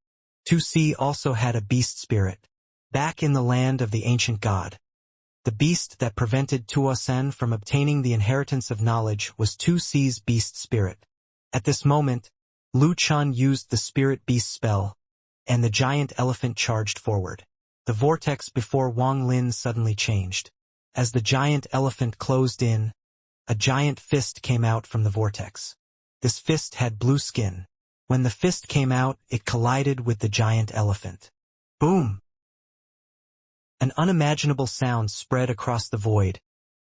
2C also had a beast spirit. Back in the land of the ancient god, the beast that prevented Tuosen from obtaining the inheritance of knowledge was 2C's beast spirit. At this moment, Lu Chun used the spirit beast spell, and the giant elephant charged forward. The vortex before Wang Lin suddenly changed. As the giant elephant closed in, a giant fist came out from the vortex. This fist had blue skin. When the fist came out, it collided with the giant elephant. Boom! An unimaginable sound spread across the void,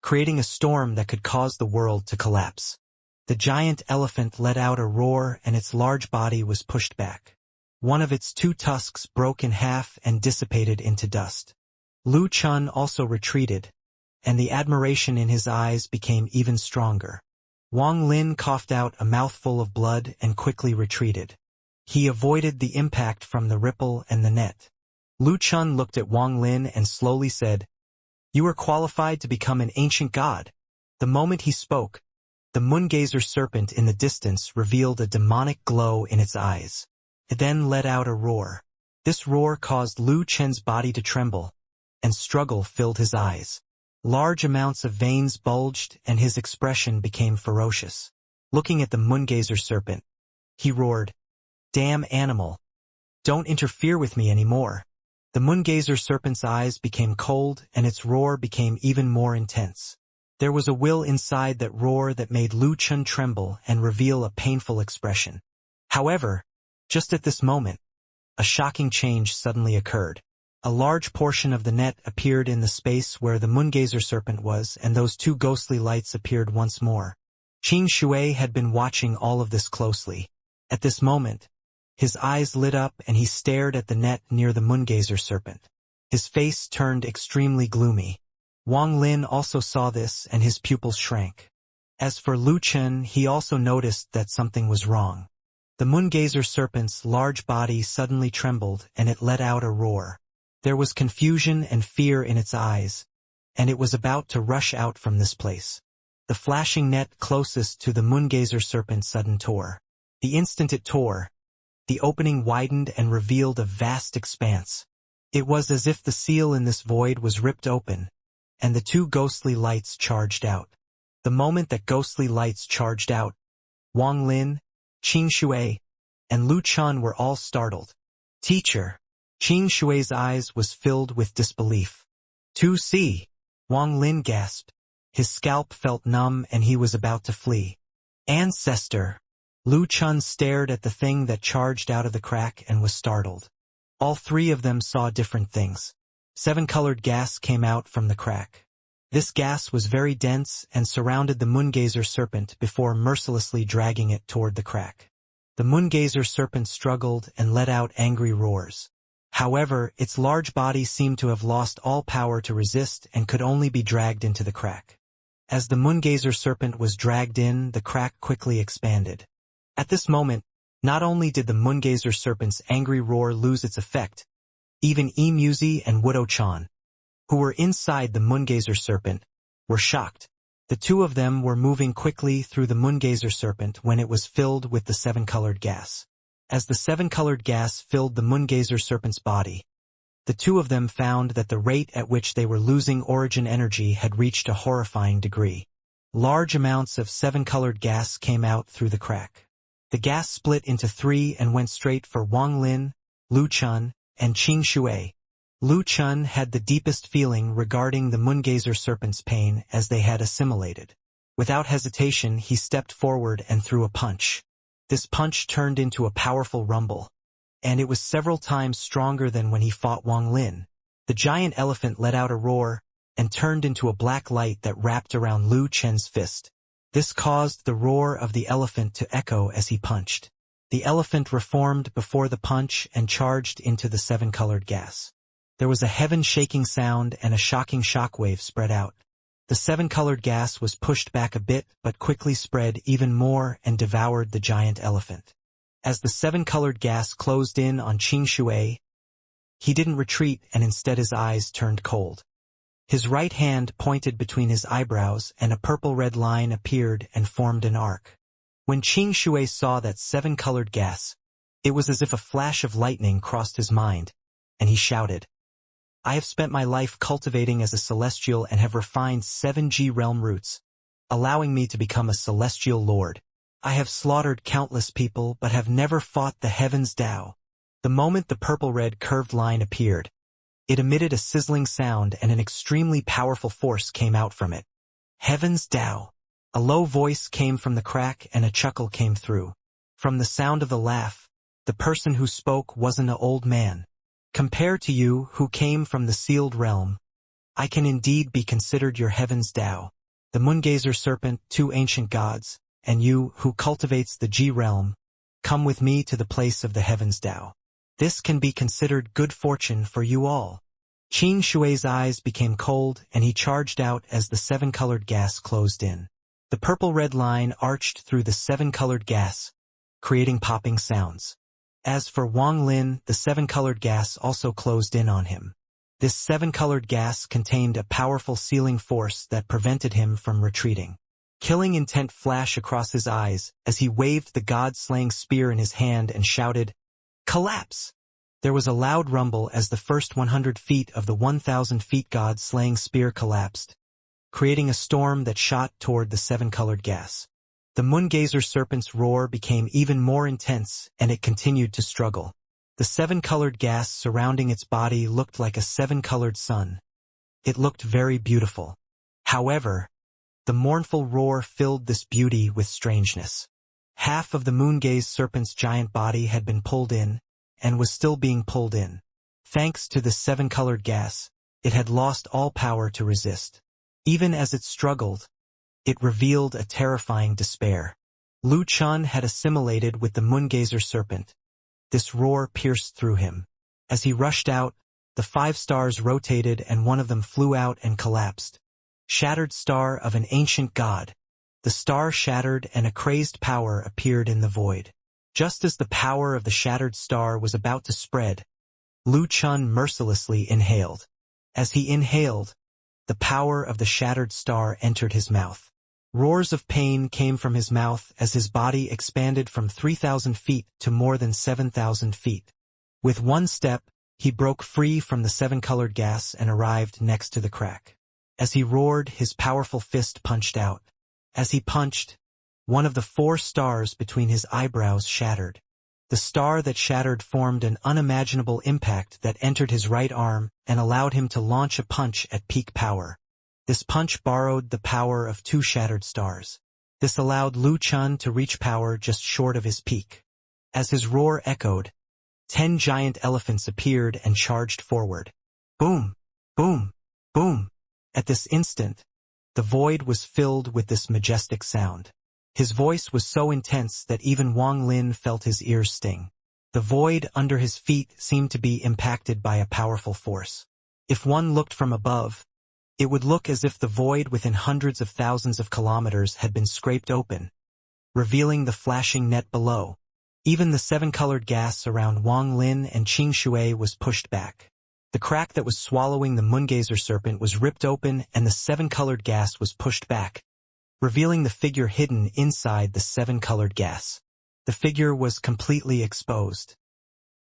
creating a storm that could cause the world to collapse. The giant elephant let out a roar and its large body was pushed back. One of its 2 tusks broke in half and dissipated into dust. Lu Chun also retreated, and the admiration in his eyes became even stronger. Wang Lin coughed out a mouthful of blood and quickly retreated. He avoided the impact from the ripple and the net. Lu Chun looked at Wang Lin and slowly said, "You are qualified to become an ancient god." The moment he spoke, the moongazer serpent in the distance revealed a demonic glow in its eyes. It then let out a roar. This roar caused Lu Chen's body to tremble, and struggle filled his eyes. Large amounts of veins bulged and his expression became ferocious. Looking at the moongazer serpent, he roared, "Damn animal! Don't interfere with me anymore." The moongazer serpent's eyes became cold and its roar became even more intense. There was a will inside that roar that made Lu Chun tremble and reveal a painful expression. However, just at this moment, a shocking change suddenly occurred. A large portion of the net appeared in the space where the moongazer serpent was, and those 2 ghostly lights appeared once more. Qing Shui had been watching all of this closely. At this moment, his eyes lit up and he stared at the net near the moongazer serpent. His face turned extremely gloomy. Wang Lin also saw this and his pupils shrank. As for Lu Chen, he also noticed that something was wrong. The moongazer serpent's large body suddenly trembled and it let out a roar. There was confusion and fear in its eyes, and it was about to rush out from this place. The flashing net closest to the moongazer serpent suddenly tore. The instant it tore, the opening widened and revealed a vast expanse. It was as if the seal in this void was ripped open, and the 2 ghostly lights charged out. The moment that ghostly lights charged out, Wang Lin, Qing Shui, and Lu Chun were all startled. "Teacher!" Qing Shui's eyes was filled with disbelief. 2C! Wang Lin gasped. His scalp felt numb and he was about to flee. "Ancestor!" Lu Chun stared at the thing that charged out of the crack and was startled. All 3 of them saw different things. 7-colored gas came out from the crack. This gas was very dense and surrounded the moongazer serpent before mercilessly dragging it toward the crack. The moongazer serpent struggled and let out angry roars. However, its large body seemed to have lost all power to resist and could only be dragged into the crack. As the moongazer serpent was dragged in, the crack quickly expanded. At this moment, not only did the moongazer serpent's angry roar lose its effect, even Muzi and Wudo-chan, who were inside the moongazer serpent, were shocked. The 2 of them were moving quickly through the moongazer serpent when it was filled with the 7-colored gas. As the 7-colored gas filled the moongazer serpent's body, the 2 of them found that the rate at which they were losing origin energy had reached a horrifying degree. Large amounts of 7-colored gas came out through the crack. The gas split into 3 and went straight for Wang Lin, Lu Chun, and Qing Shui. Lu Chun had the deepest feeling regarding the moongazer serpent's pain as they had assimilated. Without hesitation, he stepped forward and threw a punch. This punch turned into a powerful rumble, and it was several times stronger than when he fought Wang Lin. The giant elephant let out a roar and turned into a black light that wrapped around Lu Chen's fist. This caused the roar of the elephant to echo as he punched. The elephant reformed before the punch and charged into the 7-colored gas. There was a heaven-shaking sound and a shocking shockwave spread out. The 7-colored gas was pushed back a bit but quickly spread even more and devoured the giant elephant. As the seven-colored gas closed in on Xianxia, he didn't retreat and instead his eyes turned cold. His right hand pointed between his eyebrows and a purple-red line appeared and formed an arc. When Xianxia saw that seven-colored gas, it was as if a flash of lightning crossed his mind, and he shouted, "I have spent my life cultivating as a celestial and have refined 7G realm roots, allowing me to become a celestial lord. I have slaughtered countless people but have never fought the heavens Tao." The moment the purple-red curved line appeared, it emitted a sizzling sound and an extremely powerful force came out from it. Heavens Tao. A low voice came from the crack and a chuckle came through. From the sound of the laugh, the person who spoke wasn't an old man. "Compared to you, who came from the sealed realm, I can indeed be considered your heavens Tao. The moongazer serpent, two ancient gods, and you, who cultivates the G realm, come with me to the place of the heavens Tao. This can be considered good fortune for you all." Xianxia's eyes became cold and he charged out as the seven-colored gas closed in. The purple-red line arched through the seven-colored gas, creating popping sounds. As for Wang Lin, the seven-colored gas also closed in on him. This seven-colored gas contained a powerful sealing force that prevented him from retreating. Killing intent flashed across his eyes as he waved the god-slaying spear in his hand and shouted, "Collapse!" There was a loud rumble as the first 100 feet of the 1,000 feet god-slaying spear collapsed, creating a storm that shot toward the seven-colored gas. The moongazer serpent's roar became even more intense and it continued to struggle. The seven-colored gas surrounding its body looked like a seven-colored sun. It looked very beautiful. However, the mournful roar filled this beauty with strangeness. Half of the moongaze serpent's giant body had been pulled in, and was still being pulled in. Thanks to the seven-colored gas, it had lost all power to resist. Even as it struggled, it revealed a terrifying despair. Lu Chun had assimilated with the moongazer serpent. This roar pierced through him. As he rushed out, the 5 stars rotated and one of them flew out and collapsed. Shattered star of an ancient god. The star shattered and a crazed power appeared in the void. Just as the power of the shattered star was about to spread, Lu Chun mercilessly inhaled. As he inhaled, the power of the shattered star entered his mouth. Roars of pain came from his mouth as his body expanded from 3,000 feet to more than 7,000 feet. With one step, he broke free from the seven-colored gas and arrived next to the crack. As he roared, his powerful fist punched out. As he punched, one of the 4 stars between his eyebrows shattered. The star that shattered formed an unimaginable impact that entered his right arm and allowed him to launch a punch at peak power. This punch borrowed the power of 2 shattered stars. This allowed Lu Chun to reach power just short of his peak. As his roar echoed, 10 giant elephants appeared and charged forward. Boom! Boom! Boom! At this instant, the void was filled with this majestic sound. His voice was so intense that even Wang Lin felt his ears sting. The void under his feet seemed to be impacted by a powerful force. If one looked from above, it would look as if the void within hundreds of thousands of kilometers had been scraped open, revealing the flashing net below. Even the seven-colored gas around Wang Lin and Xianxia was pushed back. The crack that was swallowing the moongazer serpent was ripped open and the seven-colored gas was pushed back, revealing the figure hidden inside the seven-colored gas. The figure was completely exposed.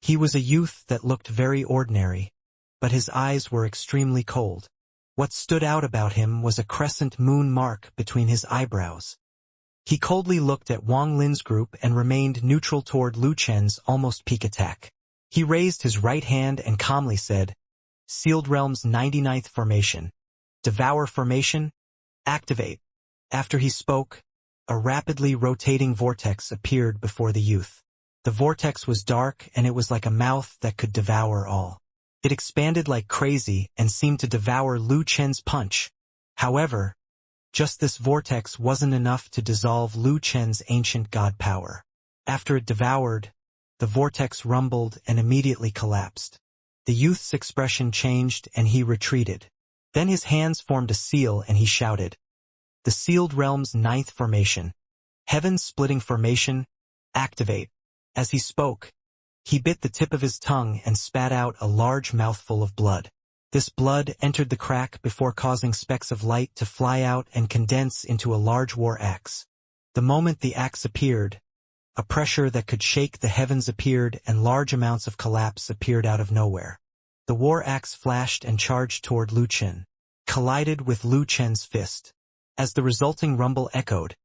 He was a youth that looked very ordinary, but his eyes were extremely cold. What stood out about him was a crescent moon mark between his eyebrows. He coldly looked at Wang Lin's group and remained neutral toward Lu Chen's almost peak attack. He raised his right hand and calmly said, "Sealed Realm's 99th formation. Devour formation. Activate." After he spoke, a rapidly rotating vortex appeared before the youth. The vortex was dark and it was like a mouth that could devour all. It expanded like crazy and seemed to devour Lu Chen's punch. However, just this vortex wasn't enough to dissolve Lu Chen's ancient god power. After it devoured, the vortex rumbled and immediately collapsed. The youth's expression changed and he retreated. Then his hands formed a seal and he shouted, "The Sealed Realm's 9th formation. Heaven-splitting formation. Activate." As he spoke, he bit the tip of his tongue and spat out a large mouthful of blood. This blood entered the crack before causing specks of light to fly out and condense into a large war axe. The moment the axe appeared, a pressure that could shake the heavens appeared and large amounts of collapse appeared out of nowhere. The war axe flashed and charged toward Lu Chen, collided with Lu Chen's fist. As the resulting rumble echoed,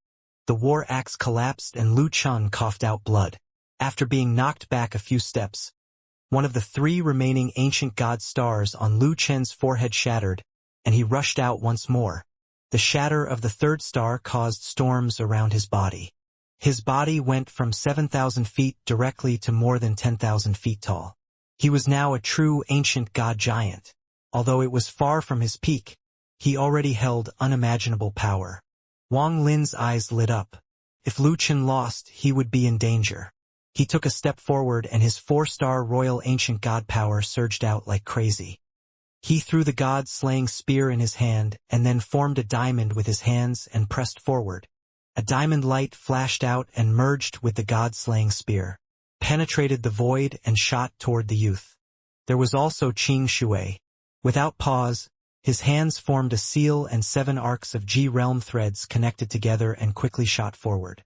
the war axe collapsed and Lu Chen coughed out blood. After being knocked back a few steps, one of the 3 remaining ancient god stars on Lu Chen's forehead shattered, and he rushed out once more. The shatter of the 3rd star caused storms around his body. His body went from 7,000 feet directly to more than 10,000 feet tall. He was now a true ancient god giant. Although it was far from his peak, he already held unimaginable power. Wang Lin's eyes lit up. If Lu Chen lost, he would be in danger. He took a step forward and his 4-star royal ancient god power surged out like crazy. He threw the god-slaying spear in his hand and then formed a diamond with his hands and pressed forward. A diamond light flashed out and merged with the god-slaying spear, penetrated the void and shot toward the youth. There was also Xianxia. Without pause, his hands formed a seal and 7 arcs of G-realm threads connected together and quickly shot forward.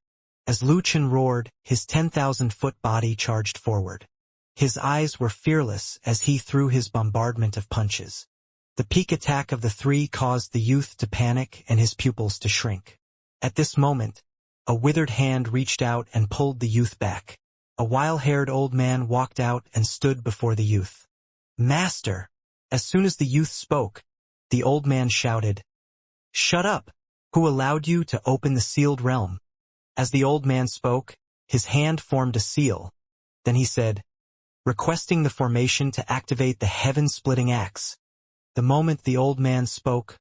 As Lu Chen roared, his 10,000-foot body charged forward. His eyes were fearless as he threw his bombardment of punches. The peak attack of the 3 caused the youth to panic and his pupils to shrink. At this moment, a withered hand reached out and pulled the youth back. A white-haired old man walked out and stood before the youth. "Master!" As soon as the youth spoke, the old man shouted, "Shut up! Who allowed you to open the sealed realm?" As the old man spoke, his hand formed a seal. Then he said, requesting the formation to activate the heaven-splitting axe. The moment the old man spoke,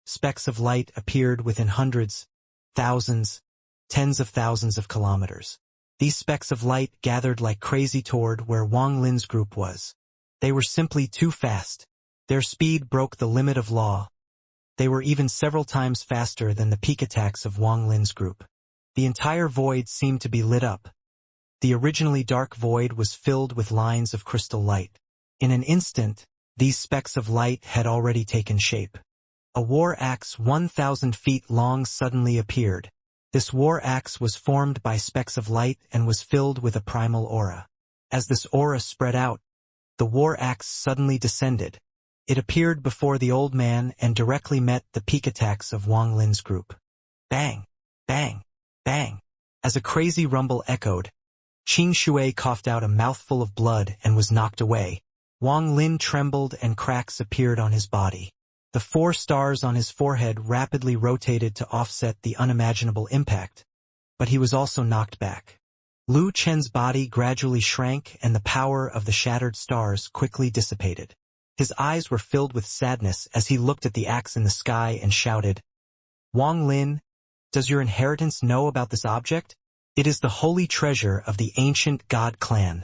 specks of light appeared within hundreds, thousands, tens of thousands of kilometers. These specks of light gathered like crazy toward where Wang Lin's group was. They were simply too fast. Their speed broke the limit of law. They were even several times faster than the peak attacks of Wang Lin's group. The entire void seemed to be lit up. The originally dark void was filled with lines of crystal light. In an instant, these specks of light had already taken shape. A war axe 1,000 feet long suddenly appeared. This war axe was formed by specks of light and was filled with a primal aura. As this aura spread out, the war axe suddenly descended. It appeared before the old man and directly met the peak attacks of Wang Lin's group. Bang! Bang! Bang! As a crazy rumble echoed, Xianxia coughed out a mouthful of blood and was knocked away. Wang Lin trembled and cracks appeared on his body. The 4 stars on his forehead rapidly rotated to offset the unimaginable impact, but he was also knocked back. Lu Chen's body gradually shrank and the power of the shattered stars quickly dissipated. His eyes were filled with sadness as he looked at the axe in the sky and shouted, "Wang Lin, does your inheritance know about this object? It is the holy treasure of the ancient god clan."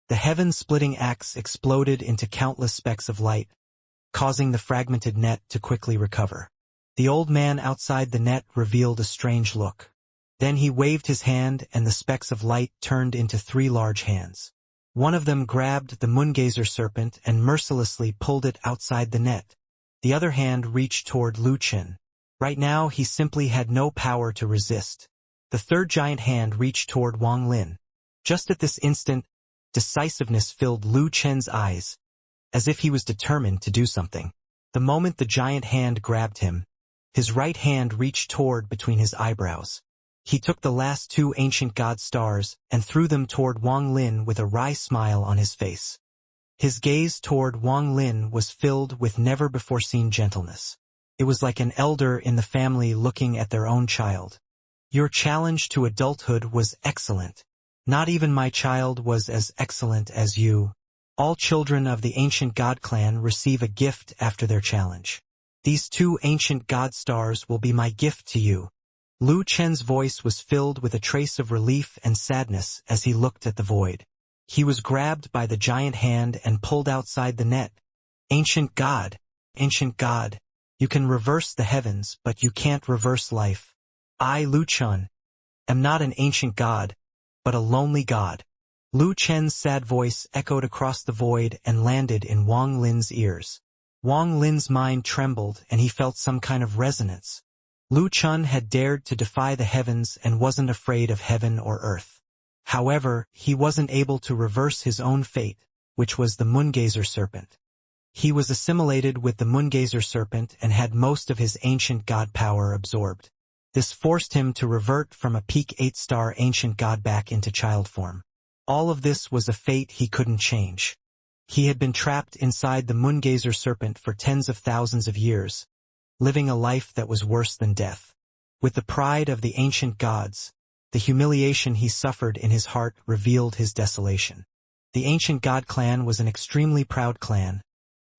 The heaven-splitting axe exploded into countless specks of light, causing the fragmented net to quickly recover. The old man outside the net revealed a strange look. Then he waved his hand and the specks of light turned into 3 large hands. One of them grabbed the moongazer serpent and mercilessly pulled it outside the net. The other hand reached toward Lu Chen. Right now he simply had no power to resist. The 3rd giant hand reached toward Wang Lin. Just at this instant, decisiveness filled Lu Chen's eyes, as if he was determined to do something. The moment the giant hand grabbed him, his right hand reached toward between his eyebrows. He took the last 2 ancient god stars and threw them toward Wang Lin with a wry smile on his face. His gaze toward Wang Lin was filled with never-before-seen gentleness. It was like an elder in the family looking at their own child. "Your challenge to adulthood was excellent. Not even my child was as excellent as you. All children of the ancient god clan receive a gift after their challenge. These 2 ancient god stars will be my gift to you." Lu Chen's voice was filled with a trace of relief and sadness as he looked at the void. He was grabbed by the giant hand and pulled outside the net. Ancient God, you can reverse the heavens, but you can't reverse life. I, Lu Chen, am not an ancient god, but a lonely god. Lu Chen's sad voice echoed across the void and landed in Wang Lin's ears. Wang Lin's mind trembled and he felt some kind of resonance. Lu Chen had dared to defy the heavens and wasn't afraid of heaven or earth. However, he wasn't able to reverse his own fate, which was the Moongazer serpent. He was assimilated with the Moongazer serpent and had most of his ancient god power absorbed. This forced him to revert from a peak 8-star ancient god back into child form. All of this was a fate he couldn't change. He had been trapped inside the Moongazer serpent for tens of thousands of years, living a life that was worse than death. With the pride of the ancient gods, the humiliation he suffered in his heart revealed his desolation. The ancient god clan was an extremely proud clan,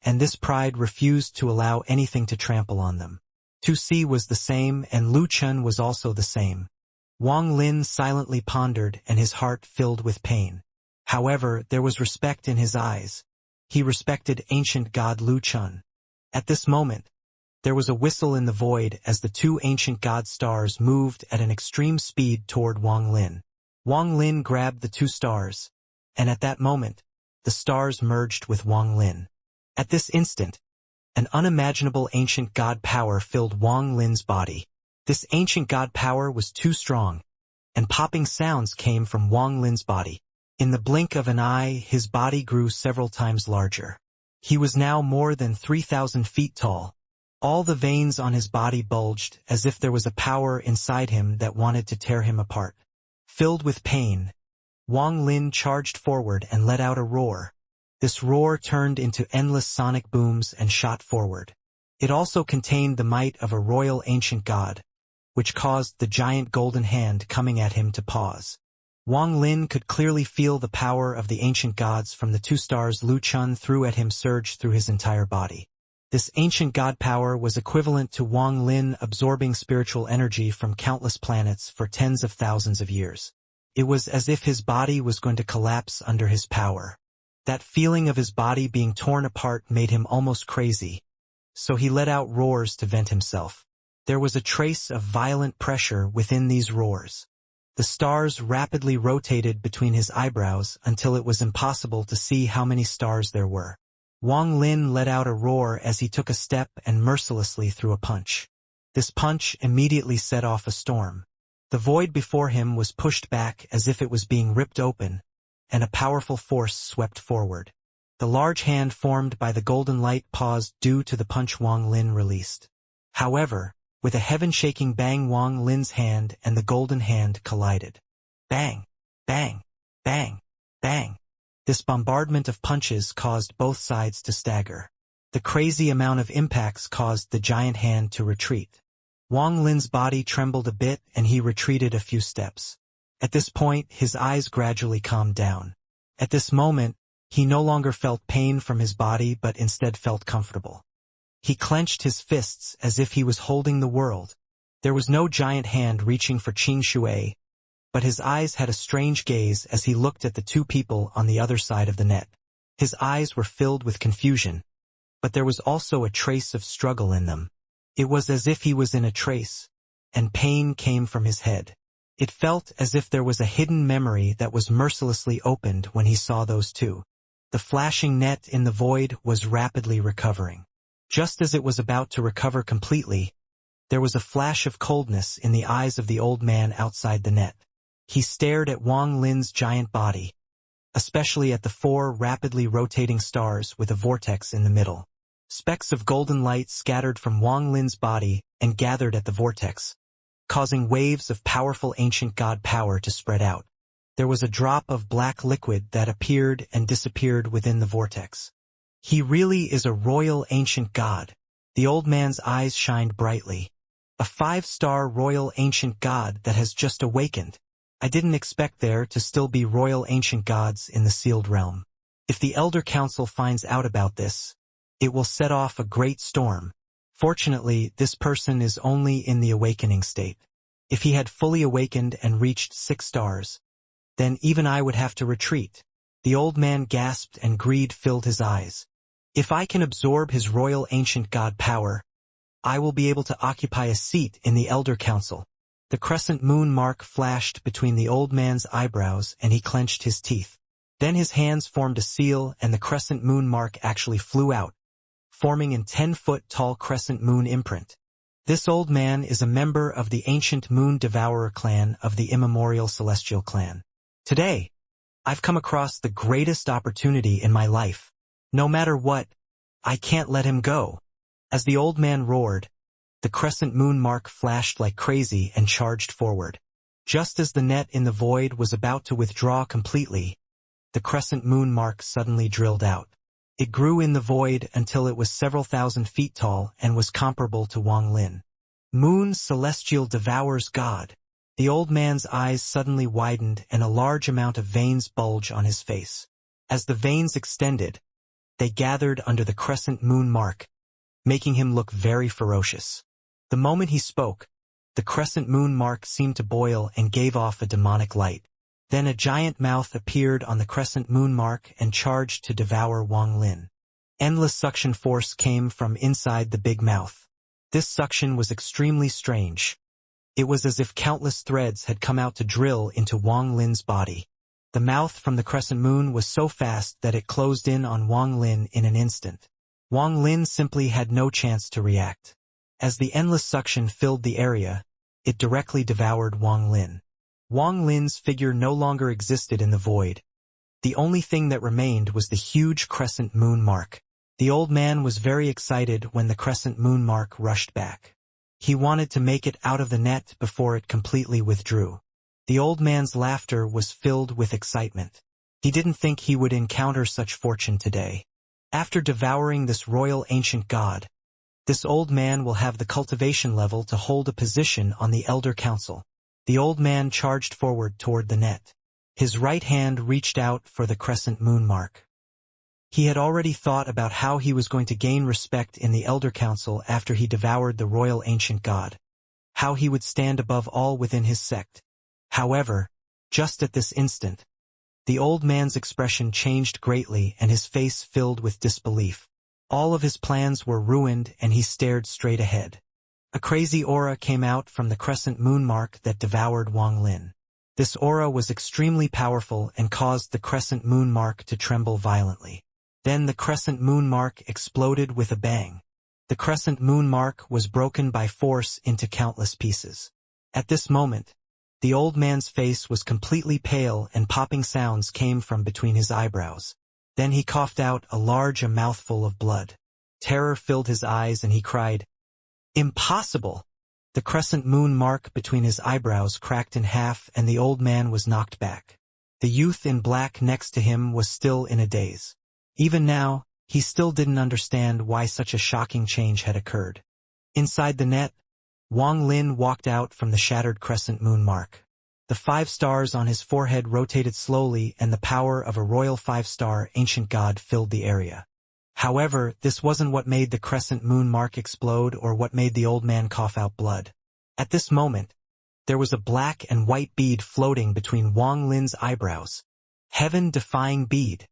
and this pride refused to allow anything to trample on them. Tu Si was the same and Lu Chen was also the same. Wang Lin silently pondered and his heart filled with pain. However, there was respect in his eyes. He respected ancient god Lu Chen. At this moment, there was a whistle in the void as the two ancient god stars moved at an extreme speed toward Wang Lin. Wang Lin grabbed the two stars, and at that moment, the stars merged with Wang Lin. At this instant, an unimaginable ancient god power filled Wang Lin's body. This ancient god power was too strong, and popping sounds came from Wang Lin's body. In the blink of an eye, his body grew several times larger. He was now more than 3,000 feet tall. All the veins on his body bulged as if there was a power inside him that wanted to tear him apart. Filled with pain, Wang Lin charged forward and let out a roar. This roar turned into endless sonic booms and shot forward. It also contained the might of a royal ancient god, which caused the giant golden hand coming at him to pause. Wang Lin could clearly feel the power of the ancient gods from the two stars Lu Chen threw at him surge through his entire body. This ancient god power was equivalent to Wang Lin absorbing spiritual energy from countless planets for tens of thousands of years. It was as if his body was going to collapse under his power. That feeling of his body being torn apart made him almost crazy, so he let out roars to vent himself. There was a trace of violent pressure within these roars. The stars rapidly rotated between his eyebrows until it was impossible to see how many stars there were. Wang Lin let out a roar as he took a step and mercilessly threw a punch. This punch immediately set off a storm. The void before him was pushed back as if it was being ripped open, and a powerful force swept forward. The large hand formed by the golden light paused due to the punch Wang Lin released. However, with a heaven-shaking bang, Wang Lin's hand and the golden hand collided. Bang! Bang! Bang! Bang! This bombardment of punches caused both sides to stagger. The crazy amount of impacts caused the giant hand to retreat. Wang Lin's body trembled a bit and he retreated a few steps. At this point, his eyes gradually calmed down. At this moment, he no longer felt pain from his body but instead felt comfortable. He clenched his fists as if he was holding the world. There was no giant hand reaching for Qing Shui, but his eyes had a strange gaze as he looked at the two people on the other side of the net. His eyes were filled with confusion, but there was also a trace of struggle in them. It was as if he was in a trace, and pain came from his head. It felt as if there was a hidden memory that was mercilessly opened when he saw those two. The flashing net in the void was rapidly recovering. Just as it was about to recover completely, there was a flash of coldness in the eyes of the old man outside the net. He stared at Wang Lin's giant body, especially at the four rapidly rotating stars with a vortex in the middle. Specks of golden light scattered from Wang Lin's body and gathered at the vortex, causing waves of powerful ancient god power to spread out. There was a drop of black liquid that appeared and disappeared within the vortex. He really is a royal ancient god. The old man's eyes shined brightly. A 5-star royal ancient god that has just awakened. I didn't expect there to still be royal ancient gods in the sealed realm. If the Elder Council finds out about this, it will set off a great storm. Fortunately, this person is only in the awakening state. If he had fully awakened and reached 6 stars, then even I would have to retreat. The old man gasped and greed filled his eyes. If I can absorb his royal ancient god power, I will be able to occupy a seat in the Elder Council. The crescent moon mark flashed between the old man's eyebrows and he clenched his teeth. Then his hands formed a seal and the crescent moon mark actually flew out, forming a 10-foot-tall crescent moon imprint. This old man is a member of the ancient Moon Devourer clan of the immemorial Celestial clan. Today, I've come across the greatest opportunity in my life. No matter what, I can't let him go. As the old man roared, the crescent moon mark flashed like crazy and charged forward. Just as the net in the void was about to withdraw completely, the crescent moon mark suddenly drilled out. It grew in the void until it was several thousand feet tall and was comparable to Wang Lin. Moon Celestial devours God. The old man's eyes suddenly widened and a large amount of veins bulged on his face. As the veins extended, they gathered under the crescent moon mark, making him look very ferocious. The moment he spoke, the crescent moon mark seemed to boil and gave off a demonic light. Then a giant mouth appeared on the crescent moon mark and charged to devour Wang Lin. Endless suction force came from inside the big mouth. This suction was extremely strange. It was as if countless threads had come out to drill into Wang Lin's body. The mouth from the crescent moon was so fast that it closed in on Wang Lin in an instant. Wang Lin simply had no chance to react. As the endless suction filled the area, it directly devoured Wang Lin. Wang Lin's figure no longer existed in the void. The only thing that remained was the huge crescent moon mark. The old man was very excited when the crescent moon mark rushed back. He wanted to make it out of the net before it completely withdrew. The old man's laughter was filled with excitement. He didn't think he would encounter such fortune today. After devouring this royal ancient god, this old man will have the cultivation level to hold a position on the Elder Council. The old man charged forward toward the net. His right hand reached out for the crescent moon mark. He had already thought about how he was going to gain respect in the Elder Council after he devoured the royal ancient god. How he would stand above all within his sect. However, just at this instant, the old man's expression changed greatly and his face filled with disbelief. All of his plans were ruined and he stared straight ahead. A crazy aura came out from the crescent moon mark that devoured Wang Lin. This aura was extremely powerful and caused the crescent moon mark to tremble violently. Then the crescent moon mark exploded with a bang. The crescent moon mark was broken by force into countless pieces. At this moment, the old man's face was completely pale and popping sounds came from between his eyebrows. Then he coughed out a large mouthful of blood. Terror filled his eyes and he cried, "Impossible!" The crescent moon mark between his eyebrows cracked in half and the old man was knocked back. The youth in black next to him was still in a daze. Even now, he still didn't understand why such a shocking change had occurred. Inside the net, Wang Lin walked out from the shattered crescent moon mark. The 5 stars on his forehead rotated slowly and the power of a royal 5-star ancient god filled the area. However, this wasn't what made the crescent moon mark explode or what made the old man cough out blood. At this moment, there was a black and white bead floating between Wang Lin's eyebrows. Heaven-defying bead.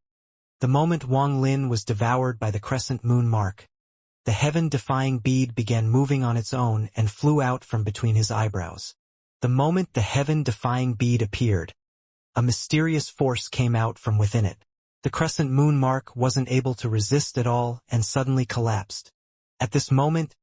The moment Wang Lin was devoured by the crescent moon mark, the heaven-defying bead began moving on its own and flew out from between his eyebrows. The moment the heaven-defying bead appeared, a mysterious force came out from within it. The crescent moon mark wasn't able to resist at all and suddenly collapsed. At this moment,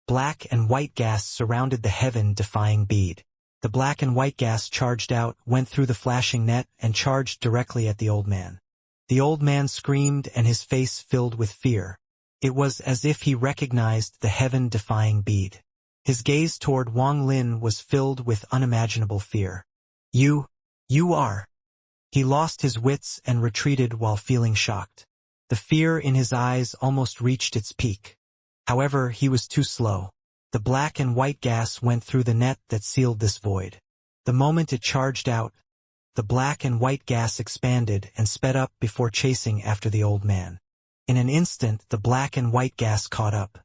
black and white gas surrounded the heaven-defying bead. The black and white gas charged out, went through the flashing net, and charged directly at the old man. The old man screamed and his face filled with fear. It was as if he recognized the heaven-defying bead. His gaze toward Wang Lin was filled with unimaginable fear. You are. He lost his wits and retreated while feeling shocked. The fear in his eyes almost reached its peak. However, he was too slow. The black and white gas went through the net that sealed this void. The moment it charged out, the black and white gas expanded and sped up before chasing after the old man. In an instant, the black and white gas caught up.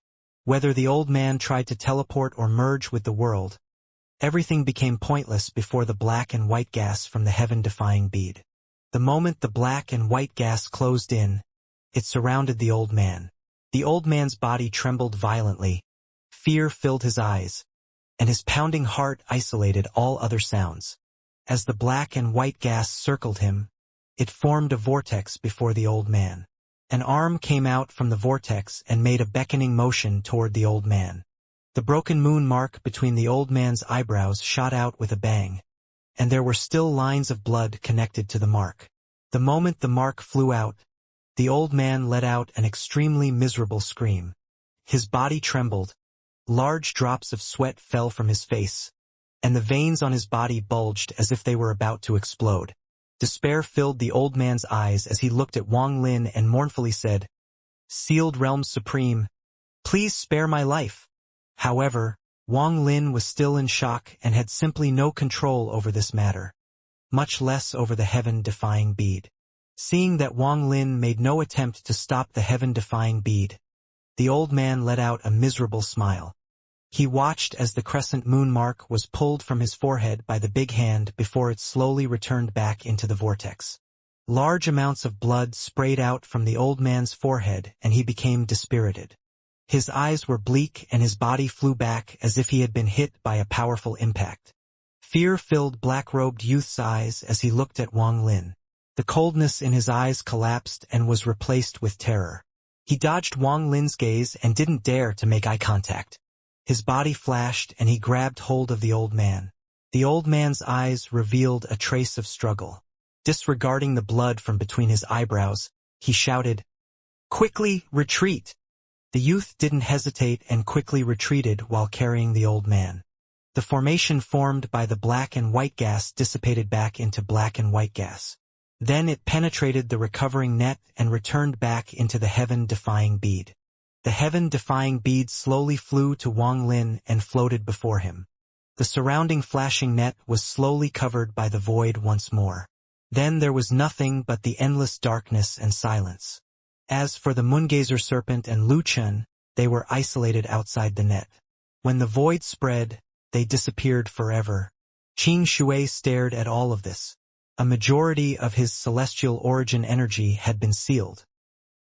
Whether the old man tried to teleport or merge with the world, everything became pointless before the black and white gas from the heaven-defying bead. The moment the black and white gas closed in, it surrounded the old man. The old man's body trembled violently. Fear filled his eyes, and his pounding heart isolated all other sounds. As the black and white gas circled him, It formed a vortex before the old man. An arm came out from the vortex and made a beckoning motion toward the old man. The broken moon mark between the old man's eyebrows shot out with a bang, and there were still lines of blood connected to the mark. The moment the mark flew out, the old man let out an extremely miserable scream. His body trembled, large drops of sweat fell from his face, and the veins on his body bulged as if they were about to explode. Despair filled the old man's eyes as he looked at Wang Lin and mournfully said, "Sealed Realms Supreme, please spare my life." However, Wang Lin was still in shock and had simply no control over this matter, much less over the heaven-defying bead. Seeing that Wang Lin made no attempt to stop the heaven-defying bead, the old man let out a miserable smile. He watched as the crescent moon mark was pulled from his forehead by the big hand before it slowly returned back into the vortex. Large amounts of blood sprayed out from the old man's forehead and he became dispirited. His eyes were bleak and his body flew back as if he had been hit by a powerful impact. Fear filled black-robed youth's eyes as he looked at Wang Lin. The coldness in his eyes collapsed and was replaced with terror. He dodged Wang Lin's gaze and didn't dare to make eye contact. His body flashed and he grabbed hold of the old man. The old man's eyes revealed a trace of struggle. Disregarding the blood from between his eyebrows, he shouted, "Quickly, retreat!" The youth didn't hesitate and quickly retreated while carrying the old man. The formation formed by the black and white gas dissipated back into black and white gas. Then it penetrated the recovering net and returned back into the heaven-defying bead. The heaven-defying bead slowly flew to Wang Lin and floated before him. The surrounding flashing net was slowly covered by the void once more. Then there was nothing but the endless darkness and silence. As for the Moongazer Serpent and Lu Chen, they were isolated outside the net. When the void spread, they disappeared forever. Qing Shui stared at all of this. A majority of his celestial origin energy had been sealed.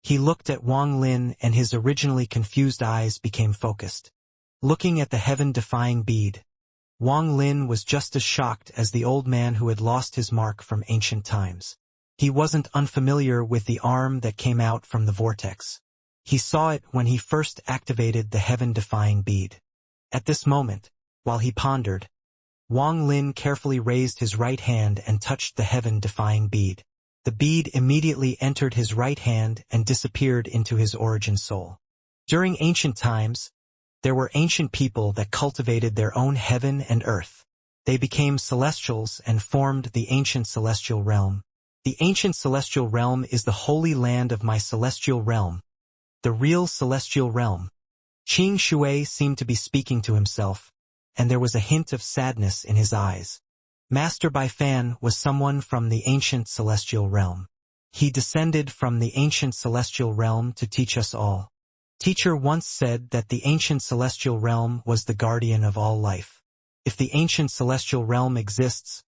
He looked at Wang Lin and his originally confused eyes became focused. Looking at the heaven-defying bead, Wang Lin was just as shocked as the old man who had lost his mark from ancient times. He wasn't unfamiliar with the arm that came out from the vortex. He saw it when he first activated the heaven-defying bead. At this moment, while he pondered, Wang Lin carefully raised his right hand and touched the heaven-defying bead. The bead immediately entered his right hand and disappeared into his origin soul. During ancient times, there were ancient people that cultivated their own heaven and earth. They became celestials and formed the ancient celestial realm. The ancient celestial realm is the holy land of my celestial realm, the real celestial realm. Qing Shui seemed to be speaking to himself, and there was a hint of sadness in his eyes. Master Bai Fan was someone from the ancient celestial realm. He descended from the ancient celestial realm to teach us all. Teacher once said that the ancient celestial realm was the guardian of all life. If the ancient celestial realm exists,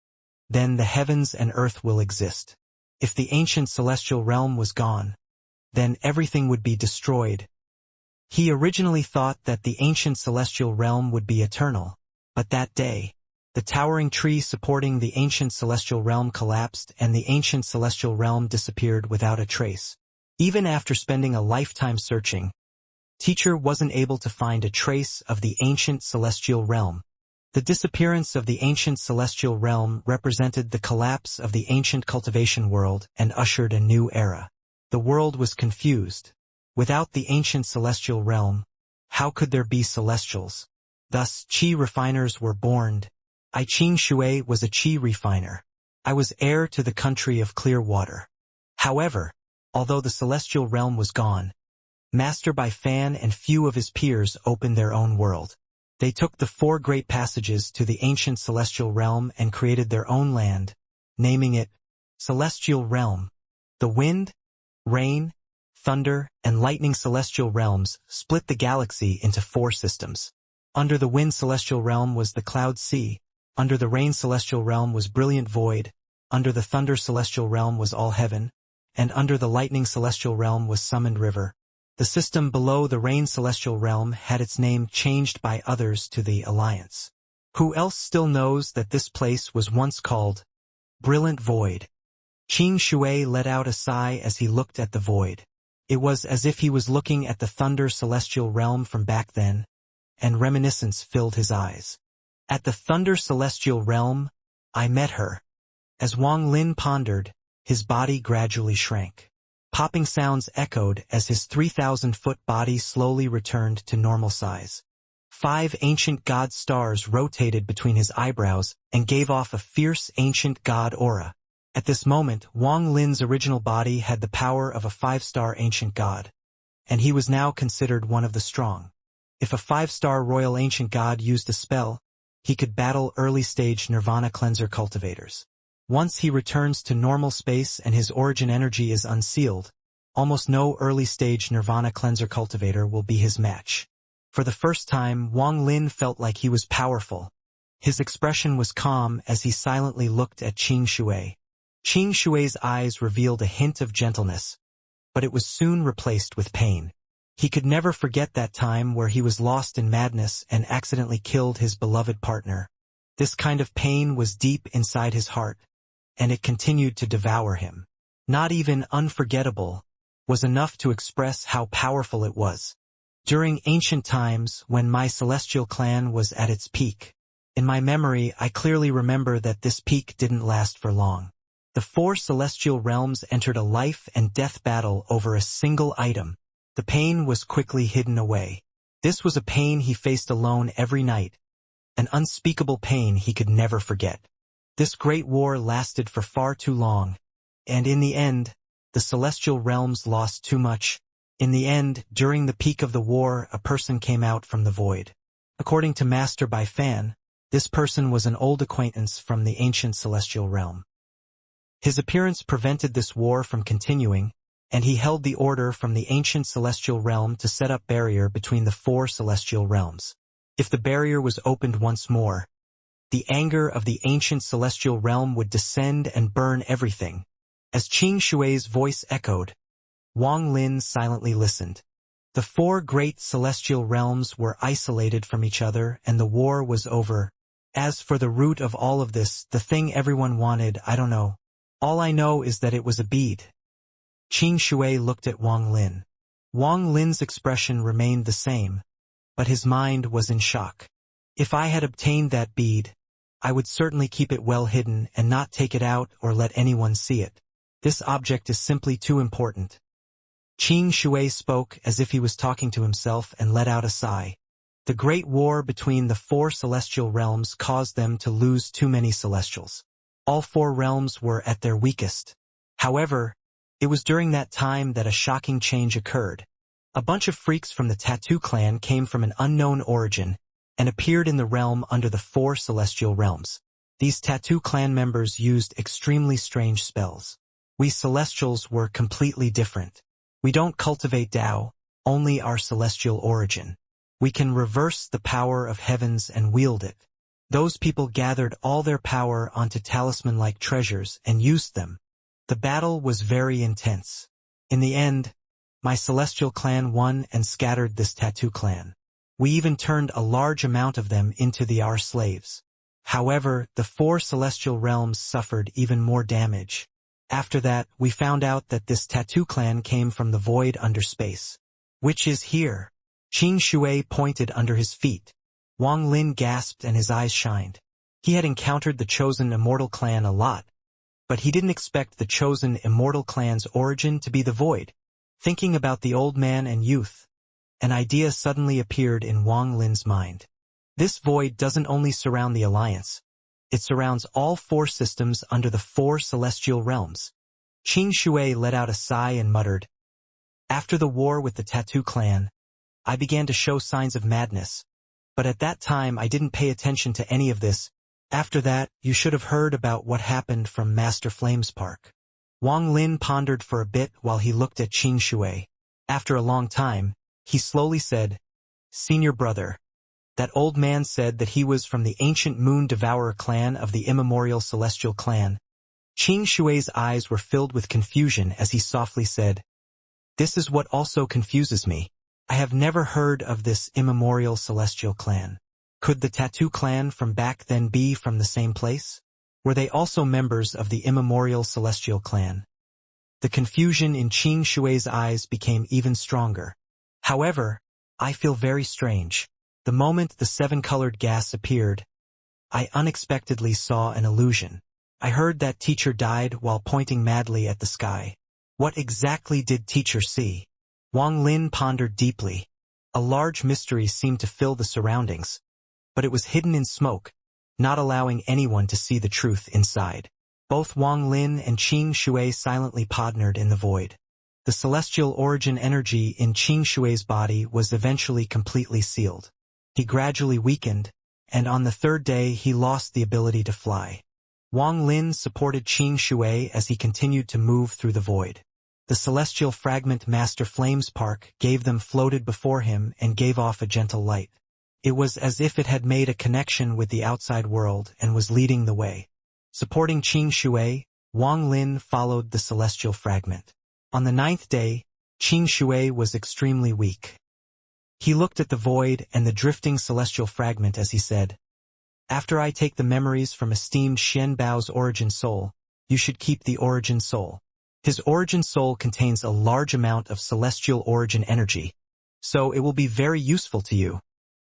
then the heavens and earth will exist. If the ancient celestial realm was gone, then everything would be destroyed. He originally thought that the ancient celestial realm would be eternal, but that day, the towering tree supporting the ancient celestial realm collapsed and the ancient celestial realm disappeared without a trace. Even after spending a lifetime searching, Teacher wasn't able to find a trace of the ancient celestial realm. The disappearance of the ancient celestial realm represented the collapse of the ancient cultivation world and ushered a new era. The world was confused. Without the ancient celestial realm, how could there be celestials? Thus, qi refiners were born. I Qing Shui was a qi refiner. I was heir to the country of clear water. However, although the celestial realm was gone, Master Bai Fan and few of his peers opened their own world. They took the 4 great passages to the ancient celestial realm and created their own land, naming it Celestial Realm. The wind, rain, thunder, and lightning celestial realms split the galaxy into 4 systems. Under the wind celestial realm was the cloud sea, under the rain celestial realm was brilliant void, under the thunder celestial realm was all heaven, and under the lightning celestial realm was summoned river. The system below the rain celestial realm had its name changed by others to the Alliance. Who else still knows that this place was once called Brilliant Void? Qing Shui let out a sigh as he looked at the void. It was as if he was looking at the Thunder Celestial Realm from back then, and reminiscence filled his eyes. At the Thunder Celestial Realm, I met her. As Wang Lin pondered, his body gradually shrank. Popping sounds echoed as his 3,000-foot body slowly returned to normal size. 5 ancient god stars rotated between his eyebrows and gave off a fierce ancient god aura. At this moment, Wang Lin's original body had the power of a 5-star ancient god, and he was now considered one of the strong. If a 5-star royal ancient god used a spell, he could battle early-stage Nirvana cleanser cultivators. Once he returns to normal space and his origin energy is unsealed, almost no early-stage Nirvana cleanser cultivator will be his match. For the first time, Wang Lin felt like he was powerful. His expression was calm as he silently looked at Qing Shui. Qing Shui's eyes revealed a hint of gentleness, but it was soon replaced with pain. He could never forget that time where he was lost in madness and accidentally killed his beloved partner. This kind of pain was deep inside his heart, and it continued to devour him. Not even unforgettable was enough to express how powerful it was. During ancient times, when my celestial clan was at its peak, in my memory I clearly remember that this peak didn't last for long. The 4 celestial realms entered a life and death battle over a single item. The pain was quickly hidden away. This was a pain he faced alone every night, an unspeakable pain he could never forget. This great war lasted for far too long, and in the end, the celestial realms lost too much. In the end, during the peak of the war, a person came out from the void. According to Master Bai Fan, this person was an old acquaintance from the ancient celestial realm. His appearance prevented this war from continuing, and he held the order from the ancient celestial realm to set up barrier between the 4 celestial realms. If the barrier was opened once more, the anger of the ancient celestial realm would descend and burn everything. As Qing Shui's voice echoed, Wang Lin silently listened. The 4 great celestial realms were isolated from each other and the war was over. As for the root of all of this, the thing everyone wanted, I don't know. All I know is that it was a bead. Qing Shui looked at Wang Lin. Wang Lin's expression remained the same, but his mind was in shock. If I had obtained that bead, I would certainly keep it well hidden and not take it out or let anyone see it. This object is simply too important. Qing Shui spoke as if he was talking to himself and let out a sigh. The great war between the 4 celestial realms caused them to lose too many celestials. All 4 realms were at their weakest. However, it was during that time that a shocking change occurred. A bunch of freaks from the Tattoo clan came from an unknown origin and appeared in the realm under the 4 celestial realms. These Tattoo clan members used extremely strange spells. We celestials were completely different. We don't cultivate Tao, only our celestial origin. We can reverse the power of heavens and wield it. Those people gathered all their power onto talisman-like treasures and used them. The battle was very intense. In the end, my celestial clan won and scattered this Tattoo clan. We even turned a large amount of them into our slaves. However, the 4 celestial realms suffered even more damage. After that, we found out that this Tattoo clan came from the void under space. Which is here. Qing Shui pointed under his feet. Wang Lin gasped and his eyes shined. He had encountered the chosen Immortal clan a lot, but he didn't expect the chosen Immortal clan's origin to be the void. Thinking about the old man and youth, an idea suddenly appeared in Wang Lin's mind. This void doesn't only surround the Alliance, it surrounds all 4 systems under the 4 celestial realms. Qing Shui let out a sigh and muttered, "After the war with the Tattoo clan, I began to show signs of madness, but at that time I didn't pay attention to any of this. After that, you should have heard about what happened from Master Flame's park." Wang Lin pondered for a bit while he looked at Qing Shui. After a long time, he slowly said, "Senior brother, that old man said that he was from the ancient Moon Devourer clan of the immemorial celestial clan." Qing Shui's eyes were filled with confusion as he softly said, "This is what also confuses me. I have never heard of this immemorial celestial clan. Could the Tattoo clan from back then be from the same place?" Were they also members of the immemorial celestial clan? The confusion in Qing Shui's eyes became even stronger. However, I feel very strange. The moment the seven-colored gas appeared, I unexpectedly saw an illusion. I heard that teacher died while pointing madly at the sky. What exactly did teacher see? Wang Lin pondered deeply. A large mystery seemed to fill the surroundings, but it was hidden in smoke, not allowing anyone to see the truth inside. Both Wang Lin and Qing Shui silently pondered in the void. The celestial origin energy in Qing Shui's body was eventually completely sealed. He gradually weakened, and on the third day he lost the ability to fly. Wang Lin supported Qing Shui as he continued to move through the void. The celestial fragment Master Flame's Park gave them floated before him and gave off a gentle light. It was as if it had made a connection with the outside world and was leading the way. Supporting Qing Shui, Wang Lin followed the celestial fragment. On the ninth day, Qing Shui was extremely weak. He looked at the void and the drifting celestial fragment as he said, "After I take the memories from esteemed Xian Bao's origin soul, you should keep the origin soul. His origin soul contains a large amount of celestial origin energy, so it will be very useful to you.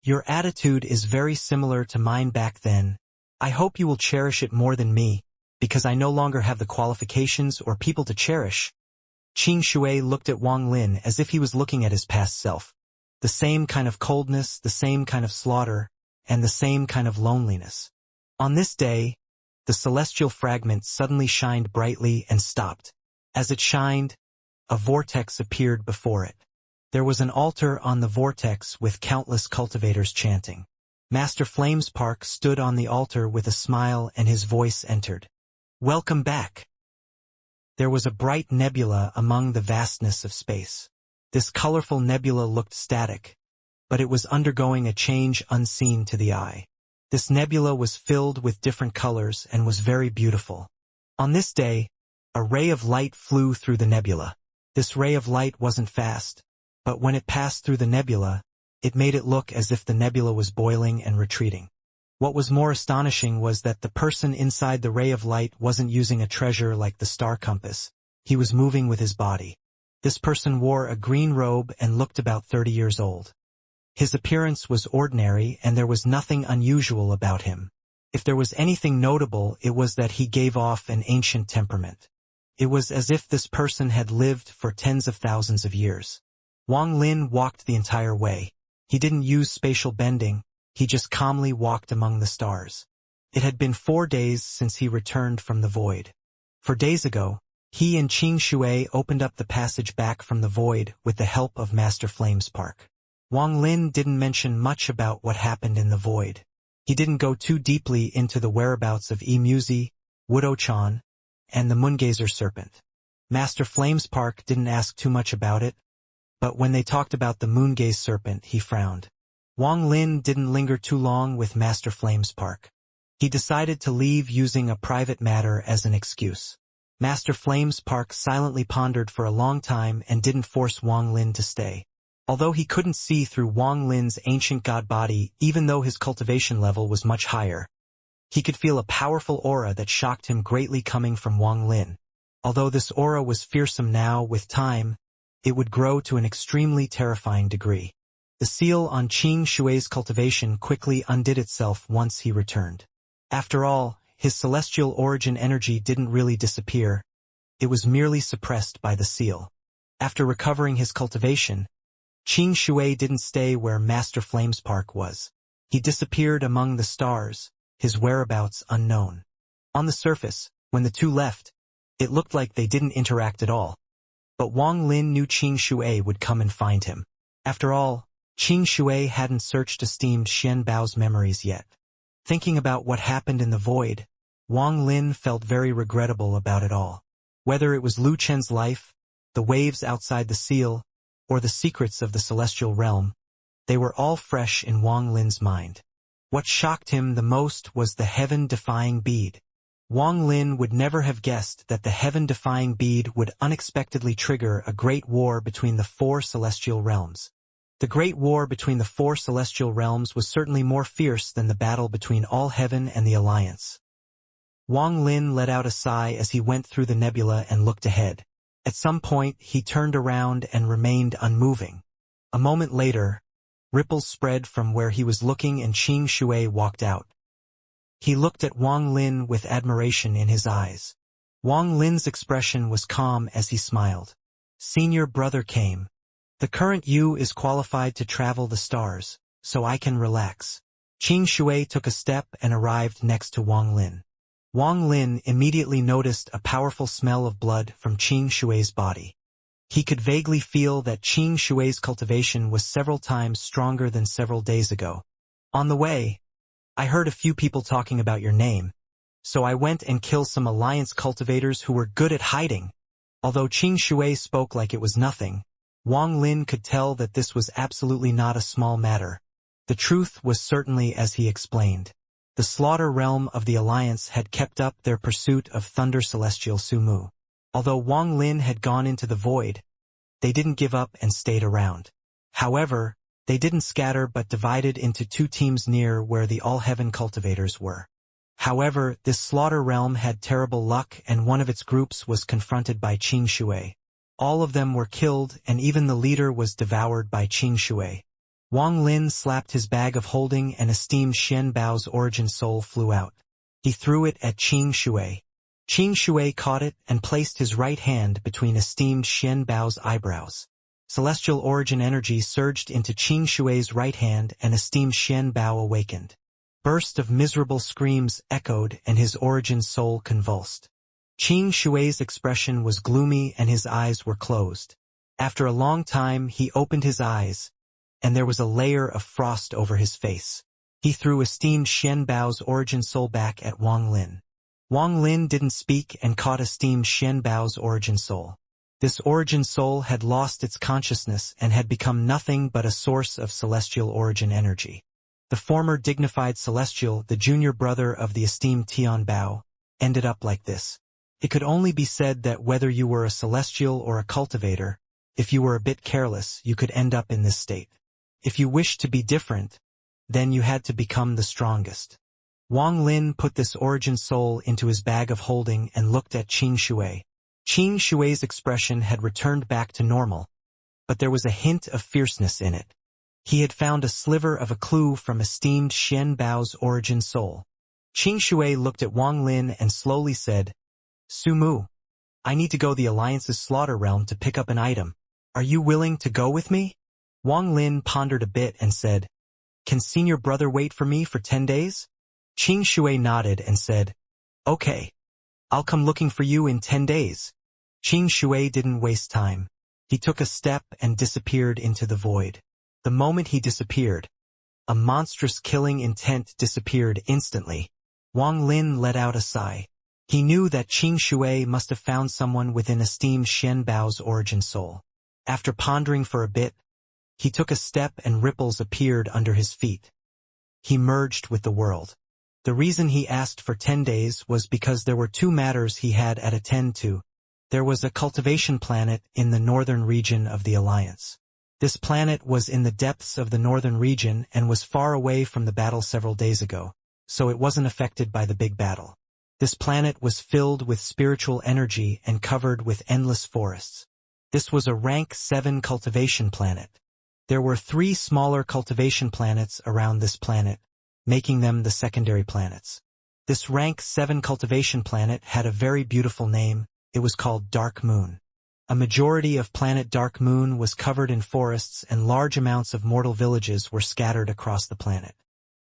Your attitude is very similar to mine back then. I hope you will cherish it more than me, because I no longer have the qualifications or people to cherish." Qing Shui looked at Wang Lin as if he was looking at his past self. The same kind of coldness, the same kind of slaughter, and the same kind of loneliness. On this day, the celestial fragment suddenly shined brightly and stopped. As it shined, a vortex appeared before it. There was an altar on the vortex with countless cultivators chanting. Master Flame's Park stood on the altar with a smile and his voice entered. "Welcome back." There was a bright nebula among the vastness of space. This colorful nebula looked static, but it was undergoing a change unseen to the eye. This nebula was filled with different colors and was very beautiful. On this day, a ray of light flew through the nebula. This ray of light wasn't fast, but when it passed through the nebula, it made it look as if the nebula was boiling and retreating. What was more astonishing was that the person inside the ray of light wasn't using a treasure like the star compass. He was moving with his body. This person wore a green robe and looked about 30 years old. His appearance was ordinary and there was nothing unusual about him. If there was anything notable, it was that he gave off an ancient temperament. It was as if this person had lived for tens of thousands of years. Wang Lin walked the entire way. He didn't use spatial bending, he just calmly walked among the stars. It had been 4 days since he returned from the void. 4 days ago, he and Qing Shui opened up the passage back from the void with the help of Master Flame's Park. Wang Lin didn't mention much about what happened in the void. He didn't go too deeply into the whereabouts of Muzi, Wudou-chan, and the Moongazer serpent. Master Flame's Park didn't ask too much about it, but when they talked about the Moongaze serpent, he frowned. Wang Lin didn't linger too long with Master Flame's Park. He decided to leave using a private matter as an excuse. Master Flame's Park silently pondered for a long time and didn't force Wang Lin to stay. Although he couldn't see through Wang Lin's ancient god body, even though his cultivation level was much higher, he could feel a powerful aura that shocked him greatly coming from Wang Lin. Although this aura was fearsome now, with time, it would grow to an extremely terrifying degree. The seal on Qing Shui's cultivation quickly undid itself once he returned. After all, his celestial origin energy didn't really disappear, it was merely suppressed by the seal. After recovering his cultivation, Qing Shui didn't stay where Master Flame's Park was. He disappeared among the stars, his whereabouts unknown. On the surface, when the two left, it looked like they didn't interact at all. But Wang Lin knew Qing Shui would come and find him. After all, Qing Shui hadn't searched esteemed Xian Bao's memories yet. Thinking about what happened in the void, Wang Lin felt very regrettable about it all. Whether it was Lu Chen's life, the waves outside the seal, or the secrets of the celestial realm, they were all fresh in Wang Lin's mind. What shocked him the most was the heaven-defying bead. Wang Lin would never have guessed that the heaven-defying bead would unexpectedly trigger a great war between the 4 celestial realms. The great war between the 4 celestial realms was certainly more fierce than the battle between all heaven and the Alliance. Wang Lin let out a sigh as he went through the nebula and looked ahead. At some point, he turned around and remained unmoving. A moment later, ripples spread from where he was looking and Qing Shui walked out. He looked at Wang Lin with admiration in his eyes. Wang Lin's expression was calm as he smiled. Senior brother came. The current you is qualified to travel the stars, so I can relax. Qing Shui took a step and arrived next to Wang Lin. Wang Lin immediately noticed a powerful smell of blood from Qing Shui's body. He could vaguely feel that Qing Shui's cultivation was several times stronger than several days ago. On the way, I heard a few people talking about your name, so I went and killed some alliance cultivators who were good at hiding. Although Qing Shui spoke like it was nothing, Wang Lin could tell that this was absolutely not a small matter. The truth was certainly as he explained. The slaughter realm of the Alliance had kept up their pursuit of Thunder Celestial Sumu. Although Wang Lin had gone into the void, they didn't give up and stayed around. However, they didn't scatter but divided into two teams near where the All-Heaven cultivators were. However, this slaughter realm had terrible luck and one of its groups was confronted by Qing Shui. All of them were killed and even the leader was devoured by Qing Shui. Wang Lin slapped his bag of holding and esteemed Xian Bao's origin soul flew out. He threw it at Qing Shui. Qing Shui caught it and placed his right hand between esteemed Xian Bao's eyebrows. Celestial origin energy surged into Qing Shui's right hand and esteemed Xian Bao awakened. Burst of miserable screams echoed and his origin soul convulsed. Qing Shui's expression was gloomy and his eyes were closed. After a long time he opened his eyes, and there was a layer of frost over his face. He threw esteemed Xian Bao's origin soul back at Wang Lin. Wang Lin didn't speak and caught esteemed Xian Bao's origin soul. This origin soul had lost its consciousness and had become nothing but a source of celestial origin energy. The former dignified celestial, the junior brother of the esteemed Tian Bao, ended up like this. It could only be said that whether you were a celestial or a cultivator, if you were a bit careless, you could end up in this state. If you wished to be different, then you had to become the strongest. Wang Lin put this origin soul into his bag of holding and looked at Qing Shui. Qing Shui's expression had returned back to normal, but there was a hint of fierceness in it. He had found a sliver of a clue from esteemed Xian Bao's origin soul. Qing Shui looked at Wang Lin and slowly said, Sumu, I need to go the Alliance's slaughter realm to pick up an item. Are you willing to go with me? Wang Lin pondered a bit and said, Can senior brother wait for me for 10 days? Qing Shui nodded and said, Okay, I'll come looking for you in 10 days. Qing Shui didn't waste time. He took a step and disappeared into the void. The moment he disappeared, a monstrous killing intent disappeared instantly. Wang Lin let out a sigh. He knew that Qing Shui must have found someone within esteemed Xian Bao's origin soul. After pondering for a bit, he took a step and ripples appeared under his feet. He merged with the world. The reason he asked for 10 days was because there were two matters he had to attend to. There was a cultivation planet in the northern region of the Alliance. This planet was in the depths of the northern region and was far away from the battle several days ago, so it wasn't affected by the big battle. This planet was filled with spiritual energy and covered with endless forests. This was a rank 7 cultivation planet. There were 3 smaller cultivation planets around this planet, making them the secondary planets. This rank 7 cultivation planet had a very beautiful name. It was called Dark Moon. A majority of planet Dark Moon was covered in forests and large amounts of mortal villages were scattered across the planet.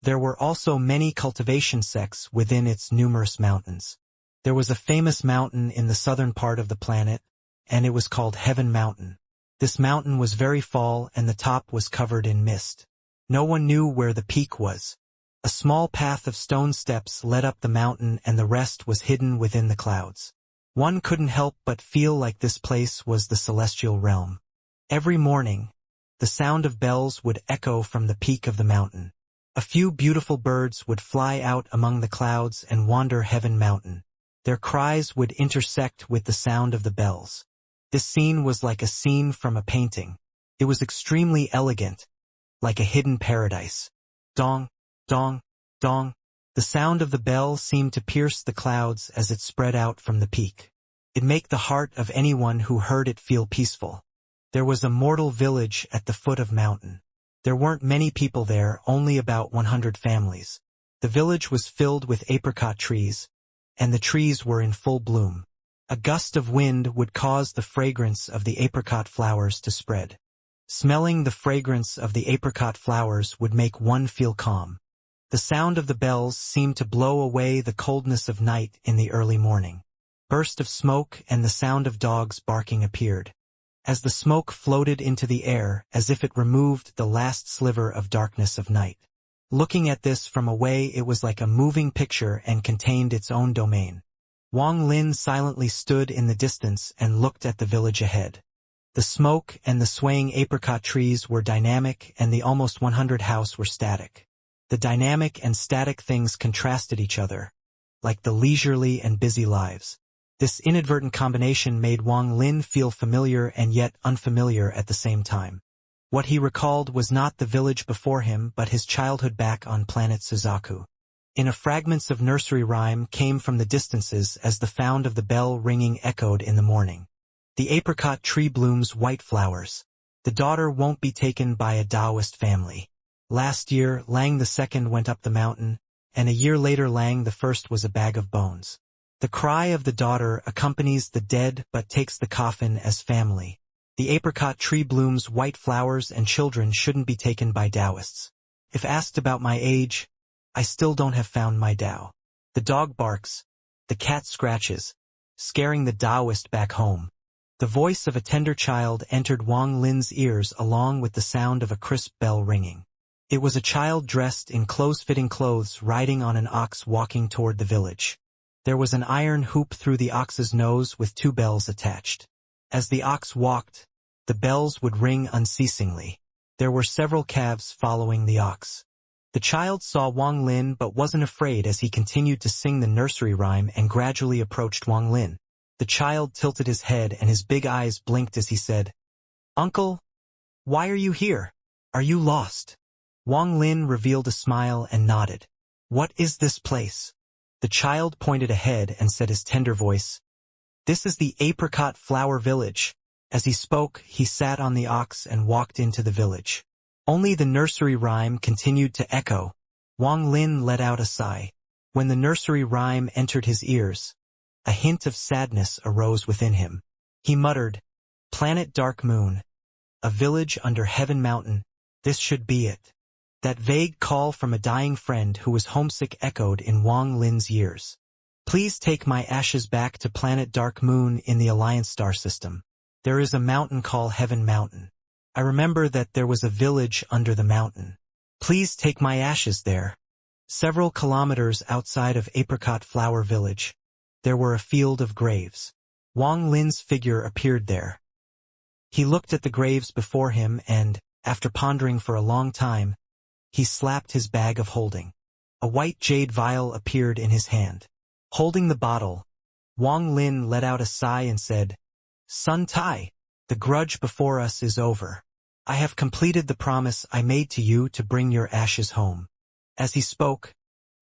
There were also many cultivation sects within its numerous mountains. There was a famous mountain in the southern part of the planet, and it was called Heaven Mountain. This mountain was very tall and the top was covered in mist. No one knew where the peak was. A small path of stone steps led up the mountain and the rest was hidden within the clouds. One couldn't help but feel like this place was the celestial realm. Every morning, the sound of bells would echo from the peak of the mountain. A few beautiful birds would fly out among the clouds and wander Heaven Mountain. Their cries would intersect with the sound of the bells. This scene was like a scene from a painting. It was extremely elegant, like a hidden paradise. Dong, dong, dong. The sound of the bell seemed to pierce the clouds as it spread out from the peak. It'd make the heart of anyone who heard it feel peaceful. There was a mortal village at the foot of mountain. There weren't many people there, only about 100 families. The village was filled with apricot trees, and the trees were in full bloom. A gust of wind would cause the fragrance of the apricot flowers to spread. Smelling the fragrance of the apricot flowers would make one feel calm. The sound of the bells seemed to blow away the coldness of night in the early morning. Burst of smoke and the sound of dogs barking appeared. As the smoke floated into the air as if it removed the last sliver of darkness of night. Looking at this from away, it was like a moving picture and contained its own domain. Wang Lin silently stood in the distance and looked at the village ahead. The smoke and the swaying apricot trees were dynamic and the almost 100 house were static. The dynamic and static things contrasted each other, like the leisurely and busy lives. This inadvertent combination made Wang Lin feel familiar and yet unfamiliar at the same time. What he recalled was not the village before him but his childhood back on planet Suzaku. In a fragments of nursery rhyme came from the distances as the sound of the bell ringing echoed in the morning. The apricot tree blooms white flowers. The daughter won't be taken by a Taoist family. Last year, Lang II went up the mountain, and a year later Lang I was a bag of bones. The cry of the daughter accompanies the dead but takes the coffin as family. The apricot tree blooms white flowers and children shouldn't be taken by Taoists. If asked about my age, I still don't have found my Tao. The dog barks, the cat scratches, scaring the Taoist back home. The voice of a tender child entered Wang Lin's ears along with the sound of a crisp bell ringing. It was a child dressed in close-fitting clothes riding on an ox walking toward the village. There was an iron hoop through the ox's nose with 2 bells attached. As the ox walked, the bells would ring unceasingly. There were several calves following the ox. The child saw Wang Lin but wasn't afraid as he continued to sing the nursery rhyme and gradually approached Wang Lin. The child tilted his head and his big eyes blinked as he said, "Uncle, why are you here? Are you lost?" Wang Lin revealed a smile and nodded. "What is this place?" The child pointed ahead and said his tender voice, "This is the apricot flower village." As he spoke, he sat on the ox and walked into the village. Only the nursery rhyme continued to echo. Wang Lin let out a sigh. When the nursery rhyme entered his ears, a hint of sadness arose within him. He muttered, "Planet Dark Moon, a village under Heaven Mountain, this should be it." That vague call from a dying friend who was homesick echoed in Wang Lin's ears. "Please take my ashes back to Planet Dark Moon in the Alliance star system. There is a mountain called Heaven Mountain. I remember that there was a village under the mountain. Please take my ashes there." Several kilometers outside of Apricot Flower Village, there were a field of graves. Wang Lin's figure appeared there. He looked at the graves before him and, after pondering for a long time, he slapped his bag of holding. A white jade vial appeared in his hand. Holding the bottle, Wang Lin let out a sigh and said, "Sun Tai, the grudge before us is over. I have completed the promise I made to you to bring your ashes home." As he spoke,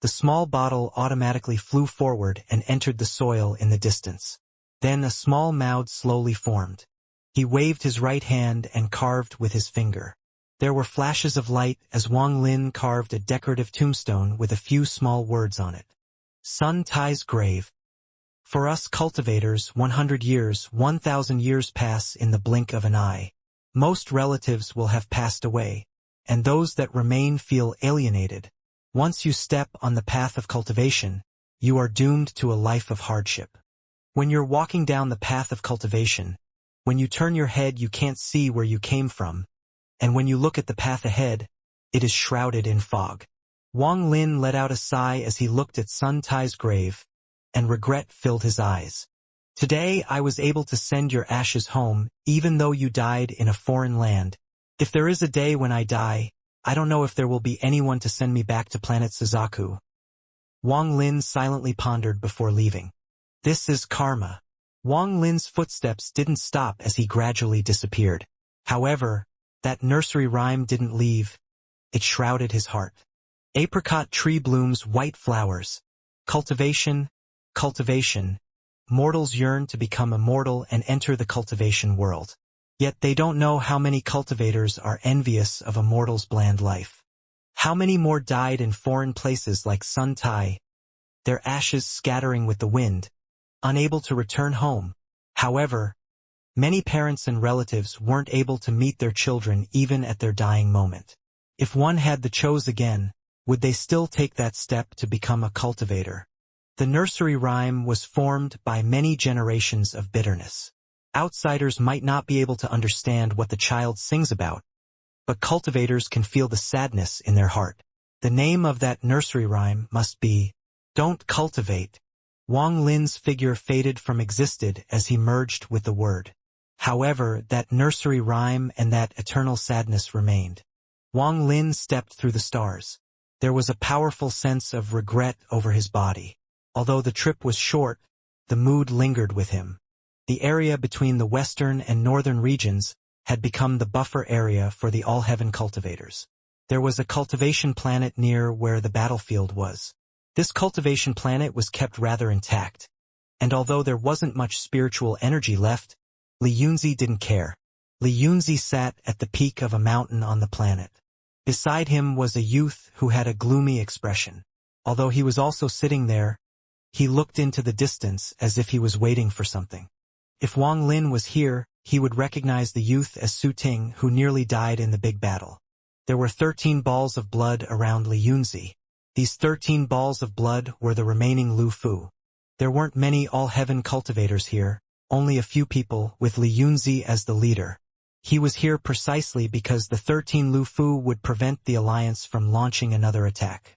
the small bottle automatically flew forward and entered the soil in the distance. Then a small mound slowly formed. He waved his right hand and carved with his finger. There were flashes of light as Wang Lin carved a decorative tombstone with a few small words on it. Sun Tai's grave. For us cultivators, 100 years, 1,000 years pass in the blink of an eye. Most relatives will have passed away, and those that remain feel alienated. Once you step on the path of cultivation, you are doomed to a life of hardship. When you're walking down the path of cultivation, when you turn your head you can't see where you came from, and when you look at the path ahead, it is shrouded in fog. Wang Lin let out a sigh as he looked at Sun Tai's grave, and regret filled his eyes. "Today I was able to send your ashes home, even though you died in a foreign land. If there is a day when I die, I don't know if there will be anyone to send me back to planet Suzaku." Wang Lin silently pondered before leaving. This is karma. Wang Lin's footsteps didn't stop as he gradually disappeared. However, that nursery rhyme didn't leave. It shrouded his heart. Apricot tree blooms white flowers. Cultivation, cultivation. Mortals yearn to become immortal and enter the cultivation world. Yet they don't know how many cultivators are envious of a mortal's bland life. How many more died in foreign places like Sun Tai, their ashes scattering with the wind, unable to return home. However, many parents and relatives weren't able to meet their children even at their dying moment. If one had the choice again, would they still take that step to become a cultivator? The nursery rhyme was formed by many generations of bitterness. Outsiders might not be able to understand what the child sings about, but cultivators can feel the sadness in their heart. The name of that nursery rhyme must be, Don't Cultivate. Wang Lin's figure faded from existed as he merged with the word. However, that nursery rhyme and that eternal sadness remained. Wang Lin stepped through the stars. There was a powerful sense of regret over his body. Although the trip was short, the mood lingered with him. The area between the western and northern regions had become the buffer area for the all-heaven cultivators. There was a cultivation planet near where the battlefield was. This cultivation planet was kept rather intact, and although there wasn't much spiritual energy left, Li Yunzi didn't care. Li Yunzi sat at the peak of a mountain on the planet. Beside him was a youth who had a gloomy expression. Although he was also sitting there, he looked into the distance as if he was waiting for something. If Wang Lin was here, he would recognize the youth as Su Ting, who nearly died in the big battle. There were 13 balls of blood around Li Yunzi. These 13 balls of blood were the remaining Lu Fu. There weren't many all-heaven cultivators here, only a few people, with Li Yunzi as the leader. He was here precisely because the 13 Lu Fu would prevent the alliance from launching another attack.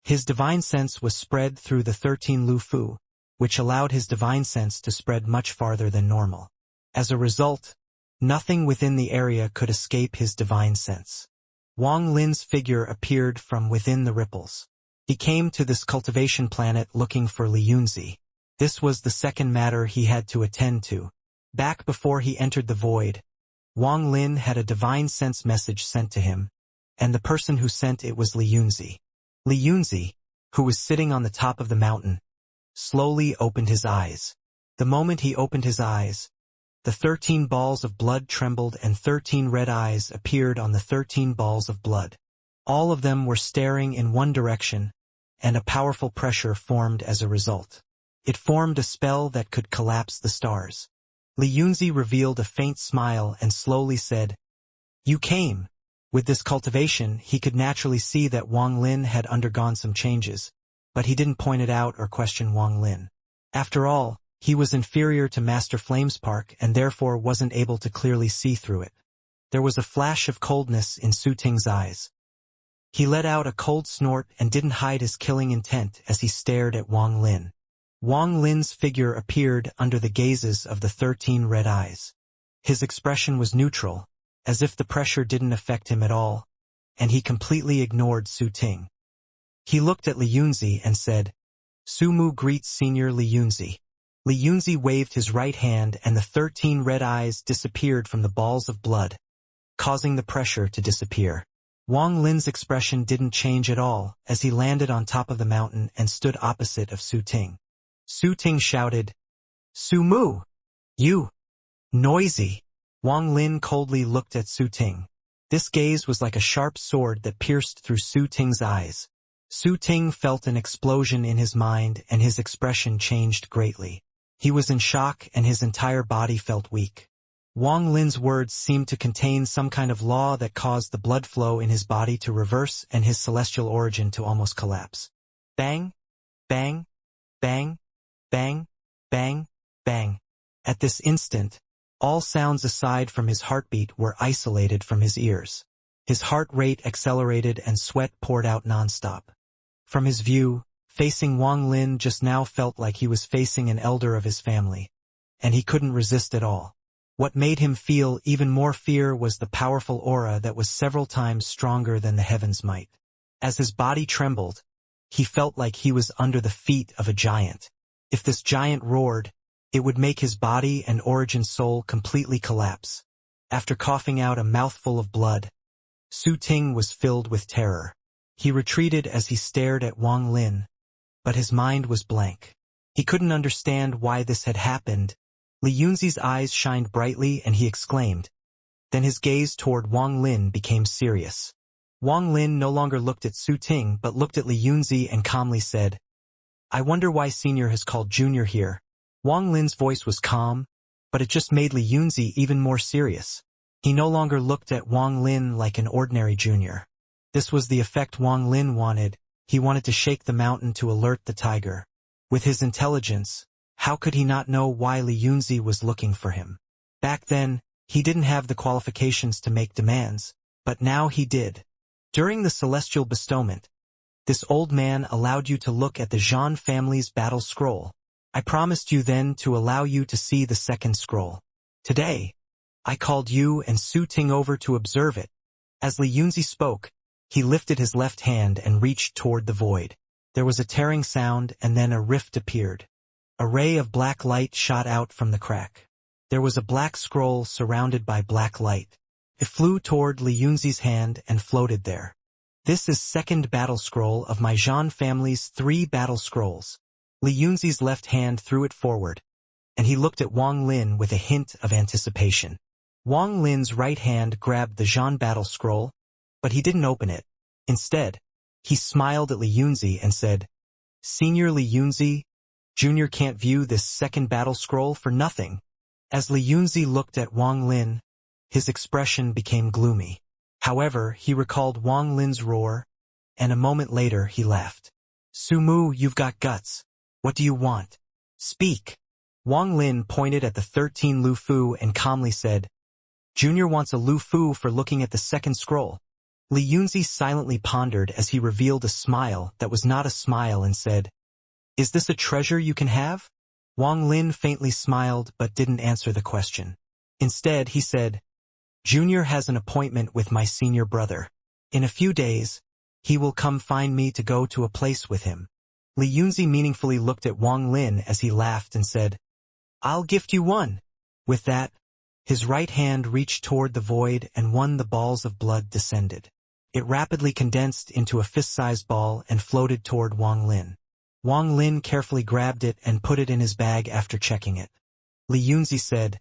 His divine sense was spread through the 13 Lu Fu, which allowed his divine sense to spread much farther than normal. As a result, nothing within the area could escape his divine sense. Wang Lin's figure appeared from within the ripples. He came to this cultivation planet looking for Li Yunzi. This was the second matter he had to attend to. Back before he entered the void, Wang Lin had a divine sense message sent to him, and the person who sent it was Li Yunzi. Li Yunzi, who was sitting on the top of the mountain, slowly opened his eyes. The moment he opened his eyes, the 13 balls of blood trembled and 13 red eyes appeared on the 13 balls of blood. All of them were staring in one direction, and a powerful pressure formed as a result. It formed a spell that could collapse the stars. Li Yunzi revealed a faint smile and slowly said, "You came." With this cultivation, he could naturally see that Wang Lin had undergone some changes, but he didn't point it out or question Wang Lin. After all, he was inferior to Master Flamespark and therefore wasn't able to clearly see through it. There was a flash of coldness in Su Ting's eyes. He let out a cold snort and didn't hide his killing intent as he stared at Wang Lin. Wang Lin's figure appeared under the gazes of the 13 red eyes. His expression was neutral, as if the pressure didn't affect him at all, and he completely ignored Su Ting. He looked at Li Yunzi and said, "Su Mu greets Senior Li Yunzi." Li Yunzi waved his right hand and the 13 red eyes disappeared from the balls of blood, causing the pressure to disappear. Wang Lin's expression didn't change at all as he landed on top of the mountain and stood opposite of Su Ting. Su Ting shouted, "Su Mu! You! Noisy!" Wang Lin coldly looked at Su Ting. This gaze was like a sharp sword that pierced through Su Ting's eyes. Su Ting felt an explosion in his mind and his expression changed greatly. He was in shock and his entire body felt weak. Wang Lin's words seemed to contain some kind of law that caused the blood flow in his body to reverse and his celestial origin to almost collapse. Bang! Bang! Bang! Bang! Bang! Bang! At this instant, all sounds aside from his heartbeat were isolated from his ears. His heart rate accelerated and sweat poured out nonstop. From his view, facing Wang Lin just now felt like he was facing an elder of his family, and he couldn't resist at all. What made him feel even more fear was the powerful aura that was several times stronger than the heaven's might. As his body trembled, he felt like he was under the feet of a giant. If this giant roared, it would make his body and origin soul completely collapse. After coughing out a mouthful of blood, Su Ting was filled with terror. He retreated as he stared at Wang Lin, but his mind was blank. He couldn't understand why this had happened. Li Yunzi's eyes shined brightly and he exclaimed. Then his gaze toward Wang Lin became serious. Wang Lin no longer looked at Su Ting but looked at Li Yunzi and calmly said, I wonder why Senior has called Junior here. Wang Lin's voice was calm, but it just made Li Yunzi even more serious. He no longer looked at Wang Lin like an ordinary junior. This was the effect Wang Lin wanted. He wanted to shake the mountain to alert the tiger. With his intelligence, how could he not know why Li Yunzi was looking for him? Back then, he didn't have the qualifications to make demands, but now he did. During the celestial bestowment, this old man allowed you to look at the Zhan family's battle scroll. I promised you then to allow you to see the second scroll. Today, I called you and Su Ting over to observe it. As Li Yunzi spoke, he lifted his left hand and reached toward the void. There was a tearing sound and then a rift appeared. A ray of black light shot out from the crack. There was a black scroll surrounded by black light. It flew toward Li Yunzi's hand and floated there. This is second battle scroll of my Zhan family's 3 battle scrolls. Li Yunzi's left hand threw it forward, and he looked at Wang Lin with a hint of anticipation. Wang Lin's right hand grabbed the Zhan battle scroll, but he didn't open it. Instead, he smiled at Li Yunzi and said, Senior Li Yunzi, Junior can't view this second battle scroll for nothing. As Li Yunzi looked at Wang Lin, his expression became gloomy. However, he recalled Wang Lin's roar, and a moment later he laughed. Sumu, you've got guts. What do you want? Speak. Wang Lin pointed at the 13 Lufu and calmly said, Junior wants a Lufu for looking at the second scroll. Li Yunzi silently pondered as he revealed a smile that was not a smile and said, Is this a treasure you can have? Wang Lin faintly smiled but didn't answer the question. Instead, he said, Junior has an appointment with my senior brother. In a few days, he will come find me to go to a place with him. Li Yunzi meaningfully looked at Wang Lin as he laughed and said, I'll gift you one. With that, his right hand reached toward the void and one the balls of blood descended. It rapidly condensed into a fist-sized ball and floated toward Wang Lin. Wang Lin carefully grabbed it and put it in his bag after checking it. Li Yunzi said,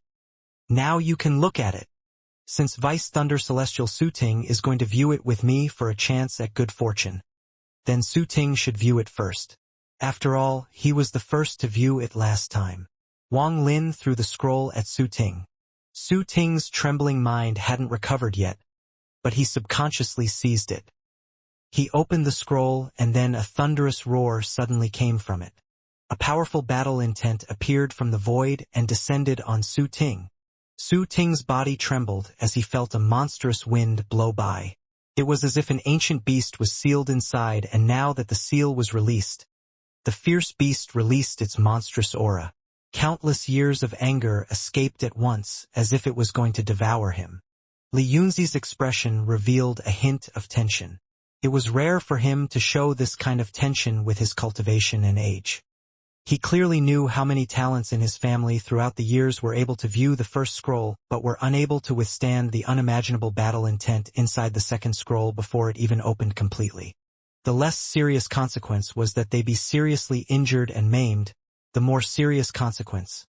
Now you can look at it. Since Vice Thunder Celestial Su Ting is going to view it with me for a chance at good fortune, then Su Ting should view it first. After all, he was the first to view it last time. Wang Lin threw the scroll at Su Ting. Su Ting's trembling mind hadn't recovered yet, but he subconsciously seized it. He opened the scroll and then a thunderous roar suddenly came from it. A powerful battle intent appeared from the void and descended on Su Ting. Su Ting's body trembled as he felt a monstrous wind blow by. It was as if an ancient beast was sealed inside, and now that the seal was released, the fierce beast released its monstrous aura. Countless years of anger escaped at once, as if it was going to devour him. Li Yunzi's expression revealed a hint of tension. It was rare for him to show this kind of tension with his cultivation and age. He clearly knew how many talents in his family throughout the years were able to view the first scroll but were unable to withstand the unimaginable battle intent inside the second scroll before it even opened completely. The less serious consequence was that they be seriously injured and maimed. The more serious consequence,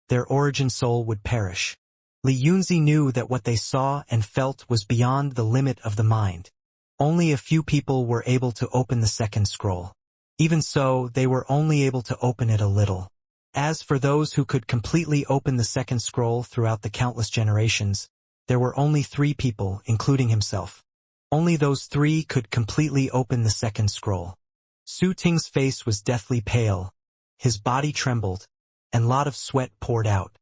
their origin soul would perish. Li Yunzi knew that what they saw and felt was beyond the limit of the mind. Only a few people were able to open the second scroll. Even so, they were only able to open it a little. As for those who could completely open the second scroll throughout the countless generations, there were only 3 people, including himself. Only those 3 could completely open the second scroll. Su Ting's face was deathly pale. His body trembled, and a lot of sweat poured out.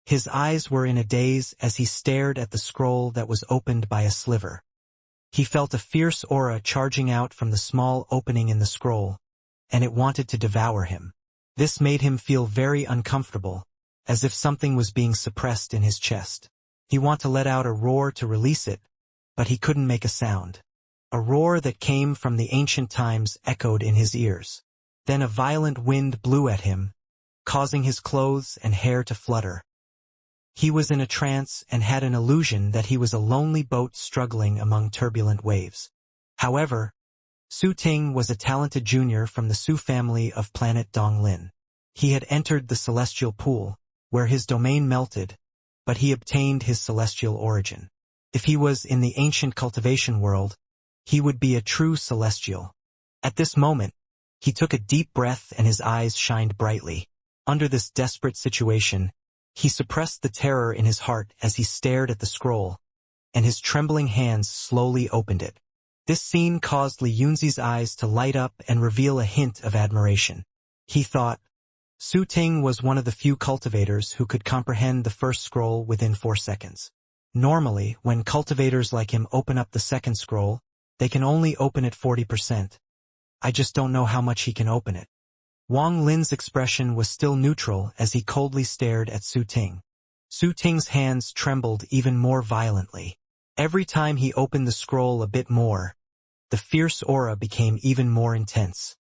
His eyes were in a daze as he stared at the scroll that was opened by a sliver. He felt a fierce aura charging out from the small opening in the scroll, and it wanted to devour him. This made him feel very uncomfortable, as if something was being suppressed in his chest. He wanted to let out a roar to release it, but he couldn't make a sound. A roar that came from the ancient times echoed in his ears. Then a violent wind blew at him, causing his clothes and hair to flutter. He was in a trance and had an illusion that he was a lonely boat struggling among turbulent waves. However, Su Ting was a talented junior from the Su family of planet Donglin. He had entered the celestial pool, where his domain melted, but he obtained his celestial origin. If he was in the ancient cultivation world, he would be a true celestial. At this moment, he took a deep breath and his eyes shined brightly. Under this desperate situation, he suppressed the terror in his heart as he stared at the scroll, and his trembling hands slowly opened it. This scene caused Li Yunzi's eyes to light up and reveal a hint of admiration. He thought, Su Ting was one of the few cultivators who could comprehend the first scroll within 4 seconds. Normally, when cultivators like him open up the second scroll, they can only open it 40%. I just don't know how much he can open it. Wang Lin's expression was still neutral as he coldly stared at Su Ting. Su Ting's hands trembled even more violently. Every time he opened the scroll a bit more, the fierce aura became even more intense.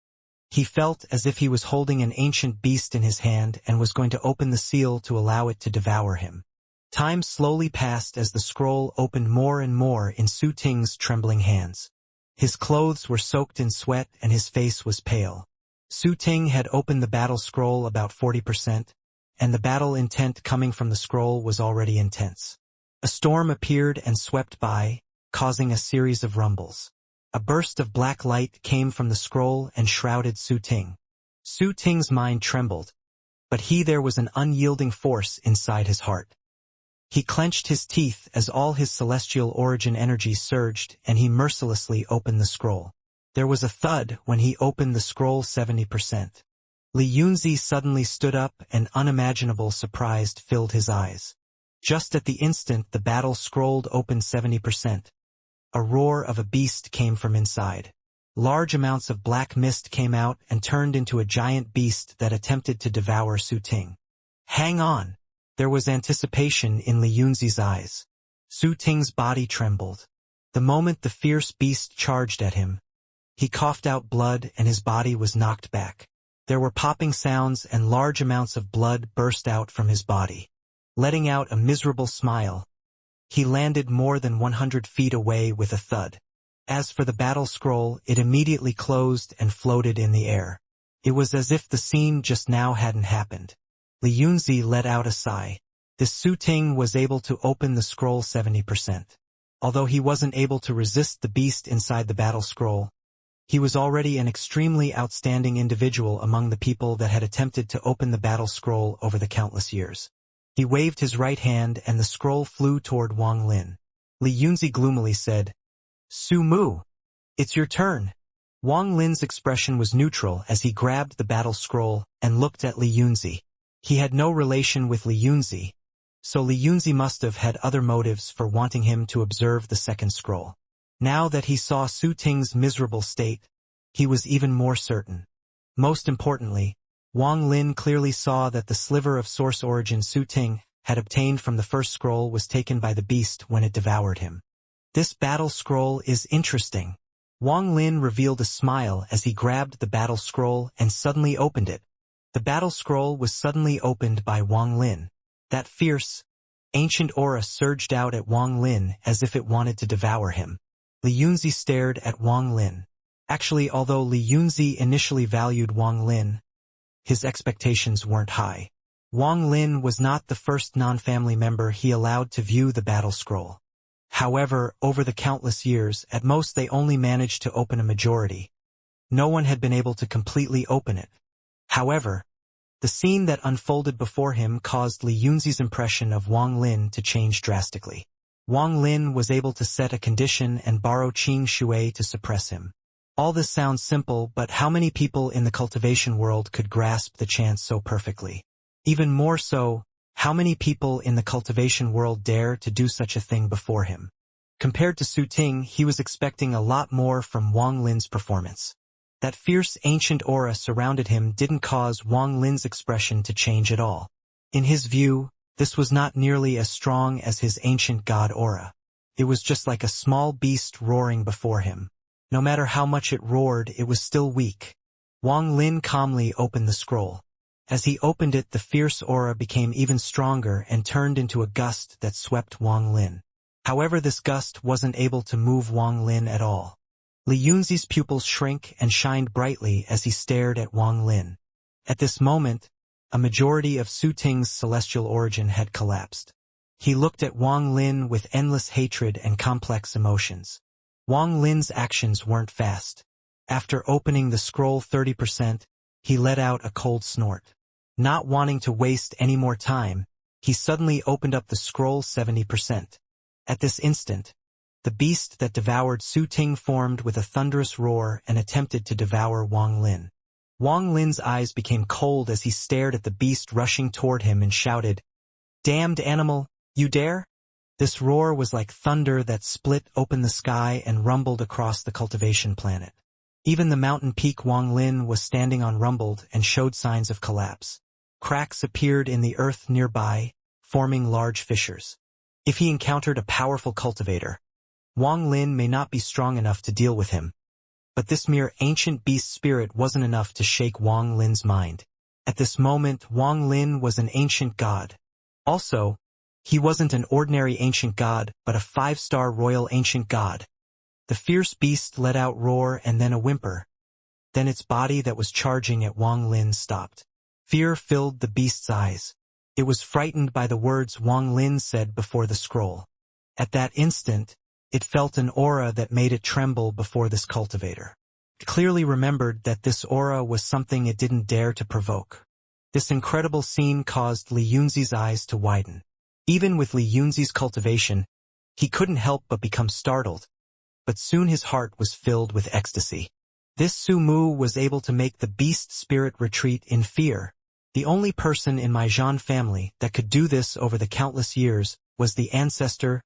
He felt as if he was holding an ancient beast in his hand and was going to open the seal to allow it to devour him. Time slowly passed as the scroll opened more and more in Su Ting's trembling hands. His clothes were soaked in sweat and his face was pale. Su Ting had opened the battle scroll about 40%, and the battle intent coming from the scroll was already intense. A storm appeared and swept by, causing a series of rumbles. A burst of black light came from the scroll and shrouded Su Ting. Su Ting's mind trembled, but there was an unyielding force inside his heart. He clenched his teeth as all his celestial origin energy surged and he mercilessly opened the scroll. There was a thud when he opened the scroll 70%. Li Yunzi suddenly stood up and unimaginable surprise filled his eyes. Just at the instant the battle scrolled opened 70%. A roar of a beast came from inside. Large amounts of black mist came out and turned into a giant beast that attempted to devour Su Ting. Hang on! There was anticipation in Li Yunzi's eyes. Su Ting's body trembled. The moment the fierce beast charged at him, he coughed out blood and his body was knocked back. There were popping sounds and large amounts of blood burst out from his body. Letting out a miserable smile, he landed more than 100 feet away with a thud. As for the battle scroll, it immediately closed and floated in the air. It was as if the scene just now hadn't happened. Li Yunzi let out a sigh. This Su Ting was able to open the scroll 70%. Although he wasn't able to resist the beast inside the battle scroll, he was already an extremely outstanding individual among the people that had attempted to open the battle scroll over the countless years. He waved his right hand and the scroll flew toward Wang Lin. Li Yunzi gloomily said, Su Mu, it's your turn. Wang Lin's expression was neutral as he grabbed the battle scroll and looked at Li Yunzi. He had no relation with Li Yunzi, so Li Yunzi must have had other motives for wanting him to observe the second scroll. Now that he saw Su Ting's miserable state, he was even more certain. Most importantly, Wang Lin clearly saw that the sliver of source origin Su Ting had obtained from the first scroll was taken by the beast when it devoured him. This battle scroll is interesting. Wang Lin revealed a smile as he grabbed the battle scroll and suddenly opened it. The battle scroll was suddenly opened by Wang Lin. That fierce, ancient aura surged out at Wang Lin as if it wanted to devour him. Li Yunzi stared at Wang Lin. Actually, although Li Yunzi initially valued Wang Lin, his expectations weren't high. Wang Lin was not the first non-family member he allowed to view the battle scroll. However, over the countless years, at most they only managed to open a majority. No one had been able to completely open it. However, the scene that unfolded before him caused Li Yunzi's impression of Wang Lin to change drastically. Wang Lin was able to set a condition and borrow Qing Shui to suppress him. All this sounds simple, but how many people in the cultivation world could grasp the chance so perfectly? Even more so, how many people in the cultivation world dare to do such a thing before him? Compared to Su Ting, he was expecting a lot more from Wang Lin's performance. That fierce ancient aura surrounded him didn't cause Wang Lin's expression to change at all. In his view, this was not nearly as strong as his ancient god aura. It was just like a small beast roaring before him. No matter how much it roared, it was still weak. Wang Lin calmly opened the scroll. As he opened it, the fierce aura became even stronger and turned into a gust that swept Wang Lin. However, this gust wasn't able to move Wang Lin at all. Li Yunzi's pupils shrank and shined brightly as he stared at Wang Lin. At this moment, a majority of Su Ting's celestial origin had collapsed. He looked at Wang Lin with endless hatred and complex emotions. Wang Lin's actions weren't fast. After opening the scroll 30%, he let out a cold snort. Not wanting to waste any more time, he suddenly opened up the scroll 70%. At this instant, the beast that devoured Su Ting formed with a thunderous roar and attempted to devour Wang Lin. Wang Lin's eyes became cold as he stared at the beast rushing toward him and shouted, "Damned animal, you dare?" This roar was like thunder that split open the sky and rumbled across the cultivation planet. Even the mountain peak Wang Lin was standing on rumbled and showed signs of collapse. Cracks appeared in the earth nearby, forming large fissures. If he encountered a powerful cultivator, Wang Lin may not be strong enough to deal with him. But this mere ancient beast spirit wasn't enough to shake Wang Lin's mind. At this moment, Wang Lin was an ancient god. Also, he wasn't an ordinary ancient god, but a 5-star royal ancient god. The fierce beast let out roar and then a whimper. Then its body that was charging at Wang Lin stopped. Fear filled the beast's eyes. It was frightened by the words Wang Lin said before the scroll. At that instant, it felt an aura that made it tremble before this cultivator. It clearly remembered that this aura was something it didn't dare to provoke. This incredible scene caused Li Yunzi's eyes to widen. Even with Li Yunzi's cultivation, he couldn't help but become startled. But soon his heart was filled with ecstasy. This Su Mu was able to make the beast spirit retreat in fear. The only person in my Zhan family that could do this over the countless years was the ancestor,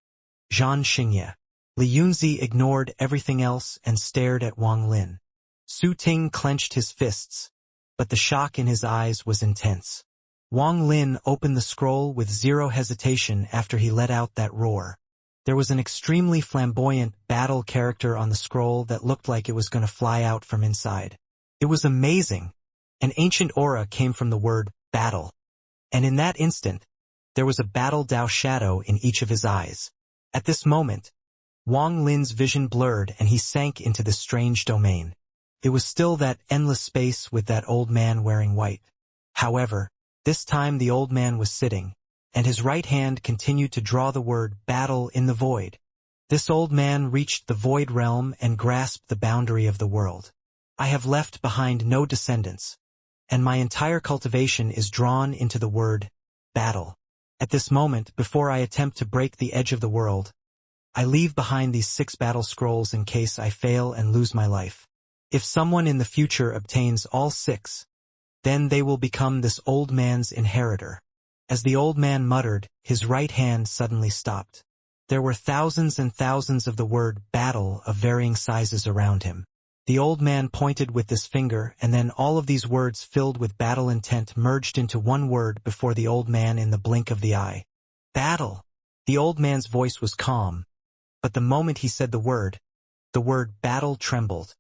Xianxia. Li Yunzi ignored everything else and stared at Wang Lin. Su Ting clenched his fists, but the shock in his eyes was intense. Wang Lin opened the scroll with zero hesitation after he let out that roar. There was an extremely flamboyant battle character on the scroll that looked like it was going to fly out from inside. It was amazing. An ancient aura came from the word battle. And in that instant, there was a battle Dao shadow in each of his eyes. At this moment, Wang Lin's vision blurred and he sank into this strange domain. It was still that endless space with that old man wearing white. However, this time the old man was sitting, and his right hand continued to draw the word battle in the void. This old man reached the void realm and grasped the boundary of the world. I have left behind no descendants, and my entire cultivation is drawn into the word battle. At this moment, before I attempt to break the edge of the world, I leave behind these 6 battle scrolls in case I fail and lose my life. If someone in the future obtains all 6, then they will become this old man's inheritor. As the old man muttered, his right hand suddenly stopped. There were thousands and thousands of the word battle of varying sizes around him. The old man pointed with this finger, and then all of these words filled with battle intent merged into one word before the old man in the blink of the eye. Battle! The old man's voice was calm, but the moment he said the word battle trembled,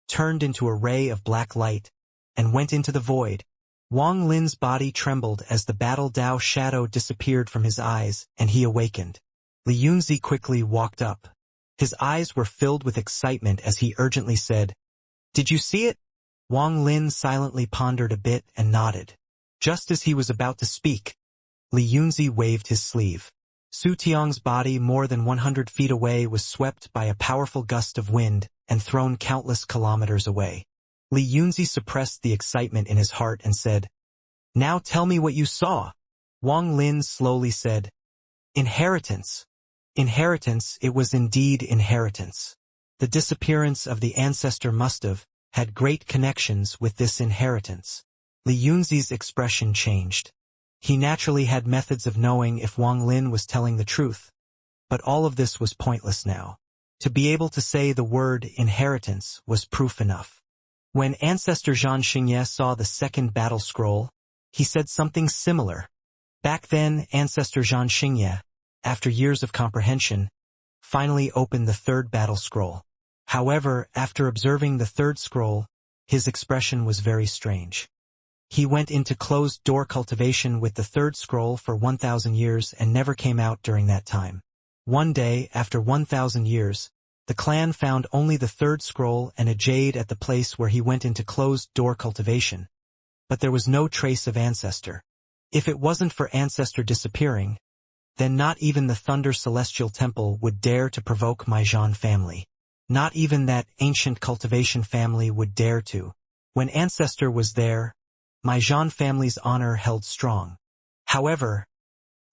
turned into a ray of black light, and went into the void. Wang Lin's body trembled as the battle Dao shadow disappeared from his eyes, and he awakened. Li Yunzi quickly walked up. His eyes were filled with excitement as he urgently said, "Did you see it?" Wang Lin silently pondered a bit and nodded. Just as he was about to speak, Li Yunzi waved his sleeve. Su Tiang's body more than 100 feet away was swept by a powerful gust of wind and thrown countless kilometers away. Li Yunzi suppressed the excitement in his heart and said, "Now tell me what you saw." Wang Lin slowly said, "Inheritance." Inheritance, it was indeed inheritance. The disappearance of the ancestor must have had great connections with this inheritance. Li Yunzi's expression changed. He naturally had methods of knowing if Wang Lin was telling the truth, but all of this was pointless now. To be able to say the word inheritance was proof enough. When Ancestor Xianxia saw the 2nd battle scroll, he said something similar. Back then, Ancestor Xianxia, after years of comprehension, finally opened the 3rd battle scroll. However, after observing the 3rd scroll, his expression was very strange. He went into closed-door cultivation with the 3rd scroll for 1,000 years and never came out during that time. One day, after 1,000 years, The clan found only the third scroll and a jade at the place where he went into closed-door cultivation. But there was no trace of ancestor. If it wasn't for ancestor disappearing, then not even the Thunder Celestial Temple would dare to provoke my Zhan family. Not even that ancient cultivation family would dare to. When ancestor was there, my Zhan family's honor held strong. However,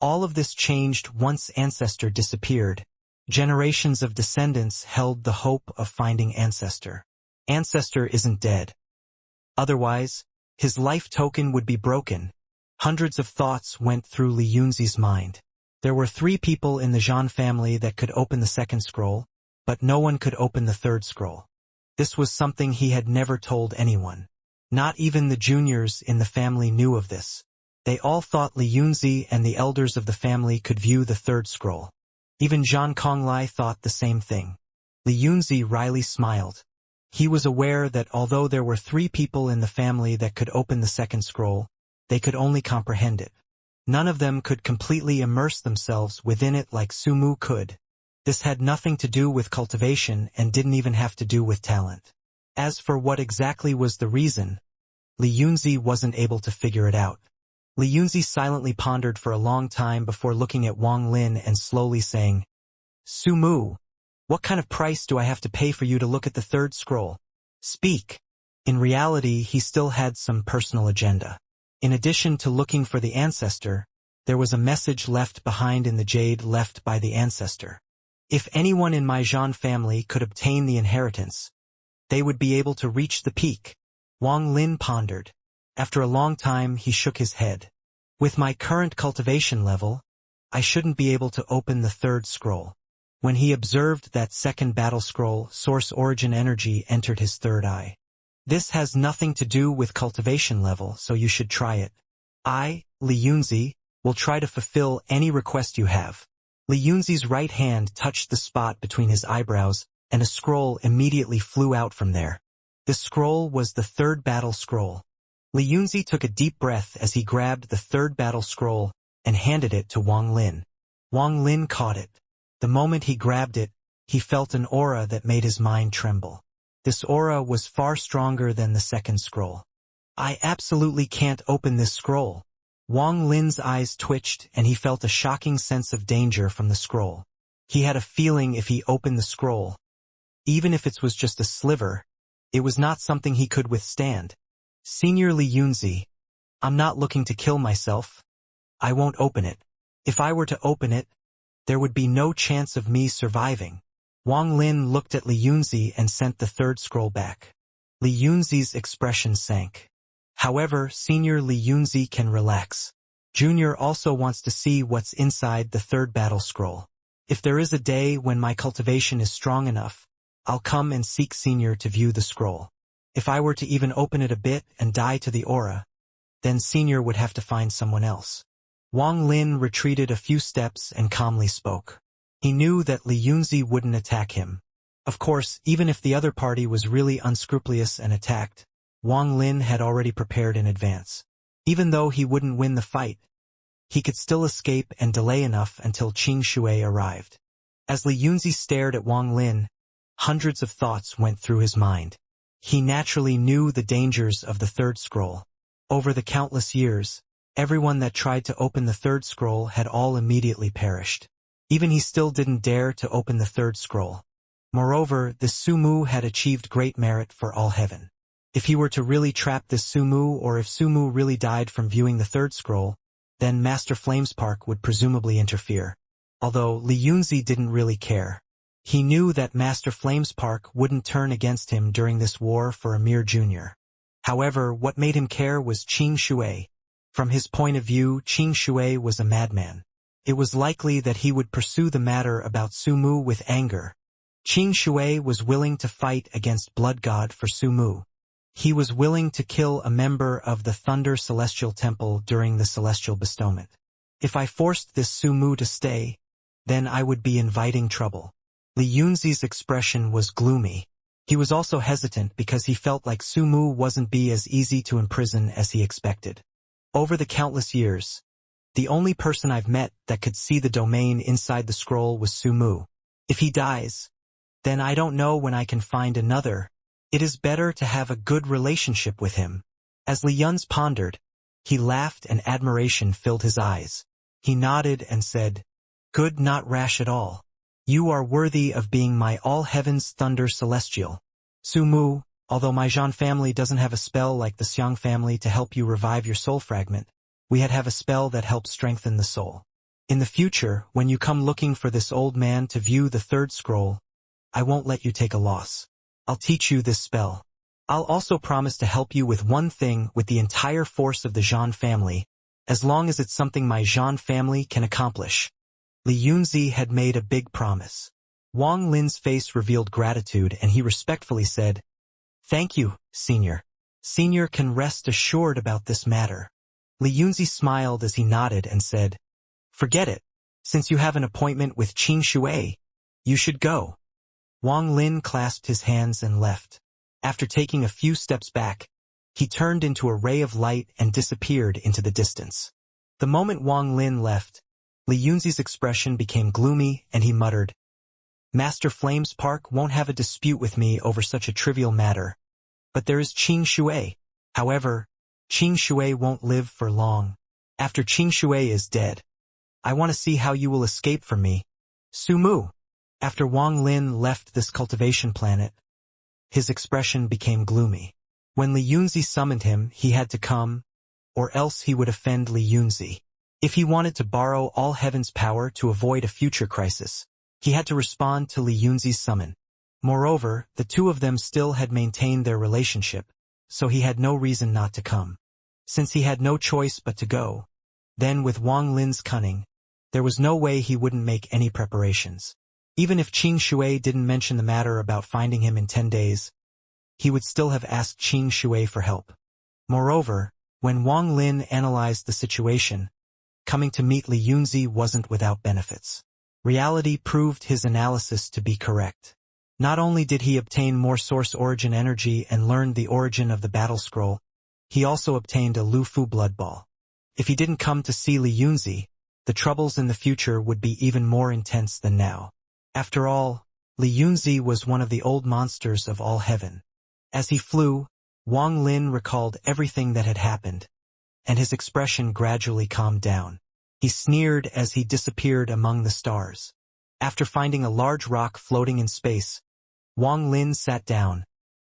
all of this changed once ancestor disappeared. Generations of descendants held the hope of finding ancestor. Ancestor isn't dead. Otherwise, his life token would be broken. Hundreds of thoughts went through Li Yunzi's mind. There were 3 people in the Zhan family that could open the second scroll, but no one could open the third scroll. This was something he had never told anyone. Not even the juniors in the family knew of this. They all thought Li Yunzi and the elders of the family could view the third scroll. Even Zhan Konglai thought the same thing. Li Yunzi wryly smiled. He was aware that although there were 3 people in the family that could open the second scroll, they could only comprehend it. None of them could completely immerse themselves within it like Sumu could. This had nothing to do with cultivation and didn't even have to do with talent. As for what exactly was the reason, Li Yunzi wasn't able to figure it out. Li Yunzi silently pondered for a long time before looking at Wang Lin and slowly saying, "Sumu, what kind of price do I have to pay for you to look at the third scroll? Speak." In reality, he still had some personal agenda. In addition to looking for the ancestor, there was a message left behind in the jade left by the ancestor. If anyone in my Zhan family could obtain the inheritance, they would be able to reach the peak. Wang Lin pondered. After a long time, he shook his head. With my current cultivation level, I shouldn't be able to open the third scroll. When he observed that second battle scroll, source origin energy entered his third eye. This has nothing to do with cultivation level, so you should try it. I, Li Yunzi, will try to fulfill any request you have. Li Yunzi's right hand touched the spot between his eyebrows, and a scroll immediately flew out from there. The scroll was the third battle scroll. Li Yunzi took a deep breath as he grabbed the third battle scroll and handed it to Wang Lin. Wang Lin caught it. The moment he grabbed it, he felt an aura that made his mind tremble. This aura was far stronger than the second scroll. I absolutely can't open this scroll. Wang Lin's eyes twitched and he felt a shocking sense of danger from the scroll. He had a feeling if he opened the scroll, even if it was just a sliver, it was not something he could withstand. Senior Li Yunzi, I'm not looking to kill myself. I won't open it. If I were to open it, there would be no chance of me surviving. Wang Lin looked at Li Yunzi and sent the third scroll back. Li Yunzi's expression sank. However, Senior Li Yunzi can relax. Junior also wants to see what's inside the third battle scroll. If there is a day when my cultivation is strong enough, I'll come and seek Senior to view the scroll. If I were to even open it a bit and die to the aura, then Senior would have to find someone else. Wang Lin retreated a few steps and calmly spoke. He knew that Li Yunzi wouldn't attack him. Of course, even if the other party was really unscrupulous and attacked, Wang Lin had already prepared in advance. Even though he wouldn't win the fight, he could still escape and delay enough until Qing Shui arrived. As Li Yunzi stared at Wang Lin, hundreds of thoughts went through his mind. He naturally knew the dangers of the third scroll. Over the countless years, everyone that tried to open the third scroll had all immediately perished. Even he still didn't dare to open the third scroll. Moreover, this Sumu had achieved great merit for all heaven. If he were to really trap this Sumu, or if Sumu really died from viewing the third scroll, then Master Flamespark would presumably interfere. Although Li Yunzi didn't really care. He knew that Master Flamespark wouldn't turn against him during this war for a mere junior. However, what made him care was Qing Shui. From his point of view, Qing Shui was a madman. It was likely that he would pursue the matter about Sumu with anger. Qing Shui was willing to fight against Blood God for Sumu. He was willing to kill a member of the Thunder Celestial Temple during the Celestial Bestowment. If I forced this Sumu to stay, then I would be inviting trouble. Li Yunzi's expression was gloomy. He was also hesitant because he felt like Sumu wasn't be as easy to imprison as he expected. Over the countless years, the only person I've met that could see the domain inside the scroll was Sumu. If he dies, Then I don't know when I can find another. It is better to have a good relationship with him. As Li Yun's pondered, he laughed and admiration filled his eyes. He nodded and said, "Good, not rash at all. You are worthy of being my all-heavens thunder celestial. Su Mu, although my Zhan family doesn't have a spell like the Xiang family to help you revive your soul fragment, we have a spell that helps strengthen the soul. In the future, when you come looking for this old man to view the third scroll, I won't let you take a loss. I'll teach you this spell. I'll also promise to help you with one thing with the entire force of the Zhan family, as long as it's something my Zhan family can accomplish." Li Yunzi had made a big promise. Wang Lin's face revealed gratitude and he respectfully said, "Thank you, Senior. Senior can rest assured about this matter." Li Yunzi smiled as he nodded and said, "Forget it. Since you have an appointment with Qing Shui, you should go." Wang Lin clasped his hands and left. After taking a few steps back, he turned into a ray of light and disappeared into the distance. The moment Wang Lin left, Li Yunzi's expression became gloomy and he muttered, "Master Flames Park won't have a dispute with me over such a trivial matter. But there is Qing Shui. However, Qing Shui won't live for long. After Qing Shui is dead, I want to see how you will escape from me. Su Mu." After Wang Lin left this cultivation planet, his expression became gloomy. When Li Yunzi summoned him, he had to come, or else he would offend Li Yunzi. If he wanted to borrow all heaven's power to avoid a future crisis, he had to respond to Li Yunzi's summon. Moreover, the two of them still had maintained their relationship, so he had no reason not to come. Since he had no choice but to go, then with Wang Lin's cunning, there was no way he wouldn't make any preparations. Even if Qing Shui didn't mention the matter about finding him in 10 days, he would still have asked Qing Shui for help. Moreover, when Wang Lin analyzed the situation, coming to meet Li Yunzi wasn't without benefits. Reality proved his analysis to be correct. Not only did he obtain more source origin energy and learned the origin of the battle scroll, he also obtained a Lufu blood ball. If he didn't come to see Li Yunzi, the troubles in the future would be even more intense than now. After all, Li Yunzi was one of the old monsters of all heaven. As he flew, Wang Lin recalled everything that had happened, and his expression gradually calmed down. He sneered as he disappeared among the stars. After finding a large rock floating in space, Wang Lin sat down,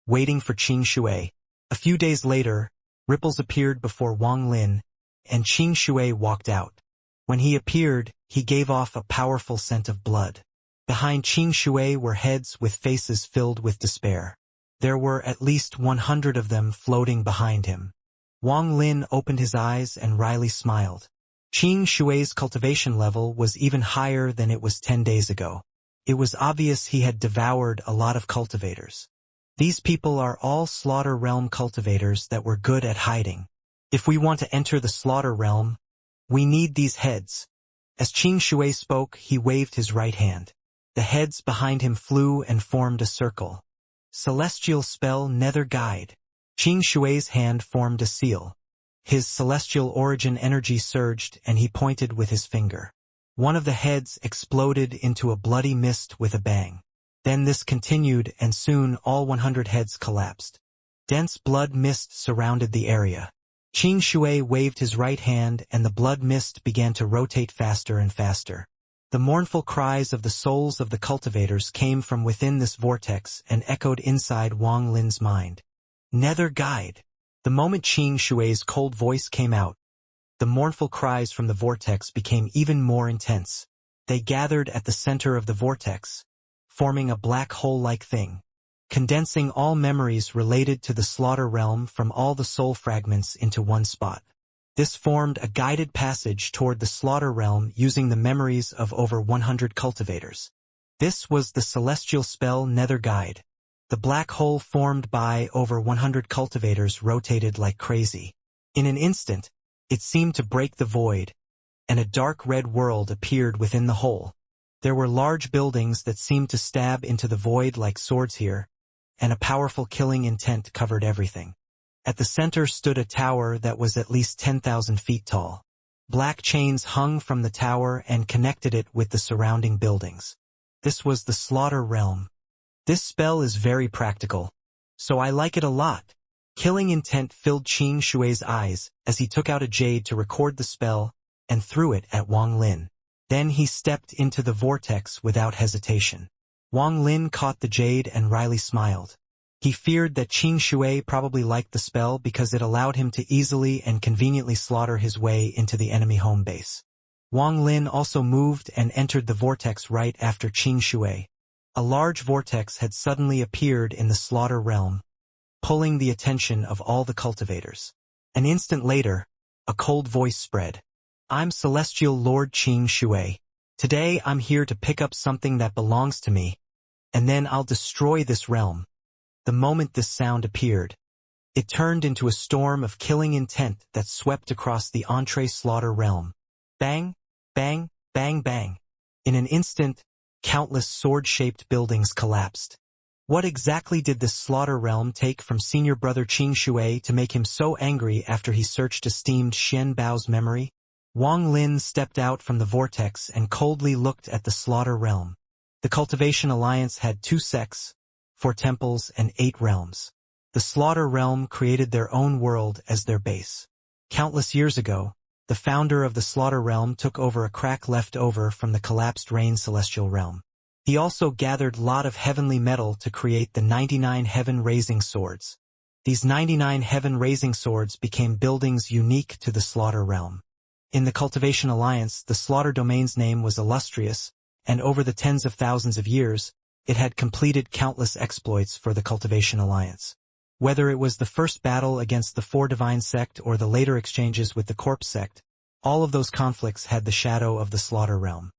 waiting for Qing Shui. A few days later, ripples appeared before Wang Lin, and Qing Shui walked out. When he appeared, he gave off a powerful scent of blood. Behind Qing Shui were heads with faces filled with despair. There were at least 100 of them floating behind him. Wang Lin opened his eyes and wryly smiled. Qing Shui's cultivation level was even higher than it was 10 days ago. It was obvious he had devoured a lot of cultivators. These people are all slaughter realm cultivators that were good at hiding. If we want to enter the slaughter realm, we need these heads. As Qing Shui spoke, he waved his right hand. The heads behind him flew and formed a circle. Celestial spell Nether Guide. Qing Shui's hand formed a seal. His celestial origin energy surged and he pointed with his finger. One of the heads exploded into a bloody mist with a bang. Then this continued and soon all 100 heads collapsed. Dense blood mist surrounded the area. Qing Shui waved his right hand and the blood mist began to rotate faster and faster. The mournful cries of the souls of the cultivators came from within this vortex and echoed inside Wang Lin's mind. Nether Guide. The moment Qing Shui's cold voice came out, the mournful cries from the vortex became even more intense. They gathered at the center of the vortex, forming a black hole-like thing, condensing all memories related to the slaughter realm from all the soul fragments into one spot. This formed a guided passage toward the slaughter realm using the memories of over 100 cultivators. This was the celestial spell Nether Guide. The black hole formed by over 100 cultivators rotated like crazy. In an instant, it seemed to break the void, and a dark red world appeared within the hole. There were large buildings that seemed to stab into the void like swords here, and a powerful killing intent covered everything. At the center stood a tower that was at least 10,000 feet tall. Black chains hung from the tower and connected it with the surrounding buildings. This was the slaughter realm. This spell is very practical, so I like it a lot. Killing intent filled Qing Shui's eyes as he took out a jade to record the spell and threw it at Wang Lin. Then he stepped into the vortex without hesitation. Wang Lin caught the jade and wryly smiled. He feared that Qing Shui probably liked the spell because it allowed him to easily and conveniently slaughter his way into the enemy home base. Wang Lin also moved and entered the vortex right after Qing Shui. A large vortex had suddenly appeared in the slaughter realm, pulling the attention of all the cultivators. An instant later, a cold voice spread. I'm Celestial Lord Qing Shui. Today I'm here to pick up something that belongs to me, and then I'll destroy this realm. The moment this sound appeared, it turned into a storm of killing intent that swept across the entree slaughter realm. Bang, bang, bang, bang. In an instant, countless sword-shaped buildings collapsed. What exactly did this slaughter realm take from senior brother Qing Shui to make him so angry after he searched esteemed Xian Bao's memory? Wang Lin stepped out from the vortex and coldly looked at the slaughter realm. The Cultivation Alliance had 2 sects, 4 temples, and 8 realms. The slaughter realm created their own world as their base. Countless years ago, the founder of the slaughter realm took over a crack left over from the collapsed Rain Celestial realm. He also gathered lot of heavenly metal to create the 99 heaven-raising swords. These 99 heaven-raising swords became buildings unique to the slaughter realm. In the Cultivation Alliance, the slaughter domain's name was illustrious, and over the tens of thousands of years, it had completed countless exploits for the Cultivation Alliance. Whether it was the first battle against the 4 Divine Sect or the later exchanges with the Corpse Sect, all of those conflicts had the shadow of the Slaughter Realm.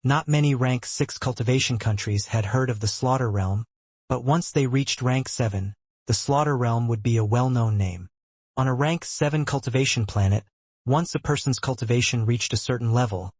Not many rank 6 cultivation countries had heard of the Slaughter Realm, but once they reached rank 7, the Slaughter Realm would be a well-known name. On a rank 7 cultivation planet, once a person's cultivation reached a certain level,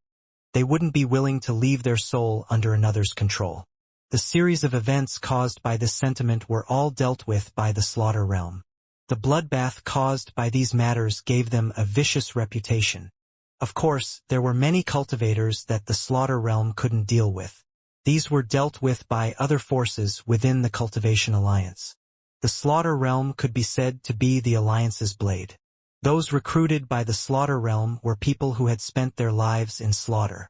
they wouldn't be willing to leave their soul under another's control. The series of events caused by this sentiment were all dealt with by the Slaughter Realm. The bloodbath caused by these matters gave them a vicious reputation. Of course, there were many cultivators that the Slaughter Realm couldn't deal with. These were dealt with by other forces within the Cultivation Alliance. The Slaughter Realm could be said to be the Alliance's blade. Those recruited by the Slaughter Realm were people who had spent their lives in slaughter.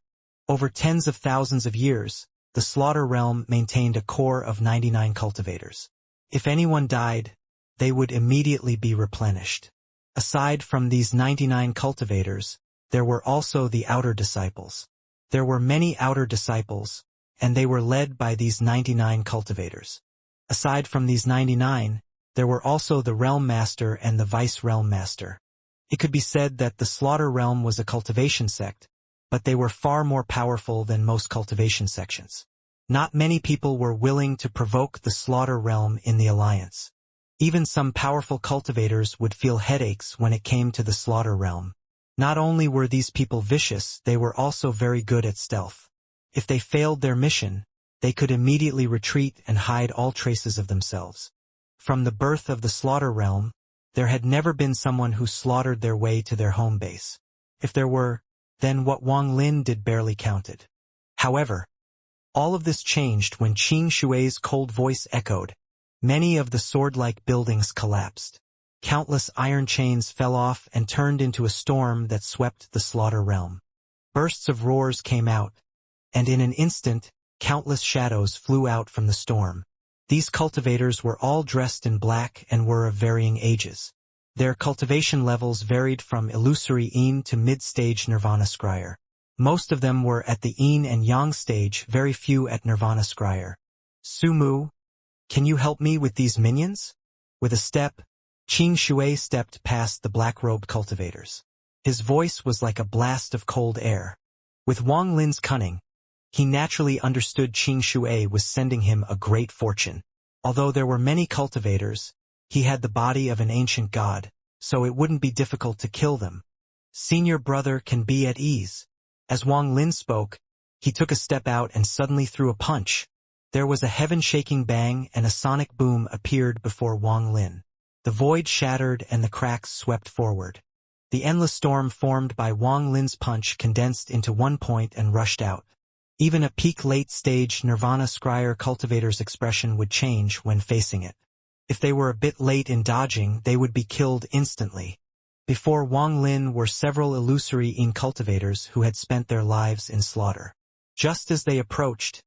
Over tens of thousands of years, the Slaughter Realm maintained a core of 99 cultivators. If anyone died, they would immediately be replenished. Aside from these 99 cultivators, there were also the outer disciples. There were many outer disciples, and they were led by these 99 cultivators. Aside from these 99, there were also the Realm Master and the Vice Realm Master. It could be said that the Slaughter Realm was a cultivation sect, but they were far more powerful than most cultivation sections. Not many people were willing to provoke the Slaughter Realm in the Alliance. Even some powerful cultivators would feel headaches when it came to the Slaughter Realm. Not only were these people vicious, they were also very good at stealth. If they failed their mission, they could immediately retreat and hide all traces of themselves. From the birth of the Slaughter Realm, there had never been someone who slaughtered their way to their home base. If there were, then what Wang Lin did barely counted. However, all of this changed when Qing Shui's cold voice echoed. Many of the sword-like buildings collapsed. Countless iron chains fell off and turned into a storm that swept the Slaughter Realm. Bursts of roars came out, and in an instant, countless shadows flew out from the storm. These cultivators were all dressed in black and were of varying ages. Their cultivation levels varied from illusory Yin to mid-stage Nirvana Scryer. Most of them were at the Yin and Yang stage, very few at Nirvana Scryer. Sumu, can you help me with these minions? With a step, Qing Shui stepped past the black-robed cultivators. His voice was like a blast of cold air. With Wang Lin's cunning, he naturally understood Qing Shui was sending him a great fortune. Although there were many cultivators, he had the body of an ancient god, so it wouldn't be difficult to kill them. Senior brother can be at ease. As Wang Lin spoke, he took a step out and suddenly threw a punch. There was a heaven-shaking bang and a sonic boom appeared before Wang Lin. The void shattered and the cracks swept forward. The endless storm formed by Wang Lin's punch condensed into one point and rushed out. Even a peak late-stage Nirvana Scryer cultivator's expression would change when facing it. If they were a bit late in dodging, they would be killed instantly. Before Wang Lin were several illusory cultivators who had spent their lives in slaughter. Just as they approached,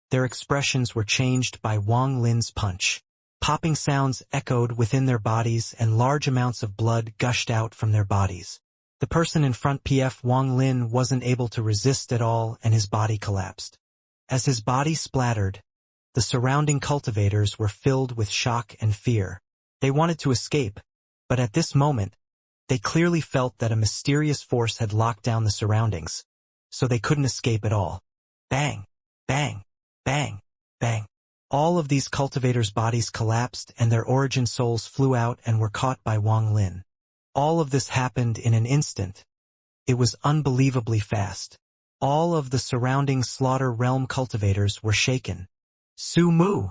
their expressions were changed by Wang Lin's punch. Popping sounds echoed within their bodies and large amounts of blood gushed out from their bodies. The person in front PF Wang Lin wasn't able to resist at all and his body collapsed. As his body splattered, the surrounding cultivators were filled with shock and fear. They wanted to escape, but at this moment, they clearly felt that a mysterious force had locked down the surroundings, so they couldn't escape at all. Bang! Bang! Bang! Bang! All of these cultivators' bodies collapsed and their origin souls flew out and were caught by Wang Lin. All of this happened in an instant. It was unbelievably fast. All of the surrounding Slaughter Realm cultivators were shaken. Su Mu!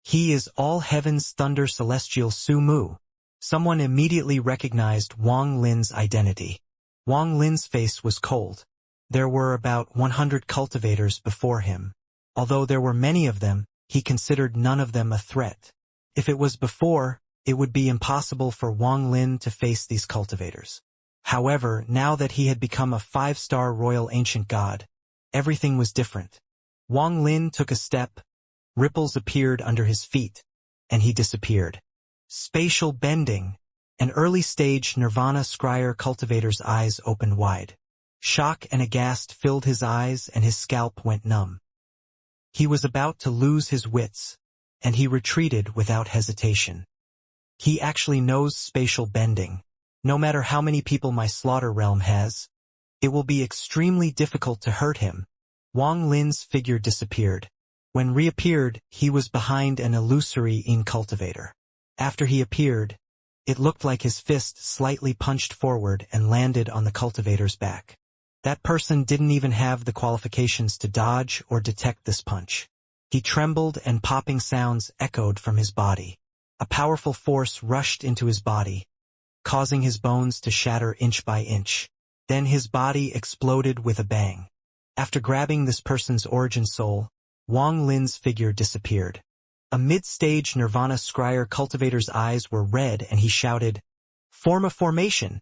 He is all heaven's thunder celestial Su Mu. Someone immediately recognized Wang Lin's identity. Wang Lin's face was cold. There were about 100 cultivators before him. Although there were many of them, he considered none of them a threat. If it was before, it would be impossible for Wang Lin to face these cultivators. However, now that he had become a 5-star royal ancient god, everything was different. Wang Lin took a step, ripples appeared under his feet, and he disappeared. Spatial bending. An early-stage Nirvana Scryer cultivator's eyes opened wide. Shock and aghast filled his eyes and his scalp went numb. He was about to lose his wits, and he retreated without hesitation. He actually knows spatial bending. No matter how many people my slaughter realm has, it will be extremely difficult to hurt him. Wang Lin's figure disappeared. When reappeared, he was behind an illusory cultivator. After he appeared, it looked like his fist slightly punched forward and landed on the cultivator's back. That person didn't even have the qualifications to dodge or detect this punch. He trembled and popping sounds echoed from his body. A powerful force rushed into his body, causing his bones to shatter inch by inch. Then his body exploded with a bang. After grabbing this person's origin soul, Wang Lin's figure disappeared. A mid-stage Nirvana Scryer cultivator's eyes were red and he shouted, "Form a formation!"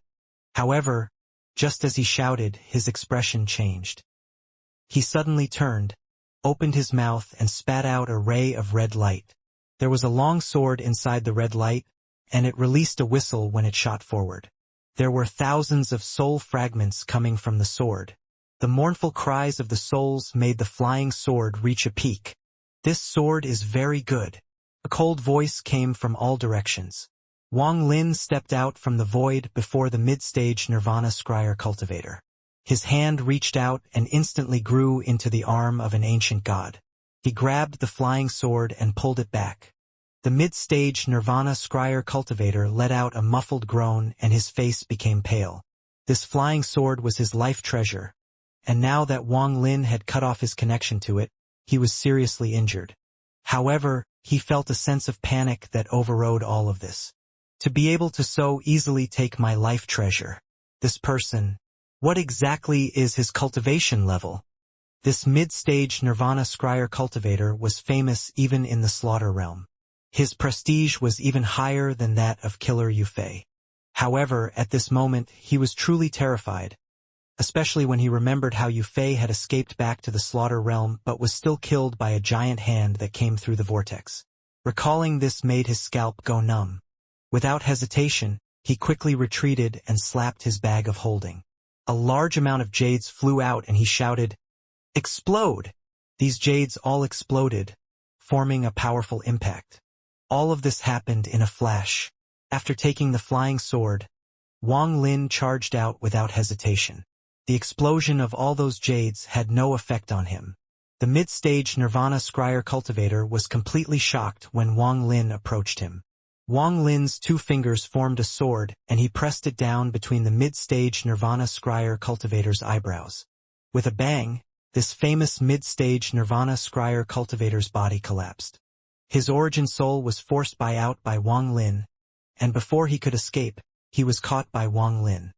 However, just as he shouted, his expression changed. He suddenly turned, opened his mouth and spat out a ray of red light. There was a long sword inside the red light, and it released a whistle when it shot forward. There were thousands of soul fragments coming from the sword. The mournful cries of the souls made the flying sword reach a peak. "This sword is very good." A cold voice came from all directions. Wang Lin stepped out from the void before the mid-stage Nirvana Scryer cultivator. His hand reached out and instantly grew into the arm of an ancient god. He grabbed the flying sword and pulled it back. The mid-stage Nirvana Scryer cultivator let out a muffled groan and his face became pale. This flying sword was his life treasure, and now that Wang Lin had cut off his connection to it, he was seriously injured. However, he felt a sense of panic that overrode all of this. To be able to so easily take my life treasure. This person, what exactly is his cultivation level? This mid-stage Nirvana Scryer cultivator was famous even in the slaughter realm. His prestige was even higher than that of Killer Yufei. However, at this moment, he was truly terrified, especially when he remembered how Yufei had escaped back to the slaughter realm but was still killed by a giant hand that came through the vortex. Recalling this made his scalp go numb. Without hesitation, he quickly retreated and slapped his bag of holding. A large amount of jades flew out and he shouted, "Explode!" These jades all exploded, forming a powerful impact. All of this happened in a flash. After taking the flying sword, Wang Lin charged out without hesitation. The explosion of all those jades had no effect on him. The mid-stage Nirvana Scryer cultivator was completely shocked when Wang Lin approached him. Wang Lin's 2 fingers formed a sword and he pressed it down between the mid-stage Nirvana Scryer cultivator's eyebrows. With a bang, this famous mid-stage Nirvana Scryer cultivator's body collapsed. His origin soul was forced out by Wang Lin, and before he could escape, he was caught by Wang Lin.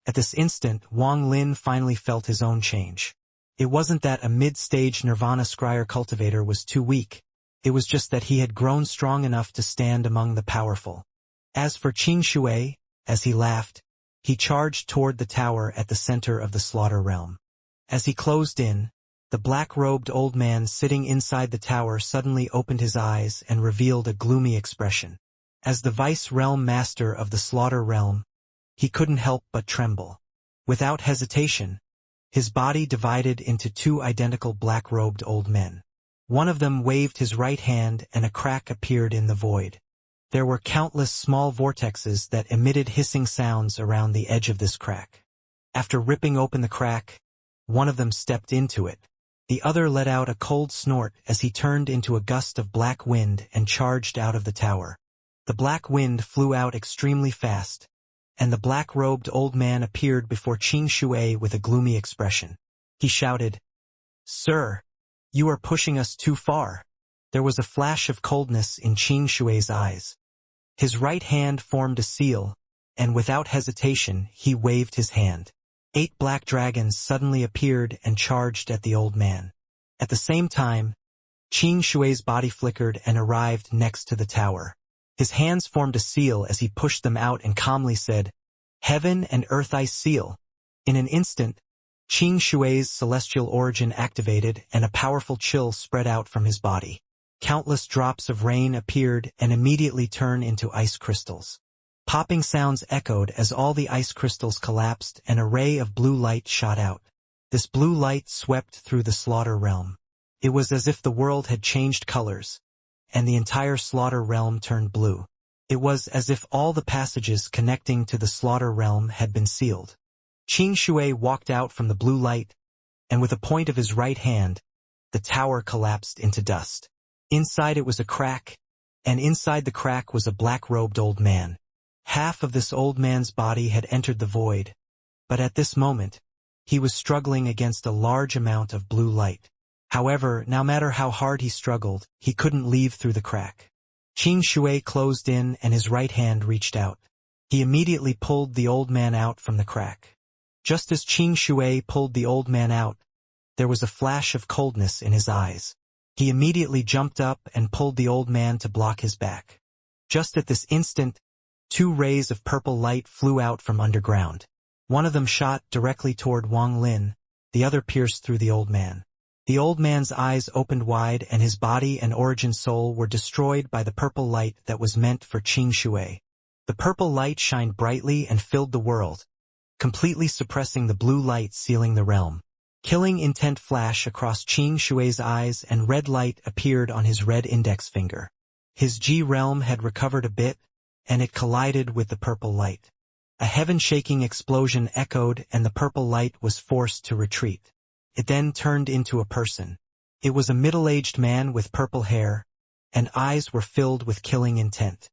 At this instant, Wang Lin finally felt his own change. It wasn't that a mid-stage Nirvana scryer cultivator was too weak, it was just that he had grown strong enough to stand among the powerful. As for Qing Shui, as he laughed, he charged toward the tower at the center of the slaughter realm. As he closed in, the black-robed old man sitting inside the tower suddenly opened his eyes and revealed a gloomy expression. As the vice-realm master of the slaughter realm, he couldn't help but tremble. Without hesitation, his body divided into two identical black-robed old men. One of them waved his right hand and a crack appeared in the void. There were countless small vortexes that emitted hissing sounds around the edge of this crack. After ripping open the crack, one of them stepped into it. The other let out a cold snort as he turned into a gust of black wind and charged out of the tower. The black wind flew out extremely fast, and the black-robed old man appeared before Qing Shui with a gloomy expression. He shouted, "Sir, you are pushing us too far." There was a flash of coldness in Qing Shui's eyes. His right hand formed a seal, and without hesitation he waved his hand. 8 black dragons suddenly appeared and charged at the old man. At the same time, Qing Shui's body flickered and arrived next to the tower. His hands formed a seal as he pushed them out and calmly said, "Heaven and Earth Ice Seal." In an instant, Qing Shui's celestial origin activated and a powerful chill spread out from his body. Countless drops of rain appeared and immediately turned into ice crystals. Popping sounds echoed as all the ice crystals collapsed and a ray of blue light shot out. This blue light swept through the slaughter realm. It was as if the world had changed colors, and the entire slaughter realm turned blue. It was as if all the passages connecting to the slaughter realm had been sealed. Qing Shui walked out from the blue light, and with a point of his right hand, the tower collapsed into dust. Inside it was a crack, and inside the crack was a black-robed old man. Half of this old man's body had entered the void, but at this moment, he was struggling against a large amount of blue light. However, no matter how hard he struggled, he couldn't leave through the crack. Qing Shui closed in and his right hand reached out. He immediately pulled the old man out from the crack. Just as Qing Shui pulled the old man out, there was a flash of coldness in his eyes. He immediately jumped up and pulled the old man to block his back. Just at this instant, 2 rays of purple light flew out from underground. One of them shot directly toward Wang Lin, the other pierced through the old man. The old man's eyes opened wide and his body and origin soul were destroyed by the purple light that was meant for Qing Shui. The purple light shined brightly and filled the world, completely suppressing the blue light sealing the realm. Killing intent flash across Qing Shui's eyes and red light appeared on his red index finger. His G realm had recovered a bit, and it collided with the purple light. A heaven-shaking explosion echoed and the purple light was forced to retreat. It then turned into a person. It was a middle-aged man with purple hair, and eyes were filled with killing intent.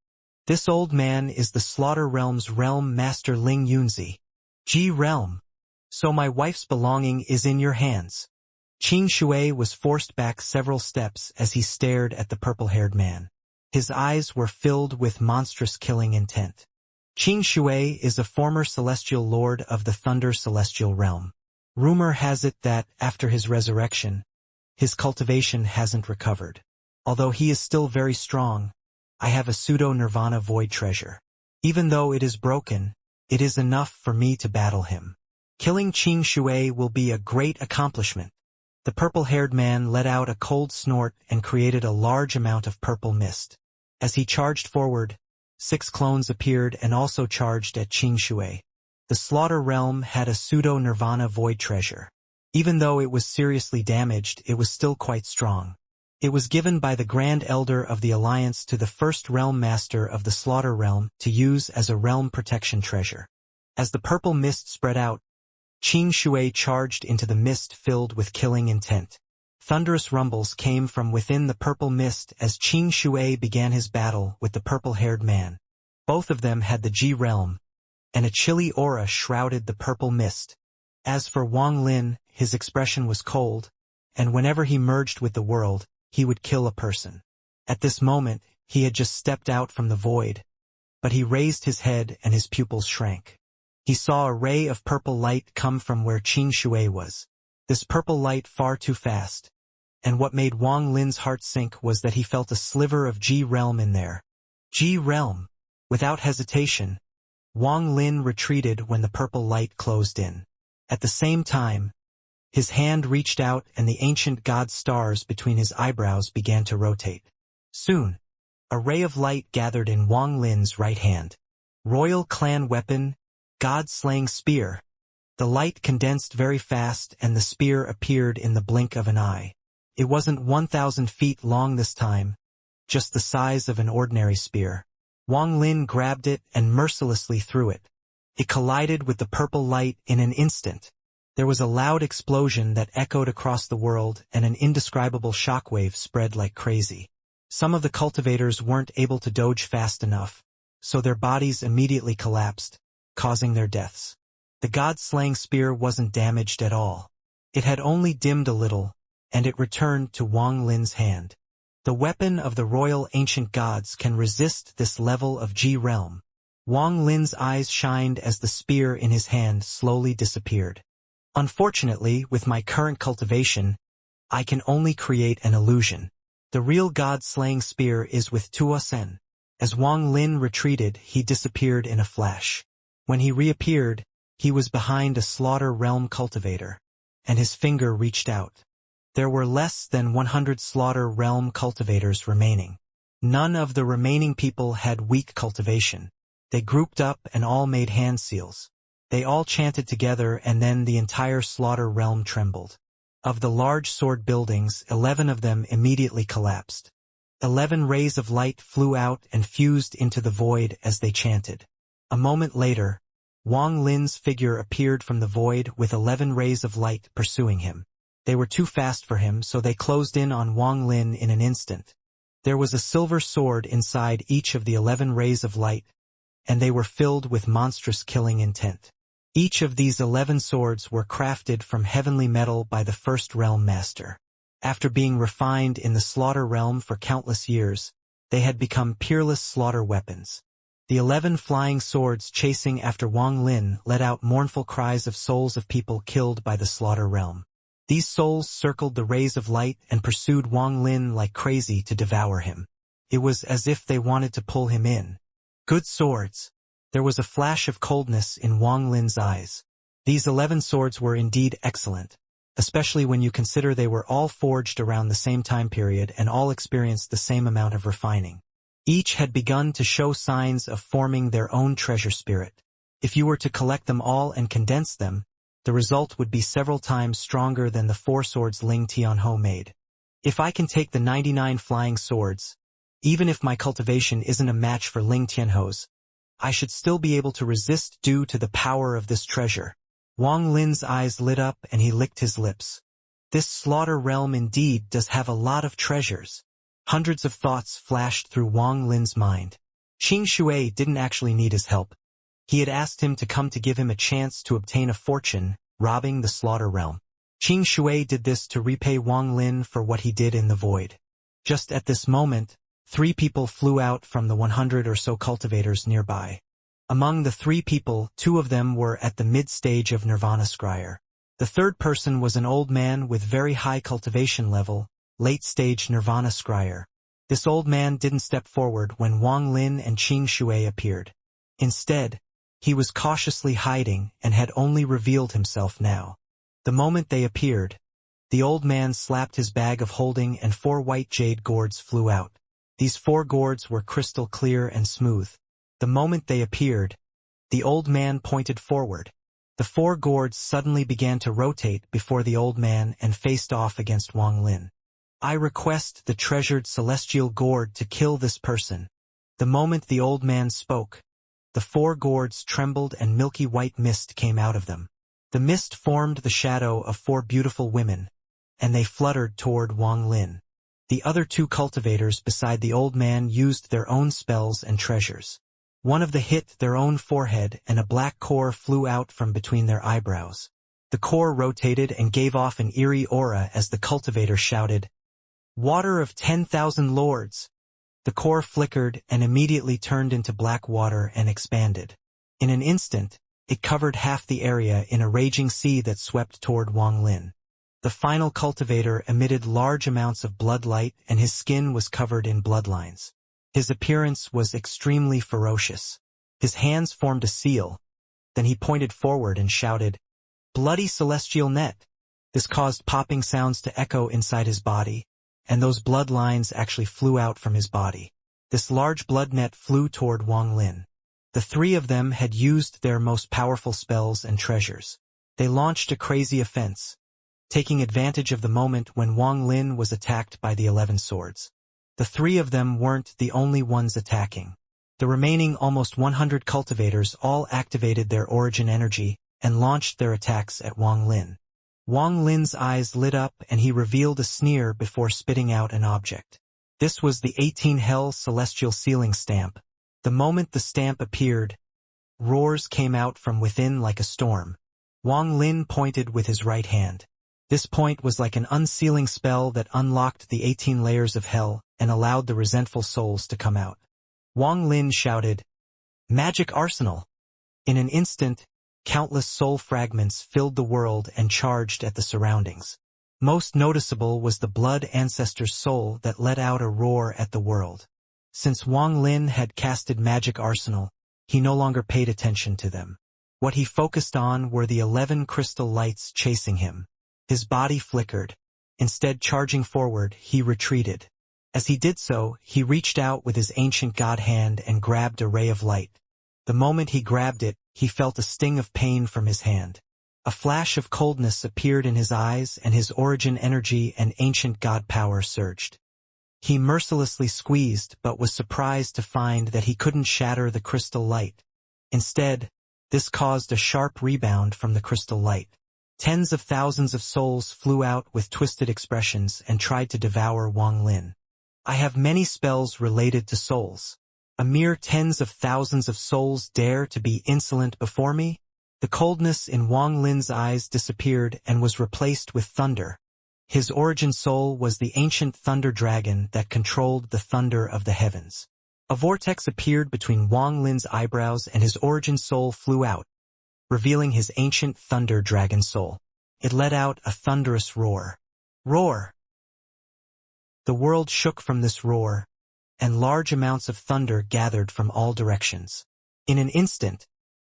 This old man is the Slaughter Realm's realm master Ling Yunzi. G realm. So my wife's belonging is in your hands. Qing Shui was forced back several steps as he stared at the purple-haired man. His eyes were filled with monstrous killing intent. Qing Shui is a former celestial lord of the Thunder Celestial Realm. Rumor has it that, after his resurrection, his cultivation hasn't recovered. Although he is still very strong, I have a pseudo-nirvana void treasure. Even though it is broken, it is enough for me to battle him. Killing Qing Shui will be a great accomplishment. The purple-haired man let out a cold snort and created a large amount of purple mist. As he charged forward, 6 clones appeared and also charged at Qing Shui. The Slaughter Realm had a pseudo-nirvana void treasure. Even though it was seriously damaged, it was still quite strong. It was given by the Grand Elder of the Alliance to the first Realm Master of the Slaughter Realm to use as a realm protection treasure. As the purple mist spread out, Qing Shui charged into the mist filled with killing intent. Thunderous rumbles came from within the purple mist as Qing Shui began his battle with the purple-haired man. Both of them had the G realm, and a chilly aura shrouded the purple mist. As for Wang Lin, his expression was cold, and whenever he merged with the world, he would kill a person. At this moment, he had just stepped out from the void, but he raised his head and his pupils shrank. He saw a ray of purple light come from where Qing Shui was. this purple light far too fast. And what made Wang Lin's heart sink was that he felt a sliver of G-realm in there. G-realm. Without hesitation, Wang Lin retreated when the purple light closed in. At the same time, his hand reached out and the ancient god stars between his eyebrows began to rotate. Soon, a ray of light gathered in Wang Lin's right hand. Royal clan weapon, god-slaying spear. The light condensed very fast and the spear appeared in the blink of an eye. It wasn't 1,000 feet long this time, just the size of an ordinary spear. Wang Lin grabbed it and mercilessly threw it. It collided with the purple light in an instant. There was a loud explosion that echoed across the world and an indescribable shockwave spread like crazy. Some of the cultivators weren't able to dodge fast enough, so their bodies immediately collapsed, causing their deaths. The god-slaying spear wasn't damaged at all. It had only dimmed a little, and it returned to Wang Lin's hand. The weapon of the royal ancient gods can resist this level of G-realm. Wang Lin's eyes shined as the spear in his hand slowly disappeared. Unfortunately, with my current cultivation, I can only create an illusion. The real god-slaying spear is with Tuosen. As Wang Lin retreated, he disappeared in a flash. When he reappeared, he was behind a slaughter realm cultivator, and his finger reached out. There were less than 100 slaughter realm cultivators remaining. None of the remaining people had weak cultivation. They grouped up and all made hand seals. They all chanted together and then the entire slaughter realm trembled. Of the large sword buildings, 11 of them immediately collapsed. 11 rays of light flew out and fused into the void as they chanted. A moment later, Wang Lin's figure appeared from the void with 11 rays of light pursuing him. They were too fast for him, so they closed in on Wang Lin in an instant. There was a silver sword inside each of the 11 rays of light, and they were filled with monstrous killing intent. Each of these 11 swords were crafted from heavenly metal by the first realm master. After being refined in the slaughter realm for countless years, they had become peerless slaughter weapons. The 11 flying swords chasing after Wang Lin let out mournful cries of souls of people killed by the slaughter realm. These souls circled the rays of light and pursued Wang Lin like crazy to devour him. It was as if they wanted to pull him in. Good swords. There was a flash of coldness in Wang Lin's eyes. These 11 swords were indeed excellent, especially when you consider they were all forged around the same time period and all experienced the same amount of refining. Each had begun to show signs of forming their own treasure spirit. If you were to collect them all and condense them, the result would be several times stronger than the 4 swords Ling Tianhou made. If I can take the 99 flying swords, even if my cultivation isn't a match for Ling Tianhou's, I should still be able to resist due to the power of this treasure. Wang Lin's eyes lit up and he licked his lips. This slaughter realm indeed does have a lot of treasures. Hundreds of thoughts flashed through Wang Lin's mind. Qing Shui didn't actually need his help. He had asked him to come to give him a chance to obtain a fortune, robbing the slaughter realm. Qing Shui did this to repay Wang Lin for what he did in the void. Just at this moment, 3 people flew out from the 100 or so cultivators nearby. Among the 3 people, 2 of them were at the mid-stage of Nirvana Scryer. The third person was an old man with very high cultivation level, late-stage Nirvana Scryer. This old man didn't step forward when Wang Lin and Qing Shui appeared. Instead, he was cautiously hiding and had only revealed himself now. The moment they appeared, the old man slapped his bag of holding and 4 white jade gourds flew out. These 4 gourds were crystal clear and smooth. The moment they appeared, the old man pointed forward. The 4 gourds suddenly began to rotate before the old man and faced off against Wang Lin. I request the treasured celestial gourd to kill this person. The moment the old man spoke, the 4 gourds trembled and milky white mist came out of them. The mist formed the shadow of 4 beautiful women, and they fluttered toward Wang Lin. The other 2 cultivators beside the old man used their own spells and treasures. One of them hit their own forehead and a black core flew out from between their eyebrows. The core rotated and gave off an eerie aura as the cultivator shouted, "Water of 10,000 lords!" The core flickered and immediately turned into black water and expanded. In an instant, it covered half the area in a raging sea that swept toward Wang Lin. The final cultivator emitted large amounts of blood light and his skin was covered in bloodlines. His appearance was extremely ferocious. His hands formed a seal. Then he pointed forward and shouted, "Bloody celestial net!" This caused popping sounds to echo inside his body, and those blood lines actually flew out from his body. This large blood net flew toward Wang Lin. The three of them had used their most powerful spells and treasures. They launched a crazy offense, taking advantage of the moment when Wang Lin was attacked by the 11 swords. The three of them weren't the only ones attacking. The remaining almost 100 cultivators all activated their origin energy and launched their attacks at Wang Lin. Wang Lin's eyes lit up and he revealed a sneer before spitting out an object. This was the 18 Hell Celestial Sealing Stamp. The moment the stamp appeared, roars came out from within like a storm. Wang Lin pointed with his right hand. This point was like an unsealing spell that unlocked the 18 layers of hell and allowed the resentful souls to come out. Wang Lin shouted, "Magic Arsenal!" In an instant, countless soul fragments filled the world and charged at the surroundings. Most noticeable was the blood ancestor's soul that let out a roar at the world. Since Wang Lin had casted Magic Arsenal, he no longer paid attention to them. What he focused on were the 11 crystal lights chasing him. His body flickered. Instead, charging forward, he retreated. As he did so, he reached out with his ancient god hand and grabbed a ray of light. The moment he grabbed it, he felt a sting of pain from his hand. A flash of coldness appeared in his eyes and his origin energy and ancient god power surged. He mercilessly squeezed but was surprised to find that he couldn't shatter the crystal light. Instead, this caused a sharp rebound from the crystal light. Tens of thousands of souls flew out with twisted expressions and tried to devour Wang Lin. "I have many spells related to souls. A mere tens of thousands of souls dare to be insolent before me?" The coldness in Wang Lin's eyes disappeared and was replaced with thunder. His origin soul was the ancient thunder dragon that controlled the thunder of the heavens. A vortex appeared between Wang Lin's eyebrows and his origin soul flew out, revealing his ancient thunder dragon soul. It let out a thunderous roar. Roar! The world shook from this roar, and large amounts of thunder gathered from all directions. In an instant,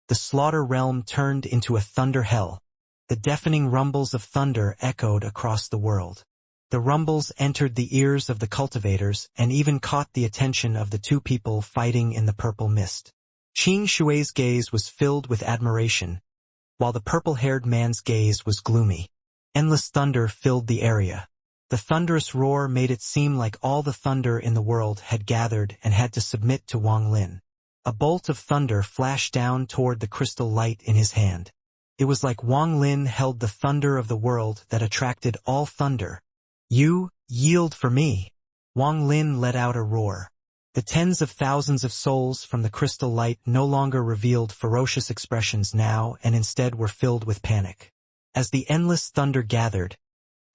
the slaughter realm turned into a thunder hell. The deafening rumbles of thunder echoed across the world. The rumbles entered the ears of the cultivators and even caught the attention of the two people fighting in the purple mist. Qing Shui's gaze was filled with admiration, while the purple-haired man's gaze was gloomy. Endless thunder filled the area. The thunderous roar made it seem like all the thunder in the world had gathered and had to submit to Wang Lin. A bolt of thunder flashed down toward the crystal light in his hand. It was like Wang Lin held the thunder of the world that attracted all thunder. "You, yield for me!" Wang Lin let out a roar. The tens of thousands of souls from the crystal light no longer revealed ferocious expressions now and instead were filled with panic. As the endless thunder gathered,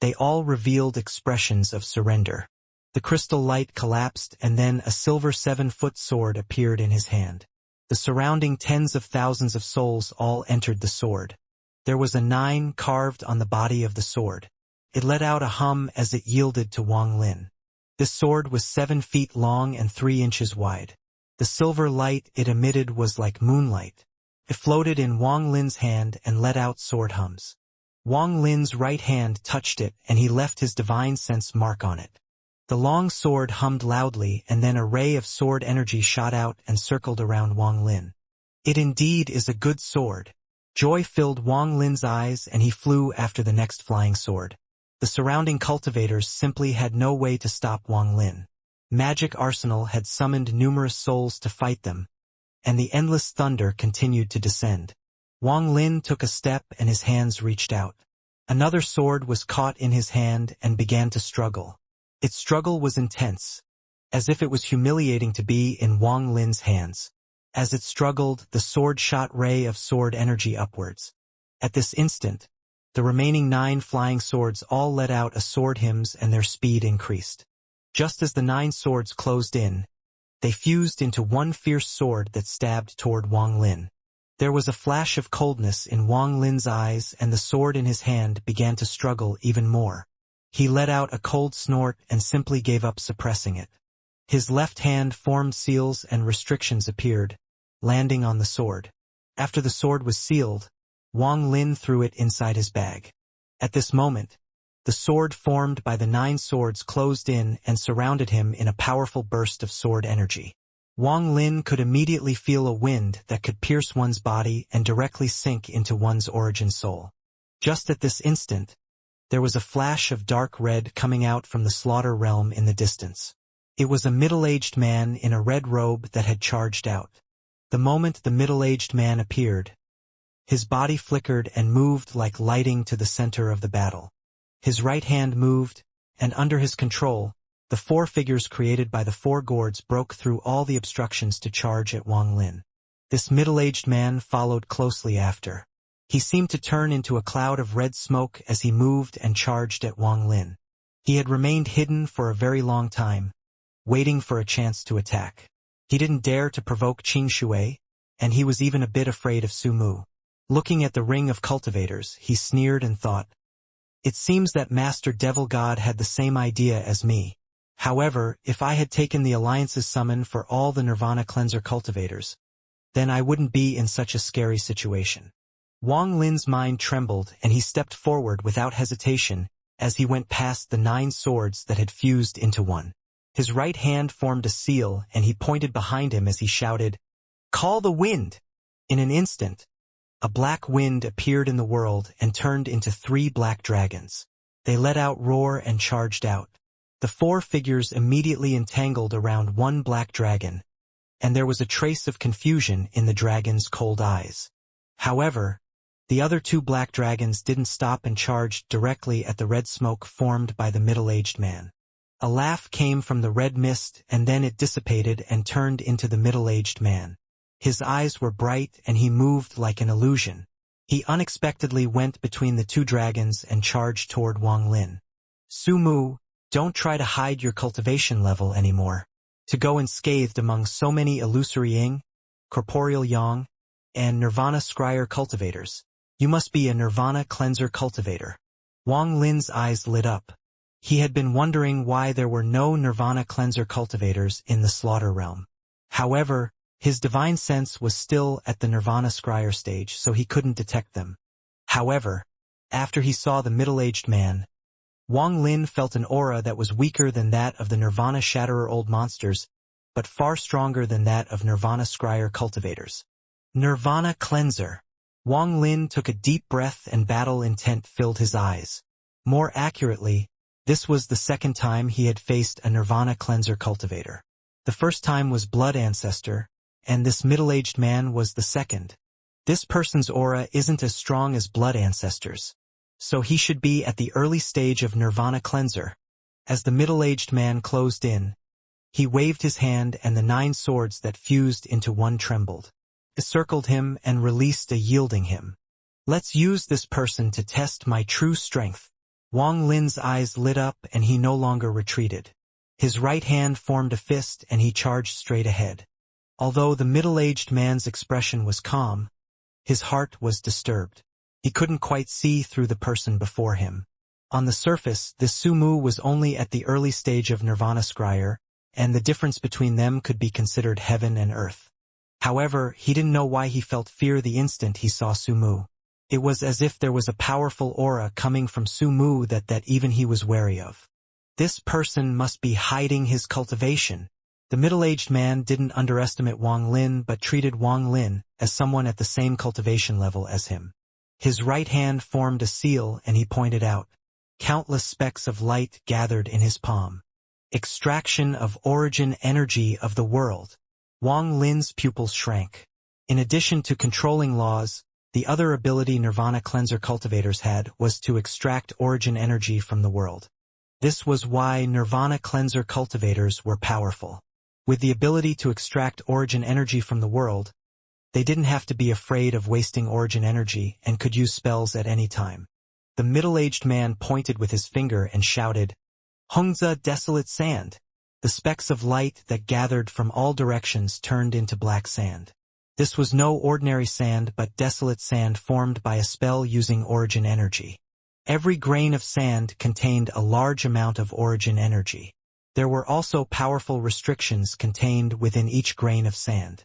they all revealed expressions of surrender. The crystal light collapsed and then a silver 7-foot sword appeared in his hand. The surrounding tens of thousands of souls all entered the sword. There was a 9 carved on the body of the sword. It let out a hum as it yielded to Wang Lin. This sword was 7 feet long and 3 inches wide. The silver light it emitted was like moonlight. It floated in Wang Lin's hand and let out sword hums. Wang Lin's right hand touched it and he left his divine sense mark on it. The long sword hummed loudly and then a ray of sword energy shot out and circled around Wang Lin. "It indeed is a good sword." Joy filled Wang Lin's eyes and he flew after the next flying sword. The surrounding cultivators simply had no way to stop Wang Lin. Magic Arsenal had summoned numerous souls to fight them, and the endless thunder continued to descend. Wang Lin took a step and his hands reached out. Another sword was caught in his hand and began to struggle. Its struggle was intense, as if it was humiliating to be in Wang Lin's hands. As it struggled, the sword shot ray of sword energy upwards. At this instant, the remaining 9 flying swords all let out a sword hymns and their speed increased. Just as the 9 swords closed in, they fused into one fierce sword that stabbed toward Wang Lin. There was a flash of coldness in Wang Lin's eyes, and the sword in his hand began to struggle even more. He let out a cold snort and simply gave up suppressing it. His left hand formed seals and restrictions appeared, landing on the sword. After the sword was sealed, Wang Lin threw it inside his bag. At this moment, the sword formed by the 9 swords closed in and surrounded him in a powerful burst of sword energy. Wang Lin could immediately feel a wind that could pierce one's body and directly sink into one's origin soul. Just at this instant, there was a flash of dark red coming out from the slaughter realm in the distance. It was a middle-aged man in a red robe that had charged out. The moment the middle-aged man appeared, his body flickered and moved like lighting to the center of the battle. His right hand moved, and under his control, the 4 figures created by the 4 gourds broke through all the obstructions to charge at Wang Lin. This middle-aged man followed closely after. He seemed to turn into a cloud of red smoke as he moved and charged at Wang Lin. He had remained hidden for a very long time, waiting for a chance to attack. He didn't dare to provoke Qing Shui, and he was even a bit afraid of Su Mu. Looking at the ring of cultivators, he sneered and thought, "It seems that Master Devil God had the same idea as me. However, if I had taken the Alliance's summon for all the Nirvana Cleanser cultivators, then I wouldn't be in such a scary situation." Wang Lin's mind trembled and he stepped forward without hesitation as he went past the 9 swords that had fused into one. His right hand formed a seal and he pointed behind him as he shouted, "Call the wind!" In an instant, a black wind appeared in the world and turned into 3 black dragons. They let out roar and charged out. The 4 figures immediately entangled around one black dragon, and there was a trace of confusion in the dragon's cold eyes. However, the other 2 black dragons didn't stop and charged directly at the red smoke formed by the middle-aged man. A laugh came from the red mist and then it dissipated and turned into the middle-aged man. His eyes were bright and he moved like an illusion. He unexpectedly went between the 2 dragons and charged toward Wang Lin. "Su Mu, don't try to hide your cultivation level anymore. To go unscathed among so many illusory Ying, corporeal Yang, and Nirvana Scryer cultivators. You must be a Nirvana Cleanser cultivator." Wang Lin's eyes lit up. He had been wondering why there were no Nirvana Cleanser cultivators in the slaughter realm. However, his divine sense was still at the Nirvana Scryer stage, so he couldn't detect them. However, after he saw the middle-aged man, Wang Lin felt an aura that was weaker than that of the Nirvana Shatterer old monsters, but far stronger than that of Nirvana Scryer cultivators. Nirvana Cleanser. Wang Lin took a deep breath and battle intent filled his eyes. More accurately, this was the second time he had faced a Nirvana Cleanser cultivator. The first time was Blood Ancestor, and this middle-aged man was the second. This person's aura isn't as strong as Blood Ancestor's, so he should be at the early stage of Nirvana Cleanser. As the middle-aged man closed in, he waved his hand and the 9 swords that fused into one trembled, encircled him and released a yielding him. "Let's use this person to test my true strength." Wang Lin's eyes lit up and he no longer retreated. His right hand formed a fist and he charged straight ahead. Although the middle-aged man's expression was calm, his heart was disturbed. He couldn't quite see through the person before him. On the surface, this Su Mu was only at the early stage of Nirvana Scryer, and the difference between them could be considered heaven and earth. However, he didn't know why he felt fear the instant he saw Su Mu. It was as if there was a powerful aura coming from Su Mu that even he was wary of. This person must be hiding his cultivation. The middle-aged man didn't underestimate Wang Lin but treated Wang Lin as someone at the same cultivation level as him. His right hand formed a seal and he pointed out. Countless specks of light gathered in his palm. Extraction of origin energy of the world. Wang Lin's pupils shrank. In addition to controlling laws, the other ability Nirvana Cleanser cultivators had was to extract origin energy from the world. This was why Nirvana Cleanser cultivators were powerful. With the ability to extract origin energy from the world, they didn't have to be afraid of wasting origin energy and could use spells at any time. The middle-aged man pointed with his finger and shouted, "Hongza desolate sand." The specks of light that gathered from all directions turned into black sand. This was no ordinary sand but desolate sand formed by a spell using origin energy. Every grain of sand contained a large amount of origin energy. There were also powerful restrictions contained within each grain of sand.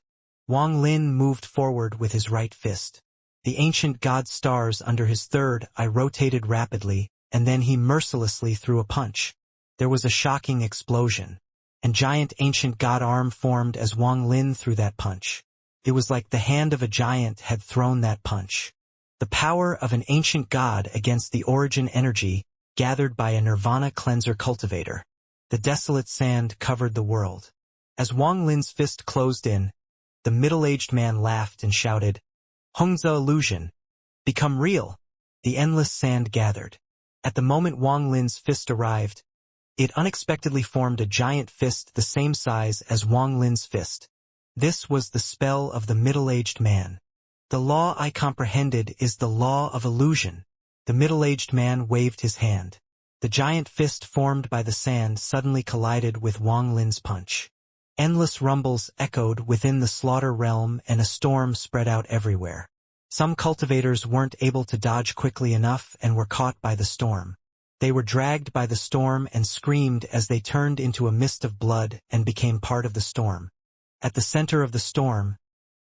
Wang Lin moved forward with his right fist. The ancient god stars under his third eye rotated rapidly, and then he mercilessly threw a punch. There was a shocking explosion. And giant ancient god arm formed as Wang Lin threw that punch. It was like the hand of a giant had thrown that punch. The power of an ancient god against the origin energy gathered by a nirvana cleanser cultivator. The desolate sand covered the world. As Wang Lin's fist closed in, the middle-aged man laughed and shouted, "Hongzi illusion! Become real!" The endless sand gathered. At the moment Wang Lin's fist arrived, it unexpectedly formed a giant fist the same size as Wang Lin's fist. This was the spell of the middle-aged man. The law I comprehended is the law of illusion. The middle-aged man waved his hand. The giant fist formed by the sand suddenly collided with Wang Lin's punch. Endless rumbles echoed within the slaughter realm and a storm spread out everywhere. Some cultivators weren't able to dodge quickly enough and were caught by the storm. They were dragged by the storm and screamed as they turned into a mist of blood and became part of the storm. At the center of the storm,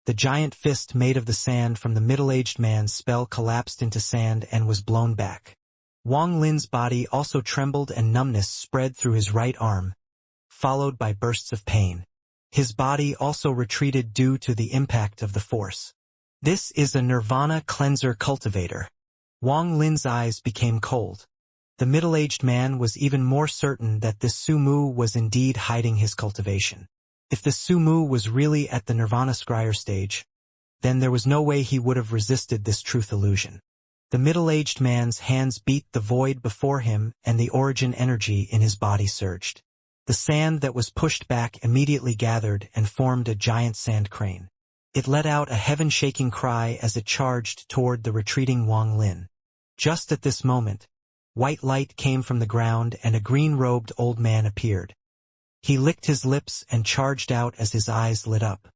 the giant fist made of the sand from the middle-aged man's spell collapsed into sand and was blown back. Wang Lin's body also trembled and numbness spread through his right arm, followed by bursts of pain. His body also retreated due to the impact of the force. This is a nirvana cleanser cultivator. Wang Lin's eyes became cold. The middle-aged man was even more certain that this Sumu was indeed hiding his cultivation. If the Sumu was really at the Nirvana Scryer stage, then there was no way he would have resisted this truth illusion. The middle-aged man's hands beat the void before him and the origin energy in his body surged. The sand that was pushed back immediately gathered and formed a giant sand crane. It let out a heaven-shaking cry as it charged toward the retreating Wang Lin. Just at this moment, white light came from the ground and a green-robed old man appeared. He licked his lips and charged out as his eyes lit up.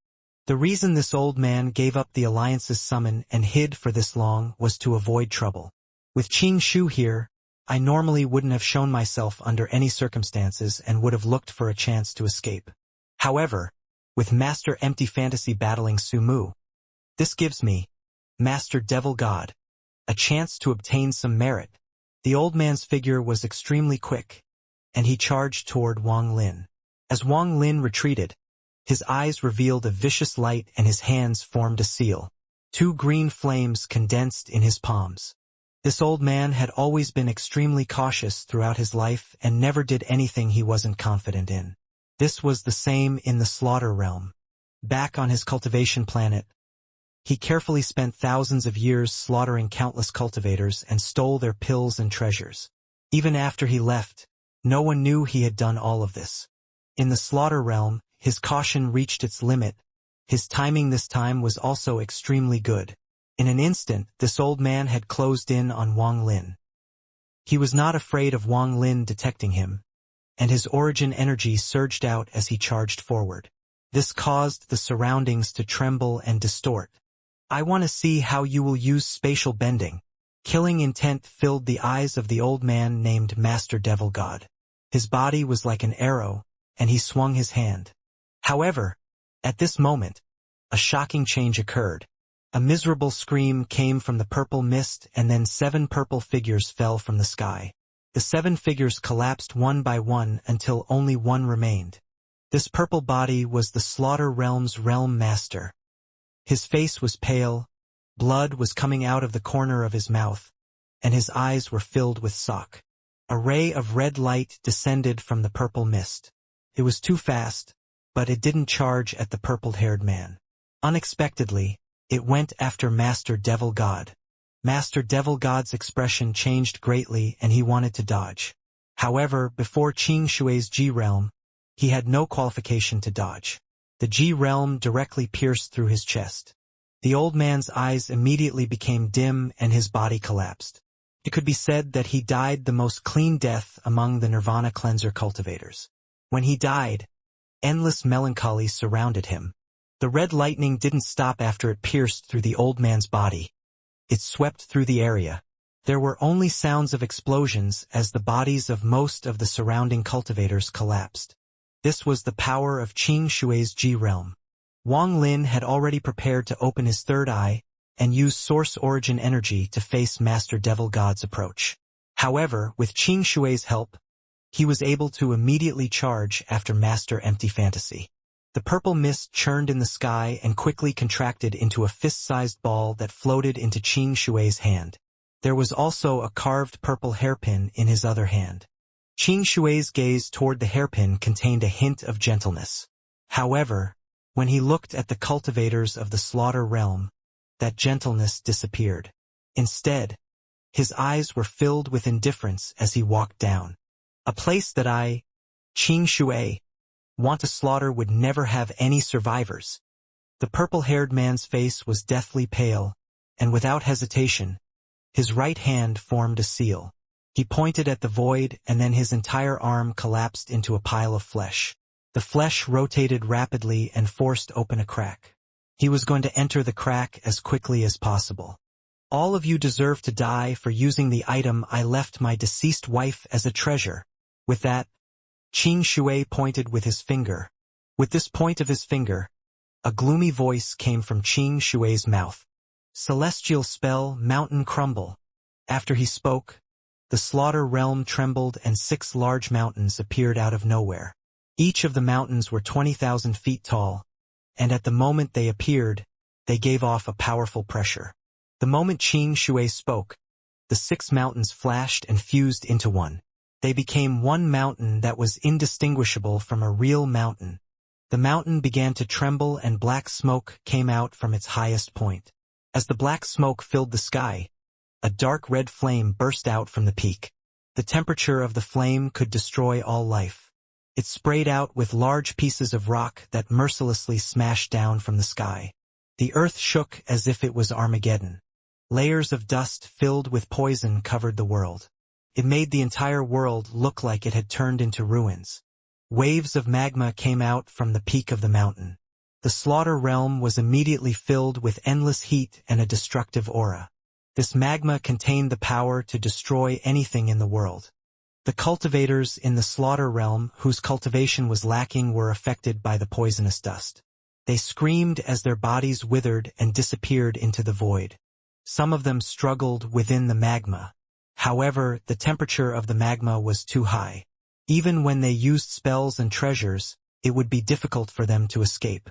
The reason this old man gave up the Alliance's summon and hid for this long was to avoid trouble. With Qing Shu here, I normally wouldn't have shown myself under any circumstances and would have looked for a chance to escape. However, with Master Empty Fantasy battling Sumu, this gives me, Master Devil God, a chance to obtain some merit. The old man's figure was extremely quick, and he charged toward Wang Lin. As Wang Lin retreated, his eyes revealed a vicious light and his hands formed a seal. 2 green flames condensed in his palms. This old man had always been extremely cautious throughout his life and never did anything he wasn't confident in. This was the same in the slaughter realm. Back on his cultivation planet, he carefully spent thousands of years slaughtering countless cultivators and stole their pills and treasures. Even after he left, no one knew he had done all of this. In the slaughter realm, his caution reached its limit. His timing this time was also extremely good. In an instant, this old man had closed in on Wang Lin. He was not afraid of Wang Lin detecting him, and his origin energy surged out as he charged forward. This caused the surroundings to tremble and distort. I want to see how you will use spatial bending. Killing intent filled the eyes of the old man named Master Devil God. His body was like an arrow, and he swung his hand. However, at this moment, a shocking change occurred. A miserable scream came from the purple mist and then 7 purple figures fell from the sky. The 7 figures collapsed one by one until only one remained. This purple body was the Slaughter Realm's Realm Master. His face was pale, blood was coming out of the corner of his mouth, and his eyes were filled with shock. A ray of red light descended from the purple mist. It was too fast, but it didn't charge at the purple-haired man. Unexpectedly, it went after Master Devil God. Master Devil God's expression changed greatly and he wanted to dodge. However, before Qing Shui's G-Realm, he had no qualification to dodge. The G-Realm directly pierced through his chest. The old man's eyes immediately became dim and his body collapsed. It could be said that he died the most clean death among the Nirvana Cleanser cultivators. When he died, endless melancholy surrounded him. The red lightning didn't stop after it pierced through the old man's body. It swept through the area. There were only sounds of explosions as the bodies of most of the surrounding cultivators collapsed. This was the power of Qing Shui's Ji realm. Wang Lin had already prepared to open his third eye and use source origin energy to face Master Devil God's approach. However, with Qing Shui's help, he was able to immediately charge after Master Empty Fantasy. The purple mist churned in the sky and quickly contracted into a fist-sized ball that floated into Qing Shui's hand. There was also a carved purple hairpin in his other hand. Qing Shui's gaze toward the hairpin contained a hint of gentleness. However, when he looked at the cultivators of the slaughter realm, that gentleness disappeared. Instead, his eyes were filled with indifference as he walked down. A place that I, Qing Shui, want to slaughter would never have any survivors. The purple-haired man's face was deathly pale, and without hesitation, his right hand formed a seal. He pointed at the void, and then his entire arm collapsed into a pile of flesh. The flesh rotated rapidly and forced open a crack. He was going to enter the crack as quickly as possible. All of you deserve to die for using the item I left my deceased wife as a treasure. With that, Qing Shui pointed with his finger. With this point of his finger, a gloomy voice came from Qing Shui's mouth. Celestial spell, mountain crumble. After he spoke, the slaughter realm trembled and 6 large mountains appeared out of nowhere. Each of the mountains were 20,000 feet tall, and at the moment they appeared, they gave off a powerful pressure. The moment Qing Shui spoke, the 6 mountains flashed and fused into one. They became one mountain that was indistinguishable from a real mountain. The mountain began to tremble and black smoke came out from its highest point. As the black smoke filled the sky, a dark red flame burst out from the peak. The temperature of the flame could destroy all life. It sprayed out with large pieces of rock that mercilessly smashed down from the sky. The earth shook as if it was Armageddon. Layers of dust filled with poison covered the world. It made the entire world look like it had turned into ruins. Waves of magma came out from the peak of the mountain. The slaughter realm was immediately filled with endless heat and a destructive aura. This magma contained the power to destroy anything in the world. The cultivators in the slaughter realm whose cultivation was lacking were affected by the poisonous dust. They screamed as their bodies withered and disappeared into the void. Some of them struggled within the magma. However, the temperature of the magma was too high. Even when they used spells and treasures, it would be difficult for them to escape.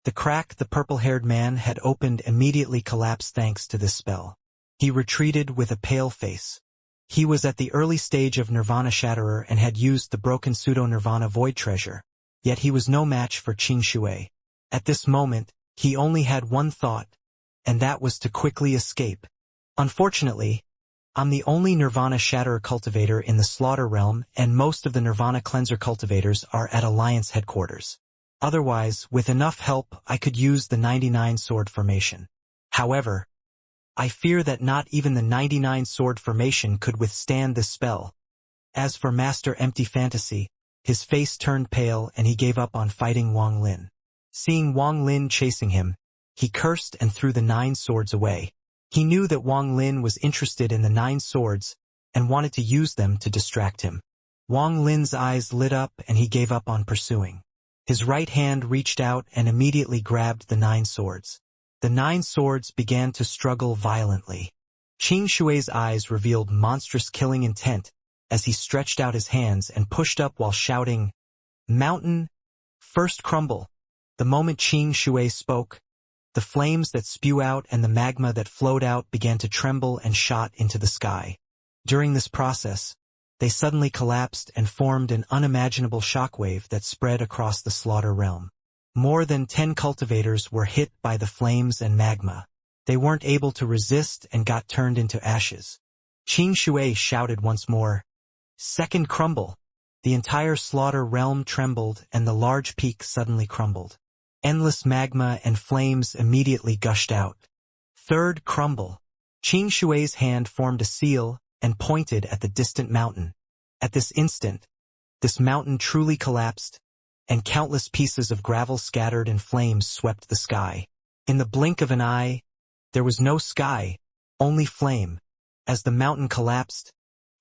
The crack the purple-haired man had opened immediately collapsed thanks to this spell. He retreated with a pale face. He was at the early stage of Nirvana Shatterer and had used the broken pseudo-Nirvana Void Treasure, yet he was no match for Qing Shui. At this moment, he only had one thought, and that was to quickly escape. Unfortunately, I'm the only Nirvana Shatterer cultivator in the slaughter realm, and most of the Nirvana Cleanser cultivators are at Alliance headquarters. Otherwise, with enough help, I could use the 99 sword formation. However, I fear that not even the 99 sword formation could withstand this spell. As for Master Empty Fantasy, his face turned pale and he gave up on fighting Wang Lin. Seeing Wang Lin chasing him, he cursed and threw the 9 swords away. He knew that Wang Lin was interested in the 9 swords and wanted to use them to distract him. Wang Lin's eyes lit up and he gave up on pursuing. His right hand reached out and immediately grabbed the 9 swords. The 9 swords began to struggle violently. Qing Shui's eyes revealed monstrous killing intent as he stretched out his hands and pushed up while shouting, "Mountain, first crumble." The moment Qing Shui spoke, the flames that spew out and the magma that flowed out began to tremble and shot into the sky. During this process, they suddenly collapsed and formed an unimaginable shockwave that spread across the slaughter realm. More than 10 cultivators were hit by the flames and magma. They weren't able to resist and got turned into ashes. Qing Shui shouted once more, "Second crumble." The entire slaughter realm trembled and the large peak suddenly crumbled. Endless magma and flames immediately gushed out. Third crumble. Qing Shui's hand formed a seal and pointed at the distant mountain. At this instant, this mountain truly collapsed, and countless pieces of gravel scattered in flames swept the sky. In the blink of an eye, there was no sky, only flame. As the mountain collapsed,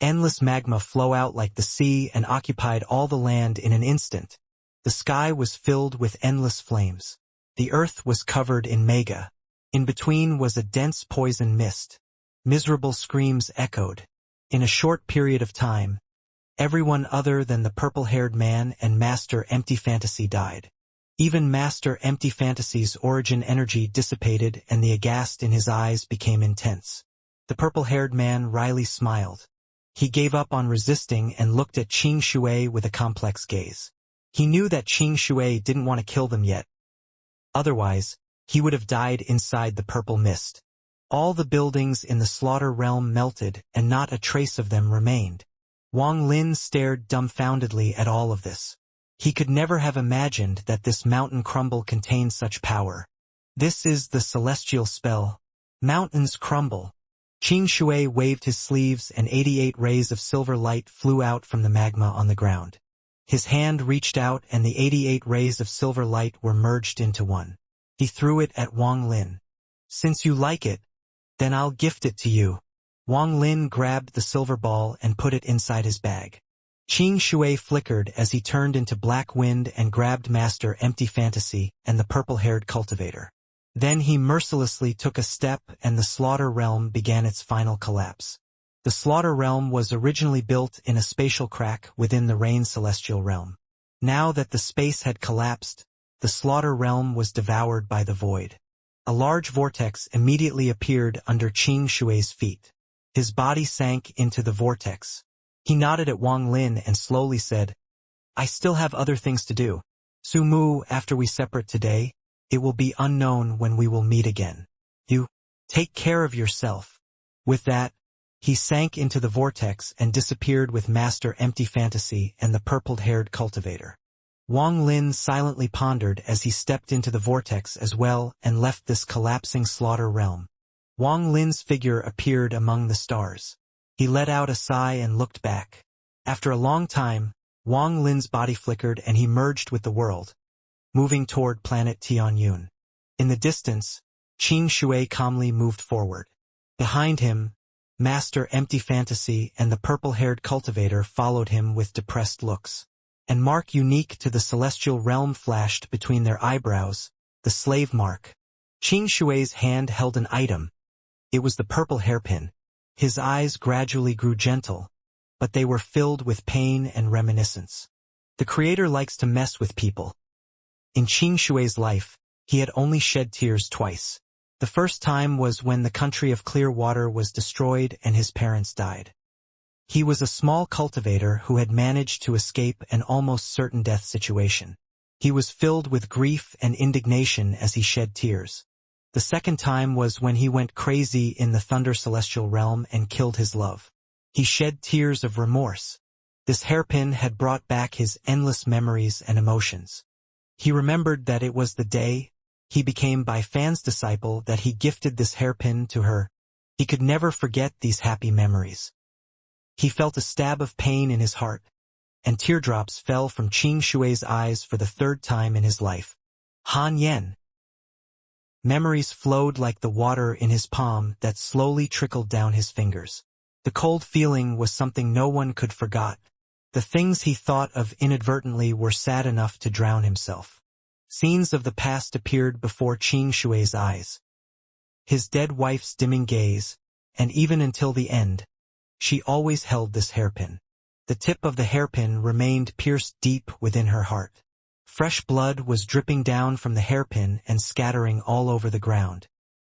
endless magma flowed out like the sea and occupied all the land in an instant. The sky was filled with endless flames. The earth was covered in mega. In between was a dense poison mist. Miserable screams echoed. In a short period of time, everyone other than the purple-haired man and Master Empty Fantasy died. Even Master Empty Fantasy's origin energy dissipated and the aghast in his eyes became intense. The purple-haired man wryly smiled. He gave up on resisting and looked at Qing Shui with a complex gaze. He knew that Qing Shui didn't want to kill them yet. Otherwise, he would have died inside the purple mist. All the buildings in the slaughter realm melted and not a trace of them remained. Wang Lin stared dumbfoundedly at all of this. He could never have imagined that this mountain crumble contained such power. This is the celestial spell. Mountains crumble. Qing Shui waved his sleeves and 88 rays of silver light flew out from the magma on the ground. His hand reached out and the 88 rays of silver light were merged into one. He threw it at Wang Lin. "Since you like it, then I'll gift it to you." Wang Lin grabbed the silver ball and put it inside his bag. Qing Shui flickered as he turned into black wind and grabbed Master Empty Fantasy and the purple-haired cultivator. Then he mercilessly took a step and the slaughter realm began its final collapse. The slaughter realm was originally built in a spatial crack within the Rain Celestial realm. Now that the space had collapsed, the slaughter realm was devoured by the void. A large vortex immediately appeared under Qing Shui's feet. His body sank into the vortex. He nodded at Wang Lin and slowly said, "I still have other things to do. Su Mu, after we separate today, it will be unknown when we will meet again. You, take care of yourself." With that, he sank into the vortex and disappeared with Master Empty Fantasy and the purple-haired cultivator. Wang Lin silently pondered as he stepped into the vortex as well and left this collapsing slaughter realm. Wang Lin's figure appeared among the stars. He let out a sigh and looked back. After a long time, Wang Lin's body flickered and he merged with the world, moving toward planet Tianyun. In the distance, Qing Shui calmly moved forward. Behind him, Master Empty Fantasy and the purple-haired cultivator followed him with depressed looks. An mark unique to the celestial realm flashed between their eyebrows, the slave mark. Qing Shui's hand held an item. It was the purple hairpin. His eyes gradually grew gentle, but they were filled with pain and reminiscence. The Creator likes to mess with people. In Qing Shui's life, he had only shed tears twice. The first time was when the country of clear water was destroyed and his parents died. He was a small cultivator who had managed to escape an almost certain death situation. He was filled with grief and indignation as he shed tears. The second time was when he went crazy in the Thunder Celestial realm and killed his love. He shed tears of remorse. This hairpin had brought back his endless memories and emotions. He remembered that it was the day he became Bai Fan's disciple that he gifted this hairpin to her. He could never forget these happy memories. He felt a stab of pain in his heart, and teardrops fell from Qing Shui's eyes for the third time in his life. Han Yen. Memories flowed like the water in his palm that slowly trickled down his fingers. The cold feeling was something no one could forget. The things he thought of inadvertently were sad enough to drown himself. Scenes of the past appeared before Qing Shui's eyes. His dead wife's dimming gaze, and even until the end, she always held this hairpin. The tip of the hairpin remained pierced deep within her heart. Fresh blood was dripping down from the hairpin and scattering all over the ground.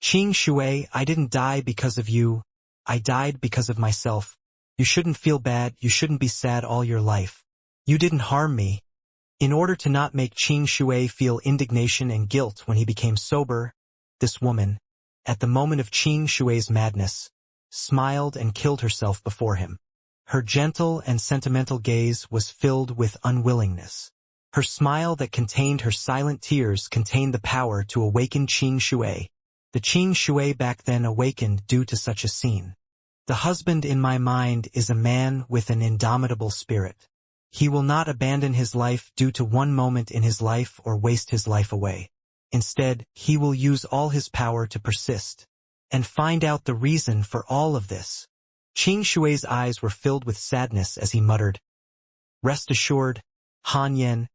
Qing Shui, I didn't die because of you. I died because of myself. You shouldn't feel bad, you shouldn't be sad all your life. You didn't harm me. In order to not make Qing Shui feel indignation and guilt when he became sober, this woman, at the moment of Qing Shui's madness, smiled and killed herself before him. Her gentle and sentimental gaze was filled with unwillingness. Her smile that contained her silent tears contained the power to awaken Qing Shui. The Qing Shui back then awakened due to such a scene. The husband in my mind is a man with an indomitable spirit. He will not abandon his life due to one moment in his life or waste his life away. Instead, he will use all his power to persist and find out the reason for all of this. Qing Shui's eyes were filled with sadness as he muttered, "Rest assured, Han Yen,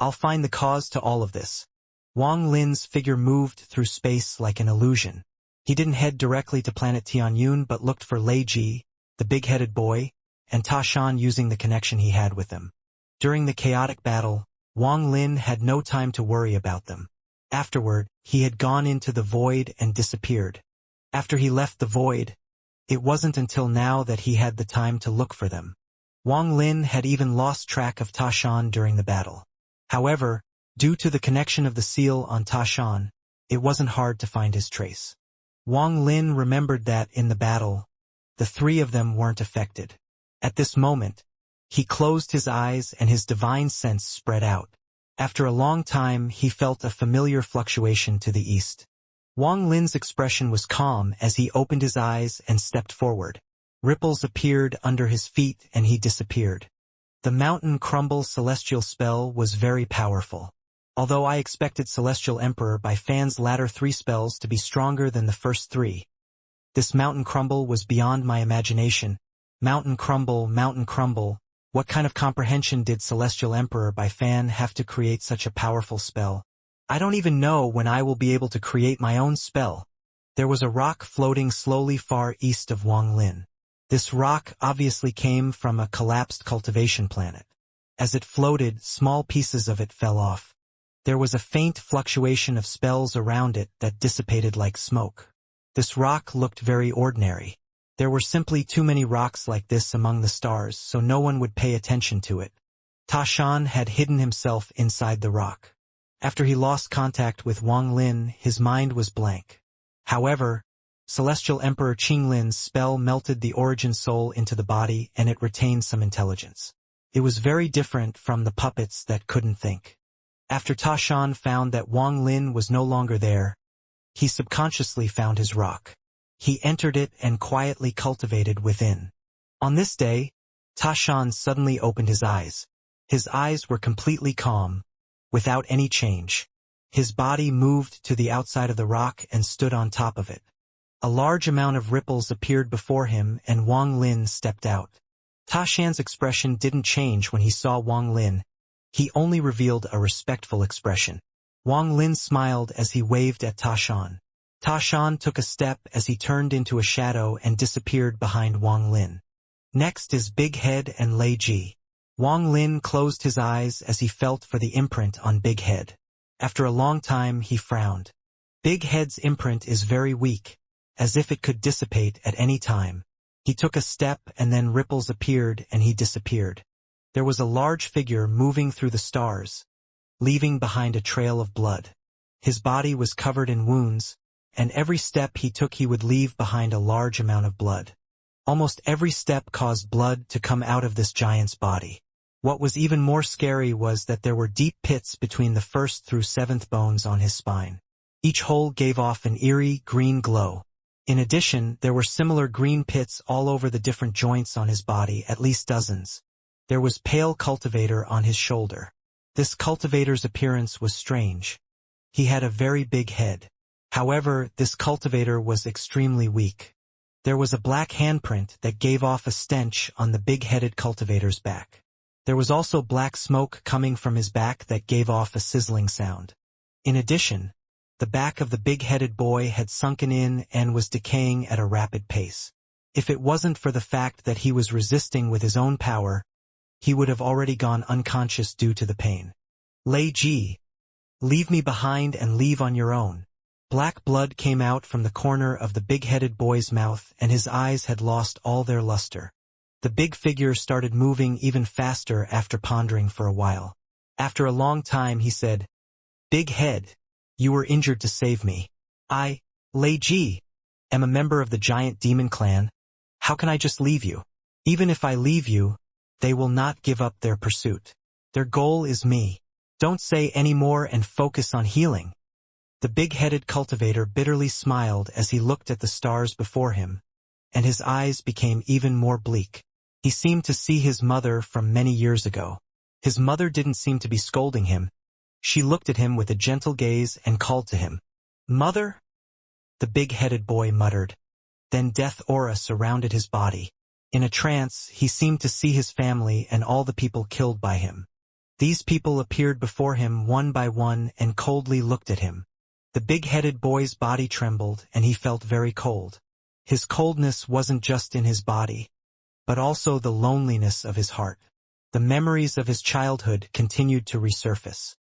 I'll find the cause to all of this." Wang Lin's figure moved through space like an illusion. He didn't head directly to planet Tianyun but looked for Lei Ji, the big-headed boy, and Ta Shan using the connection he had with them. During the chaotic battle, Wang Lin had no time to worry about them. Afterward, he had gone into the void and disappeared. After he left the void, it wasn't until now that he had the time to look for them. Wang Lin had even lost track of Ta Shan during the battle. However, due to the connection of the seal on Ta Shan, it wasn't hard to find his trace. Wang Lin remembered that in the battle, the three of them weren't affected. At this moment, he closed his eyes and his divine sense spread out. After a long time, he felt a familiar fluctuation to the east. Wang Lin's expression was calm as he opened his eyes and stepped forward. Ripples appeared under his feet and he disappeared. The mountain crumble celestial spell was very powerful. Although I expected Celestial Emperor by Fan's latter 3 spells to be stronger than the first 3, this mountain crumble was beyond my imagination. Mountain crumble, what kind of comprehension did Celestial Emperor by Fan have to create such a powerful spell? I don't even know when I will be able to create my own spell. There was a rock floating slowly far east of Wang Lin. This rock obviously came from a collapsed cultivation planet. As it floated, small pieces of it fell off. There was a faint fluctuation of spells around it that dissipated like smoke. This rock looked very ordinary. There were simply too many rocks like this among the stars, so no one would pay attention to it. Ta Shan had hidden himself inside the rock. After he lost contact with Wang Lin, his mind was blank. However, Celestial Emperor Qinglin's spell melted the origin soul into the body and it retained some intelligence. It was very different from the puppets that couldn't think. After Ta Shan found that Wang Lin was no longer there, he subconsciously found his rock. He entered it and quietly cultivated within. On this day, Ta Shan suddenly opened his eyes. His eyes were completely calm, without any change. His body moved to the outside of the rock and stood on top of it. A large amount of ripples appeared before him and Wang Lin stepped out. Ta Shan's expression didn't change when he saw Wang Lin. He only revealed a respectful expression. Wang Lin smiled as he waved at Ta Shan. Ta Shan took a step as he turned into a shadow and disappeared behind Wang Lin. Next is Big Head and Lei Ji. Wang Lin closed his eyes as he felt for the imprint on Big Head. After a long time, he frowned. Big Head's imprint is very weak, as if it could dissipate at any time. He took a step and then ripples appeared and he disappeared. There was a large figure moving through the stars, leaving behind a trail of blood. His body was covered in wounds, and every step he took he would leave behind a large amount of blood. Almost every step caused blood to come out of this giant's body. What was even more scary was that there were deep pits between the 1st through 7th bones on his spine. Each hole gave off an eerie green glow. In addition, there were similar green pits all over the different joints on his body, at least dozens. There was pale cultivator on his shoulder. This cultivator's appearance was strange. He had a very big head. However, this cultivator was extremely weak. There was a black handprint that gave off a stench on the big-headed cultivator's back. There was also black smoke coming from his back that gave off a sizzling sound. In addition, the back of the big-headed boy had sunken in and was decaying at a rapid pace. If it wasn't for the fact that he was resisting with his own power, he would have already gone unconscious due to the pain. Lei Ji, leave me behind and leave on your own. Black blood came out from the corner of the big-headed boy's mouth and his eyes had lost all their luster. The big figure started moving even faster after pondering for a while. After a long time he said, "Big Head, you were injured to save me. I, Lei Ji, am a member of the giant demon clan. How can I just leave you? Even if I leave you, they will not give up their pursuit. Their goal is me. Don't say any more and focus on healing." The big-headed cultivator bitterly smiled as he looked at the stars before him, and his eyes became even more bleak. He seemed to see his mother from many years ago. His mother didn't seem to be scolding him. She looked at him with a gentle gaze and called to him. "Mother?" The big-headed boy muttered. Then death aura surrounded his body. In a trance, he seemed to see his family and all the people killed by him. These people appeared before him one by one and coldly looked at him. The big-headed boy's body trembled and he felt very cold. His coldness wasn't just in his body, but also the loneliness of his heart. The memories of his childhood continued to resurface.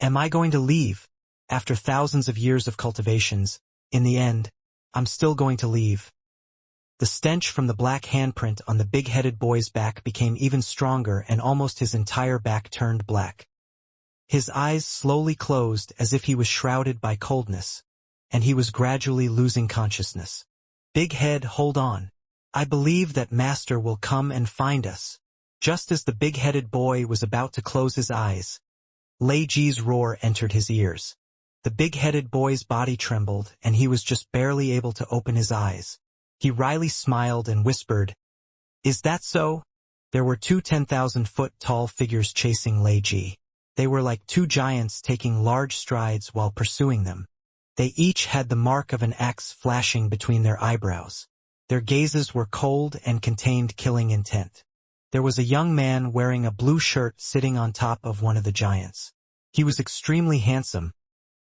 Am I going to leave? After thousands of years of cultivations, in the end, I'm still going to leave. The stench from the black handprint on the big-headed boy's back became even stronger and almost his entire back turned black. His eyes slowly closed as if he was shrouded by coldness, and he was gradually losing consciousness. Big head, hold on. I believe that Master will come and find us. Just as the big-headed boy was about to close his eyes, Lei Ji's roar entered his ears. The big-headed boy's body trembled and he was just barely able to open his eyes. He wryly smiled and whispered, "Is that so?" There were two 10,000-foot-tall figures chasing Lei Ji. They were like two giants taking large strides while pursuing them. They each had the mark of an axe flashing between their eyebrows. Their gazes were cold and contained killing intent. There was a young man wearing a blue shirt sitting on top of one of the giants. He was extremely handsome,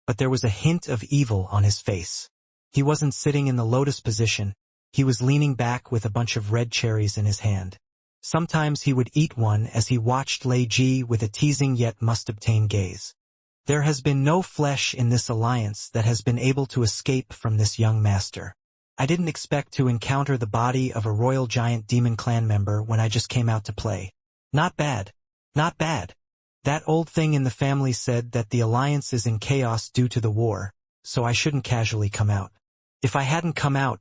but there was a hint of evil on his face. He wasn't sitting in the lotus position. He was leaning back with a bunch of red cherries in his hand. Sometimes he would eat one as he watched Lei Ji with a teasing yet must-obtain gaze. There has been no flesh in this alliance that has been able to escape from this young master. I didn't expect to encounter the body of a royal giant demon clan member when I just came out to play. Not bad. Not bad. That old thing in the family said that the alliance is in chaos due to the war, so I shouldn't casually come out. If I hadn't come out,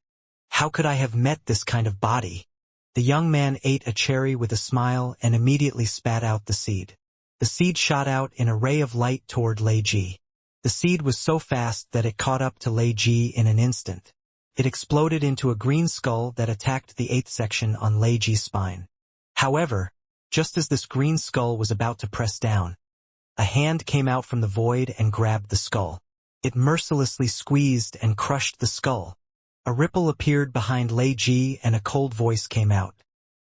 how could I have met this kind of body? The young man ate a cherry with a smile and immediately spat out the seed. The seed shot out in a ray of light toward Lei Ji. The seed was so fast that it caught up to Lei Ji in an instant. It exploded into a green skull that attacked the 8th section on Lei Ji's spine. However, just as this green skull was about to press down, a hand came out from the void and grabbed the skull. It mercilessly squeezed and crushed the skull. A ripple appeared behind Lei Ji and a cold voice came out.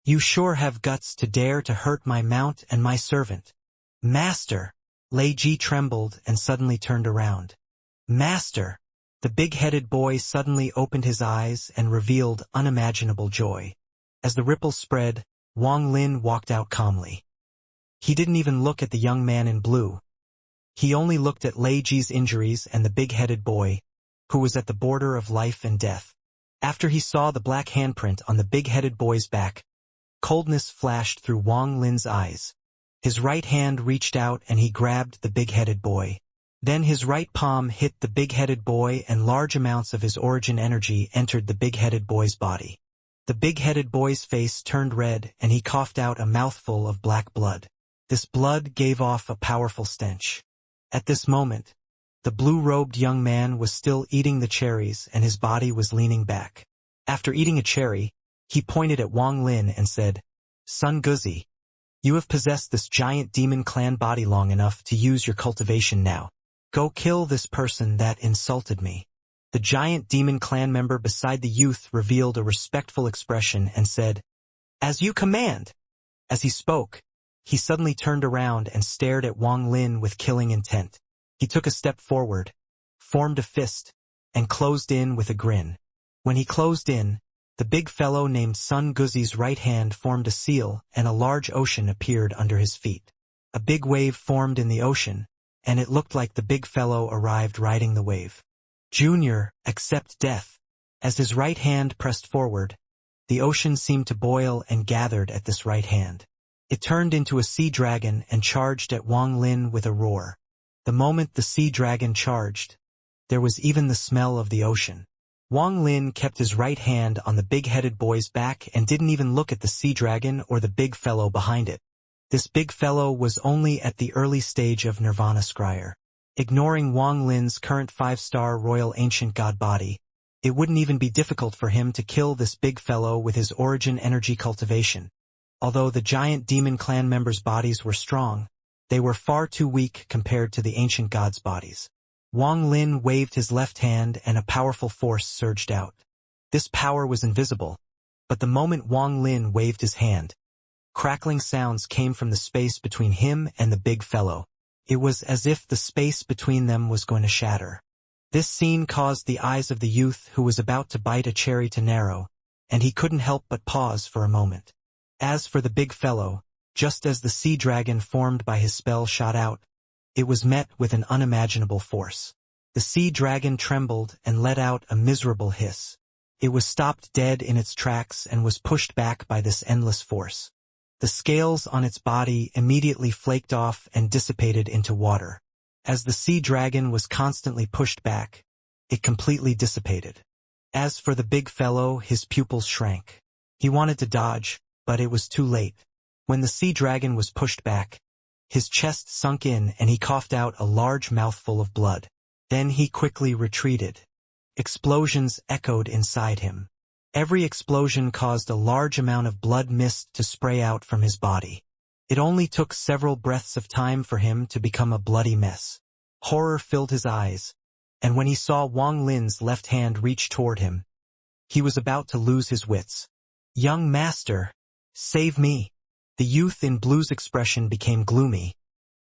"You sure have guts to dare to hurt my mount and my servant." "Master!" Lei Ji trembled and suddenly turned around. "Master!" The big-headed boy suddenly opened his eyes and revealed unimaginable joy. As the ripple spread, Wang Lin walked out calmly. He didn't even look at the young man in blue. He only looked at Lei Ji's injuries and the big-headed boy, who was at the border of life and death. After he saw the black handprint on the big-headed boy's back, coldness flashed through Wang Lin's eyes. His right hand reached out and he grabbed the big-headed boy. Then his right palm hit the big-headed boy and large amounts of his origin energy entered the big-headed boy's body. The big-headed boy's face turned red and he coughed out a mouthful of black blood. This blood gave off a powerful stench. At this moment, the blue-robed young man was still eating the cherries and his body was leaning back. After eating a cherry, he pointed at Wang Lin and said, "Son Guzi, you have possessed this giant demon clan body long enough to use your cultivation now. Go kill this person that insulted me." The giant demon clan member beside the youth revealed a respectful expression and said, "As you command." As he spoke, he suddenly turned around and stared at Wang Lin with killing intent. He took a step forward, formed a fist, and closed in with a grin. When he closed in, the big fellow named Sun Guzi's right hand formed a seal and a large ocean appeared under his feet. A big wave formed in the ocean, and it looked like the big fellow arrived riding the wave. "Junior, accept death." As his right hand pressed forward, the ocean seemed to boil and gathered at this right hand. It turned into a sea dragon and charged at Wang Lin with a roar. The moment the sea dragon charged, there was even the smell of the ocean. Wang Lin kept his right hand on the big-headed boy's back and didn't even look at the sea dragon or the big fellow behind it. This big fellow was only at the early stage of Nirvana Scryer. Ignoring Wang Lin's current 5-star royal ancient god body, it wouldn't even be difficult for him to kill this big fellow with his origin energy cultivation. Although the giant demon clan members' bodies were strong, they were far too weak compared to the ancient gods' bodies. Wang Lin waved his left hand and a powerful force surged out. This power was invisible, but the moment Wang Lin waved his hand, crackling sounds came from the space between him and the big fellow. It was as if the space between them was going to shatter. This scene caused the eyes of the youth who was about to bite a cherry to narrow, and he couldn't help but pause for a moment. As for the big fellow, just as the sea dragon formed by his spell shot out, it was met with an unimaginable force. The sea dragon trembled and let out a miserable hiss. It was stopped dead in its tracks and was pushed back by this endless force. The scales on its body immediately flaked off and dissipated into water. As the sea dragon was constantly pushed back, it completely dissipated. As for the big fellow, his pupils shrank. He wanted to dodge, but it was too late. When the sea dragon was pushed back, his chest sunk in and he coughed out a large mouthful of blood. Then he quickly retreated. Explosions echoed inside him. Every explosion caused a large amount of blood mist to spray out from his body. It only took several breaths of time for him to become a bloody mess. Horror filled his eyes, and when he saw Wang Lin's left hand reach toward him, he was about to lose his wits. "Young master, save me." The youth in blue's expression became gloomy.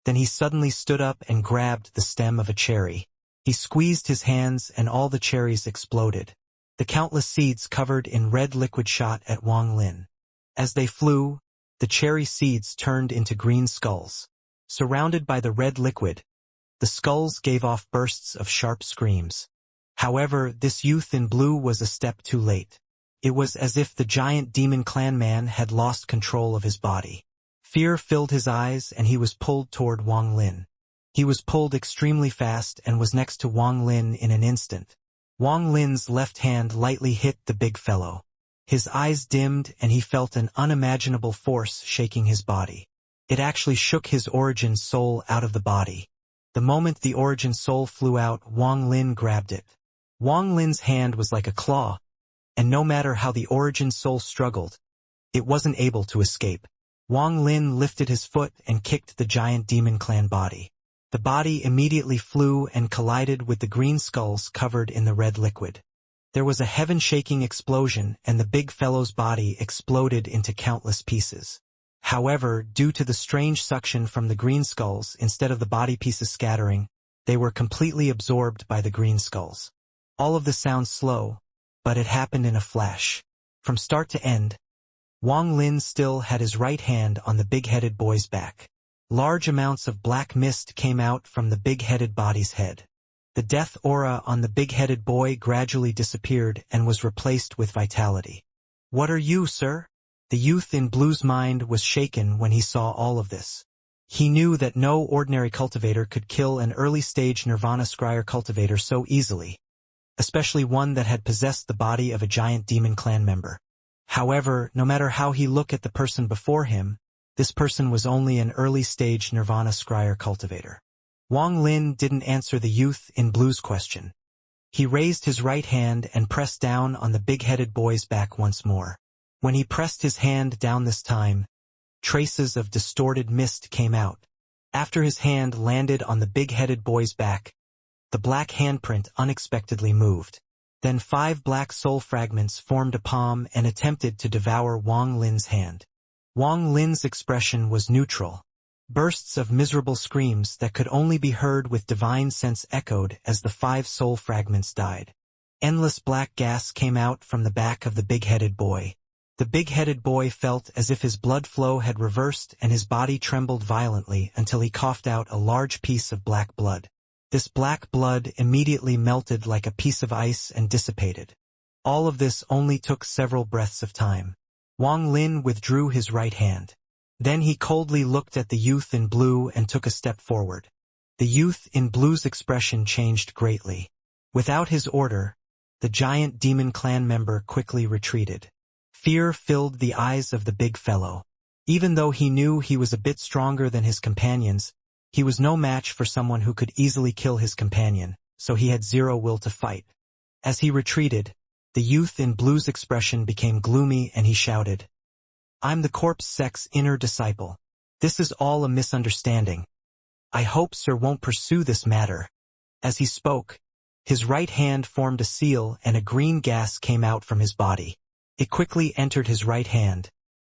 Then he suddenly stood up and grabbed the stem of a cherry. He squeezed his hands and all the cherries exploded. The countless seeds covered in red liquid shot at Wang Lin. As they flew, the cherry seeds turned into green skulls. Surrounded by the red liquid, the skulls gave off bursts of sharp screams. However, this youth in blue was a step too late. It was as if the giant demon clan man had lost control of his body. Fear filled his eyes and he was pulled toward Wang Lin. He was pulled extremely fast and was next to Wang Lin in an instant. Wang Lin's left hand lightly hit the big fellow. His eyes dimmed and he felt an unimaginable force shaking his body. It actually shook his origin soul out of the body. The moment the origin soul flew out, Wang Lin grabbed it. Wang Lin's hand was like a claw, and no matter how the origin soul struggled, it wasn't able to escape. Wang Lin lifted his foot and kicked the giant demon clan body. The body immediately flew and collided with the green skulls covered in the red liquid. There was a heaven-shaking explosion and the big fellow's body exploded into countless pieces. However, due to the strange suction from the green skulls, instead of the body pieces scattering, they were completely absorbed by the green skulls. All of this sounds slow, but it happened in a flash. From start to end, Wang Lin still had his right hand on the big-headed boy's back. Large amounts of black mist came out from the big-headed body's head. The death aura on the big-headed boy gradually disappeared and was replaced with vitality. "What are you, sir?" The youth in blue's mind was shaken when he saw all of this. He knew that no ordinary cultivator could kill an early-stage Nirvana Scryer cultivator so easily, especially one that had possessed the body of a giant demon clan member. However, no matter how he looked at the person before him, this person was only an early-stage Nirvana Scryer cultivator. Wang Lin didn't answer the youth in blue's question. He raised his right hand and pressed down on the big-headed boy's back once more. When he pressed his hand down this time, traces of distorted mist came out. After his hand landed on the big-headed boy's back, the black handprint unexpectedly moved. Then 5 black soul fragments formed a palm and attempted to devour Wang Lin's hand. Wang Lin's expression was neutral. Bursts of miserable screams that could only be heard with divine sense echoed as the 5 soul fragments died. Endless black gas came out from the back of the big-headed boy. The big-headed boy felt as if his blood flow had reversed and his body trembled violently until he coughed out a large piece of black blood. This black blood immediately melted like a piece of ice and dissipated. All of this only took several breaths of time. Wang Lin withdrew his right hand. Then he coldly looked at the youth in blue and took a step forward. The youth in blue's expression changed greatly. Without his order, the giant demon clan member quickly retreated. Fear filled the eyes of the big fellow. Even though he knew he was a bit stronger than his companions, he was no match for someone who could easily kill his companion, so he had zero will to fight. As he retreated, the youth in blue's expression became gloomy and he shouted, I'm the corpse sect's inner disciple. This is all a misunderstanding. I hope Sir won't pursue this matter." As he spoke, his right hand formed a seal and a green gas came out from his body. It quickly entered his right hand,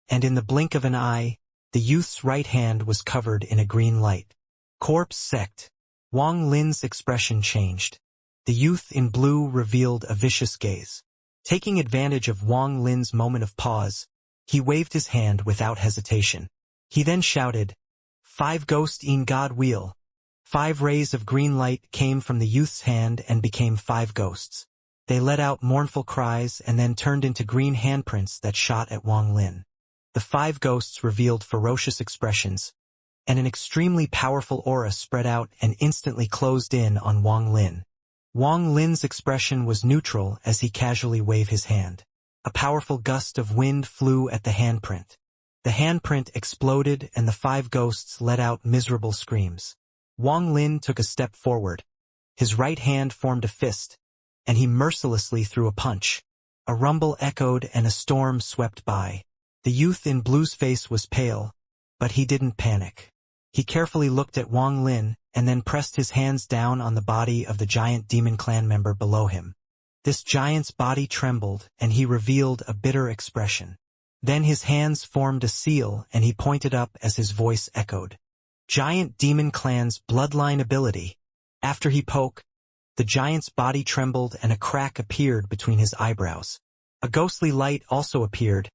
and in the blink of an eye, the youth's right hand was covered in a green light. Corpse sect. Wang Lin's expression changed. The youth in blue revealed a vicious gaze. Taking advantage of Wang Lin's moment of pause, he waved his hand without hesitation. He then shouted, "5 ghost in God wheel." 5 rays of green light came from the youth's hand and became 5 ghosts. They let out mournful cries and then turned into green handprints that shot at Wang Lin. The 5 ghosts revealed ferocious expressions, and an extremely powerful aura spread out and instantly closed in on Wang Lin. Wang Lin's expression was neutral as he casually waved his hand. A powerful gust of wind flew at the handprint. The handprint exploded and the 5 ghosts let out miserable screams. Wang Lin took a step forward. His right hand formed a fist, and he mercilessly threw a punch. A rumble echoed and a storm swept by. The youth in blue's face was pale, but he didn't panic. He carefully looked at Wang Lin and then pressed his hands down on the body of the giant demon clan member below him. This giant's body trembled and he revealed a bitter expression. Then his hands formed a seal and he pointed up as his voice echoed. Giant demon clan's bloodline ability. After he spoke, the giant's body trembled and a crack appeared between his eyebrows. A ghostly light also appeared,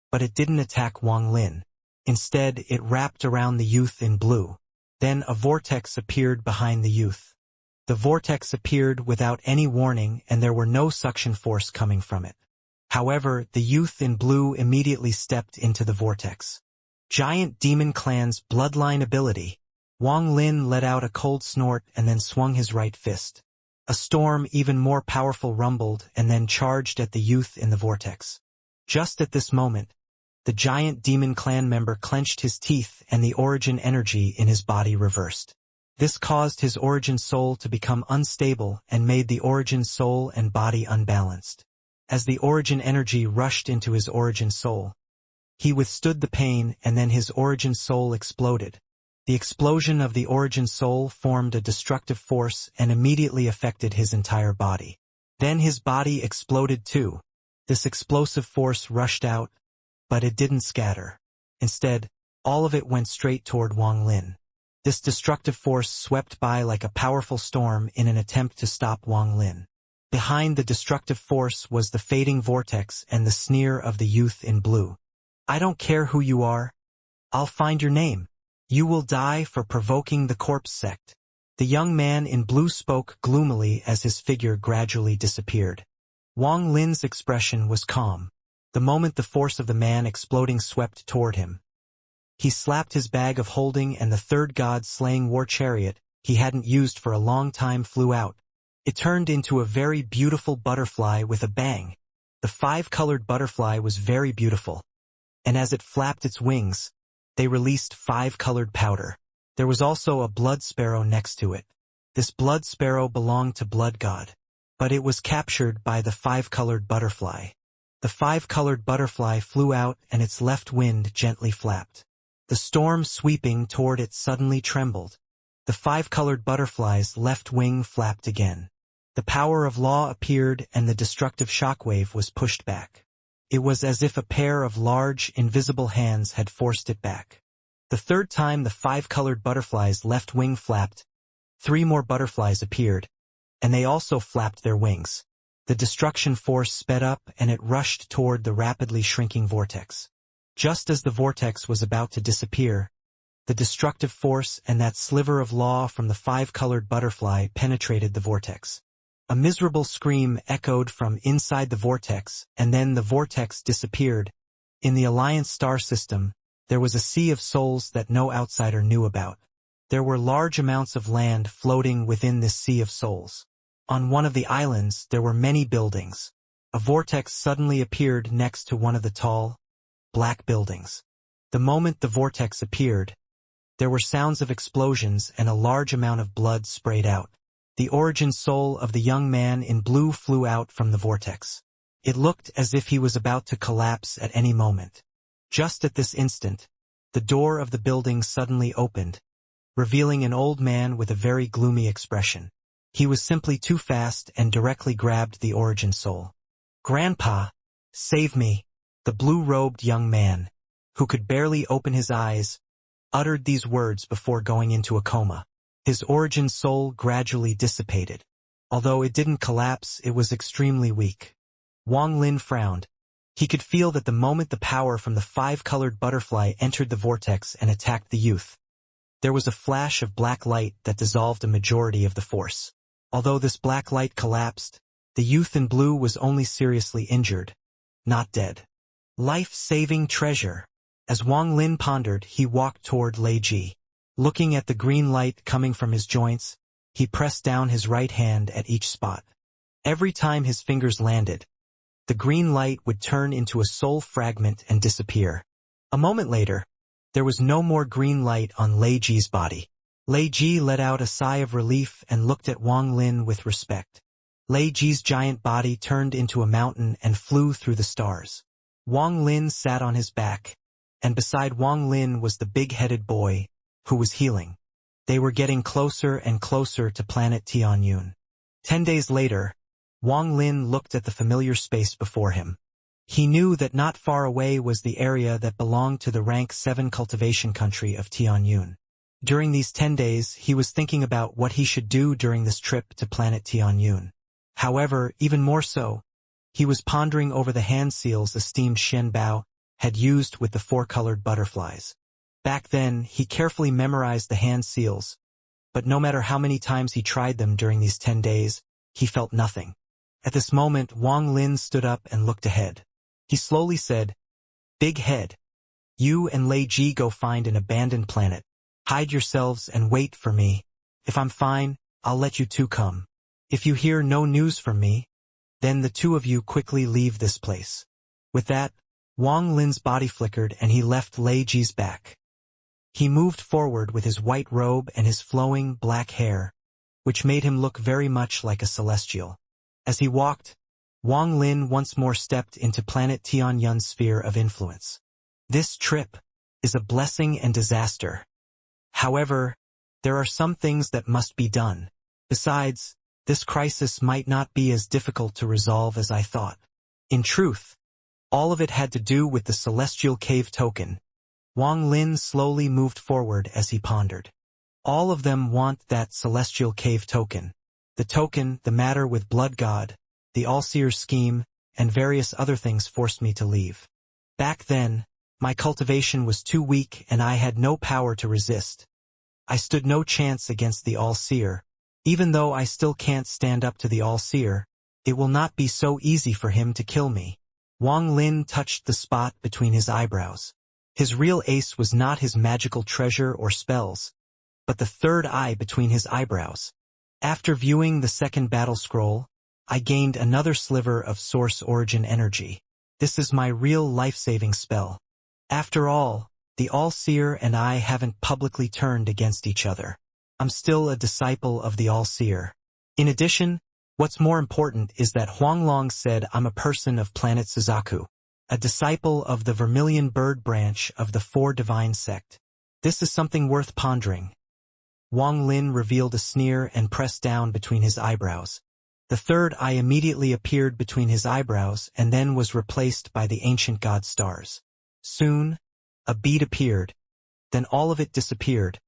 but it didn't attack Wang Lin. Instead, it wrapped around the youth in blue. Then a vortex appeared behind the youth. The vortex appeared without any warning and there were no suction force coming from it. However, the youth in blue immediately stepped into the vortex. Giant demon clan's bloodline ability. Wang Lin let out a cold snort and then swung his right fist. A storm even more powerful rumbled and then charged at the youth in the vortex. Just at this moment, the giant demon clan member clenched his teeth and the origin energy in his body reversed. This caused his origin soul to become unstable and made the origin soul and body unbalanced. As the origin energy rushed into his origin soul, he withstood the pain and then his origin soul exploded. The explosion of the origin soul formed a destructive force and immediately affected his entire body. Then his body exploded too. This explosive force rushed out, but it didn't scatter. Instead, all of it went straight toward Wang Lin. This destructive force swept by like a powerful storm in an attempt to stop Wang Lin. Behind the destructive force was the fading vortex and the sneer of the youth in blue. "I don't care who you are. I'll find your name. You will die for provoking the corpse sect." The young man in blue spoke gloomily as his figure gradually disappeared. Wang Lin's expression was calm. The moment the force of the man exploding swept toward him, he slapped his bag of holding and the third god-slaying war chariot he hadn't used for a long time flew out. It turned into a very beautiful butterfly with a bang. The 5-colored butterfly was very beautiful, and as it flapped its wings, they released 5-colored powder. There was also a blood sparrow next to it. This blood sparrow belonged to Blood God, but it was captured by the 5-colored butterfly. The 5-colored butterfly flew out and its left wind gently flapped. The storm sweeping toward it suddenly trembled. The 5-colored butterfly's left wing flapped again. The power of law appeared and the destructive shockwave was pushed back. It was as if a pair of large, invisible hands had forced it back. The third time the 5-colored butterfly's left wing flapped, 3 more butterflies appeared, and they also flapped their wings. The destruction force sped up and it rushed toward the rapidly shrinking vortex. Just as the vortex was about to disappear, the destructive force and that sliver of law from the 5-colored butterfly penetrated the vortex. A miserable scream echoed from inside the vortex, and then the vortex disappeared. In the Alliance star system, there was a sea of souls that no outsider knew about. There were large amounts of land floating within this sea of souls. On one of the islands, there were many buildings. A vortex suddenly appeared next to one of the tall, black buildings. The moment the vortex appeared, there were sounds of explosions and a large amount of blood sprayed out. The origin soul of the young man in blue flew out from the vortex. It looked as if he was about to collapse at any moment. Just at this instant, the door of the building suddenly opened, revealing an old man with a very gloomy expression. He was simply too fast and directly grabbed the origin soul. "Grandpa, save me!" The blue-robed young man, who could barely open his eyes, uttered these words before going into a coma. His origin soul gradually dissipated. Although it didn't collapse, it was extremely weak. Wang Lin frowned. He could feel that the moment the power from the five-colored butterfly entered the vortex and attacked the youth, there was a flash of black light that dissolved a majority of the force. Although this black light collapsed, the youth in blue was only seriously injured, not dead. Life-saving treasure. As Wang Lin pondered, he walked toward Lei Ji. Looking at the green light coming from his joints, he pressed down his right hand at each spot. Every time his fingers landed, the green light would turn into a soul fragment and disappear. A moment later, there was no more green light on Lei Ji's body. Lei Ji let out a sigh of relief and looked at Wang Lin with respect. Lei Ji's giant body turned into a mountain and flew through the stars. Wang Lin sat on his back, and beside Wang Lin was the big-headed boy, who was healing. They were getting closer and closer to planet Tianyun. 10 days later, Wang Lin looked at the familiar space before him. He knew that not far away was the area that belonged to the rank 7 cultivation country of Tianyun. During these 10 days, he was thinking about what he should do during this trip to planet Tianyun. However, even more so, he was pondering over the hand seals esteemed Shen Bao had used with the 4-colored butterflies. Back then, he carefully memorized the hand seals, but no matter how many times he tried them during these 10 days, he felt nothing. At this moment, Wang Lin stood up and looked ahead. He slowly said, "Big Head, you and Lei Ji go find an abandoned planet. Hide yourselves and wait for me. If I'm fine, I'll let you two come. If you hear no news from me, then the two of you quickly leave this place." With that, Wang Lin's body flickered and he left Lei Ji's back. He moved forward with his white robe and his flowing black hair, which made him look very much like a celestial. As he walked, Wang Lin once more stepped into planet Tianyun's sphere of influence. This trip is a blessing and disaster. However, there are some things that must be done. Besides, this crisis might not be as difficult to resolve as I thought. In truth, all of it had to do with the celestial cave token. Wang Lin slowly moved forward as he pondered. All of them want that celestial cave token. The token, the matter with Blood God, the All-Seer's scheme, and various other things forced me to leave. Back then, my cultivation was too weak and I had no power to resist. I stood no chance against the All-Seer. Even though I still can't stand up to the All-Seer, it will not be so easy for him to kill me. Wang Lin touched the spot between his eyebrows. His real ace was not his magical treasure or spells, but the third eye between his eyebrows. After viewing the second battle scroll, I gained another sliver of source origin energy. This is my real life-saving spell. After all, the All-Seer and I haven't publicly turned against each other. I'm still a disciple of the All-Seer. In addition, what's more important is that Huanglong said I'm a person of planet Suzaku, a disciple of the Vermilion Bird branch of the Four Divine Sect. This is something worth pondering. Wang Lin revealed a sneer and pressed down between his eyebrows. The third eye immediately appeared between his eyebrows and then was replaced by the ancient god stars. Soon, a bead appeared, then all of it disappeared,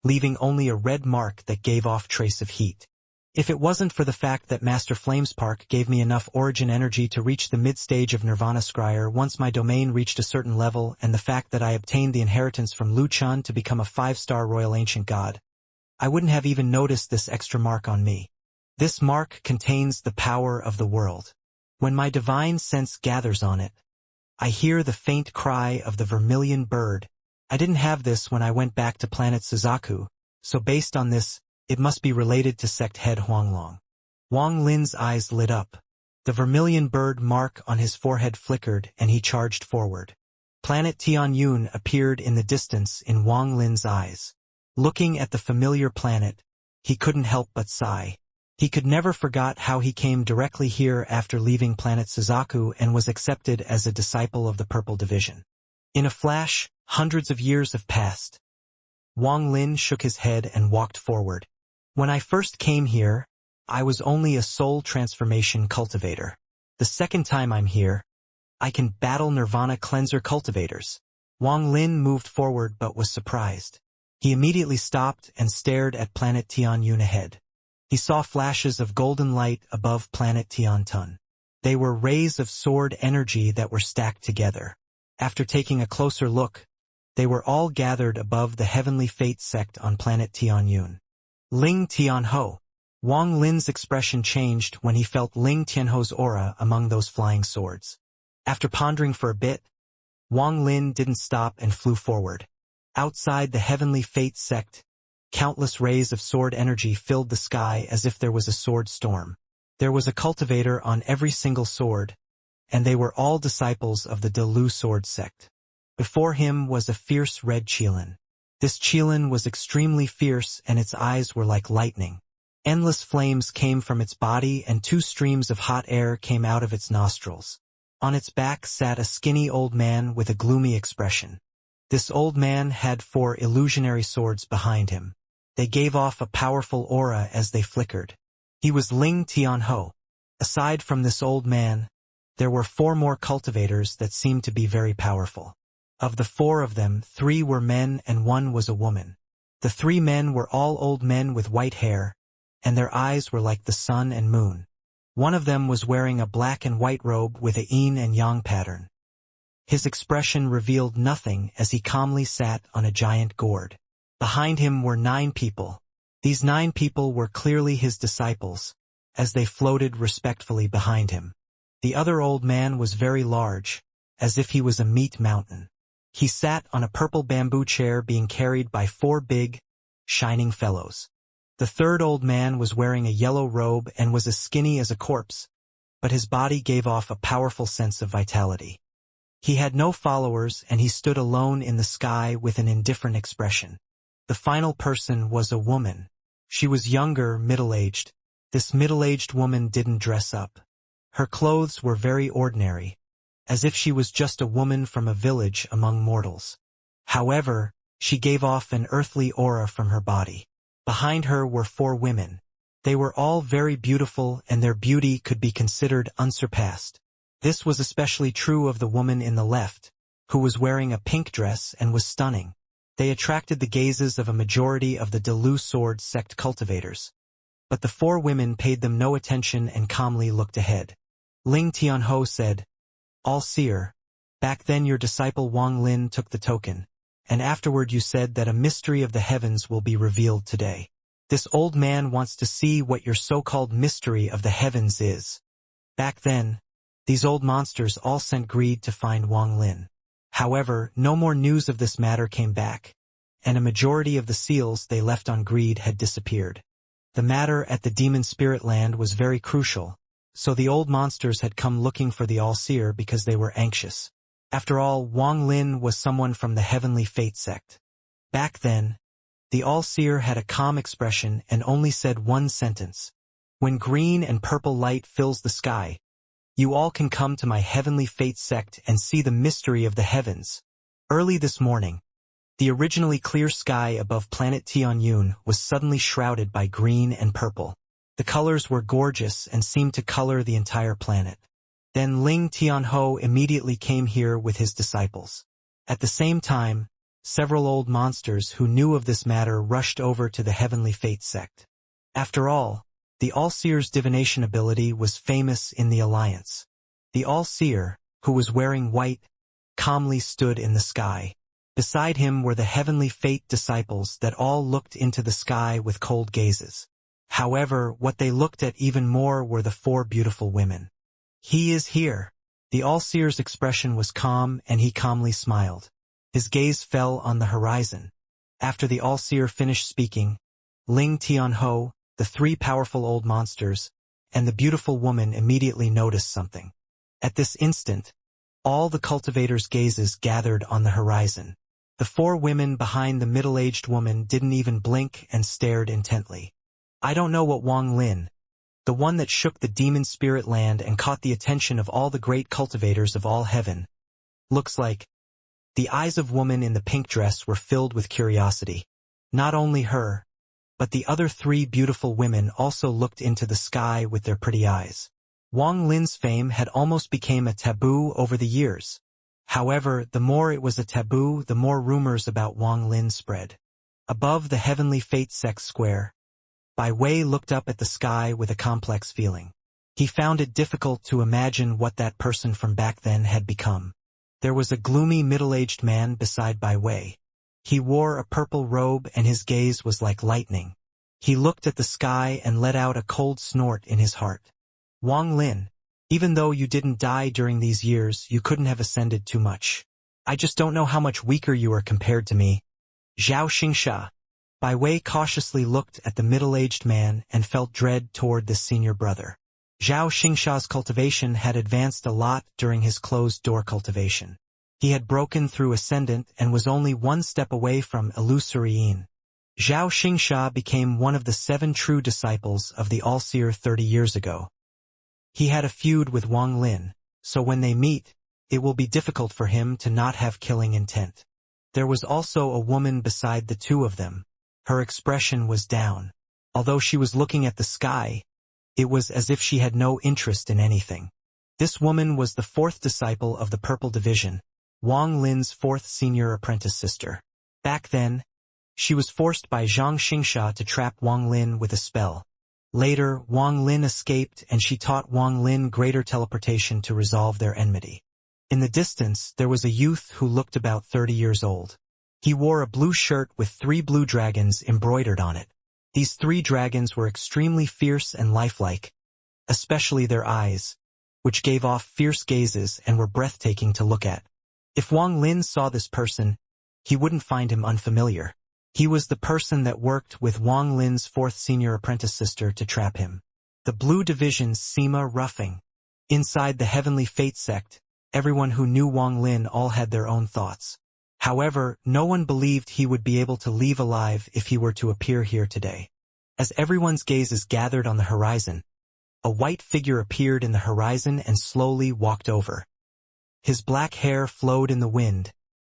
leaving only a red mark that gave off trace of heat. If it wasn't for the fact that Master Flamespark gave me enough origin energy to reach the mid-stage of Nirvana Scryer once my domain reached a certain level and the fact that I obtained the inheritance from Lu Chun to become a 5-star Royal Ancient God, I wouldn't have even noticed this extra mark on me. This mark contains the power of the world. When my divine sense gathers on it, I hear the faint cry of the vermilion bird. I didn't have this when I went back to planet Suzaku, so based on this, it must be related to sect head Huanglong. Wang Lin's eyes lit up. The vermilion bird mark on his forehead flickered and he charged forward. Planet Tianyun appeared in the distance in Wang Lin's eyes. Looking at the familiar planet, he couldn't help but sigh. He could never forget how he came directly here after leaving planet Suzaku and was accepted as a disciple of the Purple Division. In a flash, hundreds of years have passed. Wang Lin shook his head and walked forward. When I first came here, I was only a soul transformation cultivator. The second time I'm here, I can battle Nirvana cleanser cultivators. Wang Lin moved forward but was surprised. He immediately stopped and stared at planet Tianyun ahead. He saw flashes of golden light above planet Tiantun. They were rays of sword energy that were stacked together. After taking a closer look, they were all gathered above the heavenly fate sect on planet Tianyun. Ling Tianho. Wang Lin's expression changed when he felt Ling Tianho's aura among those flying swords. After pondering for a bit, Wang Lin didn't stop and flew forward. Outside the heavenly fate sect, countless rays of sword energy filled the sky as if there was a sword storm. There was a cultivator on every single sword, and they were all disciples of the Delu sword sect. Before him was a fierce red Qilin. This Qilin was extremely fierce and its eyes were like lightning. Endless flames came from its body and 2 streams of hot air came out of its nostrils. On its back sat a skinny old man with a gloomy expression. This old man had 4 illusionary swords behind him. They gave off a powerful aura as they flickered. He was Ling Tianho. Aside from this old man, there were 4 more cultivators that seemed to be very powerful. Of the 4 of them, 3 were men and 1 was a woman. The 3 men were all old men with white hair, and their eyes were like the sun and moon. One of them was wearing a black and white robe with a yin and yang pattern. His expression revealed nothing as he calmly sat on a giant gourd. Behind him were 9 people. These 9 people were clearly his disciples, as they floated respectfully behind him. The other old man was very large, as if he was a meat mountain. He sat on a purple bamboo chair being carried by 4 big, shining fellows. The third old man was wearing a yellow robe and was as skinny as a corpse, but his body gave off a powerful sense of vitality. He had no followers and he stood alone in the sky with an indifferent expression. The final person was a woman. She was younger, middle-aged. This middle-aged woman didn't dress up. Her clothes were very ordinary, as if she was just a woman from a village among mortals. However, she gave off an earthly aura from her body. Behind her were 4 women. They were all very beautiful and their beauty could be considered unsurpassed. This was especially true of the woman in the left, who was wearing a pink dress and was stunning. They attracted the gazes of a majority of the Delu sword sect cultivators. But the 4 women paid them no attention and calmly looked ahead. Ling Tianho said, "All-seer, back then your disciple Wang Lin took the token, and afterward you said that a mystery of the heavens will be revealed today. This old man wants to see what your so-called mystery of the heavens is." Back then, these old monsters all sent greed to find Wang Lin. However, no more news of this matter came back, and a majority of the seals they left on greed had disappeared. The matter at the demon spirit land was very crucial, so the old monsters had come looking for the All-Seer because they were anxious. After all, Wang Lin was someone from the heavenly fate sect. Back then, the All-Seer had a calm expression and only said one sentence. "When green and purple light fills the sky, you all can come to my heavenly fate sect and see the mystery of the heavens." Early this morning, the originally clear sky above planet Tianyun was suddenly shrouded by green and purple. The colors were gorgeous and seemed to color the entire planet. Then Ling Tianho immediately came here with his disciples. At the same time, several old monsters who knew of this matter rushed over to the heavenly fate sect. After all, the All-Seer's divination ability was famous in the Alliance. The All-Seer, who was wearing white, calmly stood in the sky. Beside him were the heavenly fate disciples that all looked into the sky with cold gazes. However, what they looked at even more were the 4 beautiful women. "He is here." The All-Seer's expression was calm and he calmly smiled. His gaze fell on the horizon. After the All-Seer finished speaking, Ling Tianho, the 3 powerful old monsters, and the beautiful woman immediately noticed something. At this instant, all the cultivators' gazes gathered on the horizon. The 4 women behind the middle-aged woman didn't even blink and stared intently. I don't know what Wang Lin, the one that shook the demon spirit land and caught the attention of all the great cultivators of all heaven, looks like. The eyes of woman in the pink dress were filled with curiosity. Not only her, but the other three beautiful women also looked into the sky with their pretty eyes. Wang Lin's fame had almost become a taboo over the years. However, the more it was a taboo, the more rumors about Wang Lin spread. Above the heavenly fate sex square, Bai Wei looked up at the sky with a complex feeling. He found it difficult to imagine what that person from back then had become. There was a gloomy middle-aged man beside Bai Wei. He wore a purple robe and his gaze was like lightning. He looked at the sky and let out a cold snort in his heart. Wang Lin, even though you didn't die during these years, you couldn't have ascended too much. I just don't know how much weaker you are compared to me. Xianxia. Bai Wei cautiously looked at the middle-aged man and felt dread toward this senior brother. Xianxia's cultivation had advanced a lot during his closed-door cultivation. He had broken through Ascendant and was only one step away from illusory. Xianxia became one of the 7 true disciples of the All-Seer 30 years ago. He had a feud with Wang Lin, so when they meet, it will be difficult for him to not have killing intent. There was also a woman beside the two of them. Her expression was down. Although she was looking at the sky, it was as if she had no interest in anything. This woman was the 4th disciple of the Purple Division, Wang Lin's 4th senior apprentice sister. Back then, she was forced by Xianxia to trap Wang Lin with a spell. Later, Wang Lin escaped and she taught Wang Lin greater teleportation to resolve their enmity. In the distance, there was a youth who looked about 30 years old. He wore a blue shirt with 3 blue dragons embroidered on it. These 3 dragons were extremely fierce and lifelike, especially their eyes, which gave off fierce gazes and were breathtaking to look at. If Wang Lin saw this person, he wouldn't find him unfamiliar. He was the person that worked with Wang Lin's 4th senior apprentice sister to trap him. The Blue Division's Sima Ruffing. Inside the Heavenly Fate sect, everyone who knew Wang Lin all had their own thoughts. However, no one believed he would be able to leave alive if he were to appear here today. As everyone's gazes gathered on the horizon, a white figure appeared in the horizon and slowly walked over. His black hair flowed in the wind,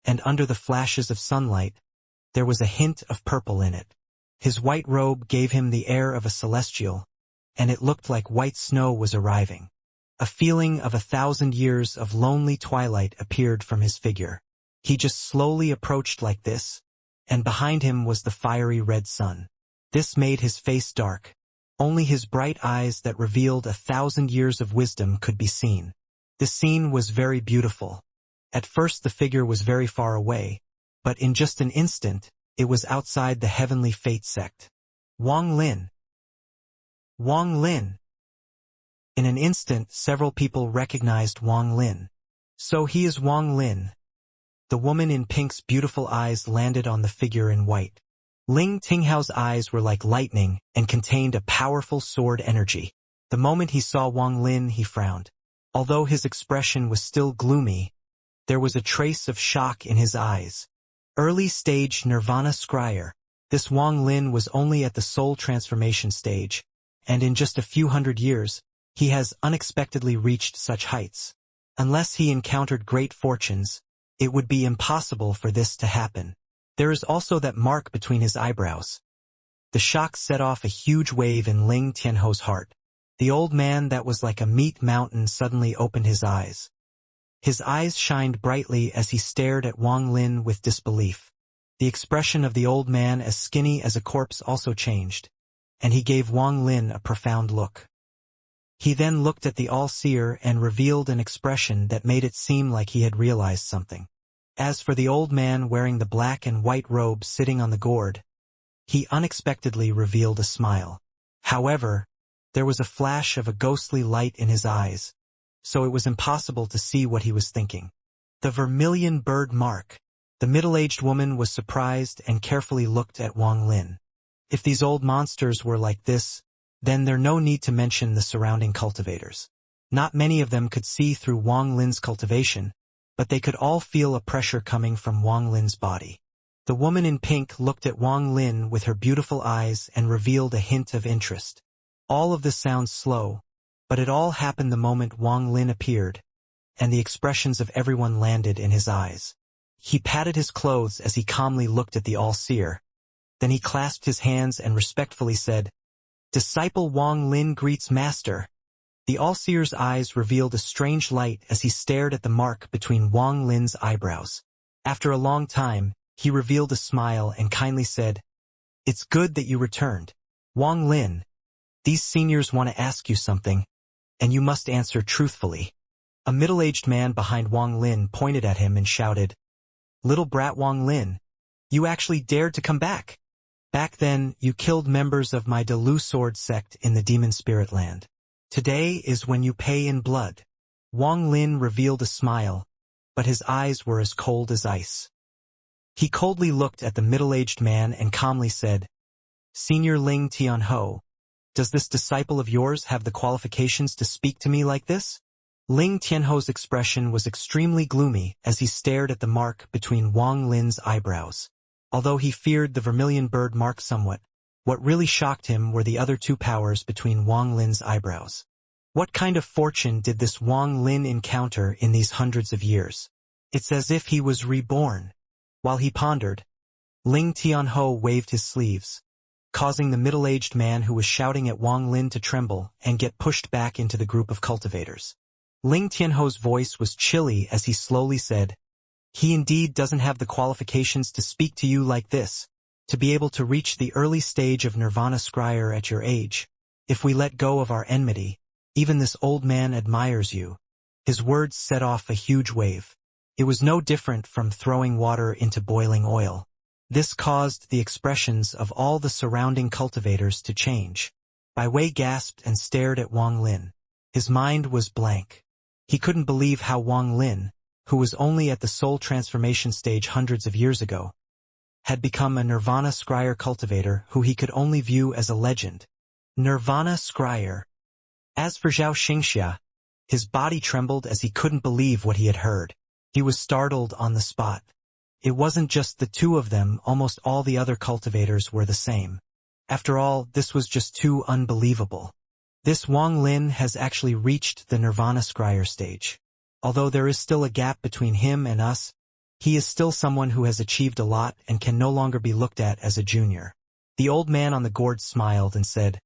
and under the flashes of sunlight, there was a hint of purple in it. His white robe gave him the air of a celestial, and it looked like white snow was arriving. A feeling of 1,000 years of lonely twilight appeared from his figure. He just slowly approached like this, and behind him was the fiery red sun. This made his face dark. Only his bright eyes that revealed 1,000 years of wisdom could be seen. The scene was very beautiful. At first the figure was very far away, but in just an instant, it was outside the Heavenly Fate sect. Wang Lin. Wang Lin. In an instant, several people recognized Wang Lin. So he is Wang Lin. The woman in pink's beautiful eyes landed on the figure in white. Ling Tinghao's eyes were like lightning and contained a powerful sword energy. The moment he saw Wang Lin, he frowned. Although his expression was still gloomy, there was a trace of shock in his eyes. Early stage Nirvana Scryer. This Wang Lin was only at the soul transformation stage, and in just a few hundred years, he has unexpectedly reached such heights. Unless he encountered great fortunes, it would be impossible for this to happen. There is also that mark between his eyebrows. The shock set off a huge wave in Ling Tianho's heart. The old man that was like a meat mountain suddenly opened his eyes. His eyes shined brightly as he stared at Wang Lin with disbelief. The expression of the old man, as skinny as a corpse, also changed, and he gave Wang Lin a profound look. He then looked at the All-Seer and revealed an expression that made it seem like he had realized something. As for the old man wearing the black and white robe sitting on the gourd, he unexpectedly revealed a smile. However, there was a flash of a ghostly light in his eyes, so it was impossible to see what he was thinking. The vermilion bird mark. The middle-aged woman was surprised and carefully looked at Wang Lin. If these old monsters were like this, then there's no need to mention the surrounding cultivators. Not many of them could see through Wang Lin's cultivation, but they could all feel a pressure coming from Wang Lin's body. The woman in pink looked at Wang Lin with her beautiful eyes and revealed a hint of interest. All of this sounds slow, but it all happened the moment Wang Lin appeared, and the expressions of everyone landed in his eyes. He patted his clothes as he calmly looked at the all-seer. Then he clasped his hands and respectfully said, "Disciple Wang Lin greets Master." The all-seer's eyes revealed a strange light as he stared at the mark between Wang Lin's eyebrows. After a long time, he revealed a smile and kindly said, "It's good that you returned. Wang Lin, these seniors want to ask you something, and you must answer truthfully." A middle-aged man behind Wang Lin pointed at him and shouted, "Little brat Wang Lin, you actually dared to come back. Back then, you killed members of my Delu sword sect in the demon spirit land. Today is when you pay in blood." Wang Lin revealed a smile, but his eyes were as cold as ice. He coldly looked at the middle-aged man and calmly said, "Senior Ling Tianho, does this disciple of yours have the qualifications to speak to me like this?" Ling Tianho's expression was extremely gloomy as he stared at the mark between Wang Lin's eyebrows. Although he feared the vermilion bird mark somewhat, what really shocked him were the other two powers between Wang Lin's eyebrows. What kind of fortune did this Wang Lin encounter in these hundreds of years? It's as if he was reborn. While he pondered, Ling Tianho waved his sleeves, causing the middle-aged man who was shouting at Wang Lin to tremble and get pushed back into the group of cultivators. Ling Tianho's voice was chilly as he slowly said, "He indeed doesn't have the qualifications to speak to you like this, to be able to reach the early stage of Nirvana Scryer at your age. If we let go of our enmity, even this old man admires you." His words set off a huge wave. It was no different from throwing water into boiling oil. This caused the expressions of all the surrounding cultivators to change. Bai Wei gasped and stared at Wang Lin. His mind was blank. He couldn't believe how Wang Lin, who was only at the soul transformation stage hundreds of years ago, had become a Nirvana Scryer cultivator who he could only view as a legend. Nirvana Scryer. As for Xianxia, his body trembled as he couldn't believe what he had heard. He was startled on the spot. It wasn't just the two of them, almost all the other cultivators were the same. After all, this was just too unbelievable. This Wang Lin has actually reached the Nirvana Scryer stage. Although there is still a gap between him and us, he is still someone who has achieved a lot and can no longer be looked at as a junior. The old man on the gourd smiled and said,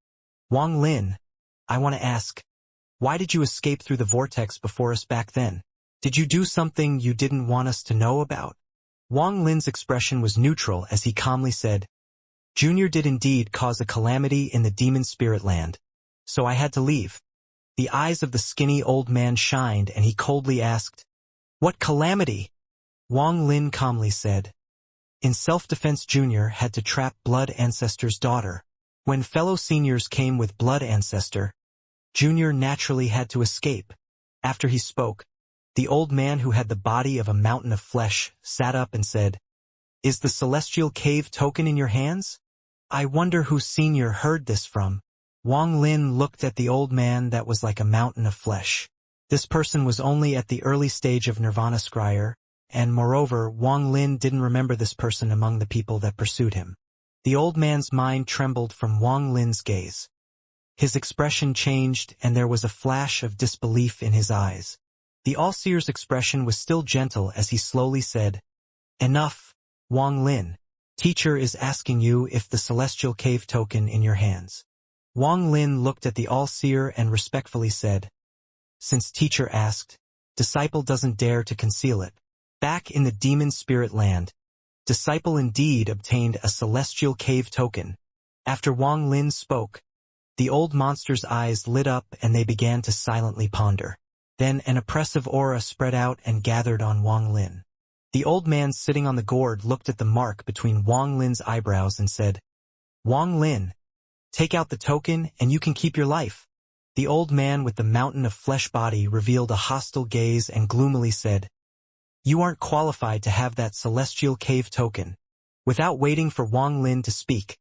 "Wang Lin, I want to ask, why did you escape through the vortex before us back then? Did you do something you didn't want us to know about?" Wang Lin's expression was neutral as he calmly said, "Junior did indeed cause a calamity in the demon spirit land, so I had to leave." The eyes of the skinny old man shined and he coldly asked, "What calamity?" Wang Lin calmly said, "In self-defense Junior had to trap Blood Ancestor's daughter. When fellow seniors came with Blood Ancestor, Junior naturally had to escape." After he spoke, the old man who had the body of a mountain of flesh sat up and said, "Is the celestial cave token in your hands? I wonder who Senior heard this from." Wang Lin looked at the old man that was like a mountain of flesh. This person was only at the early stage of Nirvana Scryer, and moreover, Wang Lin didn't remember this person among the people that pursued him. The old man's mind trembled from Wang Lin's gaze. His expression changed and there was a flash of disbelief in his eyes. The all-seer's expression was still gentle as he slowly said, "Enough, Wang Lin. Teacher is asking you if the celestial cave token in your hands." Wang Lin looked at the all-seer and respectfully said, "Since teacher asked, disciple doesn't dare to conceal it." Back in the demon spirit land, disciple indeed obtained a celestial cave token. After Wang Lin spoke, the old monster's eyes lit up and they began to silently ponder. Then an oppressive aura spread out and gathered on Wang Lin. The old man sitting on the gourd looked at the mark between Wang Lin's eyebrows and said, "Wang Lin, take out the token and you can keep your life." The old man with the mountain of flesh body revealed a hostile gaze and gloomily said, "You aren't qualified to have that celestial cave token." Without waiting for Wang Lin to speak,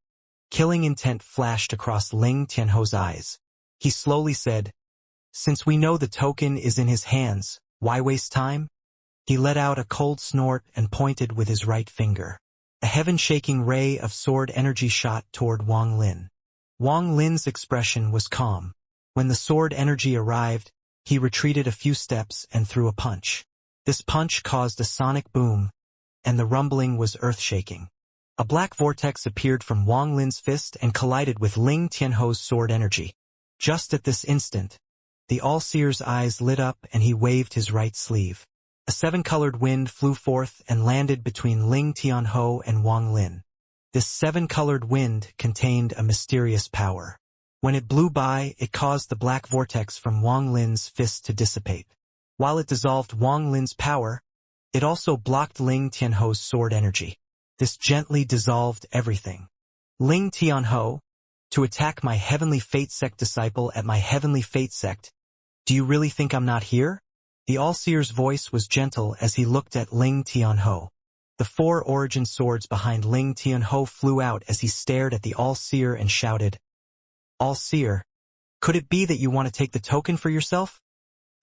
killing intent flashed across Ling Tianho's eyes. He slowly said, "Since we know the token is in his hands, why waste time?" He let out a cold snort and pointed with his right finger. A heaven-shaking ray of sword energy shot toward Wang Lin. Wang Lin's expression was calm. When the sword energy arrived, he retreated a few steps and threw a punch. This punch caused a sonic boom, and the rumbling was earth-shaking. A black vortex appeared from Wang Lin's fist and collided with Ling Tianho's sword energy. Just at this instant, the All-Seer's eyes lit up and he waved his right sleeve. A seven-colored wind flew forth and landed between Ling Tianho and Wang Lin. This seven-colored wind contained a mysterious power. When it blew by, it caused the black vortex from Wang Lin's fist to dissipate. While it dissolved Wang Lin's power, it also blocked Ling Tianho's sword energy. This gently dissolved everything. Ling Tianho, to attack my Heavenly Fate Sect disciple at my Heavenly Fate Sect, do you really think I'm not here? The All-Seer's voice was gentle as he looked at Ling Tianho. The four origin swords behind Ling Tianho flew out as he stared at the All-Seer and shouted, "All-Seer, could it be that you want to take the token for yourself?"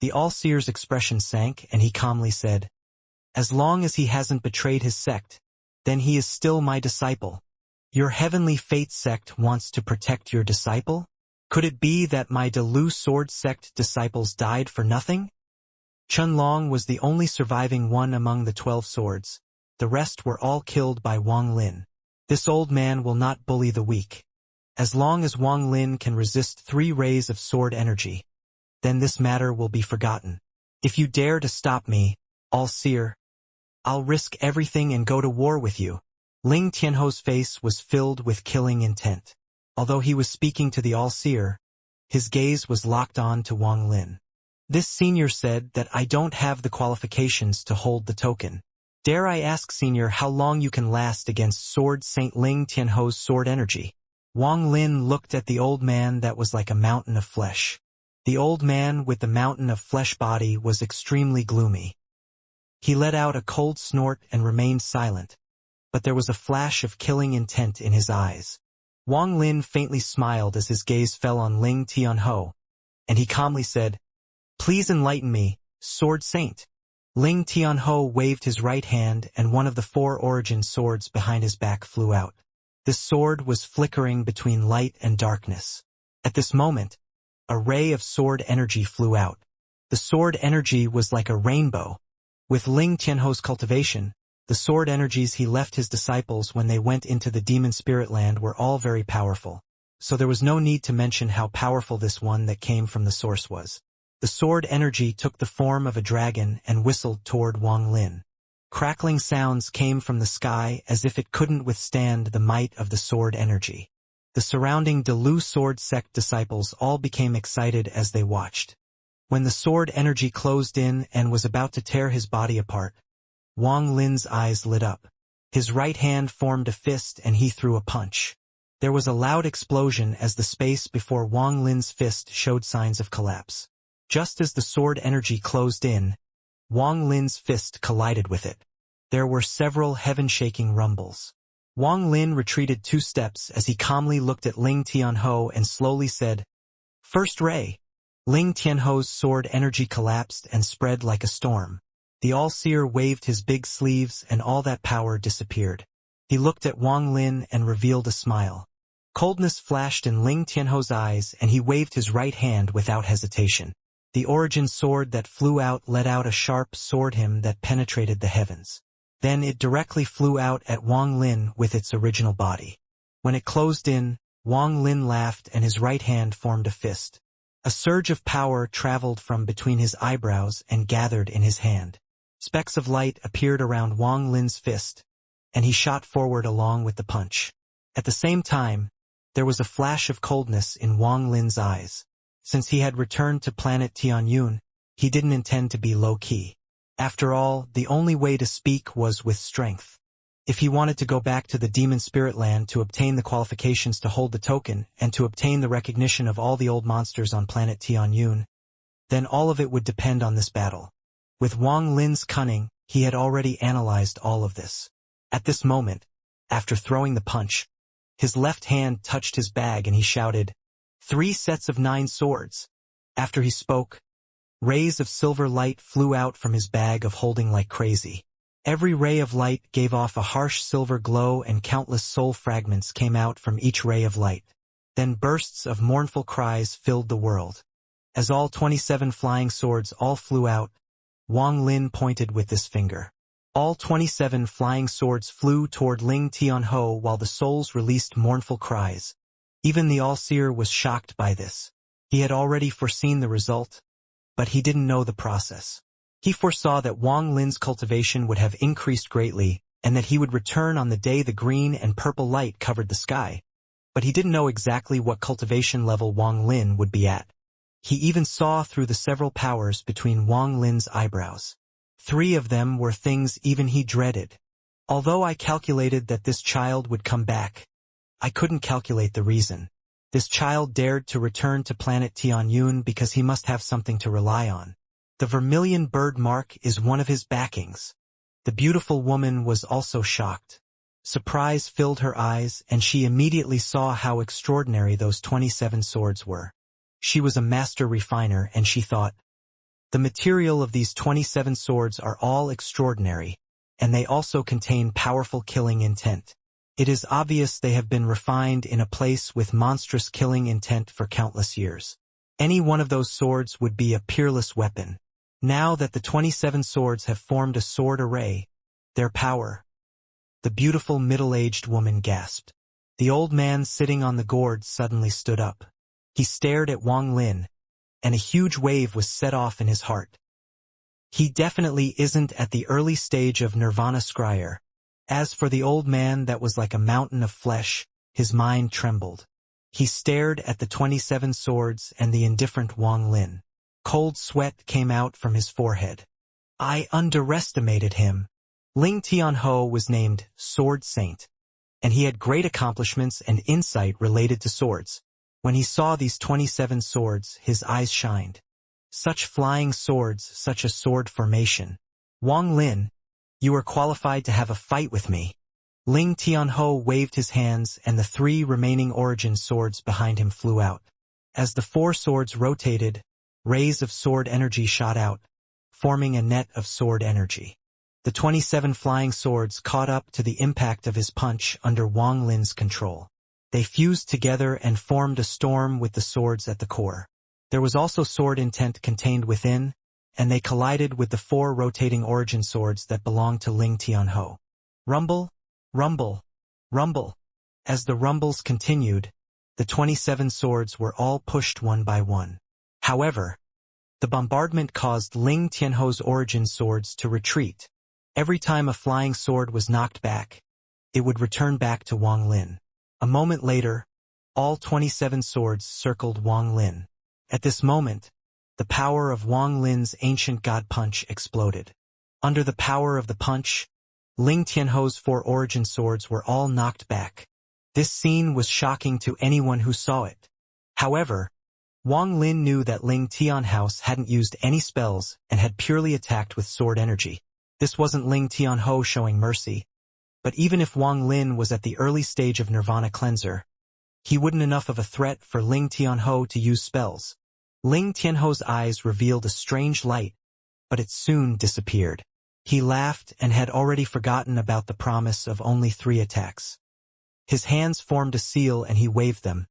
The All-Seer's expression sank and he calmly said, "As long as he hasn't betrayed his sect, then he is still my disciple. Your Heavenly Fate Sect wants to protect your disciple? Could it be that my Delu Sword Sect disciples died for nothing?" Chunlong was the only surviving one among the 12 swords. The rest were all killed by Wang Lin. This old man will not bully the weak. As long as Wang Lin can resist 3 rays of sword energy, then this matter will be forgotten. If you dare to stop me, All-Seer, I'll risk everything and go to war with you. Ling Tianho's face was filled with killing intent. Although he was speaking to the All-Seer, his gaze was locked on to Wang Lin. This senior said that I don't have the qualifications to hold the token. Dare I ask, senior, how long you can last against Sword Saint Ling Tianho's sword energy? Wang Lin looked at the old man that was like a mountain of flesh. The old man with the mountain of flesh body was extremely gloomy. He let out a cold snort and remained silent, but there was a flash of killing intent in his eyes. Wang Lin faintly smiled as his gaze fell on Ling Tianho, and he calmly said, "Please enlighten me, Sword Saint." Ling Tianho waved his right hand and one of the 4 origin swords behind his back flew out. This sword was flickering between light and darkness. At this moment, a ray of sword energy flew out. The sword energy was like a rainbow. With Ling Tianho's cultivation, the sword energies he left his disciples when they went into the demon spirit land were all very powerful. So there was no need to mention how powerful this one that came from the source was. The sword energy took the form of a dragon and whistled toward Wang Lin. Crackling sounds came from the sky as if it couldn't withstand the might of the sword energy. The surrounding Delu Sword Sect disciples all became excited as they watched. When the sword energy closed in and was about to tear his body apart, Wang Lin's eyes lit up. His right hand formed a fist and he threw a punch. There was a loud explosion as the space before Wang Lin's fist showed signs of collapse. Just as the sword energy closed in, Wang Lin's fist collided with it. There were several heaven-shaking rumbles. Wang Lin retreated 2 steps as he calmly looked at Ling Tianho and slowly said, "First ray." Ling Tianho's sword energy collapsed and spread like a storm. The All-Seer waved his big sleeves and all that power disappeared. He looked at Wang Lin and revealed a smile. Coldness flashed in Ling Tianho's eyes and he waved his right hand without hesitation. The origin sword that flew out let out a sharp sword hymn that penetrated the heavens. Then it directly flew out at Wang Lin with its original body. When it closed in, Wang Lin laughed and his right hand formed a fist. A surge of power traveled from between his eyebrows and gathered in his hand. Specks of light appeared around Wang Lin's fist, and he shot forward along with the punch. At the same time, there was a flash of coldness in Wang Lin's eyes. Since he had returned to planet Tianyun, he didn't intend to be low-key. After all, the only way to speak was with strength. If he wanted to go back to the demon spirit land to obtain the qualifications to hold the token and to obtain the recognition of all the old monsters on planet Tianyun, then all of it would depend on this battle. With Wang Lin's cunning, he had already analyzed all of this. At this moment, after throwing the punch, his left hand touched his bag and he shouted, 3 sets of 9 swords. After he spoke, rays of silver light flew out from his bag of holding like crazy. Every ray of light gave off a harsh silver glow and countless soul fragments came out from each ray of light. Then bursts of mournful cries filled the world. As all 27 flying swords all flew out, Wang Lin pointed with this finger. All 27 flying swords flew toward Ling Tianhou while the souls released mournful cries. Even the All-Seer was shocked by this. He had already foreseen the result, but he didn't know the process. He foresaw that Wang Lin's cultivation would have increased greatly, and that he would return on the day the green and purple light covered the sky. But he didn't know exactly what cultivation level Wang Lin would be at. He even saw through the several powers between Wang Lin's eyebrows. 3 of them were things even he dreaded. Although I calculated that this child would come back, I couldn't calculate the reason. This child dared to return to planet Tianyun because he must have something to rely on. The vermilion bird mark is one of his backings. The beautiful woman was also shocked. Surprise filled her eyes, and she immediately saw how extraordinary those 27 swords were. She was a master refiner, and she thought, the material of these 27 swords are all extraordinary, and they also contain powerful killing intent. It is obvious they have been refined in a place with monstrous killing intent for countless years. Any one of those swords would be a peerless weapon. Now that the 27 swords have formed a sword array, their power. The beautiful middle-aged woman gasped. The old man sitting on the gourd suddenly stood up. He stared at Wang Lin, and a huge wave was set off in his heart. He definitely isn't at the early stage of nirvana scryer. As for the old man that was like a mountain of flesh, his mind trembled. He stared at the 27 swords and the indifferent Wang Lin. Cold sweat came out from his forehead. I underestimated him. Ling Tianhou was named Sword Saint, and he had great accomplishments and insight related to swords. When he saw these 27 swords, his eyes shined. Such flying swords, such a sword formation. Wang Lin, you are qualified to have a fight with me. Ling Tianhou waved his hands, and the 3 remaining origin swords behind him flew out. As the 4 swords rotated, rays of sword energy shot out, forming a net of sword energy. The 27 flying swords caught up to the impact of his punch under Wang Lin's control. They fused together and formed a storm with the swords at the core. There was also sword intent contained within, and they collided with the 4 rotating origin swords that belonged to Ling Tianhou. Rumble, rumble, rumble. As the rumbles continued, the 27 swords were all pushed one by one. However, the bombardment caused Ling Tianhou's origin swords to retreat. Every time a flying sword was knocked back, it would return back to Wang Lin. A moment later, all 27 swords circled Wang Lin. At this moment, the power of Wang Lin's ancient god punch exploded. Under the power of the punch, Ling Tianhou's 4 origin swords were all knocked back. This scene was shocking to anyone who saw it. However, Wang Lin knew that Ling Tianhou hadn't used any spells and had purely attacked with sword energy. This wasn't Ling Tianhou showing mercy. But even if Wang Lin was at the early stage of Nirvana Cleanser, he wouldn't enough of a threat for Ling Tianhou to use spells. Ling Tianhou's eyes revealed a strange light, but it soon disappeared. He laughed and had already forgotten about the promise of only 3 attacks. His hands formed a seal and he waved them.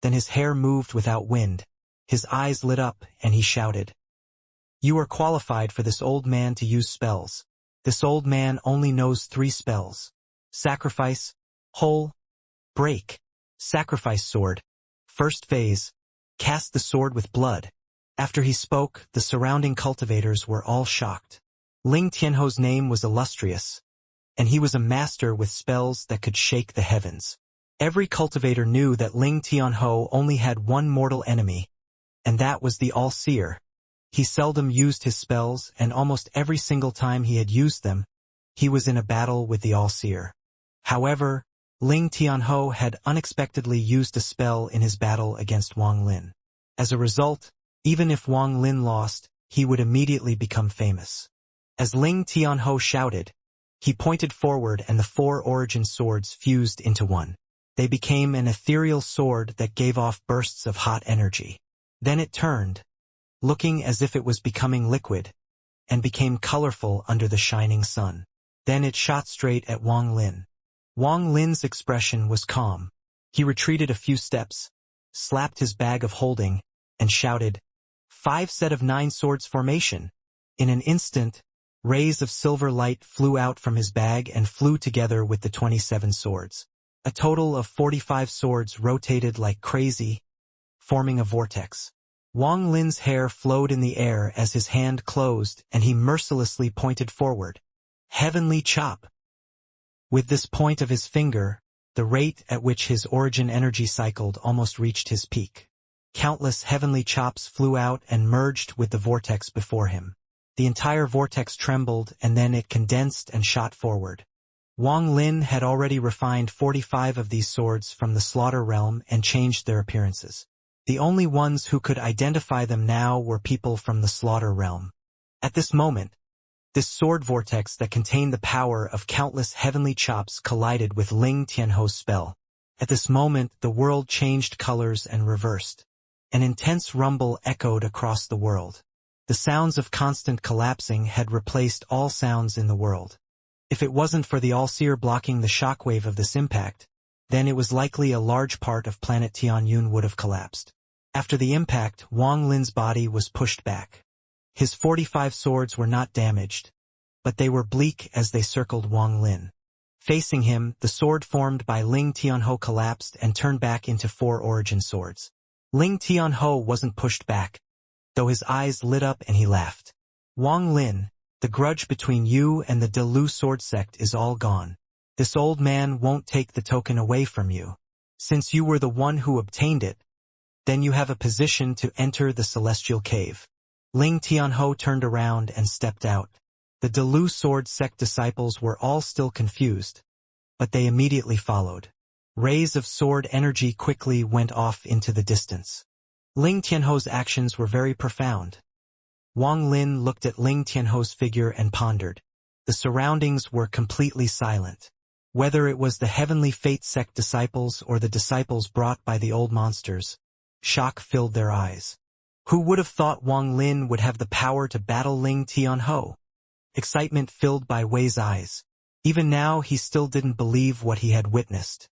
Then his hair moved without wind. His eyes lit up and he shouted, "You are qualified for this old man to use spells. This old man only knows 3 spells. Sacrifice, hole, break. Sacrifice sword. First phase. Cast the sword with blood." After he spoke, the surrounding cultivators were all shocked. Ling Tianhou's name was illustrious, and he was a master with spells that could shake the heavens. Every cultivator knew that Ling Tianhou only had one mortal enemy, and that was the All-Seer. He seldom used his spells, and almost every single time he had used them, he was in a battle with the All-Seer. However, Ling Tianhou had unexpectedly used a spell in his battle against Wang Lin. As a result, even if Wang Lin lost, he would immediately become famous. As Ling Tianhou shouted, he pointed forward and the 4 origin swords fused into one. They became an ethereal sword that gave off bursts of hot energy. Then it turned, looking as if it was becoming liquid, and became colorful under the shining sun. Then it shot straight at Wang Lin. Wang Lin's expression was calm. He retreated a few steps, slapped his bag of holding, and shouted, 5 set of 9 swords formation. In an instant, Rays of silver light flew out from his bag and flew together with the 27 swords. A total of 45 swords rotated like crazy, forming a vortex. Wang Lin's hair flowed in the air as his hand closed and he mercilessly pointed forward. Heavenly chop! With this point of his finger, the rate at which his origin energy cycled almost reached his peak. Countless heavenly chops flew out and merged with the vortex before him. The entire vortex trembled and then it condensed and shot forward. Wang Lin had already refined 45 of these swords from the slaughter realm and changed their appearances. The only ones who could identify them now were people from the slaughter realm. At this moment, this sword vortex that contained the power of countless heavenly chops collided with Ling Tianho's spell. At this moment, the world changed colors and reversed. An intense rumble echoed across the world. The sounds of constant collapsing had replaced all sounds in the world. If it wasn't for the All-Seer blocking the shockwave of this impact, then it was likely a large part of planet Tianyun would have collapsed. After the impact, Wang Lin's body was pushed back. His 45 swords were not damaged, but they were bleak as they circled Wang Lin. Facing him, the sword formed by Ling Tianho collapsed and turned back into 4 origin swords. Ling Tianho wasn't pushed back, though his eyes lit up and he laughed. Wang Lin, the grudge between you and the De Lu sword sect is all gone. This old man won't take the token away from you. Since you were the one who obtained it, then you have a position to enter the celestial cave. Ling Tianho turned around and stepped out. The De Lu sword sect disciples were all still confused, but they immediately followed. Rays of sword energy quickly went off into the distance. Ling Tianho's actions were very profound. Wang Lin looked at Ling Tianho's figure and pondered. The surroundings were completely silent. Whether it was the heavenly fate sect disciples or the disciples brought by the old monsters, shock filled their eyes. Who would have thought Wang Lin would have the power to battle Ling Tianho? Excitement filled Bai Wei's eyes. Even now he still didn't believe what he had witnessed.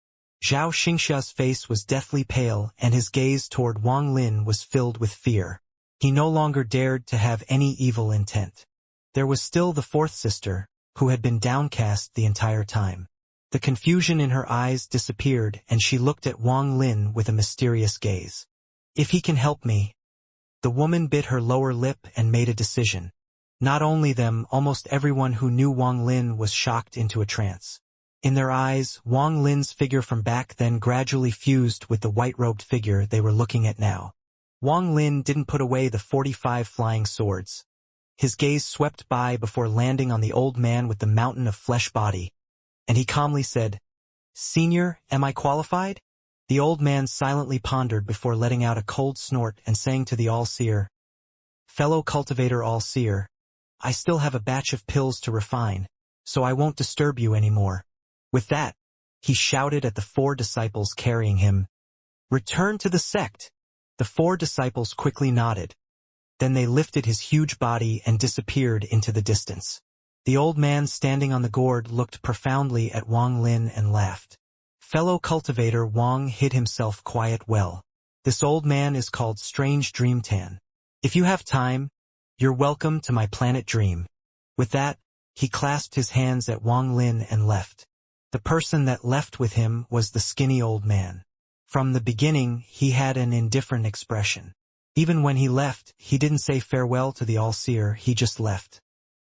Zhao Xianxia's face was deathly pale and his gaze toward Wang Lin was filled with fear. He no longer dared to have any evil intent. There was still the fourth sister, who had been downcast the entire time. The confusion in her eyes disappeared and she looked at Wang Lin with a mysterious gaze. If he can help me. The woman bit her lower lip and made a decision. Not only them, almost everyone who knew Wang Lin was shocked into a trance. In their eyes, Wang Lin's figure from back then gradually fused with the white-robed figure they were looking at now. Wang Lin didn't put away the 45 flying swords. His gaze swept by before landing on the old man with the mountain of flesh body, and he calmly said, "Senior, am I qualified?" The old man silently pondered before letting out a cold snort and saying to the All-Seer, "Fellow cultivator All-Seer, I still have a batch of pills to refine, so I won't disturb you anymore." With that, he shouted at the 4 disciples carrying him, "Return to the sect." The 4 disciples quickly nodded. Then they lifted his huge body and disappeared into the distance. The old man standing on the gourd looked profoundly at Wang Lin and laughed. Fellow cultivator Wang hid himself quiet well. This old man is called Strange Dream Tan. If you have time, you're welcome to my planet Dream. With that, he clasped his hands at Wang Lin and left. The person that left with him was the skinny old man. From the beginning, he had an indifferent expression. Even when he left, he didn't say farewell to the All-Seer, he just left.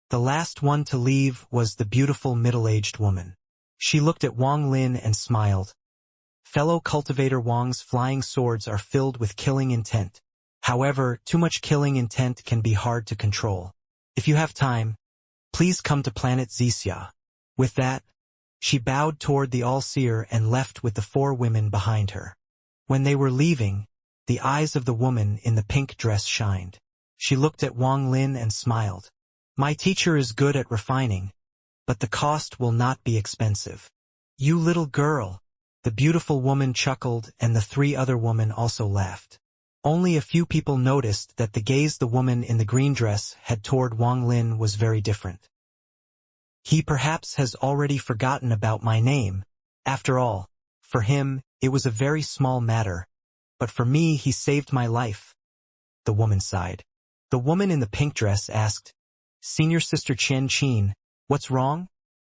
The last one to leave was the beautiful middle-aged woman. She looked at Wang Lin and smiled. Fellow cultivator Wang's flying swords are filled with killing intent. However, too much killing intent can be hard to control. If you have time, please come to planet Xianxia. With that, she bowed toward the All-Seer and left with the 4 women behind her. When they were leaving, the eyes of the woman in the pink dress shined. She looked at Wang Lin and smiled. My teacher is good at refining, but the cost will not be expensive. You little girl. The beautiful woman chuckled and the 3 other women also laughed. Only a few people noticed that the gaze the woman in the green dress had toward Wang Lin was very different. He perhaps has already forgotten about my name. After all, for him, it was a very small matter. But for me, he saved my life. The woman sighed. The woman in the pink dress asked, Senior Sister Qian, what's wrong?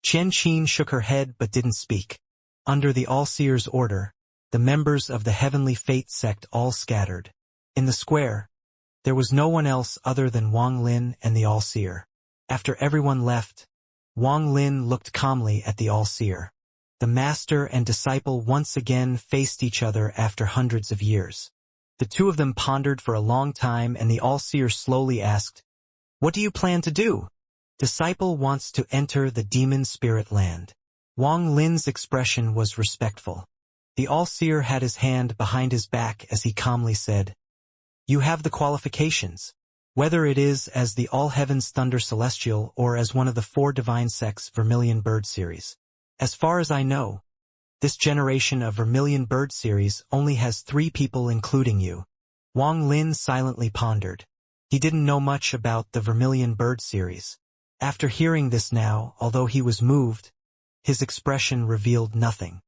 Qian shook her head but didn't speak. Under the All-Seer's order, the members of the Heavenly Fate sect all scattered. In the square, there was no one else other than Wang Lin and the All-Seer. After everyone left, Wang Lin looked calmly at the All-Seer. The master and disciple once again faced each other after hundreds of years. The two of them pondered for a long time, and the All-Seer slowly asked, "What do you plan to do?" Disciple wants to enter the demon spirit land. Wang Lin's expression was respectful. The All-Seer had his hand behind his back as he calmly said, "You have the qualifications. Whether it is as the All-Heavens Thunder Celestial or as one of the 4 divine sects Vermilion Bird series. As far as I know, this generation of Vermilion Bird series only has 3 people including you." Wang Lin silently pondered. He didn't know much about the Vermilion Bird series. After hearing this now, although he was moved, his expression revealed nothing.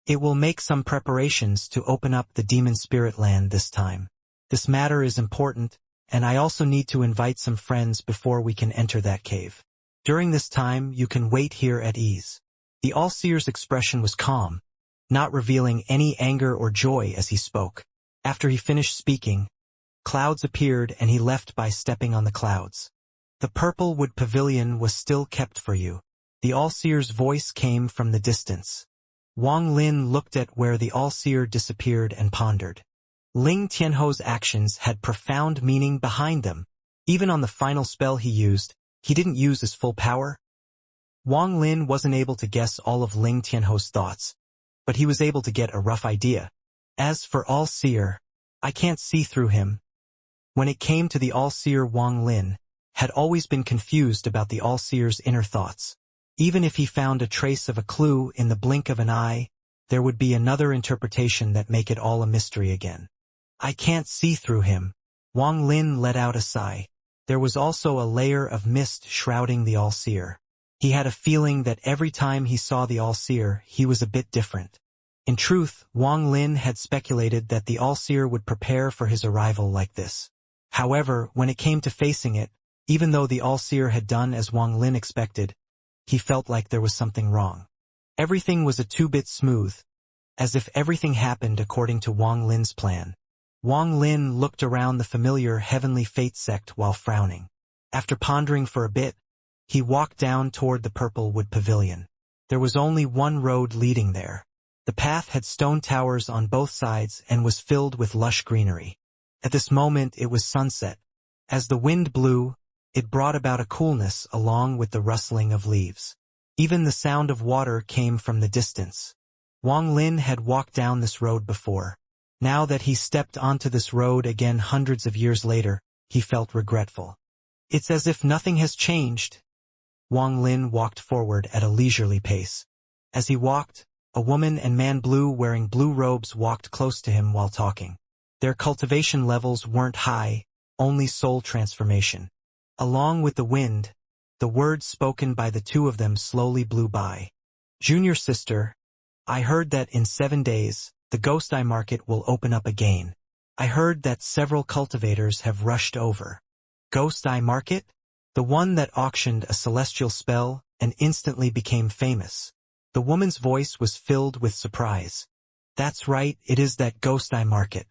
It will make some preparations to open up the demon spirit land this time. This matter is important, and I also need to invite some friends before we can enter that cave. During this time, you can wait here at ease. The All-Seer's expression was calm, not revealing any anger or joy as he spoke. After he finished speaking, clouds appeared and he left by stepping on the clouds. The purple wood pavilion was still kept for you. The All-Seer's voice came from the distance. Wang Lin looked at where the All-Seer disappeared and pondered. Ling Tianho's actions had profound meaning behind them. Even on the final spell he used, he didn't use his full power. Wang Lin wasn't able to guess all of Ling Tianho's thoughts, but he was able to get a rough idea. As for All-Seer, I can't see through him. When it came to the All-Seer, Wang Lin had always been confused about the All-Seer's inner thoughts. Even if he found a trace of a clue in the blink of an eye, there would be another interpretation that make it all a mystery again. I can't see through him. Wang Lin let out a sigh. There was also a layer of mist shrouding the All-Seer. He had a feeling that every time he saw the All-Seer, he was a bit different. In truth, Wang Lin had speculated that the All-Seer would prepare for his arrival like this. However, when it came to facing it, even though the All-Seer had done as Wang Lin expected, he felt like there was something wrong. Everything was a 2-bit smooth, as if everything happened according to Wang Lin's plan. Wang Lin looked around the familiar Heavenly Fate sect while frowning. After pondering for a bit, he walked down toward the purple wood pavilion. There was only one road leading there. The path had stone towers on both sides and was filled with lush greenery. At this moment it was sunset. As the wind blew, it brought about a coolness along with the rustling of leaves. Even the sound of water came from the distance. Wang Lin had walked down this road before. Now that he stepped onto this road again hundreds of years later, he felt regretful. It's as if nothing has changed. Wang Lin walked forward at a leisurely pace. As he walked, a woman and man wearing blue robes walked close to him while talking. Their cultivation levels weren't high, only soul transformation. Along with the wind, the words spoken by the two of them slowly blew by. Junior sister, I heard that in 7 days, the Ghost Eye market will open up again. I heard that several cultivators have rushed over. Ghost Eye market? The one that auctioned a celestial spell and instantly became famous. The woman's voice was filled with surprise. That's right, it is that Ghost Eye market.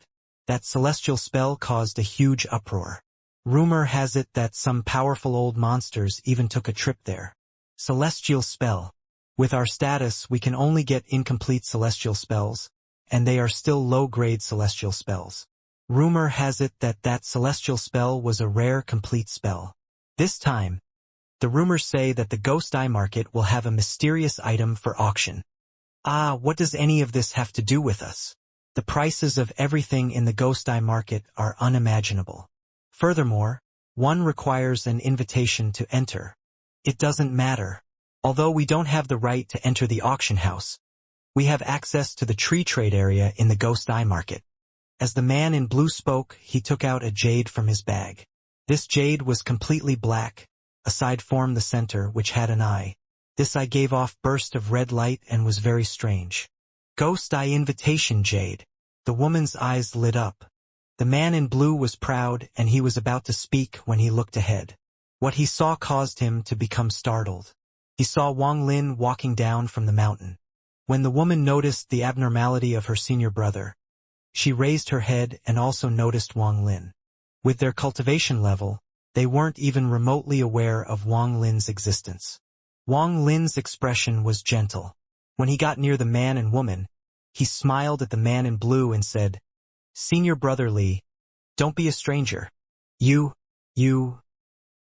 That celestial spell caused a huge uproar. Rumor has it that some powerful old monsters even took a trip there. Celestial spell. With our status, we can only get incomplete celestial spells, and they are still low-grade celestial spells. Rumor has it that that celestial spell was a rare complete spell. This time, the rumors say that the Ghost Eye market will have a mysterious item for auction. Ah, what does any of this have to do with us? The prices of everything in the Ghost Eye market are unimaginable. Furthermore, one requires an invitation to enter. It doesn't matter. Although we don't have the right to enter the auction house, we have access to the tree trade area in the Ghost Eye market. As the man in blue spoke, he took out a jade from his bag. This jade was completely black, aside from the center which had an eye. This eye gave off burst of red light and was very strange. Ghost Eye invitation jade. The woman's eyes lit up. The man in blue was proud and he was about to speak when he looked ahead. What he saw caused him to become startled. He saw Wang Lin walking down from the mountain. When the woman noticed the abnormality of her senior brother, she raised her head and also noticed Wang Lin. With their cultivation level, they weren't even remotely aware of Wang Lin's existence. Wang Lin's expression was gentle. When he got near the man and woman, he smiled at the man in blue and said, "Senior brother Li, don't be a stranger. You.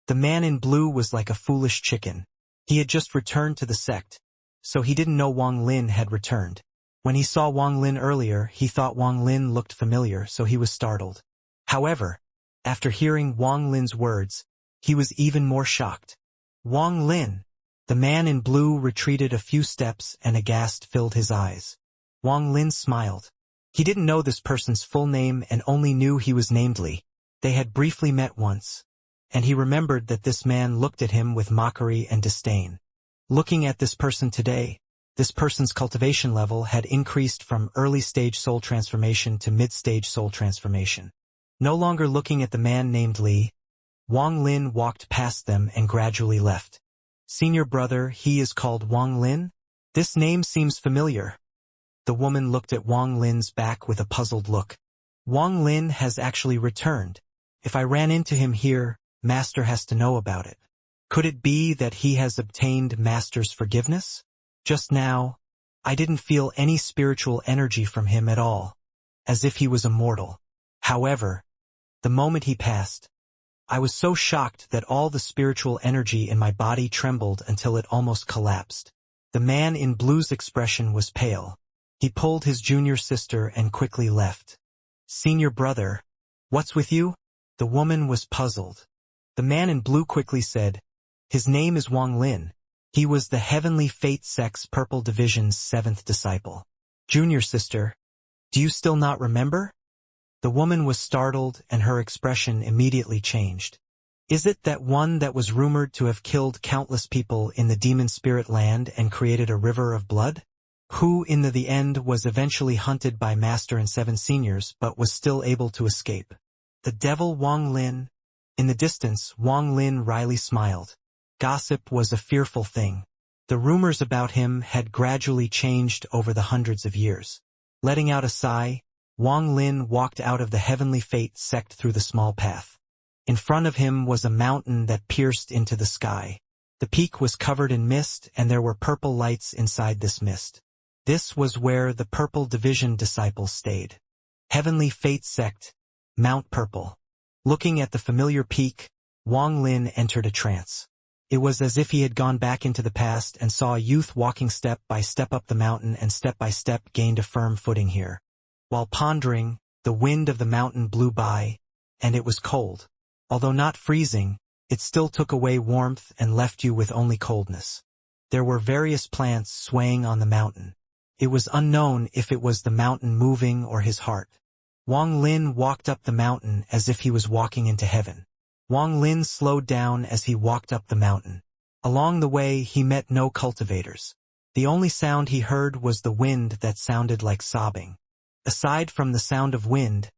The man in blue was like a foolish chicken. He had just returned to the sect, so he didn't know Wang Lin had returned. When he saw Wang Lin earlier, he thought Wang Lin looked familiar, so he was startled. However, after hearing Wang Lin's words, he was even more shocked. Wang Lin! The man in blue retreated a few steps and aghast filled his eyes. Wang Lin smiled. He didn't know this person's full name and only knew he was named Li. They had briefly met once, and he remembered that this man looked at him with mockery and disdain. Looking at this person today, this person's cultivation level had increased from early-stage soul transformation to mid-stage soul transformation. No longer looking at the man named Li, Wang Lin walked past them and gradually left. "Senior brother, he is called Wang Lin? This name seems familiar." The woman looked at Wang Lin's back with a puzzled look. "Wang Lin has actually returned. If I ran into him here, Master has to know about it. Could it be that he has obtained Master's forgiveness? Just now, I didn't feel any spiritual energy from him at all, as if he was immortal. However, the moment he passed, I was so shocked that all the spiritual energy in my body trembled until it almost collapsed." The man in blue's expression was pale. He pulled his junior sister and quickly left. "Senior brother, what's with you?" The woman was puzzled. The man in blue quickly said, "His name is Wang Lin. He was the Heavenly Fate Sect's Purple Division's 7th disciple." "Junior sister, do you still not remember?" The woman was startled and her expression immediately changed. "Is it that one that was rumored to have killed countless people in the demon spirit land and created a river of blood? Who in the end was eventually hunted by Master and 7 seniors but was still able to escape? The devil Wang Lin?" In the distance, Wang Lin wryly smiled. Gossip was a fearful thing. The rumors about him had gradually changed over the hundreds of years. Letting out a sigh, Wang Lin walked out of the Heavenly Fate sect through the small path. In front of him was a mountain that pierced into the sky. The peak was covered in mist and there were purple lights inside this mist. This was where the Purple Division disciples stayed. Heavenly Fate Sect, Mount Purple. Looking at the familiar peak, Wang Lin entered a trance. It was as if he had gone back into the past and saw a youth walking step by step up the mountain and step by step gained a firm footing here. While pondering, the wind of the mountain blew by, and it was cold. Although not freezing, it still took away warmth and left you with only coldness. There were various plants swaying on the mountain. It was unknown if it was the mountain moving or his heart. Wang Lin walked up the mountain as if he was walking into heaven. Wang Lin slowed down as he walked up the mountain. Along the way, he met no cultivators. The only sound he heard was the wind that sounded like sobbing. Aside from the sound of wind,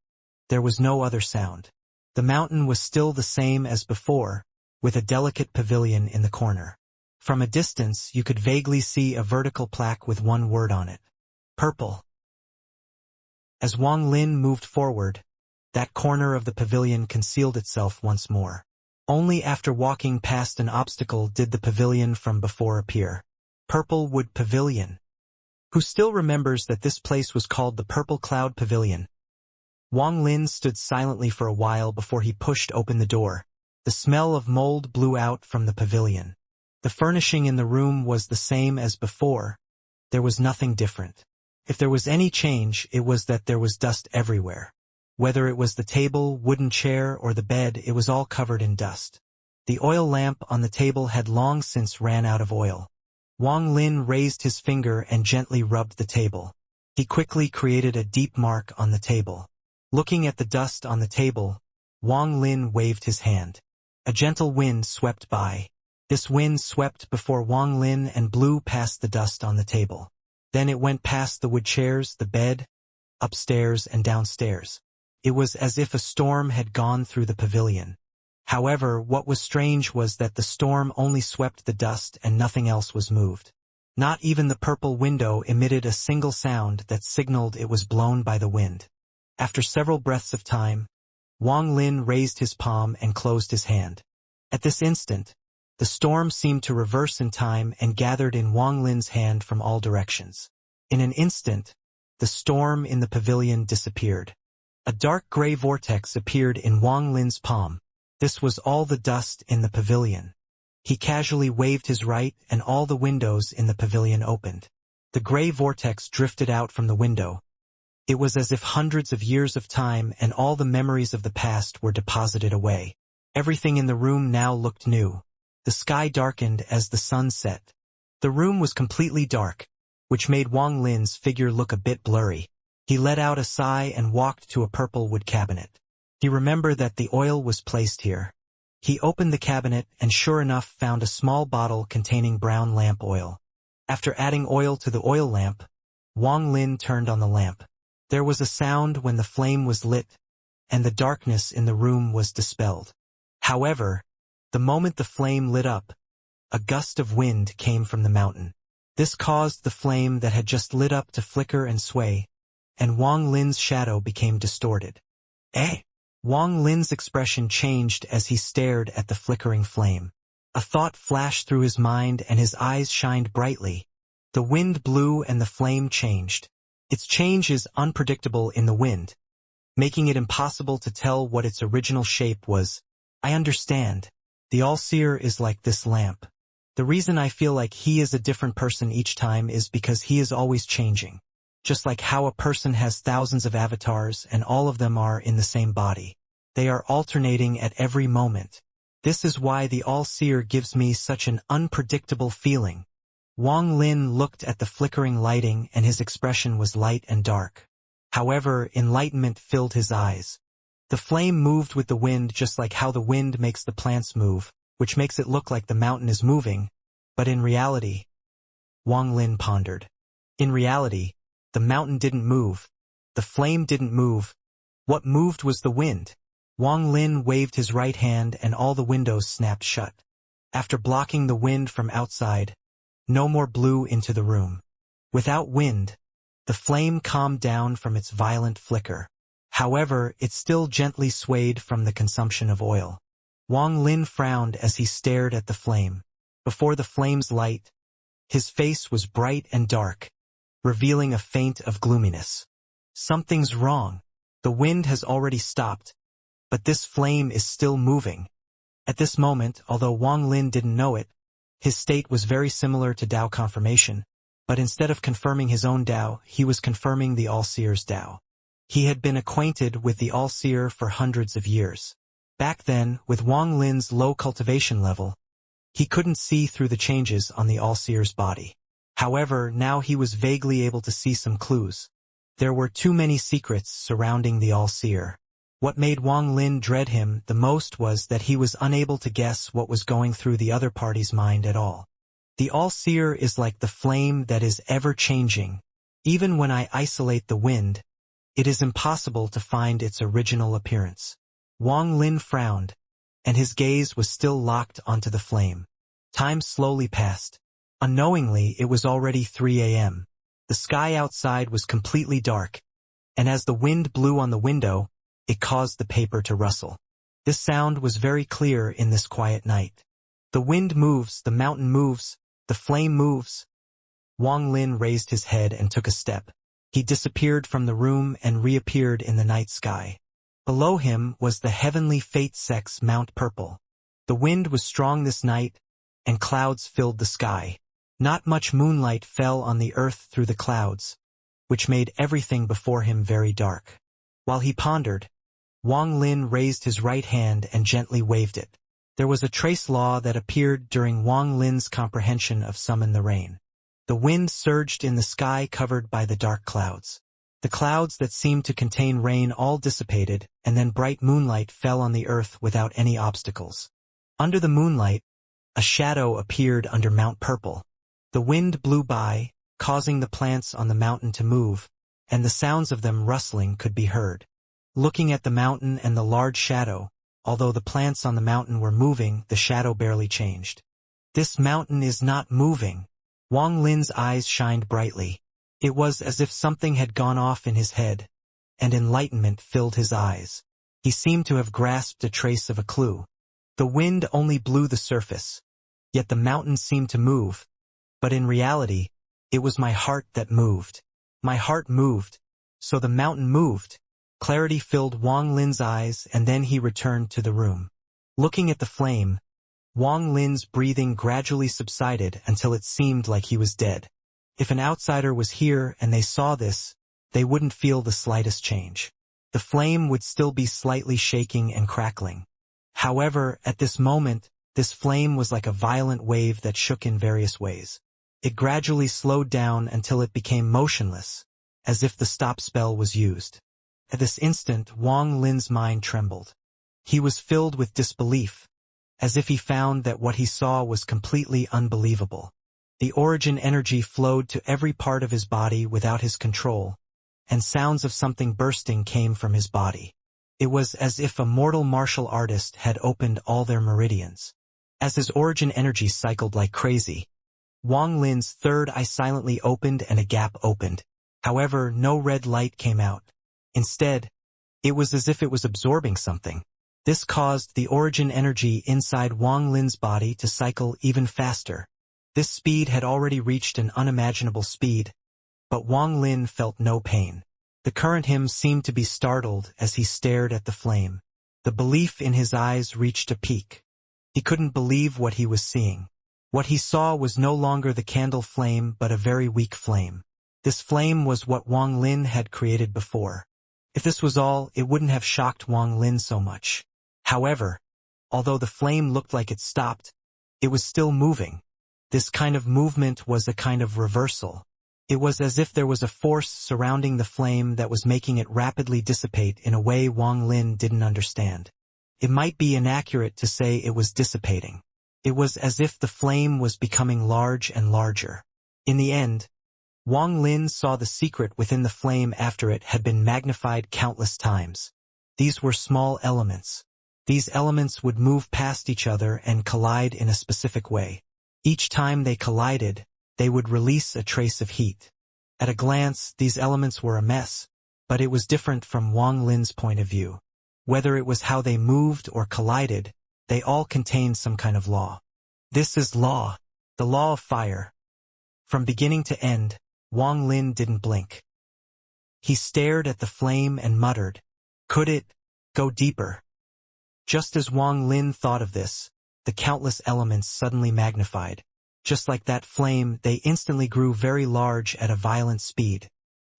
there was no other sound. The mountain was still the same as before, with a delicate pavilion in the corner. From a distance, you could vaguely see a vertical plaque with one word on it. Purple. As Wang Lin moved forward, that corner of the pavilion concealed itself once more. Only after walking past an obstacle did the pavilion from before appear. Purple Wood Pavilion. Who still remembers that this place was called the Purple Cloud Pavilion? Wang Lin stood silently for a while before he pushed open the door. The smell of mold blew out from the pavilion. The furnishing in the room was the same as before. There was nothing different. If there was any change, it was that there was dust everywhere. Whether it was the table, wooden chair, or the bed, it was all covered in dust. The oil lamp on the table had long since ran out of oil. Wang Lin raised his finger and gently rubbed the table. He quickly created a deep mark on the table. Looking at the dust on the table, Wang Lin waved his hand. A gentle wind swept by. This wind swept before Wang Lin and blew past the dust on the table. Then it went past the wood chairs, the bed, upstairs and downstairs. It was as if a storm had gone through the pavilion. However, what was strange was that the storm only swept the dust and nothing else was moved. Not even the purple window emitted a single sound that signaled it was blown by the wind. After several breaths of time, Wang Lin raised his palm and closed his hand. At this instant, the storm seemed to reverse in time and gathered in Wang Lin's hand from all directions. In an instant, the storm in the pavilion disappeared. A dark gray vortex appeared in Wang Lin's palm. This was all the dust in the pavilion. He casually waved his right and all the windows in the pavilion opened. The gray vortex drifted out from the window. It was as if hundreds of years of time and all the memories of the past were deposited away. Everything in the room now looked new. The sky darkened as the sun set. The room was completely dark, which made Wang Lin's figure look a bit blurry. He let out a sigh and walked to a purple wood cabinet. He remembered that the oil was placed here. He opened the cabinet and sure enough found a small bottle containing brown lamp oil. After adding oil to the oil lamp, Wang Lin turned on the lamp. There was a sound when the flame was lit, and the darkness in the room was dispelled. However, the moment the flame lit up, a gust of wind came from the mountain. This caused the flame that had just lit up to flicker and sway, and Wang Lin's shadow became distorted. Eh? Wang Lin's expression changed as he stared at the flickering flame. A thought flashed through his mind and his eyes shined brightly. The wind blew and the flame changed. Its change is unpredictable in the wind, making it impossible to tell what its original shape was. I understand. The All-Seer is like this lamp. The reason I feel like he is a different person each time is because he is always changing. Just like how a person has thousands of avatars and all of them are in the same body. They are alternating at every moment. This is why the All-Seer gives me such an unpredictable feeling. Wang Lin looked at the flickering lighting and his expression was light and dark. However, enlightenment filled his eyes. The flame moved with the wind just like how the wind makes the plants move, which makes it look like the mountain is moving. But in reality, Wang Lin pondered. In reality, the mountain didn't move. The flame didn't move. What moved was the wind. Wang Lin waved his right hand and all the windows snapped shut. After blocking the wind from outside, no more blew into the room. Without wind, the flame calmed down from its violent flicker. However, it still gently swayed from the consumption of oil. Wang Lin frowned as he stared at the flame. Before the flame's light, his face was bright and dark, revealing a feint of gloominess. Something's wrong. The wind has already stopped, but this flame is still moving. At this moment, although Wang Lin didn't know it, his state was very similar to Dao confirmation, but instead of confirming his own Dao, he was confirming the All-Seer's Dao. He had been acquainted with the All-Seer for hundreds of years. Back then, with Wang Lin's low cultivation level, he couldn't see through the changes on the All-Seer's body. However, now he was vaguely able to see some clues. There were too many secrets surrounding the All-Seer. What made Wang Lin dread him the most was that he was unable to guess what was going through the other party's mind at all. The All-Seer is like the flame that is ever-changing. Even when I isolate the wind, it is impossible to find its original appearance. Wang Lin frowned, and his gaze was still locked onto the flame. Time slowly passed. Unknowingly, it was already 3 a.m. The sky outside was completely dark, and as the wind blew on the window, it caused the paper to rustle. This sound was very clear in this quiet night. The wind moves, the mountain moves, the flame moves. Wang Lin raised his head and took a step. He disappeared from the room and reappeared in the night sky. Below him was the heavenly fate sex Mount Purple. The wind was strong this night, and clouds filled the sky. Not much moonlight fell on the earth through the clouds, which made everything before him very dark. While he pondered, Wang Lin raised his right hand and gently waved it. There was a trace law that appeared during Wang Lin's comprehension of Summon the Rain. The wind surged in the sky covered by the dark clouds. The clouds that seemed to contain rain all dissipated, and then bright moonlight fell on the earth without any obstacles. Under the moonlight, a shadow appeared under Mount Purple. The wind blew by, causing the plants on the mountain to move, and the sounds of them rustling could be heard. Looking at the mountain and the large shadow, although the plants on the mountain were moving, the shadow barely changed. This mountain is not moving. Wang Lin's eyes shined brightly. It was as if something had gone off in his head, and enlightenment filled his eyes. He seemed to have grasped a trace of a clue. The wind only blew the surface, yet the mountain seemed to move, but in reality, it was my heart that moved. My heart moved, so the mountain moved. Clarity filled Wang Lin's eyes, and then he returned to the room. Looking at the flame, Wang Lin's breathing gradually subsided until it seemed like he was dead. If an outsider was here and they saw this, they wouldn't feel the slightest change. The flame would still be slightly shaking and crackling. However, at this moment, this flame was like a violent wave that shook in various ways. It gradually slowed down until it became motionless, as if the stop spell was used. At this instant, Wang Lin's mind trembled. He was filled with disbelief, as if he found that what he saw was completely unbelievable. The origin energy flowed to every part of his body without his control, and sounds of something bursting came from his body. It was as if a mortal martial artist had opened all their meridians. As his origin energy cycled like crazy, Wang Lin's third eye silently opened and a gap opened. However, no red light came out. Instead, it was as if it was absorbing something. This caused the origin energy inside Wang Lin's body to cycle even faster. This speed had already reached an unimaginable speed, but Wang Lin felt no pain. The current him seemed to be startled as he stared at the flame. The belief in his eyes reached a peak. He couldn't believe what he was seeing. What he saw was no longer the candle flame but a very weak flame. This flame was what Wang Lin had created before. If this was all, it wouldn't have shocked Wang Lin so much. However, although the flame looked like it stopped, it was still moving. This kind of movement was a kind of reversal. It was as if there was a force surrounding the flame that was making it rapidly dissipate in a way Wang Lin didn't understand. It might be inaccurate to say it was dissipating. It was as if the flame was becoming large and larger. In the end, Wang Lin saw the secret within the flame after it had been magnified countless times. These were small elements. These elements would move past each other and collide in a specific way. Each time they collided, they would release a trace of heat. At a glance, these elements were a mess, but it was different from Wang Lin's point of view. Whether it was how they moved or collided, they all contained some kind of law. This is law, the law of fire. From beginning to end, Wang Lin didn't blink. He stared at the flame and muttered, "Could it go deeper?" Just as Wang Lin thought of this, the countless elements suddenly magnified. Just like that flame, they instantly grew very large at a violent speed.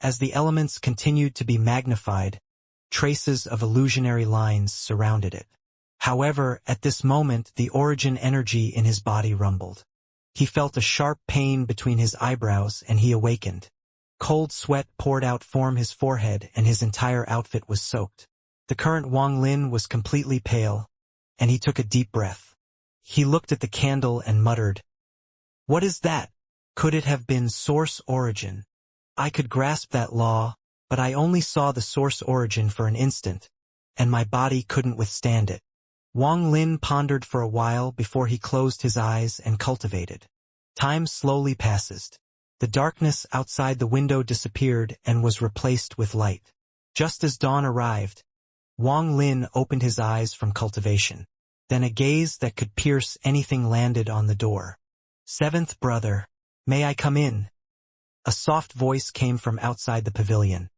As the elements continued to be magnified, traces of illusionary lines surrounded it. However, at this moment, the origin energy in his body rumbled. He felt a sharp pain between his eyebrows and he awakened. Cold sweat poured out from his forehead and his entire outfit was soaked. The current Wang Lin was completely pale, and he took a deep breath. He looked at the candle and muttered, "What is that? Could it have been source origin?" I could grasp that law, but I only saw the source origin for an instant, and my body couldn't withstand it. Wang Lin pondered for a while before he closed his eyes and cultivated. Time slowly passes. The darkness outside the window disappeared and was replaced with light. Just as dawn arrived, Wang Lin opened his eyes from cultivation. Then a gaze that could pierce anything landed on the door. "Seventh brother, may I come in?" A soft voice came from outside the pavilion.